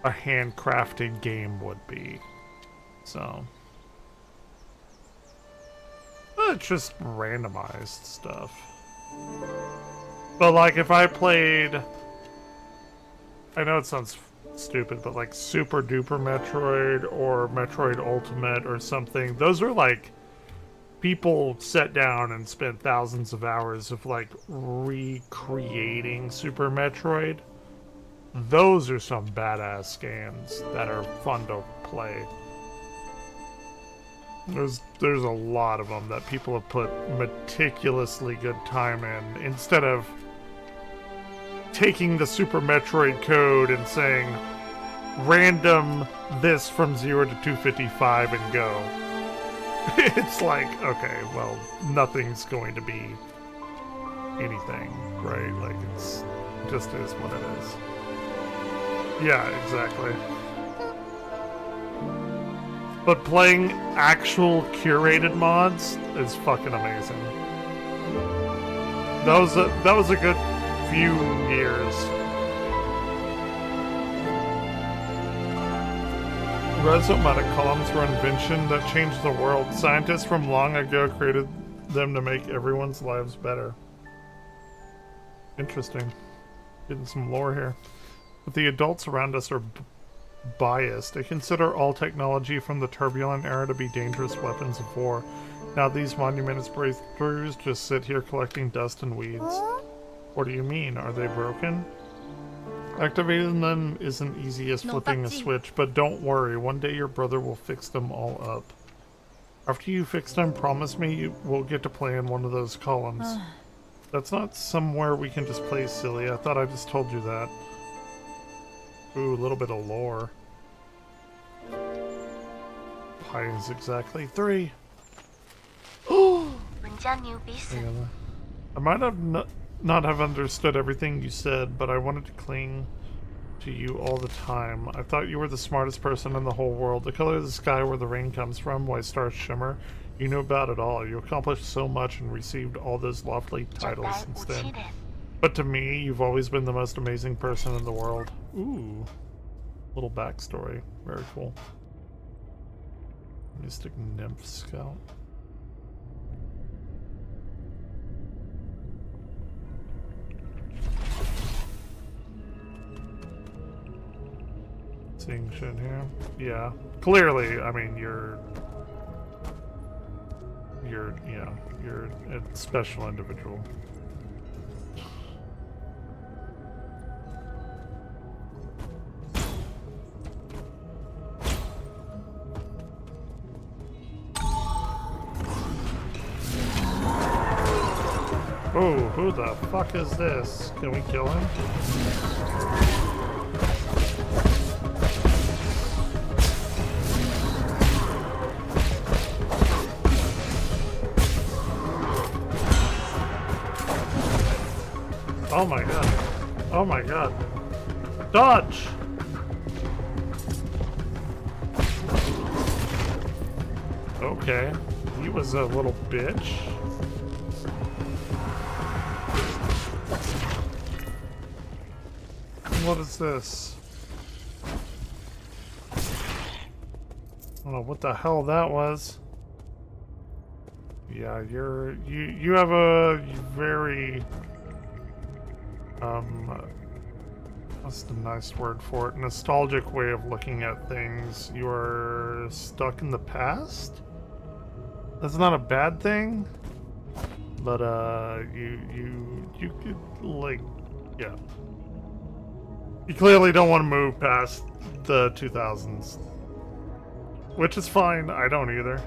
a handcrafted game would be. So it's just randomized stuff. But like, if I played, I know it sounds stupid, but like Super Duper Metroid or Metroid Ultimate or something, those are like, people sat down and spent thousands of hours of like recreating Super Metroid. Those are some badass games that are fun to play. There's a lot of them that people have put meticulously good time in, instead of taking the Super Metroid code and saying random this from 0 to 255 and go. It's like, okay, well, nothing's going to be anything, right? Like, it just is what it is. Yeah, exactly. But playing actual curated mods is fucking amazing. That was a good few years. Rhizomatic columns were an invention that changed the world. Scientists from long ago created them to make everyone's lives better. Interesting. Getting some lore here. But the adults around us are biased. They consider all technology from the turbulent era to be dangerous weapons of war. Now these monumental breakthroughs just sit here collecting dust and weeds. What do you mean? Are they broken? Activating them isn't easy as flipping a switch, but don't worry, one day your brother will fix them all up. After you fix them, promise me we'll get to play in one of those columns. That's not somewhere we can just play silly. I thought I just told you that. Ooh, a little bit of lore. Pi is exactly 3. I might have not have understood everything you said, but I wanted to cling to you all the time. I thought you were the smartest person in the whole world. The color of the sky where the rain comes from, why stars shimmer. You knew about it all. You accomplished so much and received all those lofty titles instead. But to me, you've always been the most amazing person in the world. Ooh. Little backstory. Very cool. Mystic Nymph Scout. Seeing shit here. Yeah. Clearly, I mean, you're a special individual. Oh, who the fuck is this? Can we kill him? Oh my god. Oh my god. Dodge! Okay. He was a little bitch. What is this? I don't know what the hell that was. Yeah, you have a very what's the nice word for it? Nostalgic way of looking at things. You are stuck in the past? That's not a bad thing, but you could, like, yeah. You clearly don't want to move past the 2000s. Which is fine, I don't either.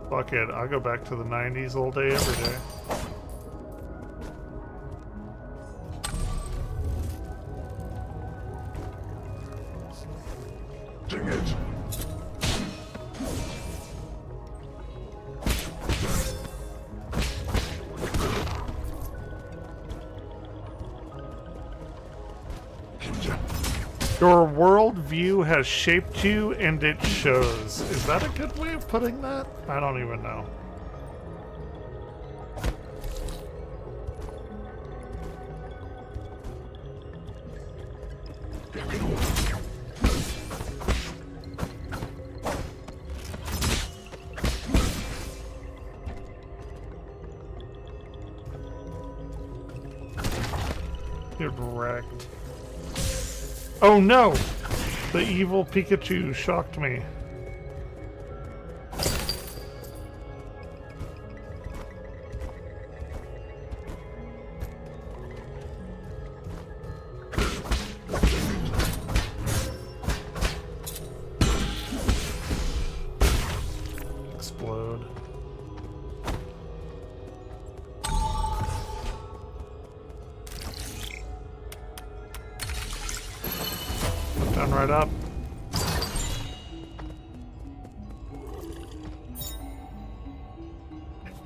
Fuck it, I'll go back to the 90s all day, every day. Dang it. Your worldview has shaped you and it shows. Is that a good way of putting that? I don't even know. Get wrecked. Oh no! The evil Pikachu shocked me. Explode. Done right up.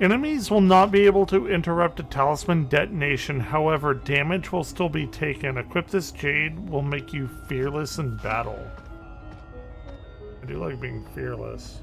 Enemies will not be able to interrupt a talisman detonation, however, damage will still be taken. Equip this jade will make you fearless in battle. I do like being fearless.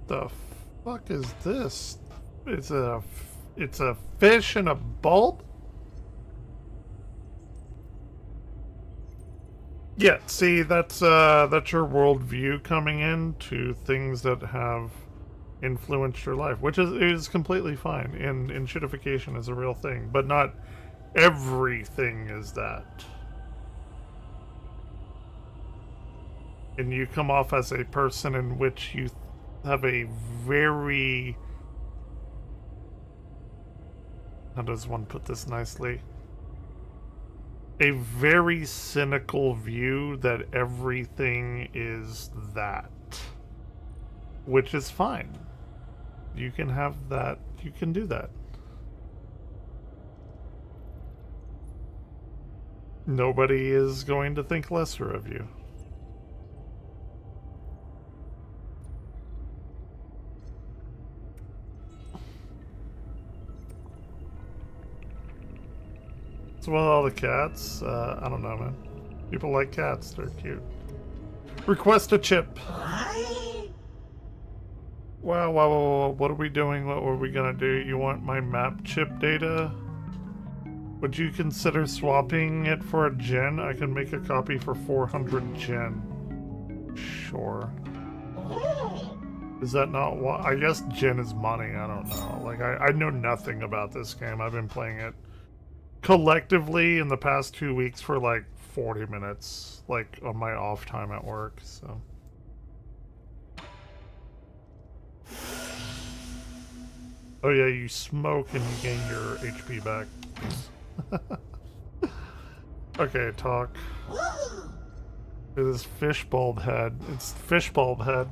the fuck is this? It's a fish in a bulb? Yeah, see, that's your worldview coming into things that have influenced your life, which is completely fine, and shittification is a real thing, but not everything is that. And you come off as a person in which you have a very... How does one put this nicely? A very cynical view that everything is that. Which is fine. You can have that. You can do that. Nobody is going to think lesser of you. So with all the cats, I don't know, man. People like cats, they're cute. Request a chip. Wow, what are we doing? What were we gonna do? You want my map chip data? Would you consider swapping it for a gen? I can make a copy for 400 gen. Sure. Is that not what? I guess gen is money, I don't know. Like, I know nothing about this game. I've been playing it collectively in the past 2 weeks for like 40 minutes, like on my off time at work, so. Oh yeah, you smoke and you gain your HP back. Okay, talk. It is fishbulb head. It's fishbulb head.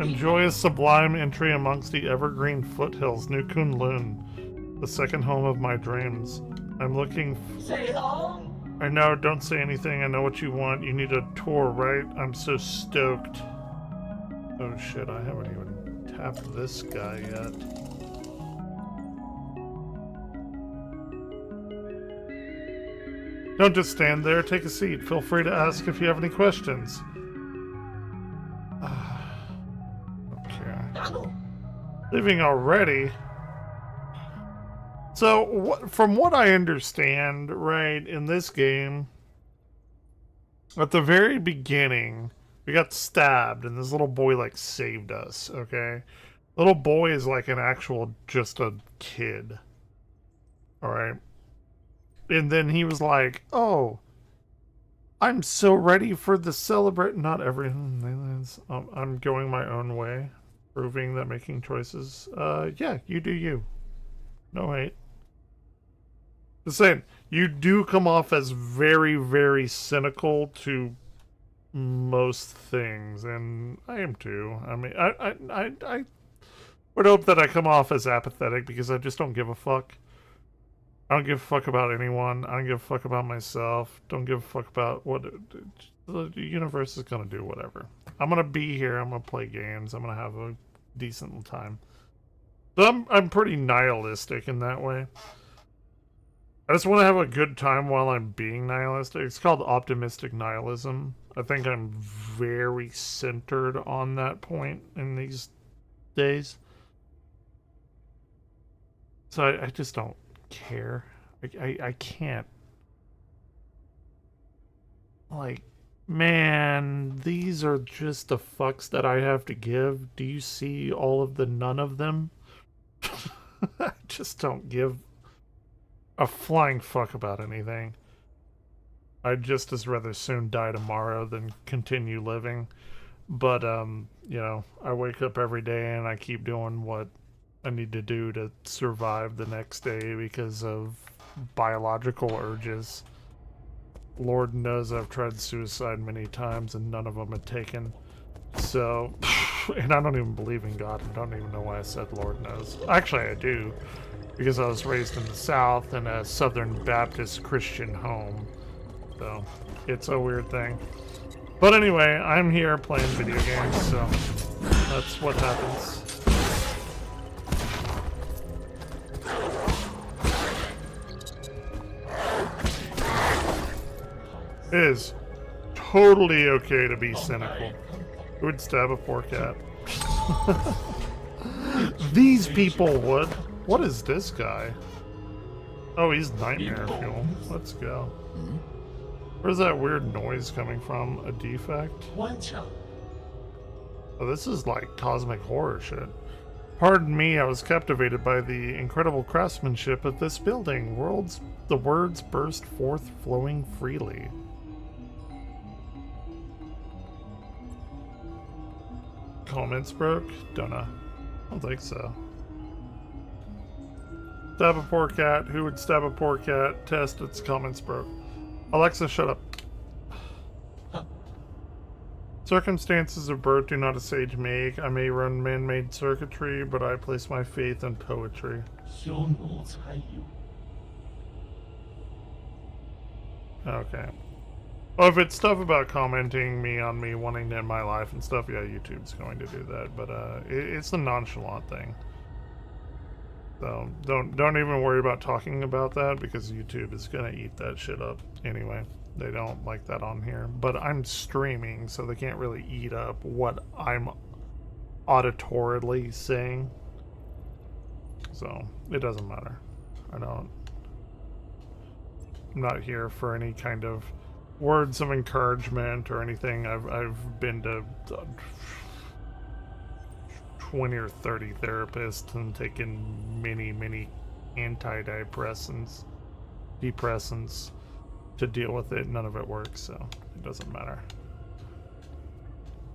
Enjoy a sublime entry amongst the evergreen foothills, New Kunlun, the second home of my dreams. I'm looking. I know, don't say anything. I know what you want. You need a tour, right? I'm so stoked. Oh shit, I haven't even tapped this guy yet. Don't just stand there, take a seat. Feel free to ask if you have any questions. Okay. Leaving already? So, from what I understand, right, in this game, at the very beginning, we got stabbed, and this little boy, like, saved us, okay? Little boy is like an actual, just a kid. Alright? And then he was like, oh, I'm so ready for the celebrate. Not everything. I'm going my own way, proving that making choices. Yeah, you do you. No hate. Just saying, you do come off as very, very cynical to most things, and I am too. I mean, I would hope that I come off as apathetic because I just don't give a fuck. I don't give a fuck about anyone. I don't give a fuck about myself. Don't give a fuck about what the universe is gonna do. Whatever. I'm gonna be here. I'm gonna play games. I'm gonna have a decent time. So I'm pretty nihilistic in that way. I just want to have a good time while I'm being nihilistic. It's called optimistic nihilism. I think I'm very centered on that point in these days. So I just don't care. I can't. Like, man, these are just the fucks that I have to give. Do you see all of the none of them? I just don't give a flying fuck about anything. I'd just as rather soon die tomorrow than continue living. But, you know, I wake up every day and I keep doing what I need to do to survive the next day because of biological urges. Lord knows I've tried suicide many times and none of them had taken. So, and I don't even believe in God. I don't even know why I said Lord knows. Actually, I do. Because I was raised in the South in a Southern Baptist Christian home. So, it's a weird thing. But anyway, I'm here playing video games, so that's what happens. It is totally okay to be cynical. Who would stab a poor cat? These people would. What is this guy? Oh, he's nightmare fuel. Let's go. Where's that weird noise coming from? A defect? Oh, this is like cosmic horror shit. Pardon me, I was captivated by the incredible craftsmanship of this building. The words burst forth flowing freely. Comments broke? Don't know. I don't think so. Stab a poor cat. Who would stab a poor cat? Test. Its comments broke. Alexa, shut up. Circumstances of birth do not a sage make. I may run man-made circuitry, but I place my faith in poetry. Okay. Well, if it's stuff about commenting on me wanting to end my life and stuff, yeah, YouTube's going to do that. But it's the nonchalant thing. So don't even worry about talking about that because YouTube is gonna eat that shit up anyway. They don't like that on here. But I'm streaming, so they can't really eat up what I'm auditorily saying. So it doesn't matter. I'm not here for any kind of words of encouragement or anything. I've been to 20 or 30 therapists and taken many antidepressants, depressants to deal with it. None of it works, so it doesn't matter.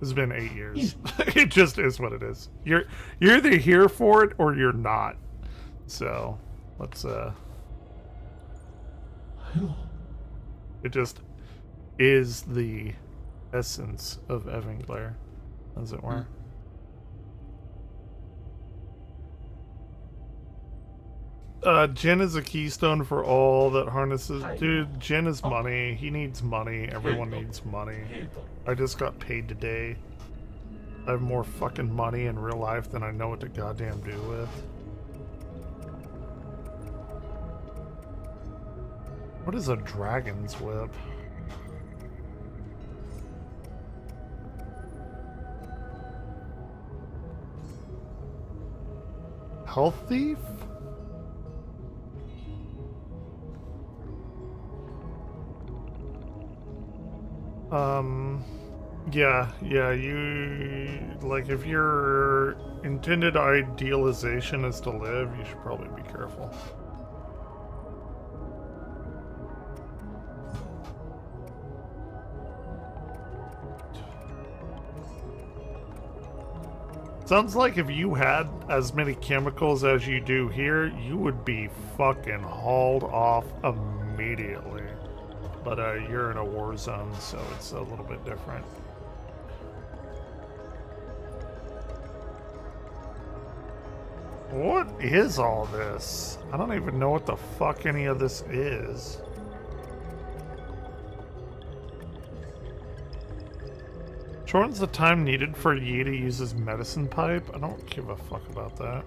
It's been 8 years. It just is what it is. You're either here for it or you're not. So let's it just is the essence of Evanglair, as it were. Jen is a keystone for all that harnesses. Dude, Jen is money. He needs money. Everyone needs money. I just got paid today. I have more fucking money in real life than I know what to goddamn do with. What is a dragon's whip? Health thief? Yeah, you, like, if your intended idealization is to live, you should probably be careful. Sounds like if you had as many chemicals as you do here, you would be fucking hauled off immediately. But you're in a war zone, so it's a little bit different. What is all this? I don't even know what the fuck any of this is. Shortens the time needed for Yi to use his medicine pipe? I don't give a fuck about that.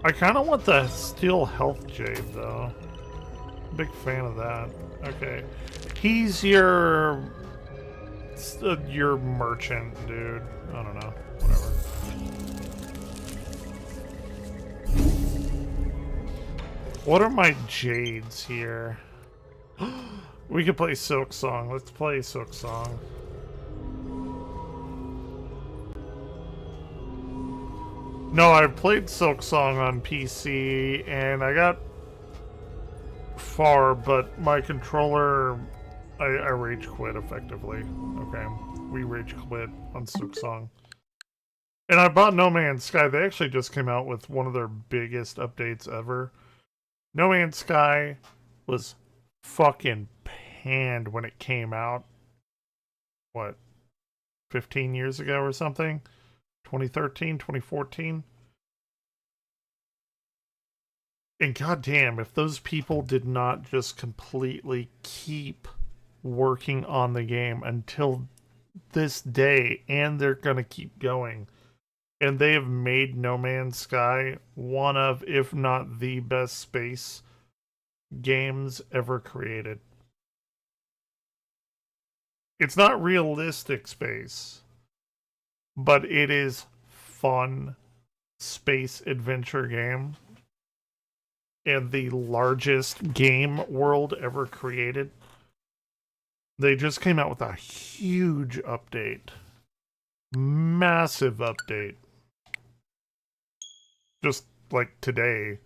I kind of want the steel health jade, though. Big fan of that. Okay. He's your merchant, dude. I don't know. Whatever. What are my jades here? We could play Silk Song. Let's play Silk Song. No, I've played Silk Song on PC, and I got far, but my controller, I rage quit effectively. Okay, we rage quit on Silk Song. And I bought No Man's Sky. They actually just came out with one of their biggest updates ever. No Man's Sky was fucking panned when it came out. What, 15 years ago or something? 2013, 2014. And goddamn, if those people did not just completely keep working on the game until this day, and they're gonna keep going, and they have made No Man's Sky one of, if not the best space games ever created. It's not realistic space, but it is fun space adventure game. And the largest game world ever created. They just came out with a huge update. Massive update. Just like today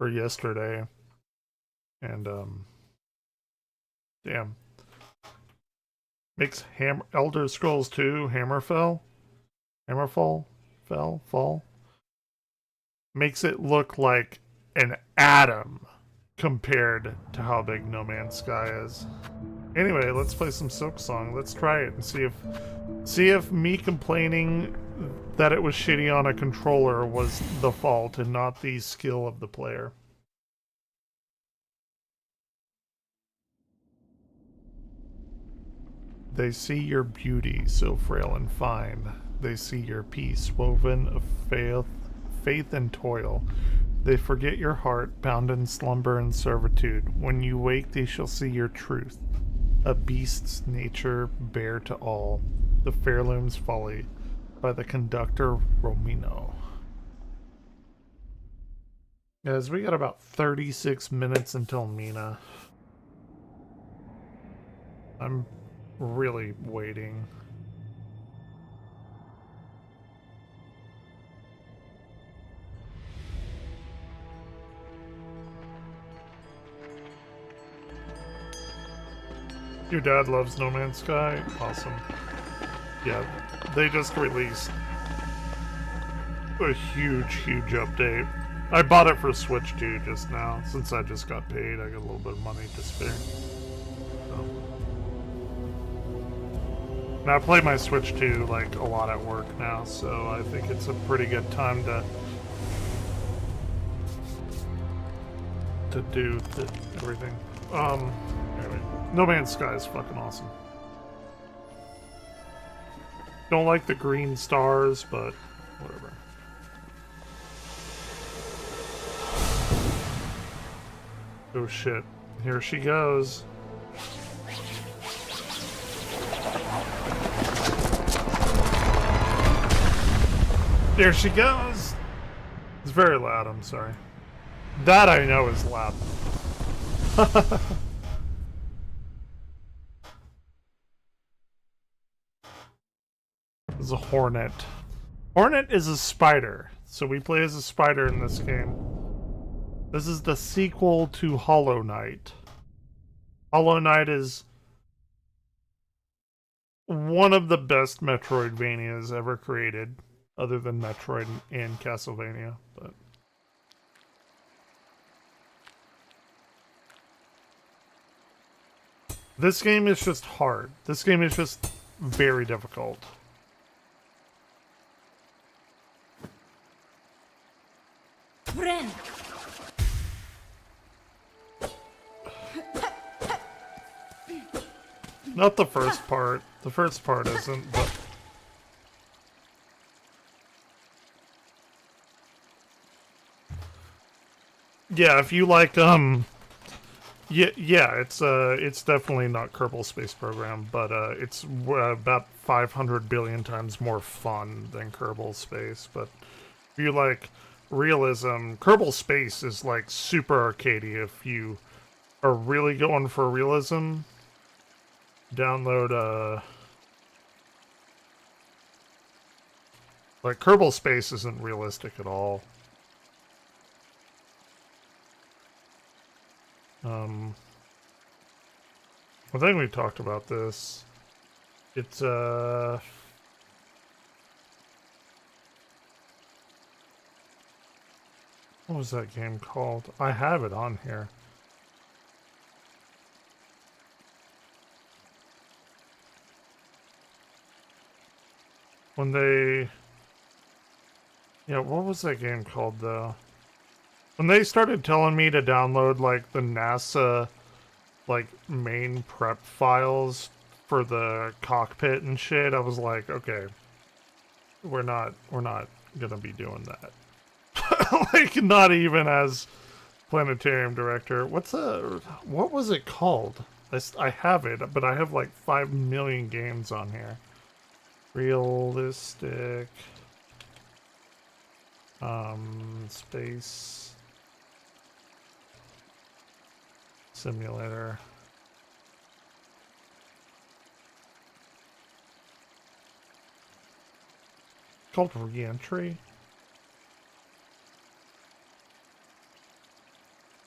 or yesterday. And damn. Makes Elder Scrolls 2 Hammerfall makes it look like an atom compared to how big No Man's Sky is. Anyway, let's play some Silksong. Let's try it and see if me complaining that it was shitty on a controller was the fault and not the skill of the player. They see your beauty so frail and fine. They see your peace woven of faith and toil. They forget your heart, bound in slumber and servitude. When you wake, they shall see your truth. A beast's nature bare to all. The Fairloom's Folly by the conductor Romino. Guys, we got about 36 minutes until Mina. I'm really waiting. Your dad loves No Man's Sky? Awesome. Yeah, they just released a huge update. I bought it for Switch 2 just now. Since I just got paid, I got a little bit of money to spare. So. And I play my Switch 2 like a lot at work now, so I think it's a pretty good time to do everything. Anyway. No Man's Sky is fucking awesome. Don't like the green stars, but whatever. Oh shit. Here she goes. There she goes! It's very loud, I'm sorry. That I know is loud. Is a hornet. Hornet is a spider, so we play as a spider in this game. This is the sequel to Hollow Knight. Hollow Knight is one of the best Metroidvanias ever created, other than Metroid and Castlevania, but this game is just hard. This game is just very difficult. Bren. Not the first part. The first part isn't, but yeah, if you like yeah, it's definitely not Kerbal Space Program, but it's about 500 billion times more fun than Kerbal Space. But if you like realism, Kerbal Space is like super arcadey. If you are really going for realism, download like Kerbal Space isn't realistic at all. I think we talked about this. It's what was that game called? I have it on here. When they... Yeah, what was that game called, though? When they started telling me to download, like, the NASA, like, main prep files for the cockpit and shit, I was like, okay, we're not gonna be doing that. Like, not even as planetarium director. What was it called? I have it, but I have like 5 million games on here. Realistic. Space. Simulator. Called Reentry?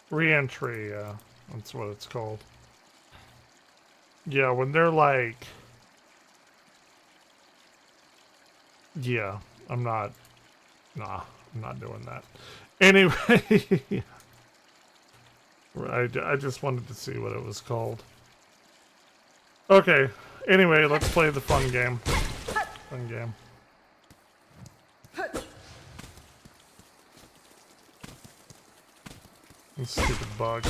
Reentry, yeah. That's what it's called. Yeah, when they're like... Yeah, I'm not... Nah, I'm not doing that. Anyway... I just wanted to see what it was called. Okay, anyway, let's play the fun game. Fun game. Stupid bug.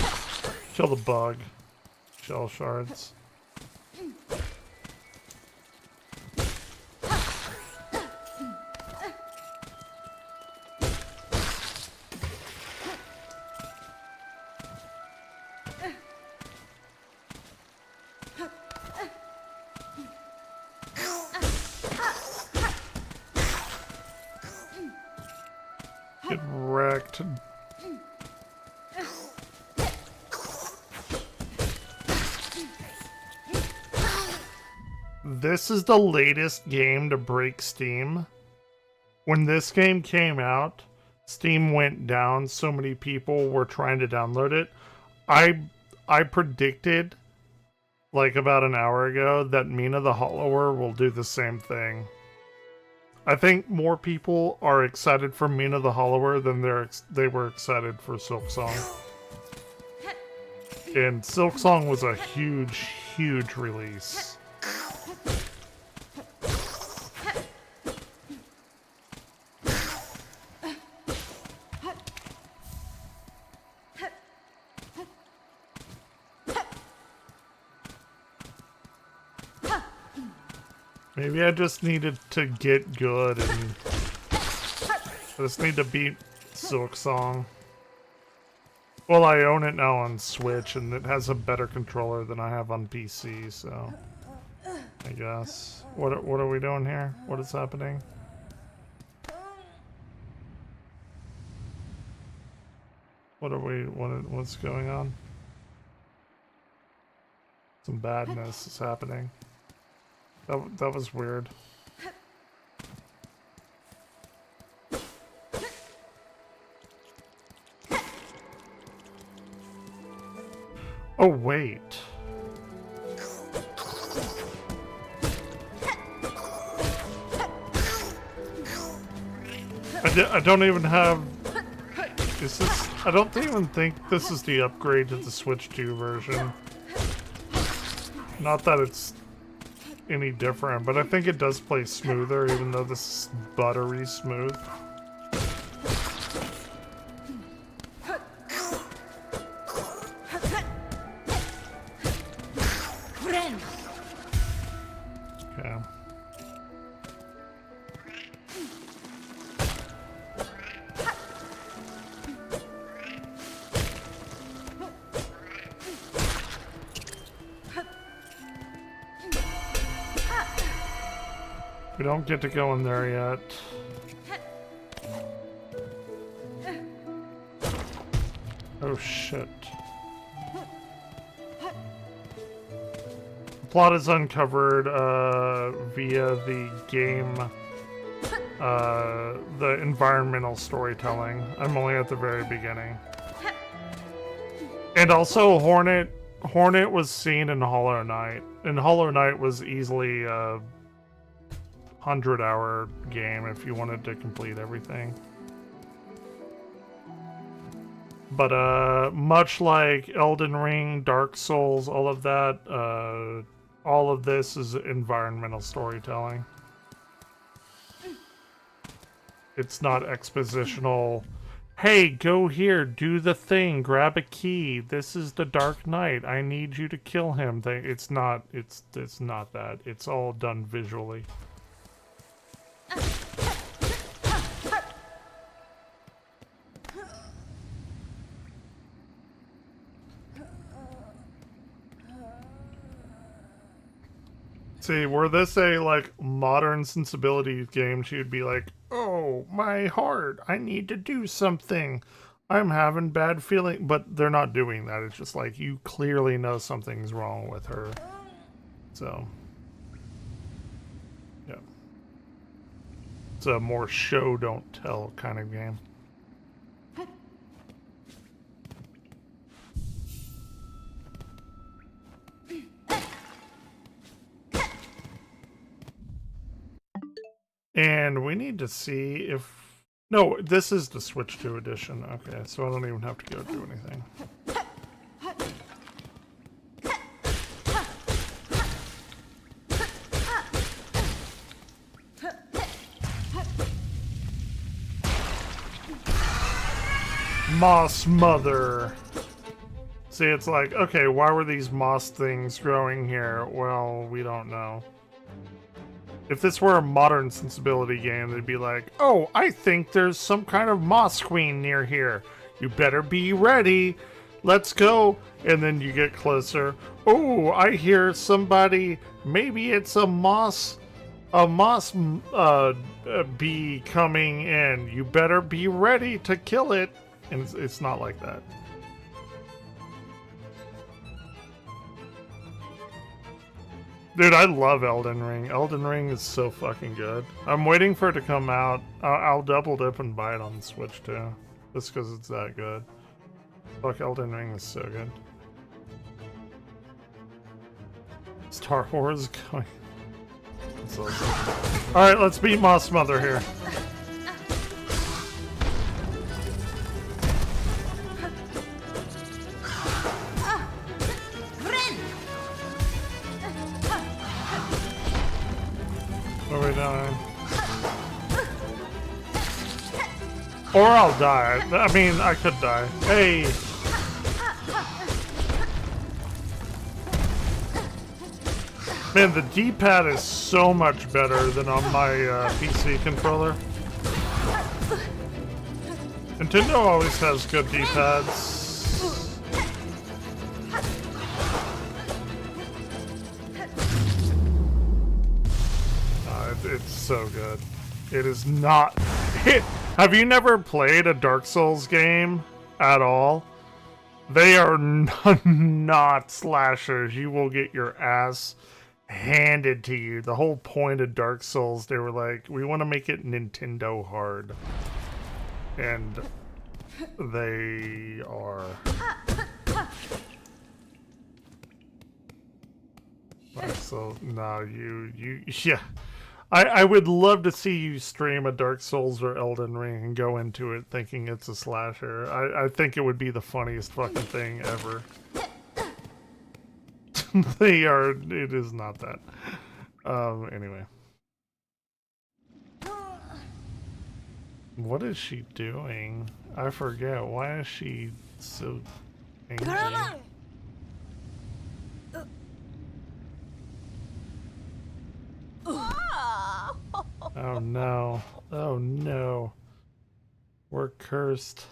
Kill the bug. Shell shards. Get wrecked. This is the latest game to break Steam. When this game came out, Steam went down. So many people were trying to download it. I predicted, like about an hour ago, that Mina the Hollower will do the same thing. I think more people are excited for Mina the Hollower than they were excited for Silksong. And Silksong was a huge, huge release. Maybe I just needed to get good and I just need to beat Silksong. Well, I own it now on Switch and it has a better controller than I have on PC, so I guess. What are we doing here? What is happening? What's going on? Some badness is happening. That was weird. Oh, wait. I don't even have... Is this... I don't even think this is the upgrade to the Switch 2 version. Not that it's any different, but I think it does play smoother, even though this is buttery smooth. Okay. We don't get to go in there yet. Oh shit. The plot is uncovered via the game, the environmental storytelling. I'm only at the very beginning. And also Hornet was seen in Hollow Knight. And Hollow Knight was easily 100-hour game if you wanted to complete everything. But much like Elden Ring, Dark Souls, all of that, all of this is environmental storytelling. It's not expositional. Hey, go here, do the thing, grab a key. This is the Dark Knight. I need you to kill him. It's not that. It's all done visually. See, were this a, like, modern sensibility game, she would be like, oh, my heart, I need to do something. I'm having bad feeling. But they're not doing that. It's just like, you clearly know something's wrong with her. So, yeah. It's a more show, don't tell kind of game. And we need to see if... No, this is the Switch 2 edition. Okay, so I don't even have to go do anything. Moss Mother. See, it's like, okay, why were these moss things growing here? Well, we don't know. If this were a modern sensibility game, they'd be like, oh, I think there's some kind of moss queen near here. You better be ready. Let's go. And then you get closer. Oh, I hear somebody. Maybe it's a moss bee coming in. You better be ready to kill it. And it's not like that. Dude, I love Elden Ring. Elden Ring is so fucking good. I'm waiting for it to come out. I'll double dip and buy it on the Switch too. Just because it's that good. Fuck, Elden Ring is so good. Star Wars going... So alright, let's beat Moss Mother here. What are we doing? Or I'll die. I mean, I could die. Hey! Man, the D-pad is so much better than on my PC controller. Nintendo always has good D-pads. It's so good. It is not... Have you never played a Dark Souls game at all? They are not slashers. You will get your ass handed to you. The whole point of Dark Souls, they were like, we want to make it Nintendo hard. And they are. So, no, yeah. I would love to see you stream a Dark Souls or Elden Ring and go into it thinking it's a slasher. I think it would be the funniest fucking thing ever. They are, it is not that. Anyway. What is she doing? I forget. Why is she so angry? Oh no. Oh no. We're cursed.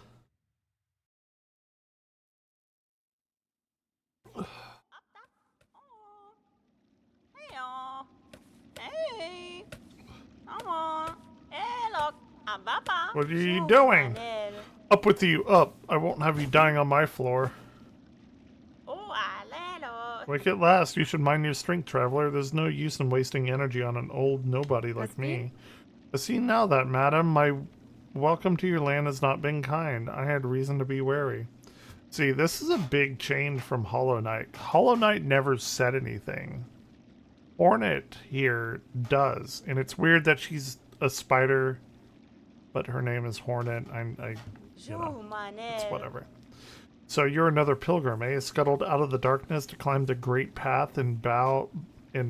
Hey, come on. Hey, look, I'm Papa. What are you doing? Up with you, up. I won't have you dying on my floor. Wake at last. You should mind your strength, traveler. There's no use in wasting energy on an old nobody like me. I see now that, madam, my welcome to your land has not been kind. I had reason to be wary. See, this is a big change from Hollow Knight. Hollow Knight never said anything. Hornet here does, and it's weird that she's a spider, but her name is Hornet. You know, it's whatever. So you're another pilgrim, eh? Scuttled out of the darkness to climb the great path and bow at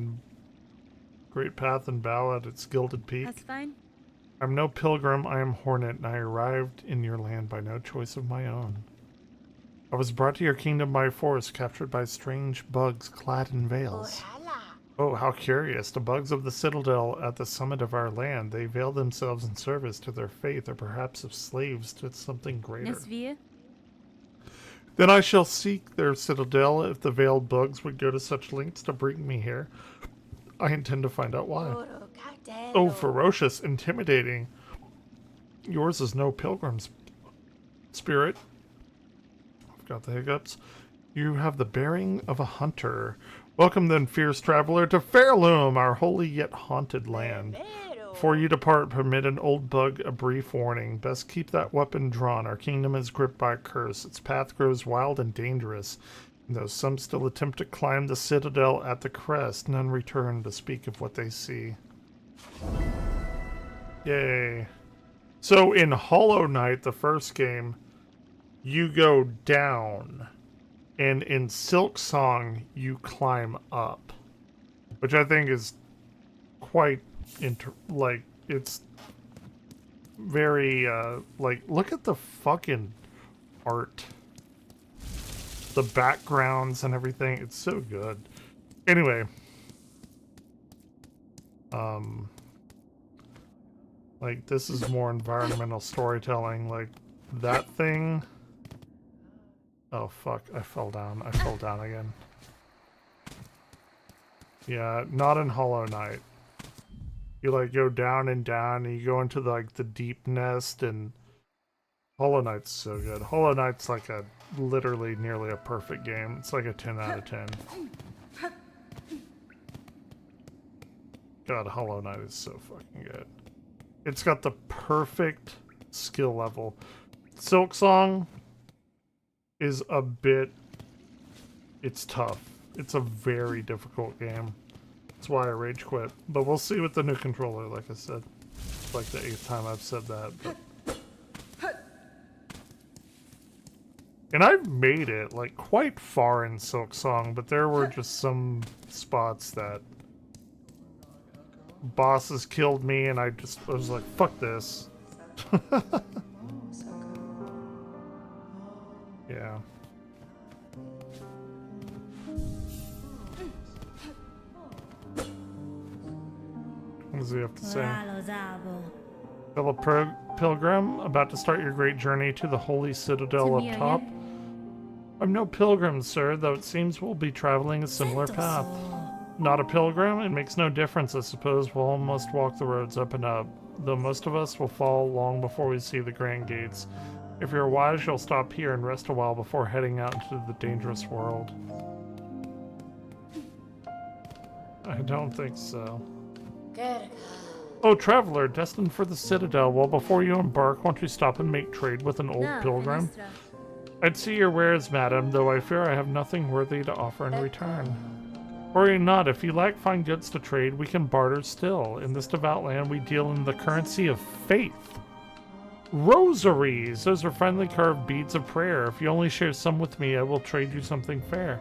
its gilded peak. That's fine. I'm no pilgrim, I am Hornet, and I arrived in your land by no choice of my own. I was brought to your kingdom by force, captured by strange bugs clad in veils. Oh, how curious. The bugs of the citadel at the summit of our land. They veil themselves in service to their faith, or perhaps as slaves to something greater. Then I shall seek their citadel if the veiled bugs would go to such lengths to bring me here. I intend to find out why. Oh, ferocious, intimidating. Yours is no pilgrim's spirit. I've got the hiccups. You have the bearing of a hunter. Welcome then, fierce traveler, to Fairloom, our holy yet haunted land. Before you depart, permit an old bug a brief warning. Best keep that weapon drawn. Our kingdom is gripped by a curse. Its path grows wild and dangerous. And though some still attempt to climb the citadel at the crest, none return to speak of what they see. Yay. So in Hollow Knight, the first game, you go down. And in Silk Song, you climb up. Which I think is quite it's very look at the fucking art, the backgrounds and everything. It's so good. Anyway, like, this is more environmental storytelling. Like that thing. Oh fuck, I fell down again. Yeah, not in Hollow Knight. You like go down and down, and you go into the deep nest, and Hollow Knight's so good. Hollow Knight's like literally nearly a perfect game. It's like a 10 out of 10. God, Hollow Knight is so fucking good. It's got the perfect skill level. Silk Song is it's tough. It's a very difficult game. That's why I rage quit. But we'll see with the new controller, like I said. It's like the 8th time I've said that. But... And I've made it like quite far in Silk Song, but there were just some spots that bosses killed me, and I was like, fuck this. Yeah. What does he have to say? Fellow pilgrim, about to start your great journey to the holy citadel up top. I'm no pilgrim, sir, though it seems we'll be traveling a similar path. Not a pilgrim? It makes no difference, I suppose. We'll almost walk the roads up and up, though most of us will fall long before we see the grand gates. If you're wise, you'll stop here and rest a while before heading out into the dangerous world. I don't think so. Oh, traveler, destined for the citadel. Well, before you embark, won't you stop and make trade with an old pilgrim? I'd see your wares, madam, though I fear I have nothing worthy to offer in return. Worry not, if you lack fine goods to trade, we can barter still. In this devout land, we deal in the currency of faith. Rosaries! Those are finely carved beads of prayer. If you only share some with me, I will trade you something fair.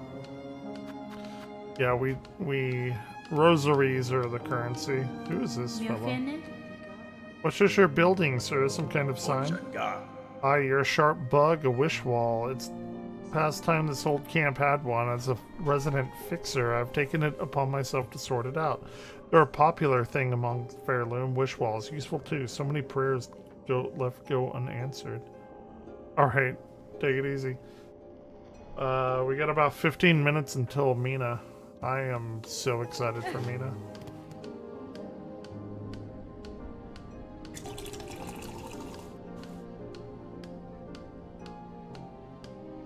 Yeah, we rosaries are the currency. Who is this fellow? What's this you're building, sir? Some kind of sign? Ah, you're a sharp bug, a wish wall. It's past time this old camp had one. As a resident fixer, I've taken it upon myself to sort it out. They're a popular thing among Fairloom. Wish walls, useful too. So many prayers left go unanswered. Alright, take it easy. We got about 15 minutes until Mina. I am so excited for Mina.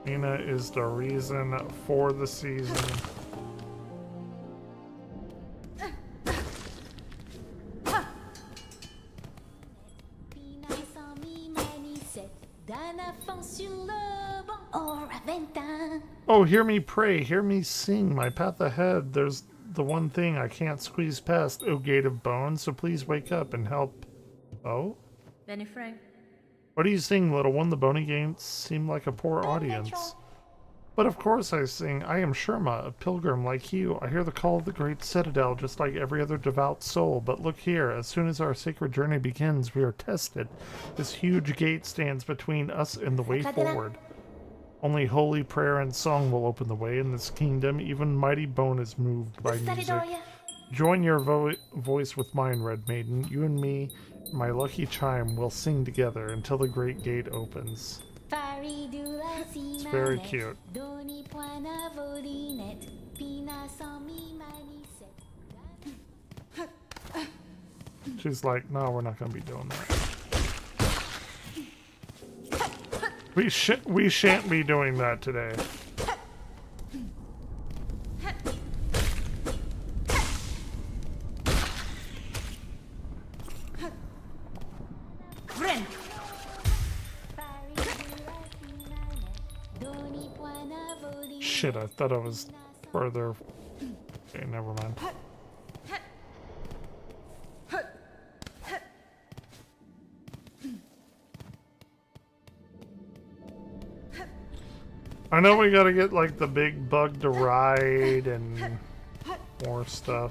Mina is the reason for the season. Oh, hear me pray, hear me sing, my path ahead. There's the one thing I can't squeeze past, O gate of bones, so please wake up and help. Oh? What do you sing, little one? The bony gates seem like a poor audience. But of course I sing. I am Sherma, a pilgrim like you. I hear the call of the great citadel just like every other devout soul. But look here, as soon as our sacred journey begins, we are tested. This huge gate stands between us and the way forward. Only holy prayer and song will open the way in this kingdom. Even mighty bone is moved by music. Join your voice with mine, Red Maiden. You and me, my lucky chime, will sing together until the great gate opens. It's very cute. She's like, no, we're not gonna be doing that. We shan't be doing that today. Shit, I thought I was further. Okay, never mind. I know we gotta get like the big bug to ride and more stuff.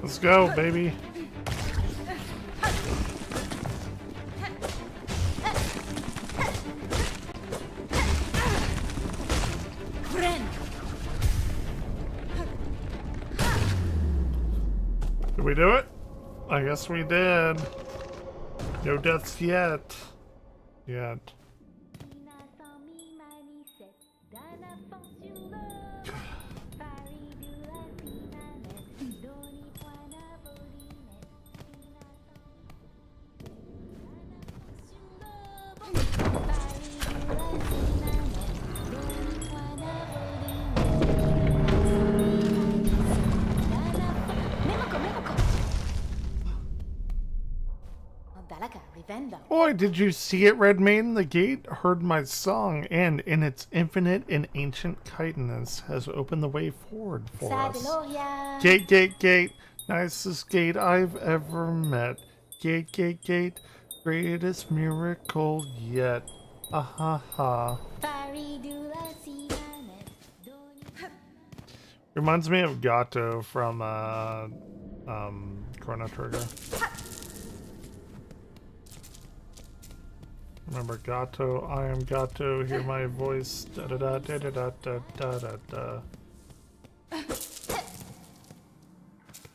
Let's go, baby. Did we do it? I guess we did. No deaths yet. Yet. Boy, did you see it, Red Maiden? The gate heard my song, and in its infinite and ancient kindness has opened the way forward for us. Gate, gate, gate, nicest gate I've ever met. Gate, gate, gate, greatest miracle yet. Ha ha. Reminds me of Gato from Chrono Trigger. Remember Gato, I am Gato, hear my voice, da da da da da da da da da.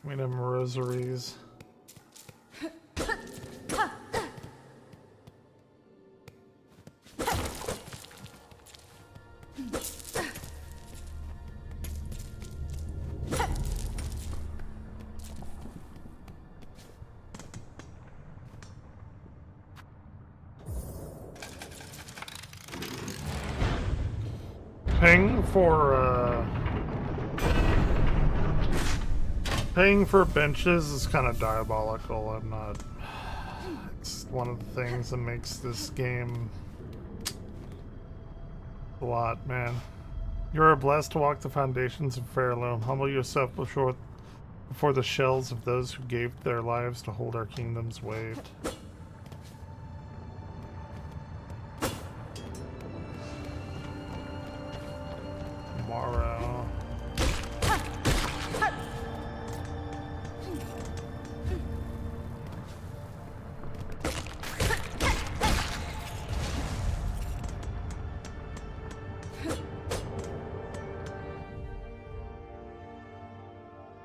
We have rosaries. Paying for benches is kind of diabolical. I'm not. It's one of the things that makes this game a lot, man. You are blessed to walk the foundations of Fairloom. Humble yourself before the shells of those who gave their lives to hold our kingdom's weight. Tomorrow.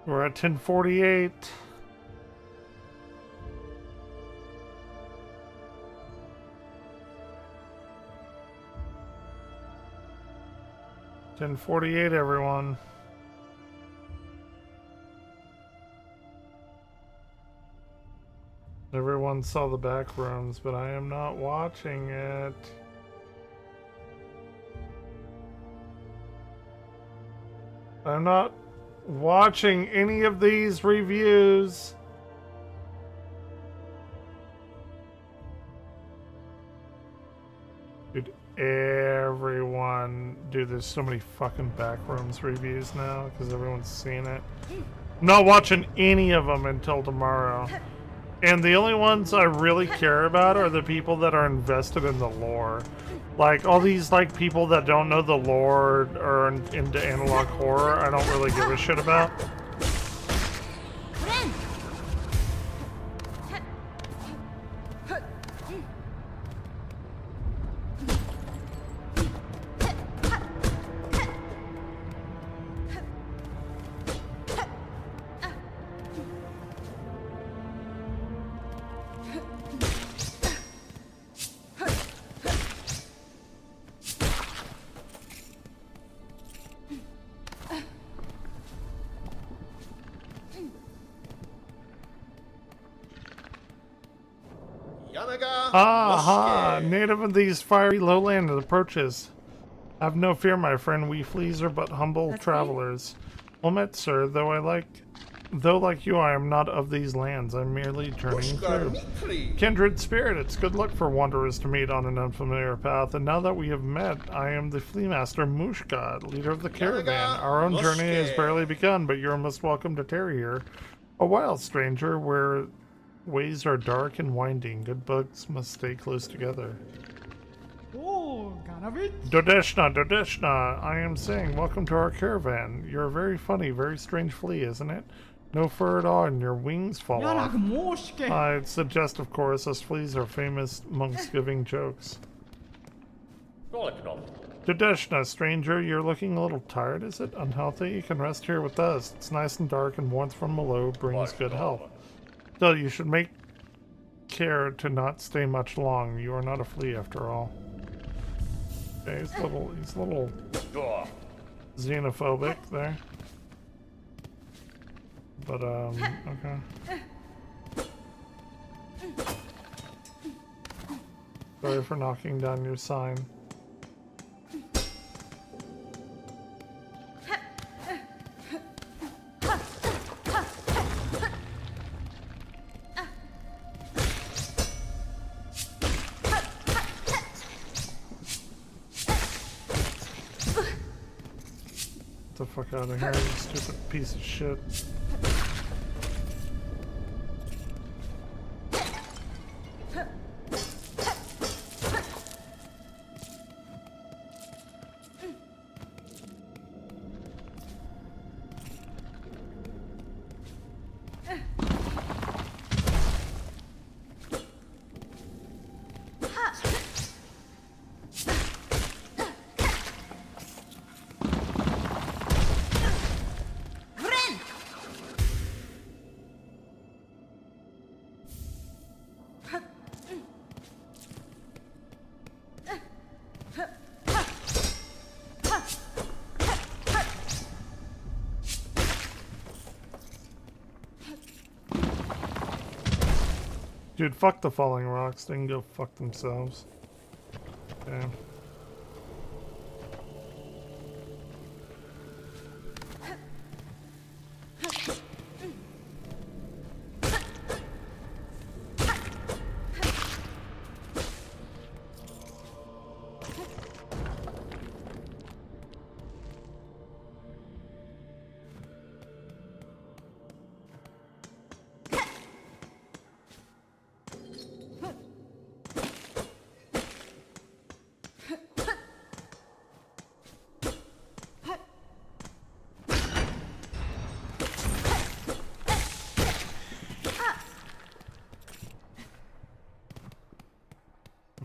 We're at 10:48. Everyone. Everyone saw the back rooms, but I am not watching it. I'm not watching any of these reviews. Dude, everyone... Dude, there's so many fucking Backrooms reviews now because everyone's seen it. I'm not watching any of them until tomorrow. And the only ones I really care about are the people that are invested in the lore. Like, all these, like, people that don't know the lore or into analog horror, I don't really give a shit about. Aha! Native of these fiery lowland approaches. Have no fear, my friend. We fleas are but humble travelers. Well met, sir. Though like you, I am not of these lands. I'm merely journeying through. Kindred spirit, it's good luck for wanderers to meet on an unfamiliar path. And now that we have met, I am the flea master Mushgod, leader of the caravan. Our own journey has barely begun, but you're most welcome to tarry here. A wild stranger, where ways are dark and winding. Good bugs must stay close together. Oh, Dodeshna, I am saying, welcome to our caravan. You're a very funny, very strange flea, isn't it? No fur at all, and your wings fall off. I'd suggest, of course, us fleas are famous monks giving jokes. Dodeshna, stranger, you're looking a little tired, is it? Unhealthy? You can rest here with us. It's nice and dark, and warmth from below brings good health. Still, you should make care to not stay much long. You are not a flea after all. Okay, he's a little xenophobic there. But, okay. Sorry for knocking down your sign. Get the fuck out of here, you stupid piece of shit. Dude, fuck the falling rocks. They can go fuck themselves. Okay.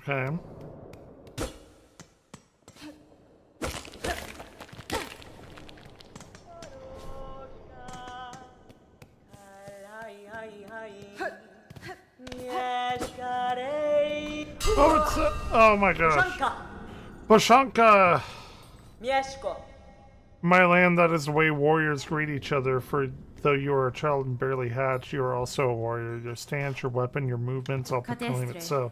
Okay. Oh, it's oh my gosh. Boshanka! My land, that is the way warriors greet each other, for though you are a child and barely hatched, you are also a warrior. Your stance, your weapon, your movements, all proclaim it so.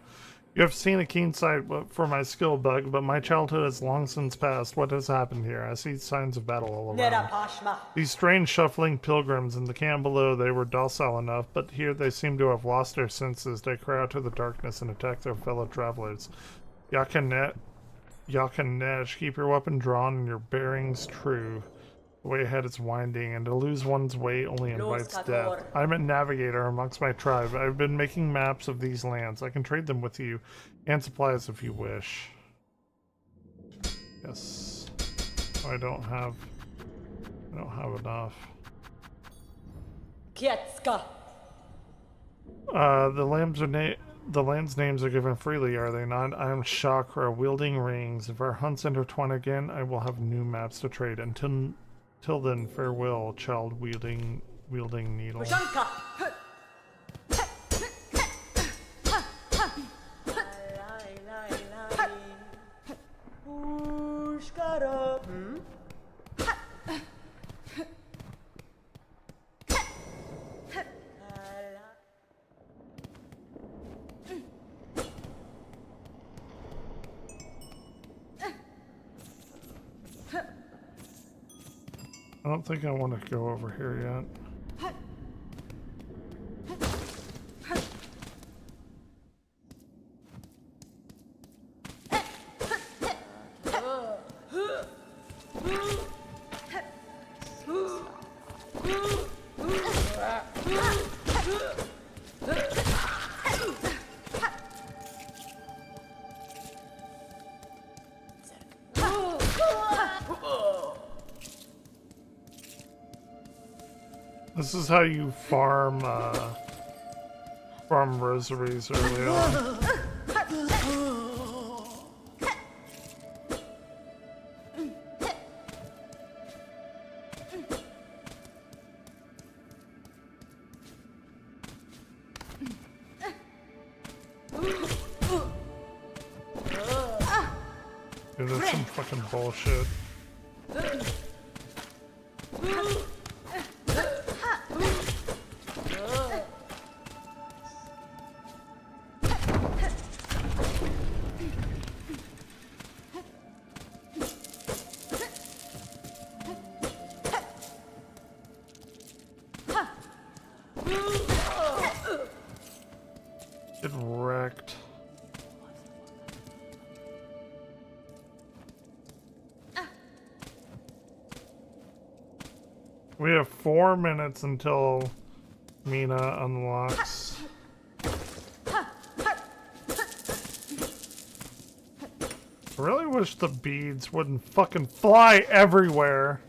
You have seen a keen sight for my skill bug, but my childhood has long since passed. What has happened here? I see signs of battle all around. These strange shuffling pilgrims in the camp below, they were docile enough, but here they seem to have lost their senses. They cry out to the darkness and attack their fellow travelers. Yakanesh, keep your weapon drawn and your bearings true. The way ahead is winding, and to lose one's way only invites death. I'm a navigator amongst my tribe. I've been making maps of these lands. I can trade them with you, and supplies if you wish. Yes. I don't have enough. Kietska. The land's names are given freely, are they not? I am Chakra, wielding rings. If our hunts intertwine again, I will have new maps to trade. Till then, farewell, child wielding needle. I don't think I want to go over here yet. This is how you farm rosaries early on. Dude, that's some fucking bullshit. Get wrecked. We have 4 minutes until Mina unlocks. I really wish the beads wouldn't fucking fly everywhere.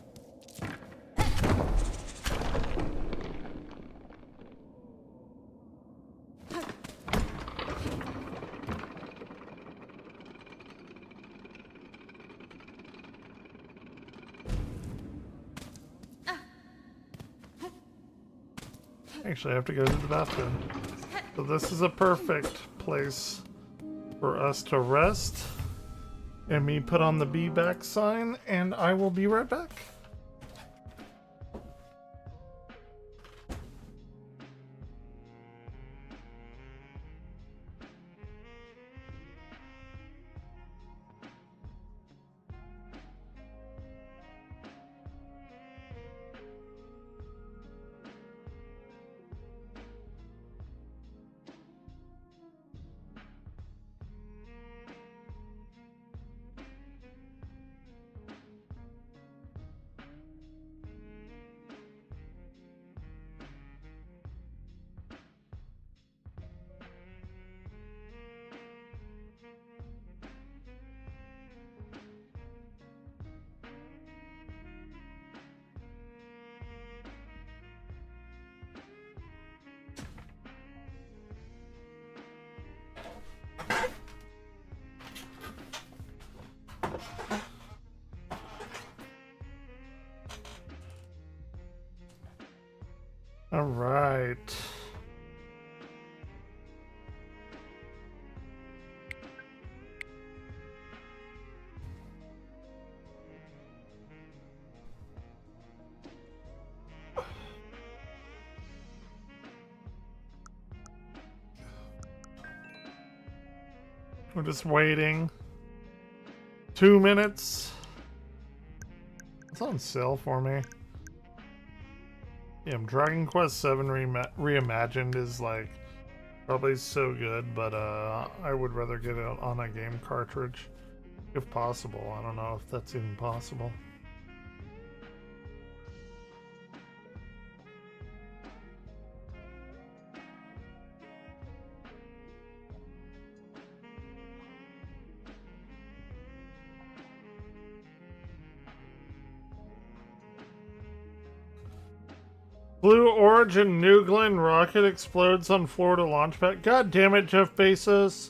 Actually, I have to go to the bathroom. So this is a perfect place for us to rest and me put on the be back sign, and I will be right back. All right. We're just waiting. 2 minutes. It's on sale for me. Yeah, Dragon Quest VII Reimagined is like probably so good, but I would rather get it on a game cartridge if possible. I don't know if that's even possible. Blue Origin New Glenn rocket explodes on Florida launch pad. God damn it, Jeff Bezos.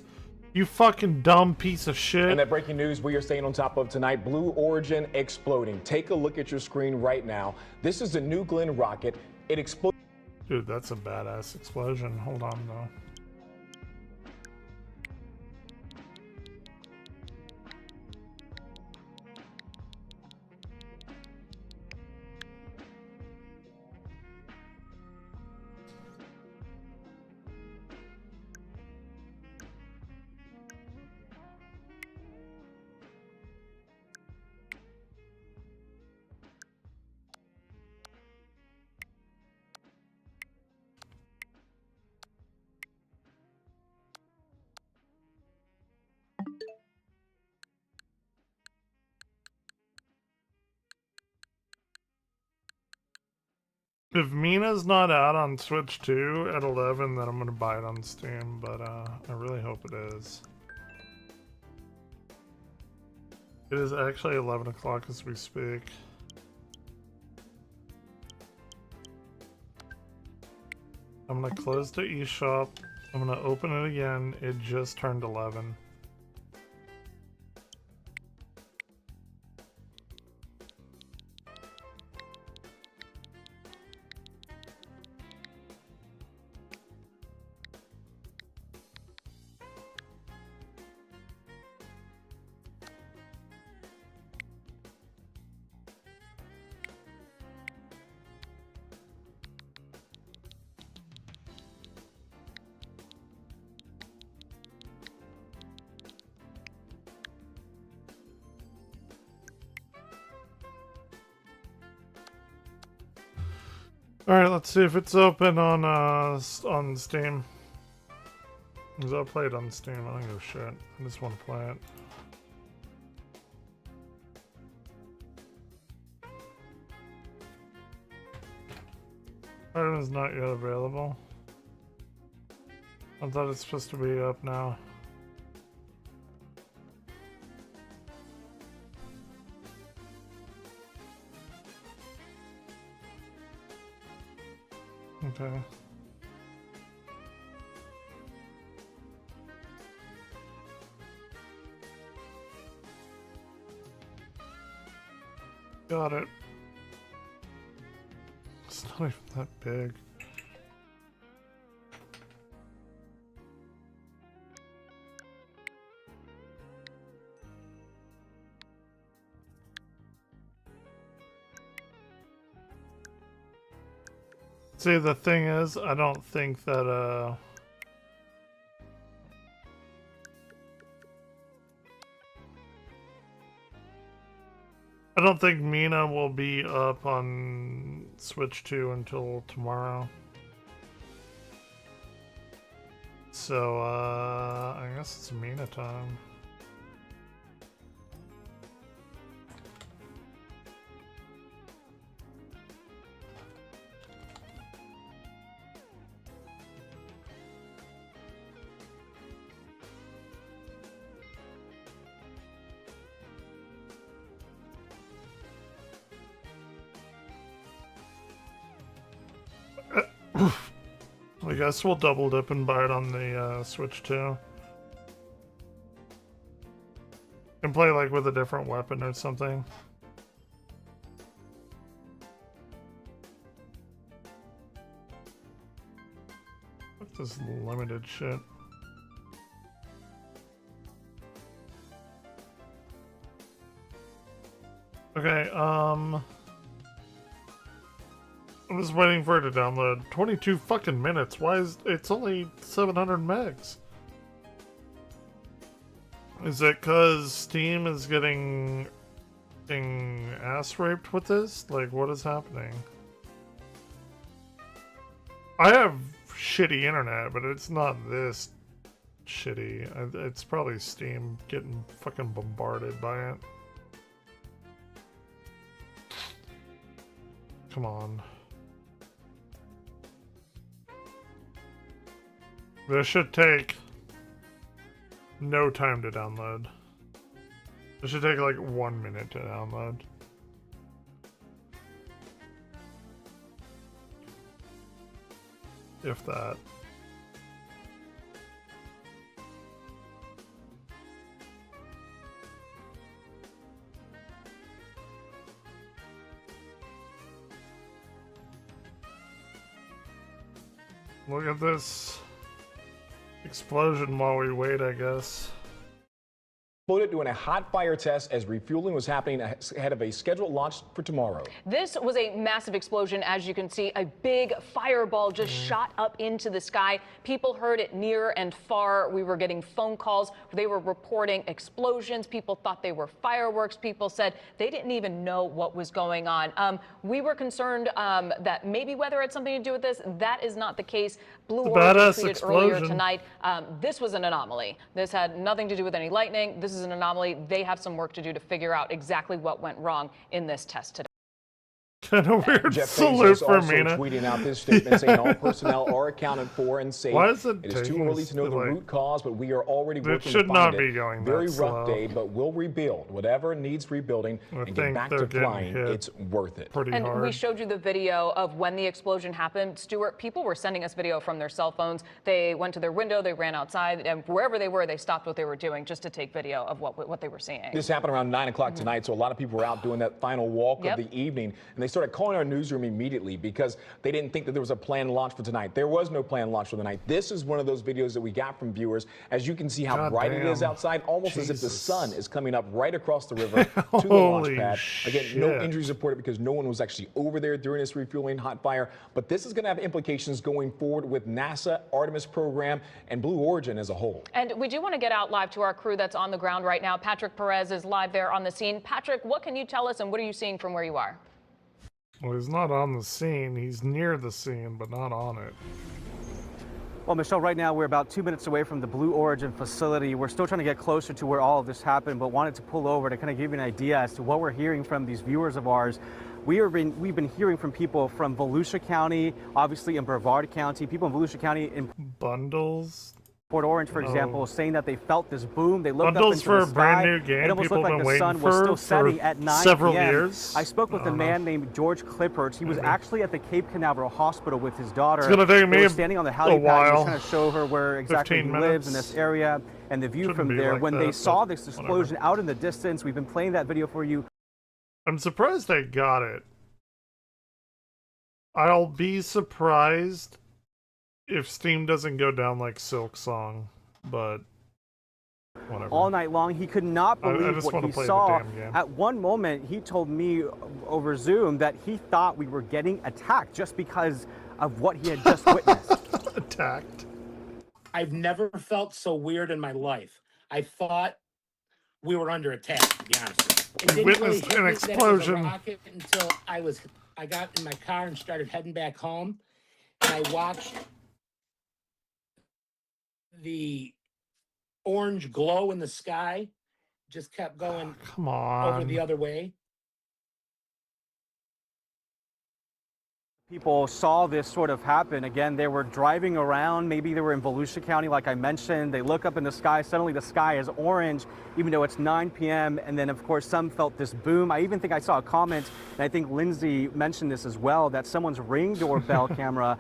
You fucking dumb piece of shit. And that breaking news we are staying on top of tonight, Blue Origin exploding. Take a look at your screen right now. This is the New Glenn rocket. It exploded. Dude, that's a badass explosion. Hold on, though. If Mina's not out on Switch 2 at 11, then I'm gonna buy it on Steam, but I really hope it is. It is actually 11 o'clock as we speak. I'm gonna close the eShop. I'm gonna open it again. It just turned 11. Alright, let's see if it's open on Steam. Because I'll play it on Steam. I don't give a shit. I just want to play it. Item is not yet available. I thought it's supposed to be up now. Okay. Got it. It's not even that big. See, the thing is, I don't think that, I don't think Mina will be up on Switch 2 until tomorrow. So, I guess it's Mina time. I guess we'll double dip and buy it on the Switch too. And play like with a different weapon or something. What's this limited shit? Okay, I'm just waiting for it to download. 22 fucking minutes. Why is it's only 700 megs? Is it because Steam is getting ass raped with this? Like, what is happening? I have shitty internet, but it's not this shitty. It's probably Steam getting fucking bombarded by it. Come on. This should take no time to download. It should take like 1 minute to download. If that. Look at this explosion while we wait, I guess. Exploded during a hot fire test as refueling was happening ahead of a scheduled launch for tomorrow. This was a massive explosion. As you can see, a big fireball just shot up into the sky. People heard it near and far. We were getting phone calls. They were reporting explosions. People thought they were fireworks. People said they didn't even know what was going on. We were concerned that maybe weather had something to do with this. That is not the case. Blue Origin tweeted earlier tonight. This was an anomaly. This had nothing to do with any lightning. This is an anomaly. They have some work to do to figure out exactly what went wrong in this test today. Kind of weird Jeff salute Bezos for also Mina. tweeting out this statement saying all personnel are accounted for and safe. Why is it is too taking early to know the like- root cause, but we are already It working should to not find be it. going Very that rough slow. day, but we'll rebuild. Whatever needs rebuilding and get think back they're to getting flying. hit It's worth it. And we showed you the video of when the explosion happened. Stuart, people were sending us video from their cell phones. They went to their window, they ran outside, and wherever they were, they stopped what they were doing just to take video of what they were seeing. This happened around 9 o'clock tonight, so a lot of people were out doing that final walk Yep. of the evening, and they started calling our newsroom immediately because they didn't think that there was a planned launch for tonight. There was no planned launch for the night. This is one of those videos that we got from viewers. As you can see how God bright it is damn. outside, almost as if the Jesus. sun is coming up right across the river to the launch Holy pad. Again, no shit. injuries reported because no one was actually over there during this refueling hot fire, but this is going to have implications going forward with NASA, Artemis program, and Blue Origin as a whole. And we do want to get out live to our crew that's on the ground right now. Patrick Perez is live there on the scene. Patrick, what can you tell us and what are you seeing from where you are? Well, he's not on the scene. He's near the scene, but not on it. Well, Michelle, right now we're about 2 minutes away from the Blue Origin facility. We're still trying to get closer to where all of this happened, but wanted to pull over to kind of give you an idea as to what we're hearing from these viewers of ours. We've been hearing from people from Volusia County, obviously in Brevard County, people in Volusia County in Bundles. Port Orange, for example, saying that they felt this boom. They looked Bundles up into for the a sky. brand new game It almost people looked have like been the sun waiting was for still setting at 9 several p.m. years. I spoke with a man named George Clippert. He was actually at the Cape Canaveral Hospital with his daughter. It's gonna take They me were standing on the a helipad. He while. was trying to show her where exactly he 15 lives in minutes. this area and the view Shouldn't from be there. like When that, they but saw this whatever. explosion out in the distance, we've been playing that video for you. I'm surprised they got it. I'll be surprised if Steam doesn't go down like Silk Song, but whatever. All night long. He could not I believe just what wanna he play the saw. damn game. At one moment, he told me over Zoom that he thought we were getting attacked just because of what he had just witnessed. Attacked. I've never felt so weird in my life. I thought we were under attack, to be honest with you. It We didn't witnessed hit an me that it was a explosion. rocket until I got in my car and started heading back home, and I watched the orange glow in the sky just kept going Come over on. the other way. People saw this sort of happen. Again, they were driving around. Maybe they were in Volusia County, like I mentioned. They look up in the sky. Suddenly the sky is orange, even though it's 9 p.m. And then, of course, some felt this boom. I even think I saw a comment, and I think Lindsay mentioned this as well, that someone's Ring doorbell camera,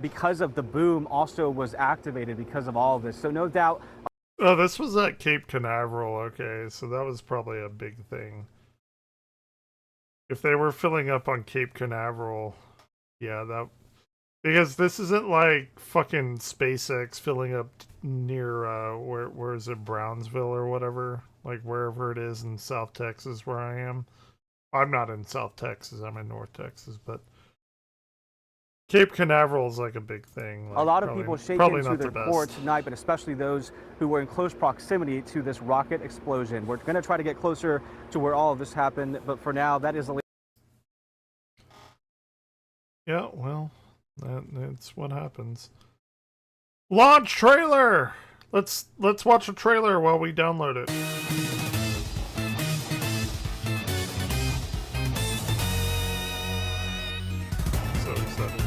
because of the boom, also was activated because of all of this. So no doubt. Oh, this was at Cape Canaveral. Okay, so that was probably a big thing. If they were filling up on Cape Canaveral, yeah, that because this isn't like fucking SpaceX filling up near where is it, Brownsville or whatever, like wherever it is in South Texas where I am. I'm not in South Texas, I'm in North Texas, but Cape Canaveral is like a big thing. A Like, lot of probably, people shaken probably to not their the core best. tonight, but especially those who were in close proximity to this rocket explosion. We're going to try to get closer to where all of this happened, but for now, that is the. Yeah, well, that's what happens. Launch trailer. Let's watch a trailer while we download it. So excited.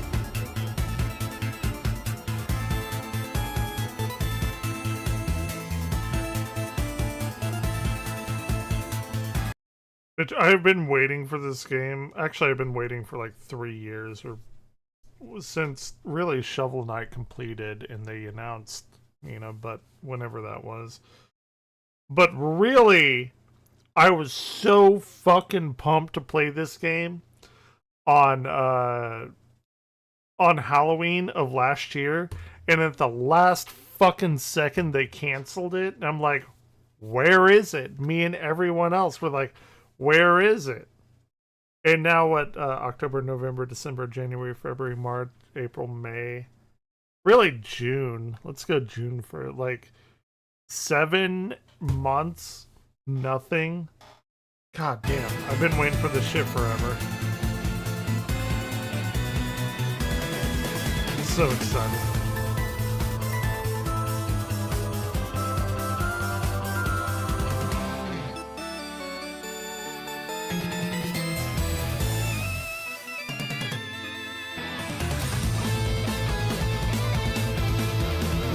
I've been waiting for this game. Actually, I've been waiting for like 3 years, or since really Shovel Knight completed and they announced, but whenever that was. But really, I was so fucking pumped to play this game on Halloween of last year, and at the last fucking second they canceled it, and I'm like, where is it? Me and everyone else were like, where is it? And now what, October, November, December, January, February, March, April, May, really June. Let's go June for like 7 months, nothing. God damn, I've been waiting for this shit forever. So excited.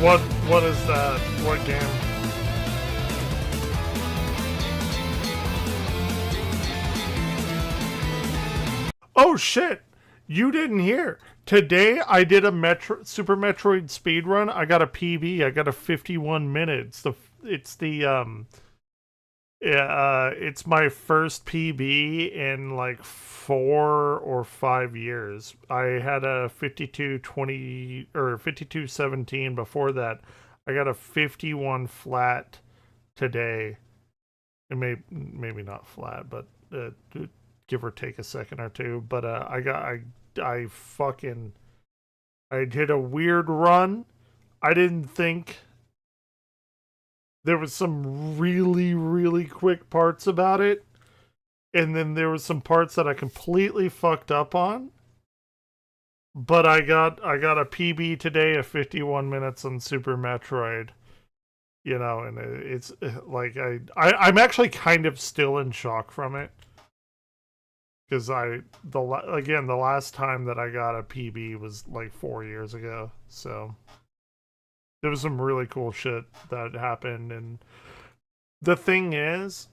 What is that? What game? Oh shit! You didn't hear. Today I did a Super Metroid speedrun. I got a PB. I got a 51 minutes. It's my first PB in like 4 or 5 years. I had a 52:20 or 52:17 before that. I got a 51 flat today. And maybe not flat, but give or take a second or two. But I did a weird run. I didn't think there was some really, really quick parts about it. And then there was some parts that I completely fucked up on. But I got a PB today of 51 minutes on Super Metroid. And it's like I'm actually kind of still in shock from it. Because the last time that I got a PB was like 4 years ago. So there was some really cool shit that happened. And the thing is,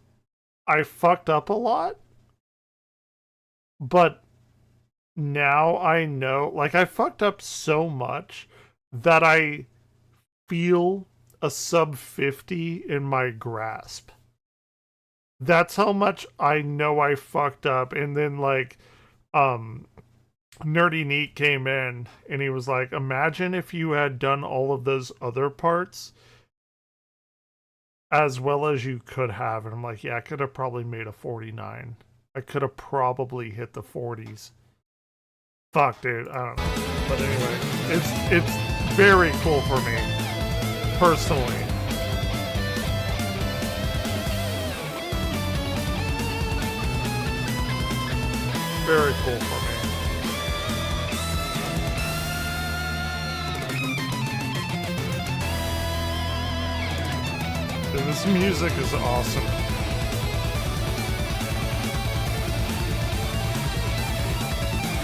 I fucked up a lot. But now I know, like, I fucked up so much that I feel a sub 50 in my grasp. That's how much I know I fucked up. And then like Nerdy Neat came in and he was like, imagine if you had done all of those other parts as well as you could have. And I'm like, yeah, I could have probably made a 49. I could have probably hit the 40s. Fuck, dude, I don't know. But anyway, it's very cool for me personally. Very cool for me. Dude, this music is awesome.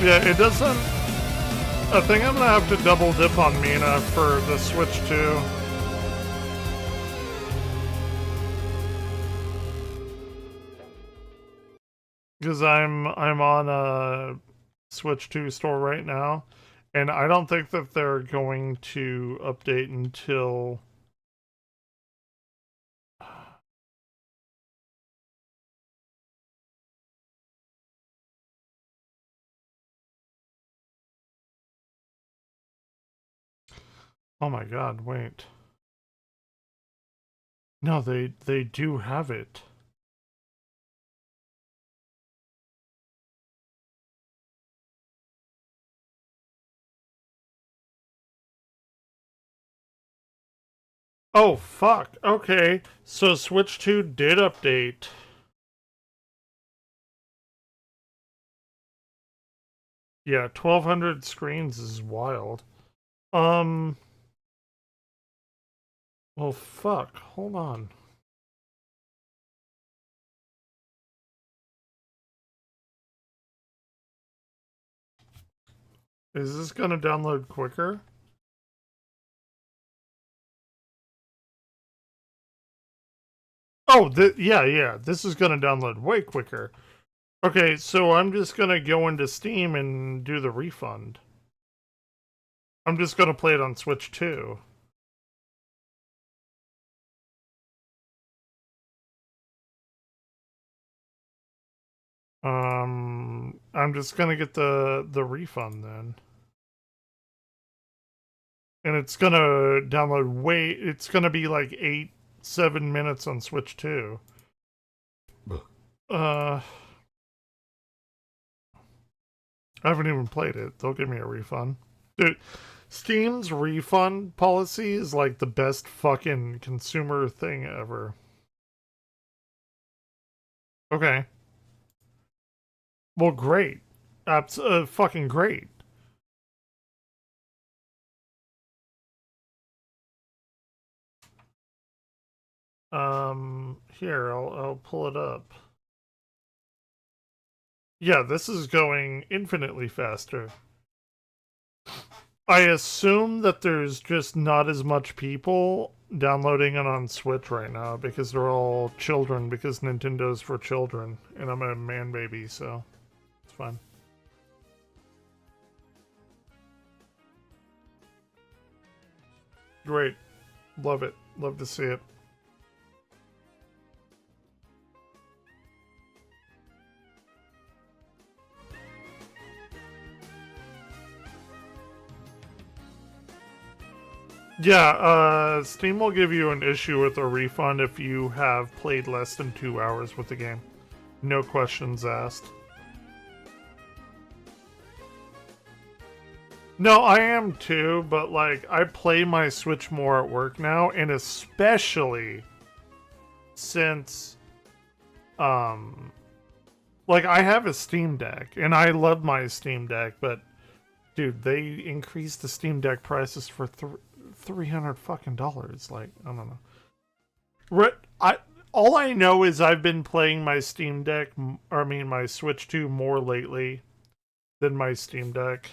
Yeah, it doesn't... I think I'm gonna have to double dip on Mina for the Switch 2. Because I'm on a Switch 2 store right now, and I don't think that they're going to update until... Oh my god, wait. No, they do have it. Oh, fuck. Okay. So Switch 2 did update. Yeah, 1,200 screens is wild. Well, fuck. Hold on. Is this gonna download quicker? Oh, yeah. This is gonna download way quicker. Okay, so I'm just gonna go into Steam and do the refund. I'm just gonna play it on Switch 2. I'm just gonna get the refund then. And it's gonna download it's gonna be like 7 minutes on Switch 2. I haven't even played it. They'll give me a refund. Dude, Steam's refund policy is like the best fucking consumer thing ever. Okay. Well, great. Fucking great. Here, I'll pull it up. Yeah, this is going infinitely faster. I assume that there's just not as much people downloading it on Switch right now because they're all children, because Nintendo's for children, and I'm a man baby, so it's fine. Great. Love it. Love to see it. Yeah, Steam will give you an issue with a refund if you have played less than 2 hours with the game. No questions asked. No, I am too, but like, I play my Switch more at work now, and especially since, like, I have a Steam Deck, and I love my Steam Deck, but, dude, they increased the Steam Deck prices for $300 fucking dollars. Like, I don't know. All I know is I've been playing my Steam Deck, my Switch 2 more lately than my Steam Deck.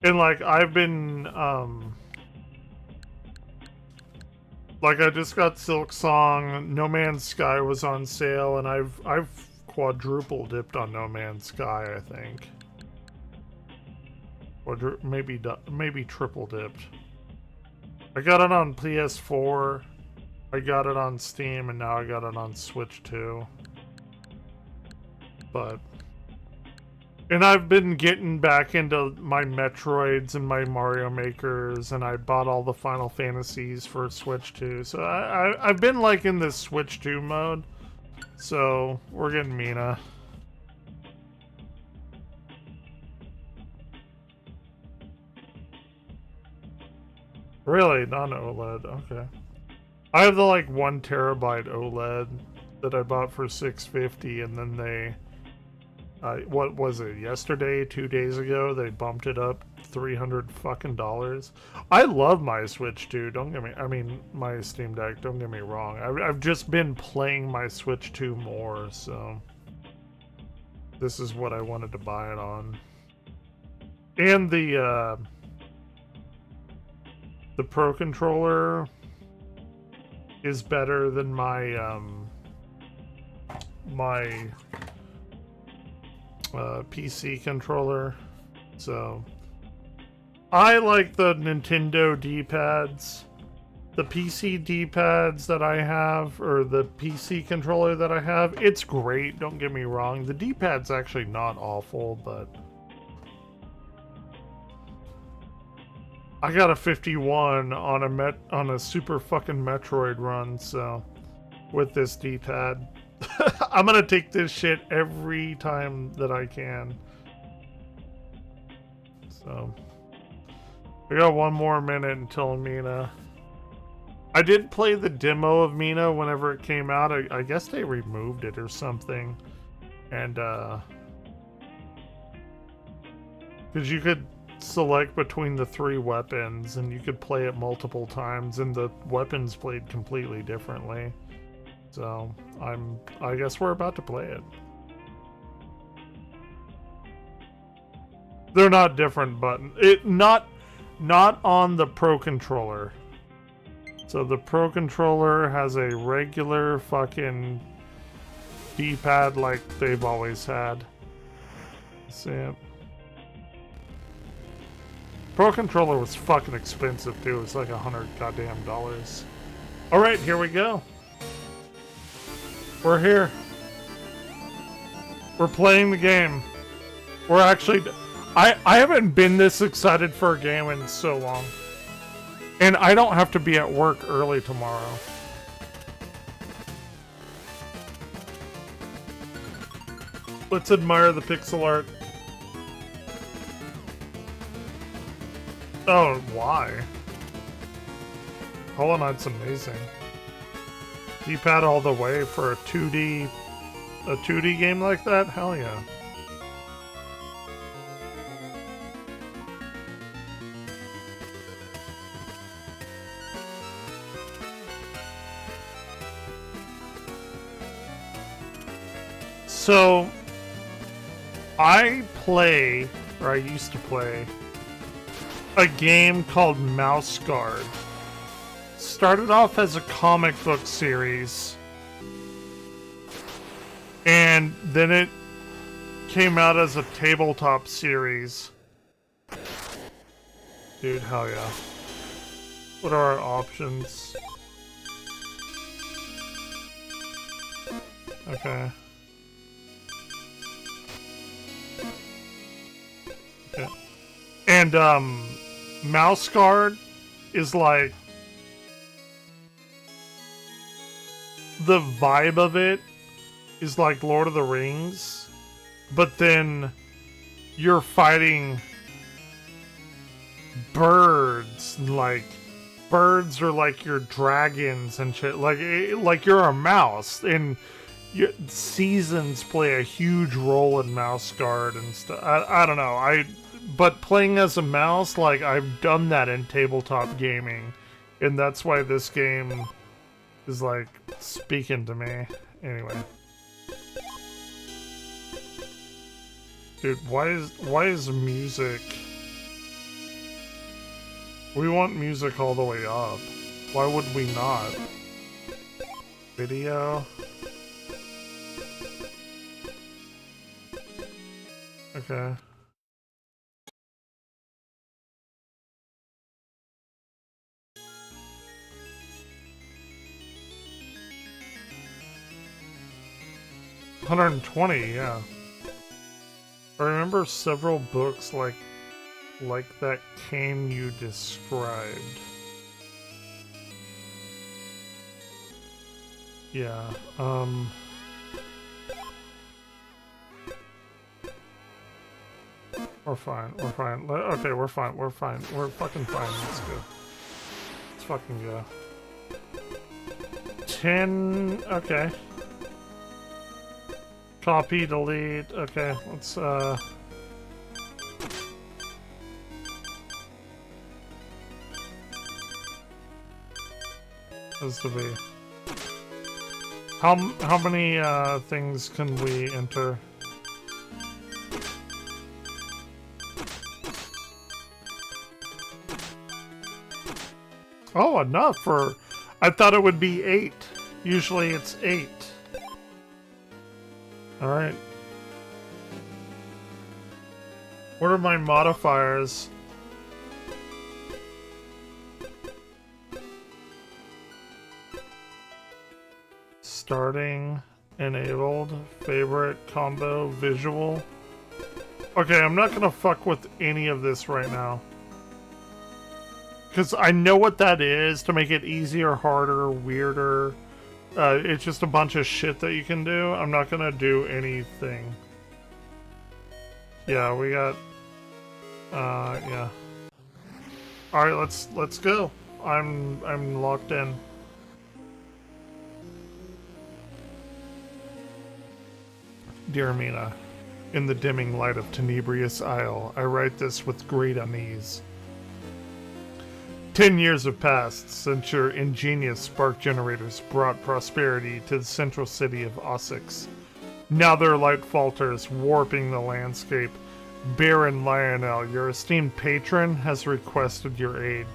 And like, I've been, like, I just got Silk Song, No Man's Sky was on sale, and I've quadruple dipped on No Man's Sky, I think. Or maybe triple dipped. I got it on PS4, I got it on Steam, and now I got it on Switch 2. But... And I've been getting back into my Metroids and my Mario Makers, and I bought all the Final Fantasies for Switch 2. So I've been like in this Switch 2 mode. So we're getting Mina. Really? Not OLED. Okay. I have the like 1 terabyte OLED that I bought for $650, and then they... what was it, yesterday, 2 days ago, they bumped it up $300 fucking dollars. I love my Switch 2, my Steam Deck, don't get me wrong. I've just been playing my Switch 2 more, so this is what I wanted to buy it on. And the Pro Controller is better than my PC controller, so I like the Nintendo D-pads. The PC D-pads that I have, or the PC controller that I have, it's great, don't get me wrong. The D-pad's actually not awful, but I got a 51 on a super fucking Metroid run, so with this D-pad. I'm gonna take this shit every time that I can. So we got 1 more minute until Mina. I did play the demo of Mina whenever it came out. I guess they removed it or something. And, because you could select between the 3 weapons and you could play it multiple times and the weapons played completely differently. So, I guess we're about to play it. They're not different buttons. Not on the Pro Controller. So the Pro Controller has a regular fucking D-pad like they've always had. See it? Pro Controller was fucking expensive too. It's like $100 goddamn dollars. All right, here we go. We're here. We're playing the game. We're actually... I haven't been this excited for a game in so long. And I don't have to be at work early tomorrow. Let's admire the pixel art. Oh, why? Hollow Knight's amazing. D-pad all the way for a 2D game like that? Hell yeah. So, I used to play, a game called Mouse Guard. Started off as a comic book series, and then it came out as a tabletop series. Dude, hell yeah. What are our options? Okay. And, Mouse Guard is like... the vibe of it is like Lord of the Rings, but then you're fighting birds. Like, birds are like your dragons and shit. Like you're a mouse, and seasons play a huge role in Mouse Guard and stuff. I don't know. But playing as a mouse, like, I've done that in tabletop gaming, and that's why this game is, like, speaking to me. Anyway. Dude, why is music... We want music all the way up. Why would we not? Video... Okay. $120, yeah. I remember several books like that cane you described. Yeah, We're fine, we're fine. Okay, we're fine, we're fine. We're fucking fine, let's go. Let's fucking go. 10, okay. Copy, delete, okay, let's, has to be. How many, things can we enter? Oh, enough for... I thought it would be 8. Usually it's 8. Alright. What are my modifiers? Starting, enabled, favorite, combo, visual. Okay, I'm not gonna fuck with any of this right now. Because I know what that is to make it easier, harder, weirder. It's just a bunch of shit that you can do. I'm not gonna do anything. Yeah, we got... yeah. Alright, let's go. I'm locked in. Dear Mina, in the dimming light of Tenebrious Isle, I write this with great unease. 10 years have passed since your ingenious spark generators brought prosperity to the central city of Ossex. Now their light falters, warping the landscape. Baron Lionel, your esteemed patron, has requested your aid.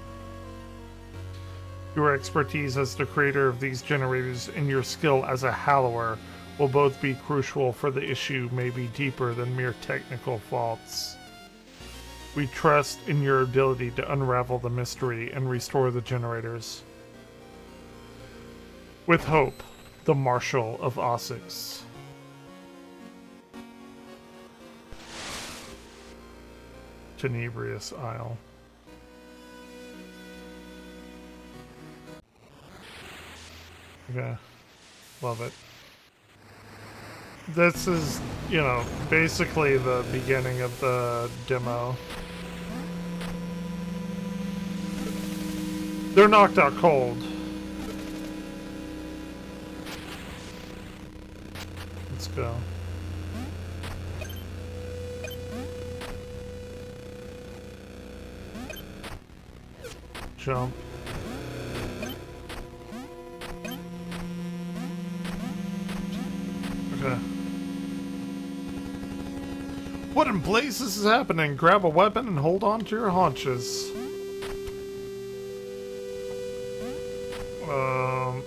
Your expertise as the creator of these generators and your skill as a hallower will both be crucial, for the issue may be deeper than mere technical faults. We trust in your ability to unravel the mystery and restore the generators. With hope, the Marshal of Ossex. Tenebrious Isle. Okay. Love it. This is, you know, basically the beginning of the demo. They're knocked out cold. Let's go. Jump. Okay. What in blazes is happening? Grab a weapon and hold on to your haunches.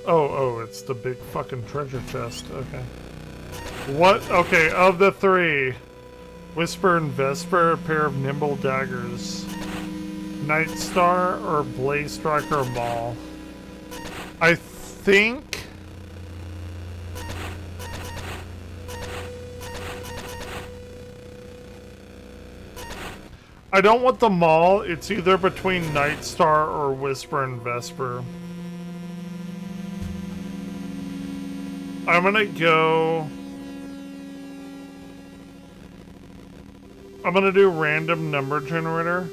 Oh, it's the big fucking treasure chest. Okay. What? Okay, of the three, Whisper and Vesper, a pair of nimble daggers. Night Star or Blaze Striker Maul. I think... I don't want the Maul. It's either between Night Star or Whisper and Vesper. I'm gonna go... I'm gonna do random number generator.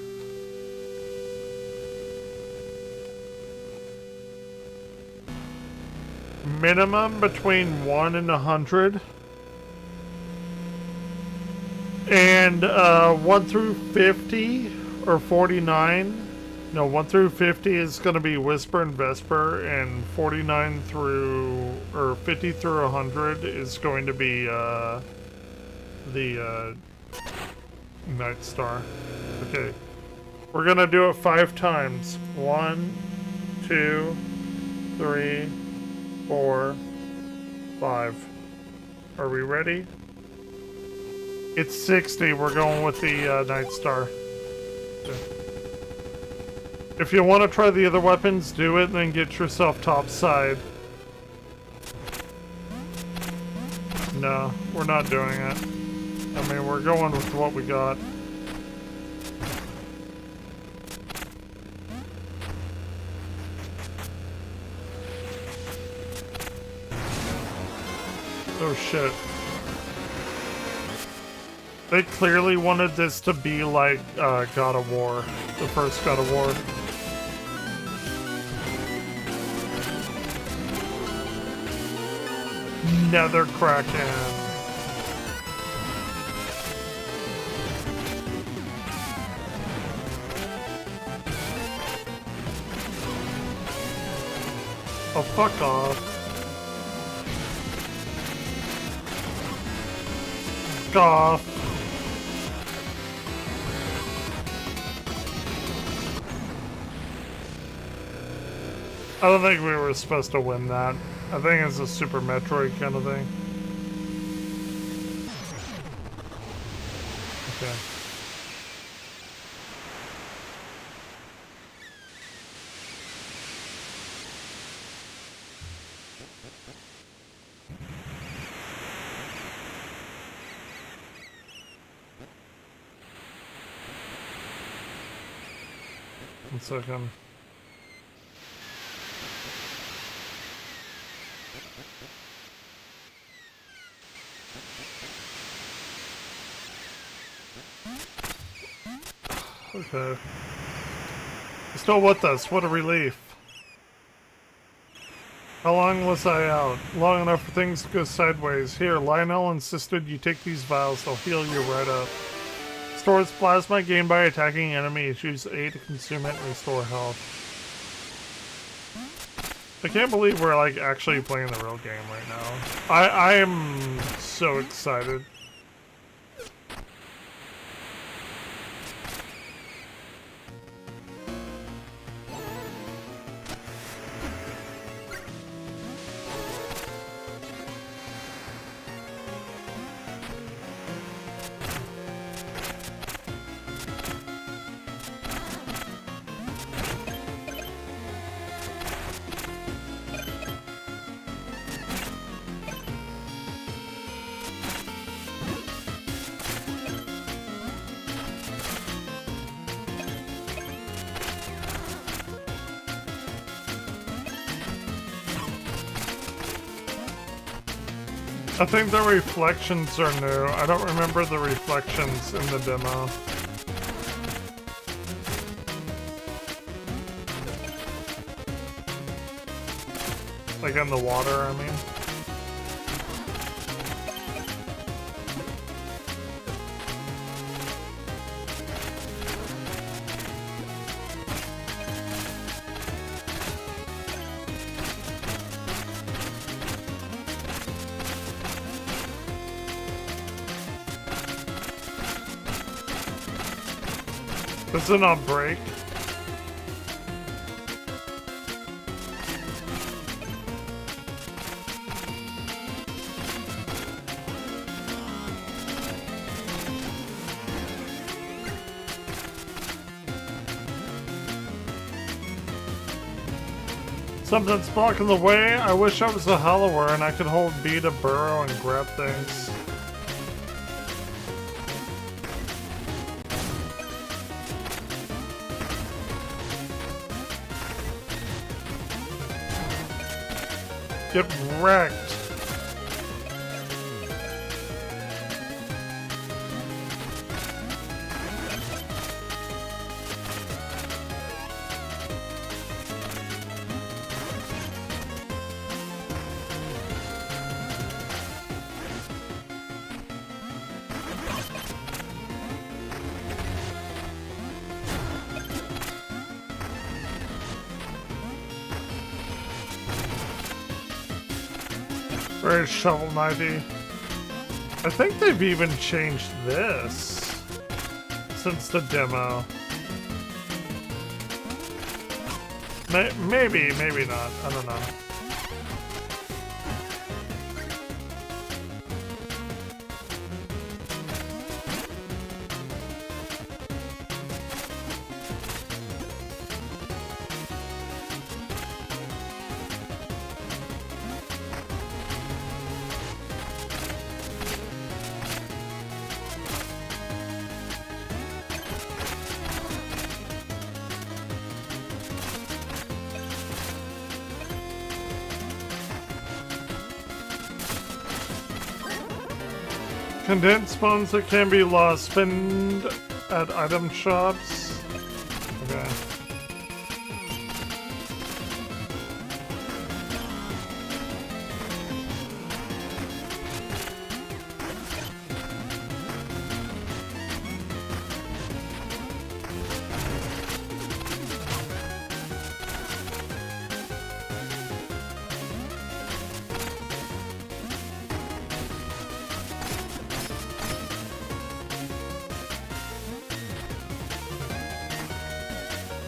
Minimum between 1 and 100. And 1 through 50 or 49. No, 1 through 50 is going to be Whisper and Vesper, and 49 through, or 50 through 100 is going to be the Night Star. Okay. We're going to do it 5 times. 1, 2, 3, 4, 5. Are we ready? It's 60. We're going with the Night Star. Okay. If you want to try the other weapons, do it and then get yourself topside. No, we're not doing it. I mean, we're going with what we got. Oh shit. They clearly wanted this to be like God of War, the first God of War. Nether Kraken. Oh, fuck off. Fuck off. I don't think we were supposed to win that. I think it's a Super Metroid kind of thing. Okay. One second. Okay. Still with us, what a relief. How long was I out? Long enough for things to go sideways. Here, Lionel insisted you take these vials, they'll heal you right up. Stores plasma gained by attacking enemies. Use A to consume it and restore health. I can't believe we're like actually playing the real game right now. I am so excited. I think the reflections are new. I don't remember the reflections in the demo. Like in the water, I mean. Does it not break? Something's blocking the way. I wish I was a hollower and I could hold B to burrow and grab things. Get wrecked. Very shovel knifey. I think they've even changed this since the demo. Maybe, maybe not. I don't know. Condensed bones that can be lost. Spend at item shops. Okay.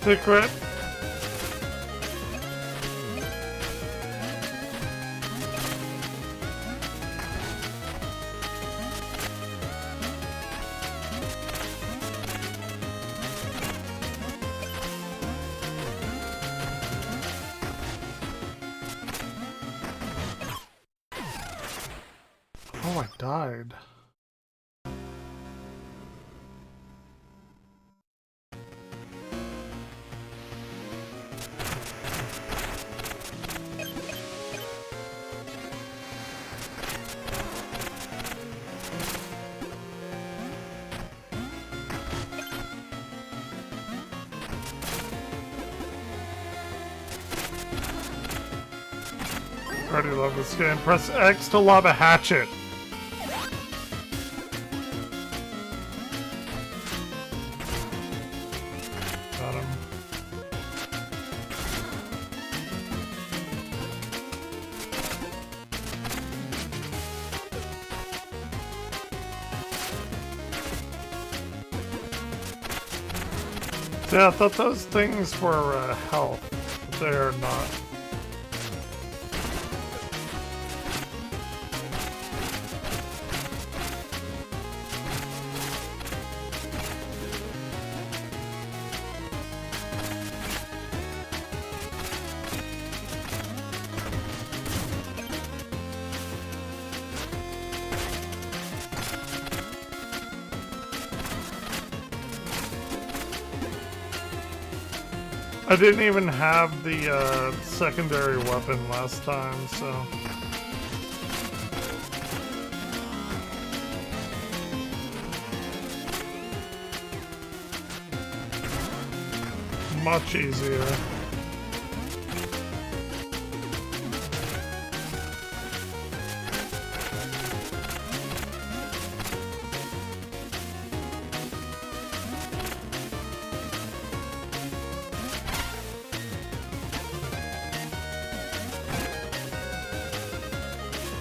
Secret. Oh, I died. already love this game. Press X to lob a hatchet. Got him. Yeah, I thought those things were health, but they're not. I didn't even have the secondary weapon last time, so... Much easier.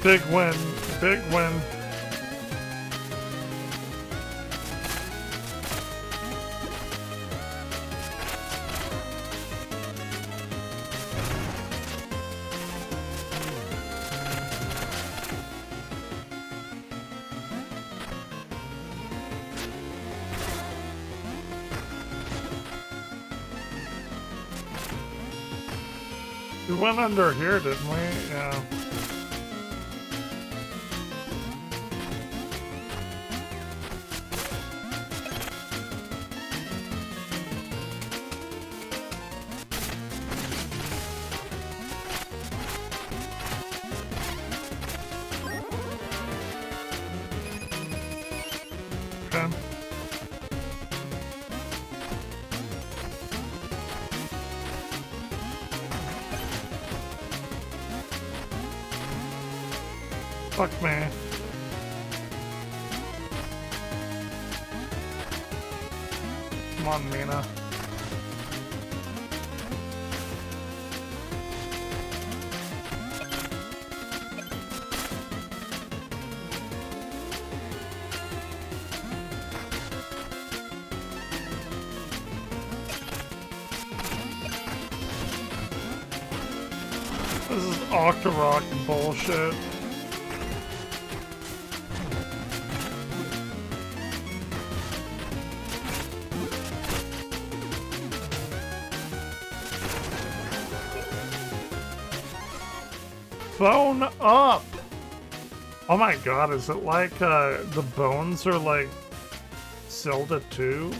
Big win, big win. We went under here, didn't we? Yeah. Okay. Fuck me. Come on, Mina. This is Octorok bullshit. Phone up! Oh my god, is it like the bones are like Zelda 2?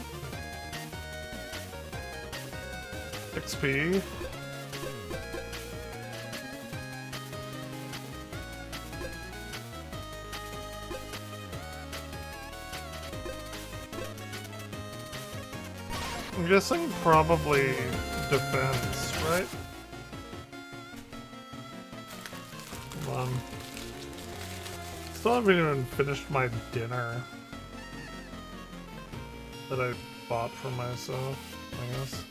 XP? I'm guessing probably defense, right? Still haven't even finished my dinner that I bought for myself, I guess.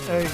Hey.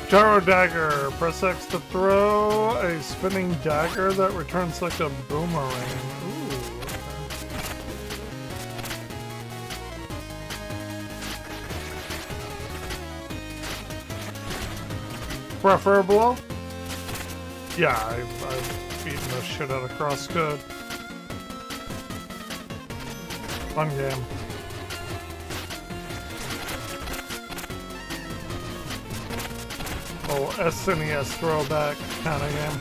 Gyro dagger. Press X to throw a spinning dagger that returns like a boomerang. Ooh. Preferable? Yeah, I've beaten the shit out of crosscode. Fun game. Oh, SNES throwback kind of game.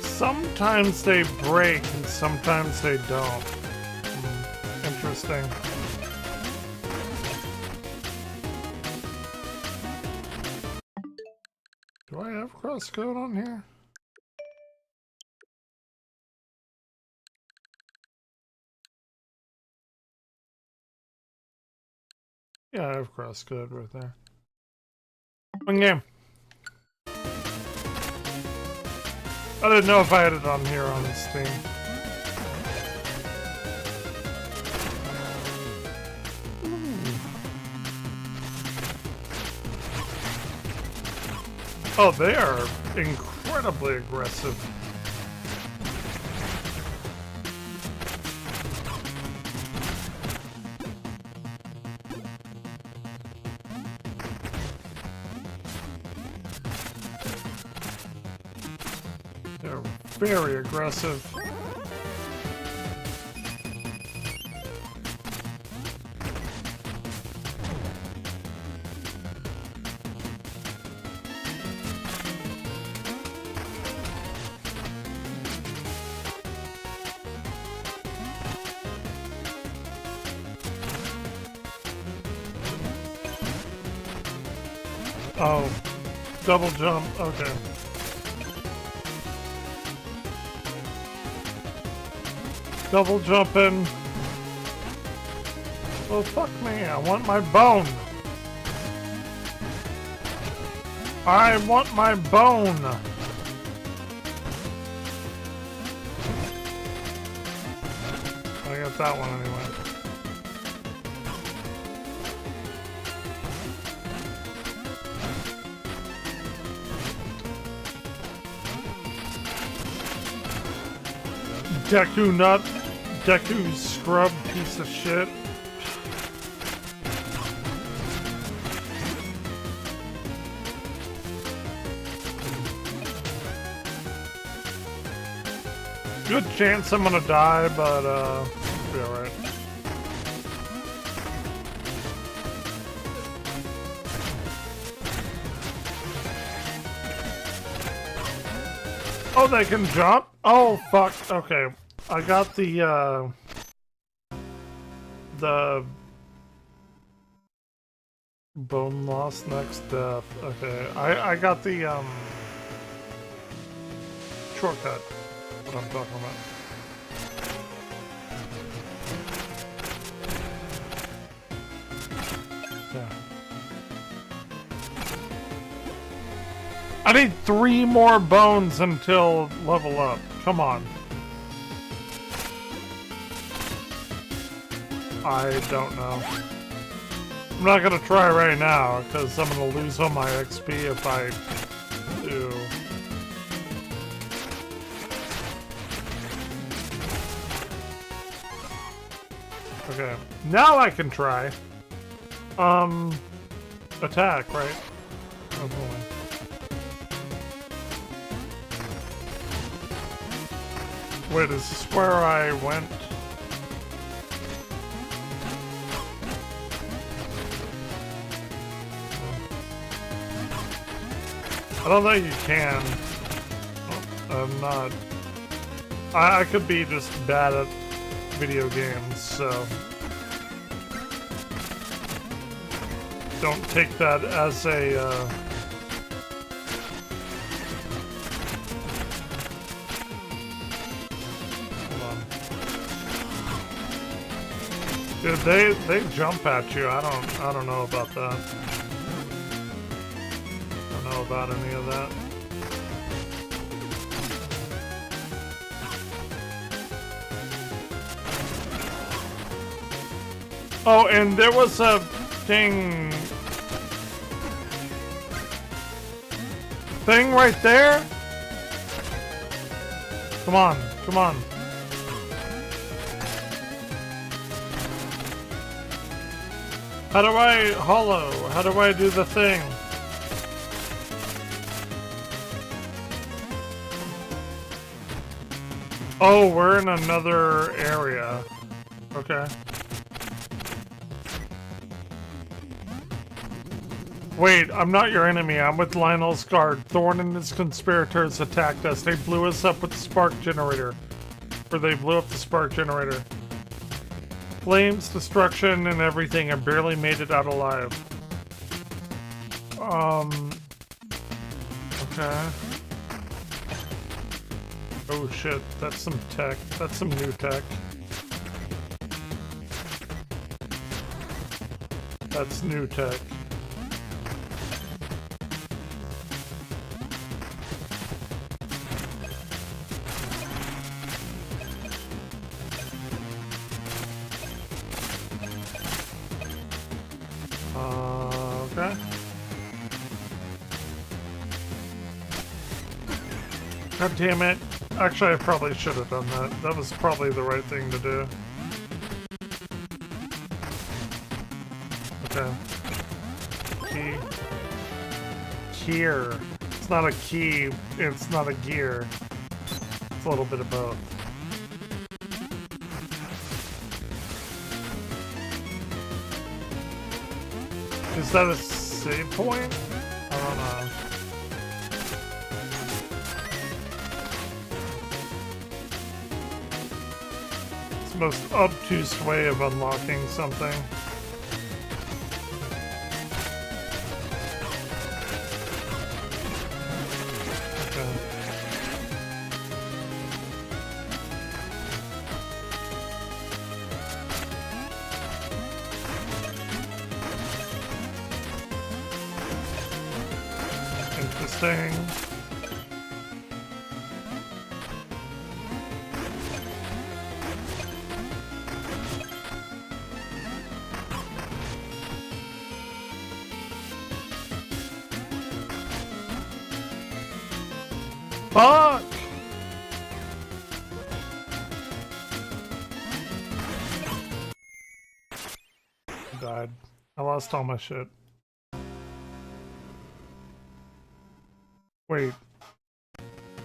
Sometimes they break and sometimes they don't. Interesting. Do I have crosscode on here? Yeah, I have crosscode right there. One game. I didn't know if I had it on here on Steam. Oh, they are incredibly aggressive. They're very aggressive. Oh, double jump, okay. Double jumping. Oh, fuck me, I want my bone. I want my bone. I got that one anyway. Deku nut. Deku scrub piece of shit. Good chance I'm gonna die, but be alright. Oh, they can jump? Oh, fuck. Okay. I got the bone loss next death. Okay. I got the, shortcut. What I'm talking about. Yeah. I need 3 more bones until level up. Come on. I don't know. I'm not gonna try right now, because I'm gonna lose all my XP if I do. Okay, now I can try. attack, right? Oh boy. Wait, is this where I went? I don't think you can. Oh, I'm not. I could be just bad at video games, so don't take that as a hold on. Dude, they jump at you. I don't know about that. I don't know about any of that. Oh, and there was a thing right there? Come on, come on. How do I hollow? How do I do the thing? Oh, we're in another area. Okay. Wait, I'm not your enemy. I'm with Lionel's guard. Thorn and his conspirators attacked us. They blew us up with the spark generator. Or they blew up the spark generator. Flames, destruction, and everything. I barely made it out alive. Okay. Oh shit, that's some tech. That's some new tech. That's new tech. Okay. God damn it. Actually, I probably should have done that. That was probably the right thing to do. Okay. Key. Gear. It's not a key. It's not a gear. It's a little bit of both. Is that a save point? I don't know. It's the most obtuse way of unlocking something. Okay. Interesting. Fuck! I died. I lost all my shit. Wait.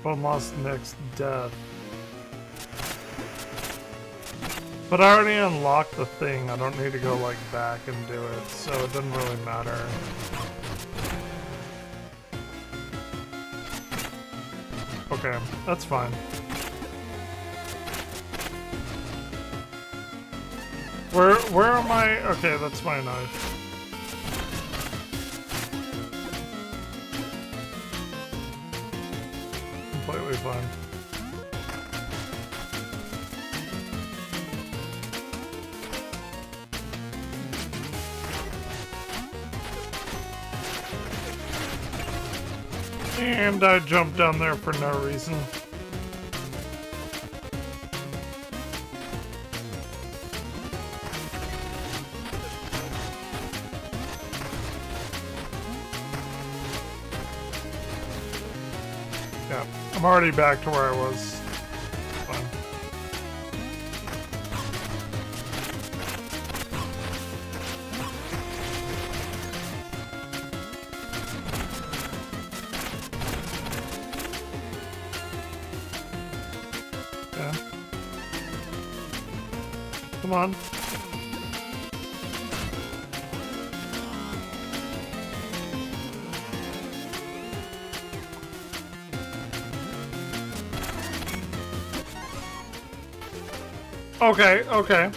One lost next death. But I already unlocked the thing. I don't need to go like back and do it, so it doesn't really matter. Okay, that's fine. Where am I? Okay, that's my knife. Completely fine. And I jumped down there for no reason. Yeah, I'm already back to where I was. Fine. Come on. Okay, okay.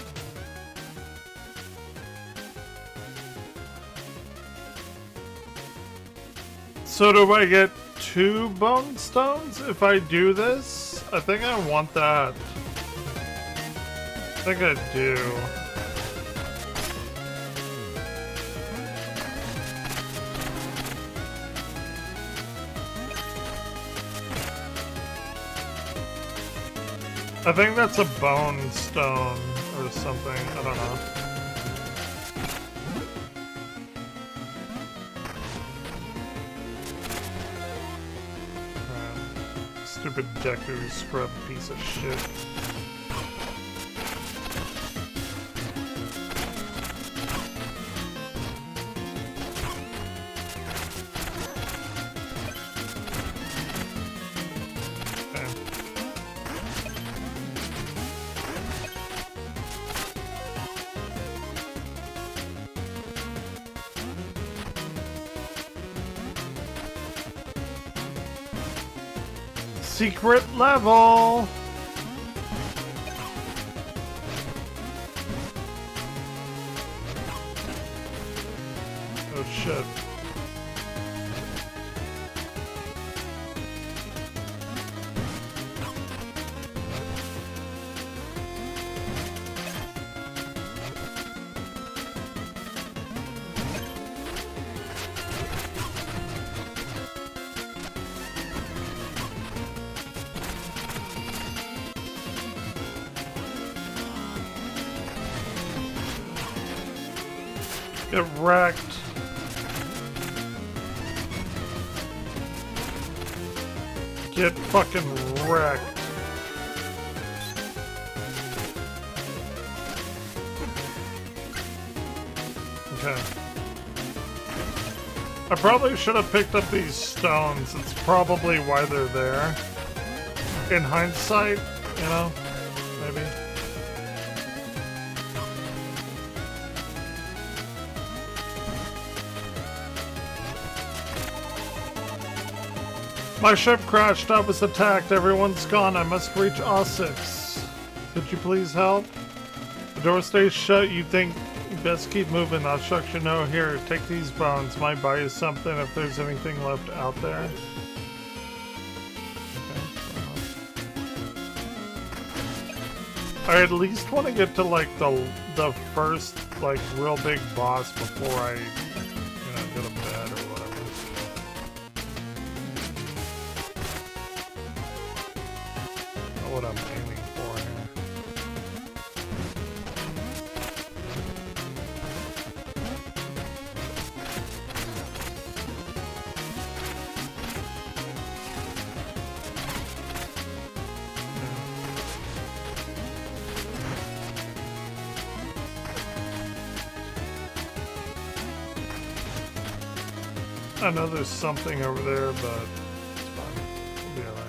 So do I get 2 bone stones if I do this? I think I want that. I think I do. I think that's a bone stone or something. I don't know. Stupid Deku scrub piece of shit. Secret level! Oh shit. Get wrecked. Get fucking wrecked. Okay. I probably should have picked up these stones. It's probably why they're there. In hindsight, you know, maybe. My ship crashed. I was attacked. Everyone's gone. I must reach A6. Could you please help? The door stays shut. You think you best keep moving. I'll shuck you know. Here, take these bones. Might buy you something if there's anything left out there. I at least want to get to like the first like real big boss before I, you know, go to bed or whatever. What I'm aiming for here. I know there's something over there, but it's fine. We'll be alright.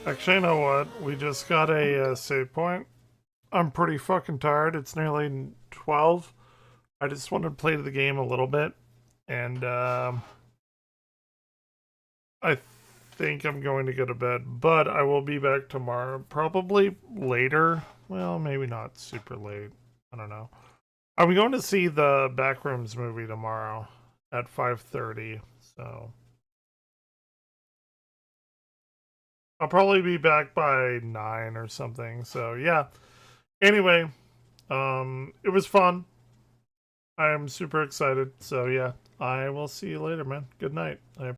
Actually, you know what? We just got a save point. I'm pretty fucking tired. It's nearly 12. I just wanted to play the game a little bit. And I think I'm going to go to bed. But I will be back tomorrow. Probably later. Well, maybe not super late. I don't know. I'm going to see the Backrooms movie tomorrow at 5:30. So I'll probably be back by 9 or something. So yeah. Anyway, it was fun. I am super excited. So yeah, I will see you later, man. Good night.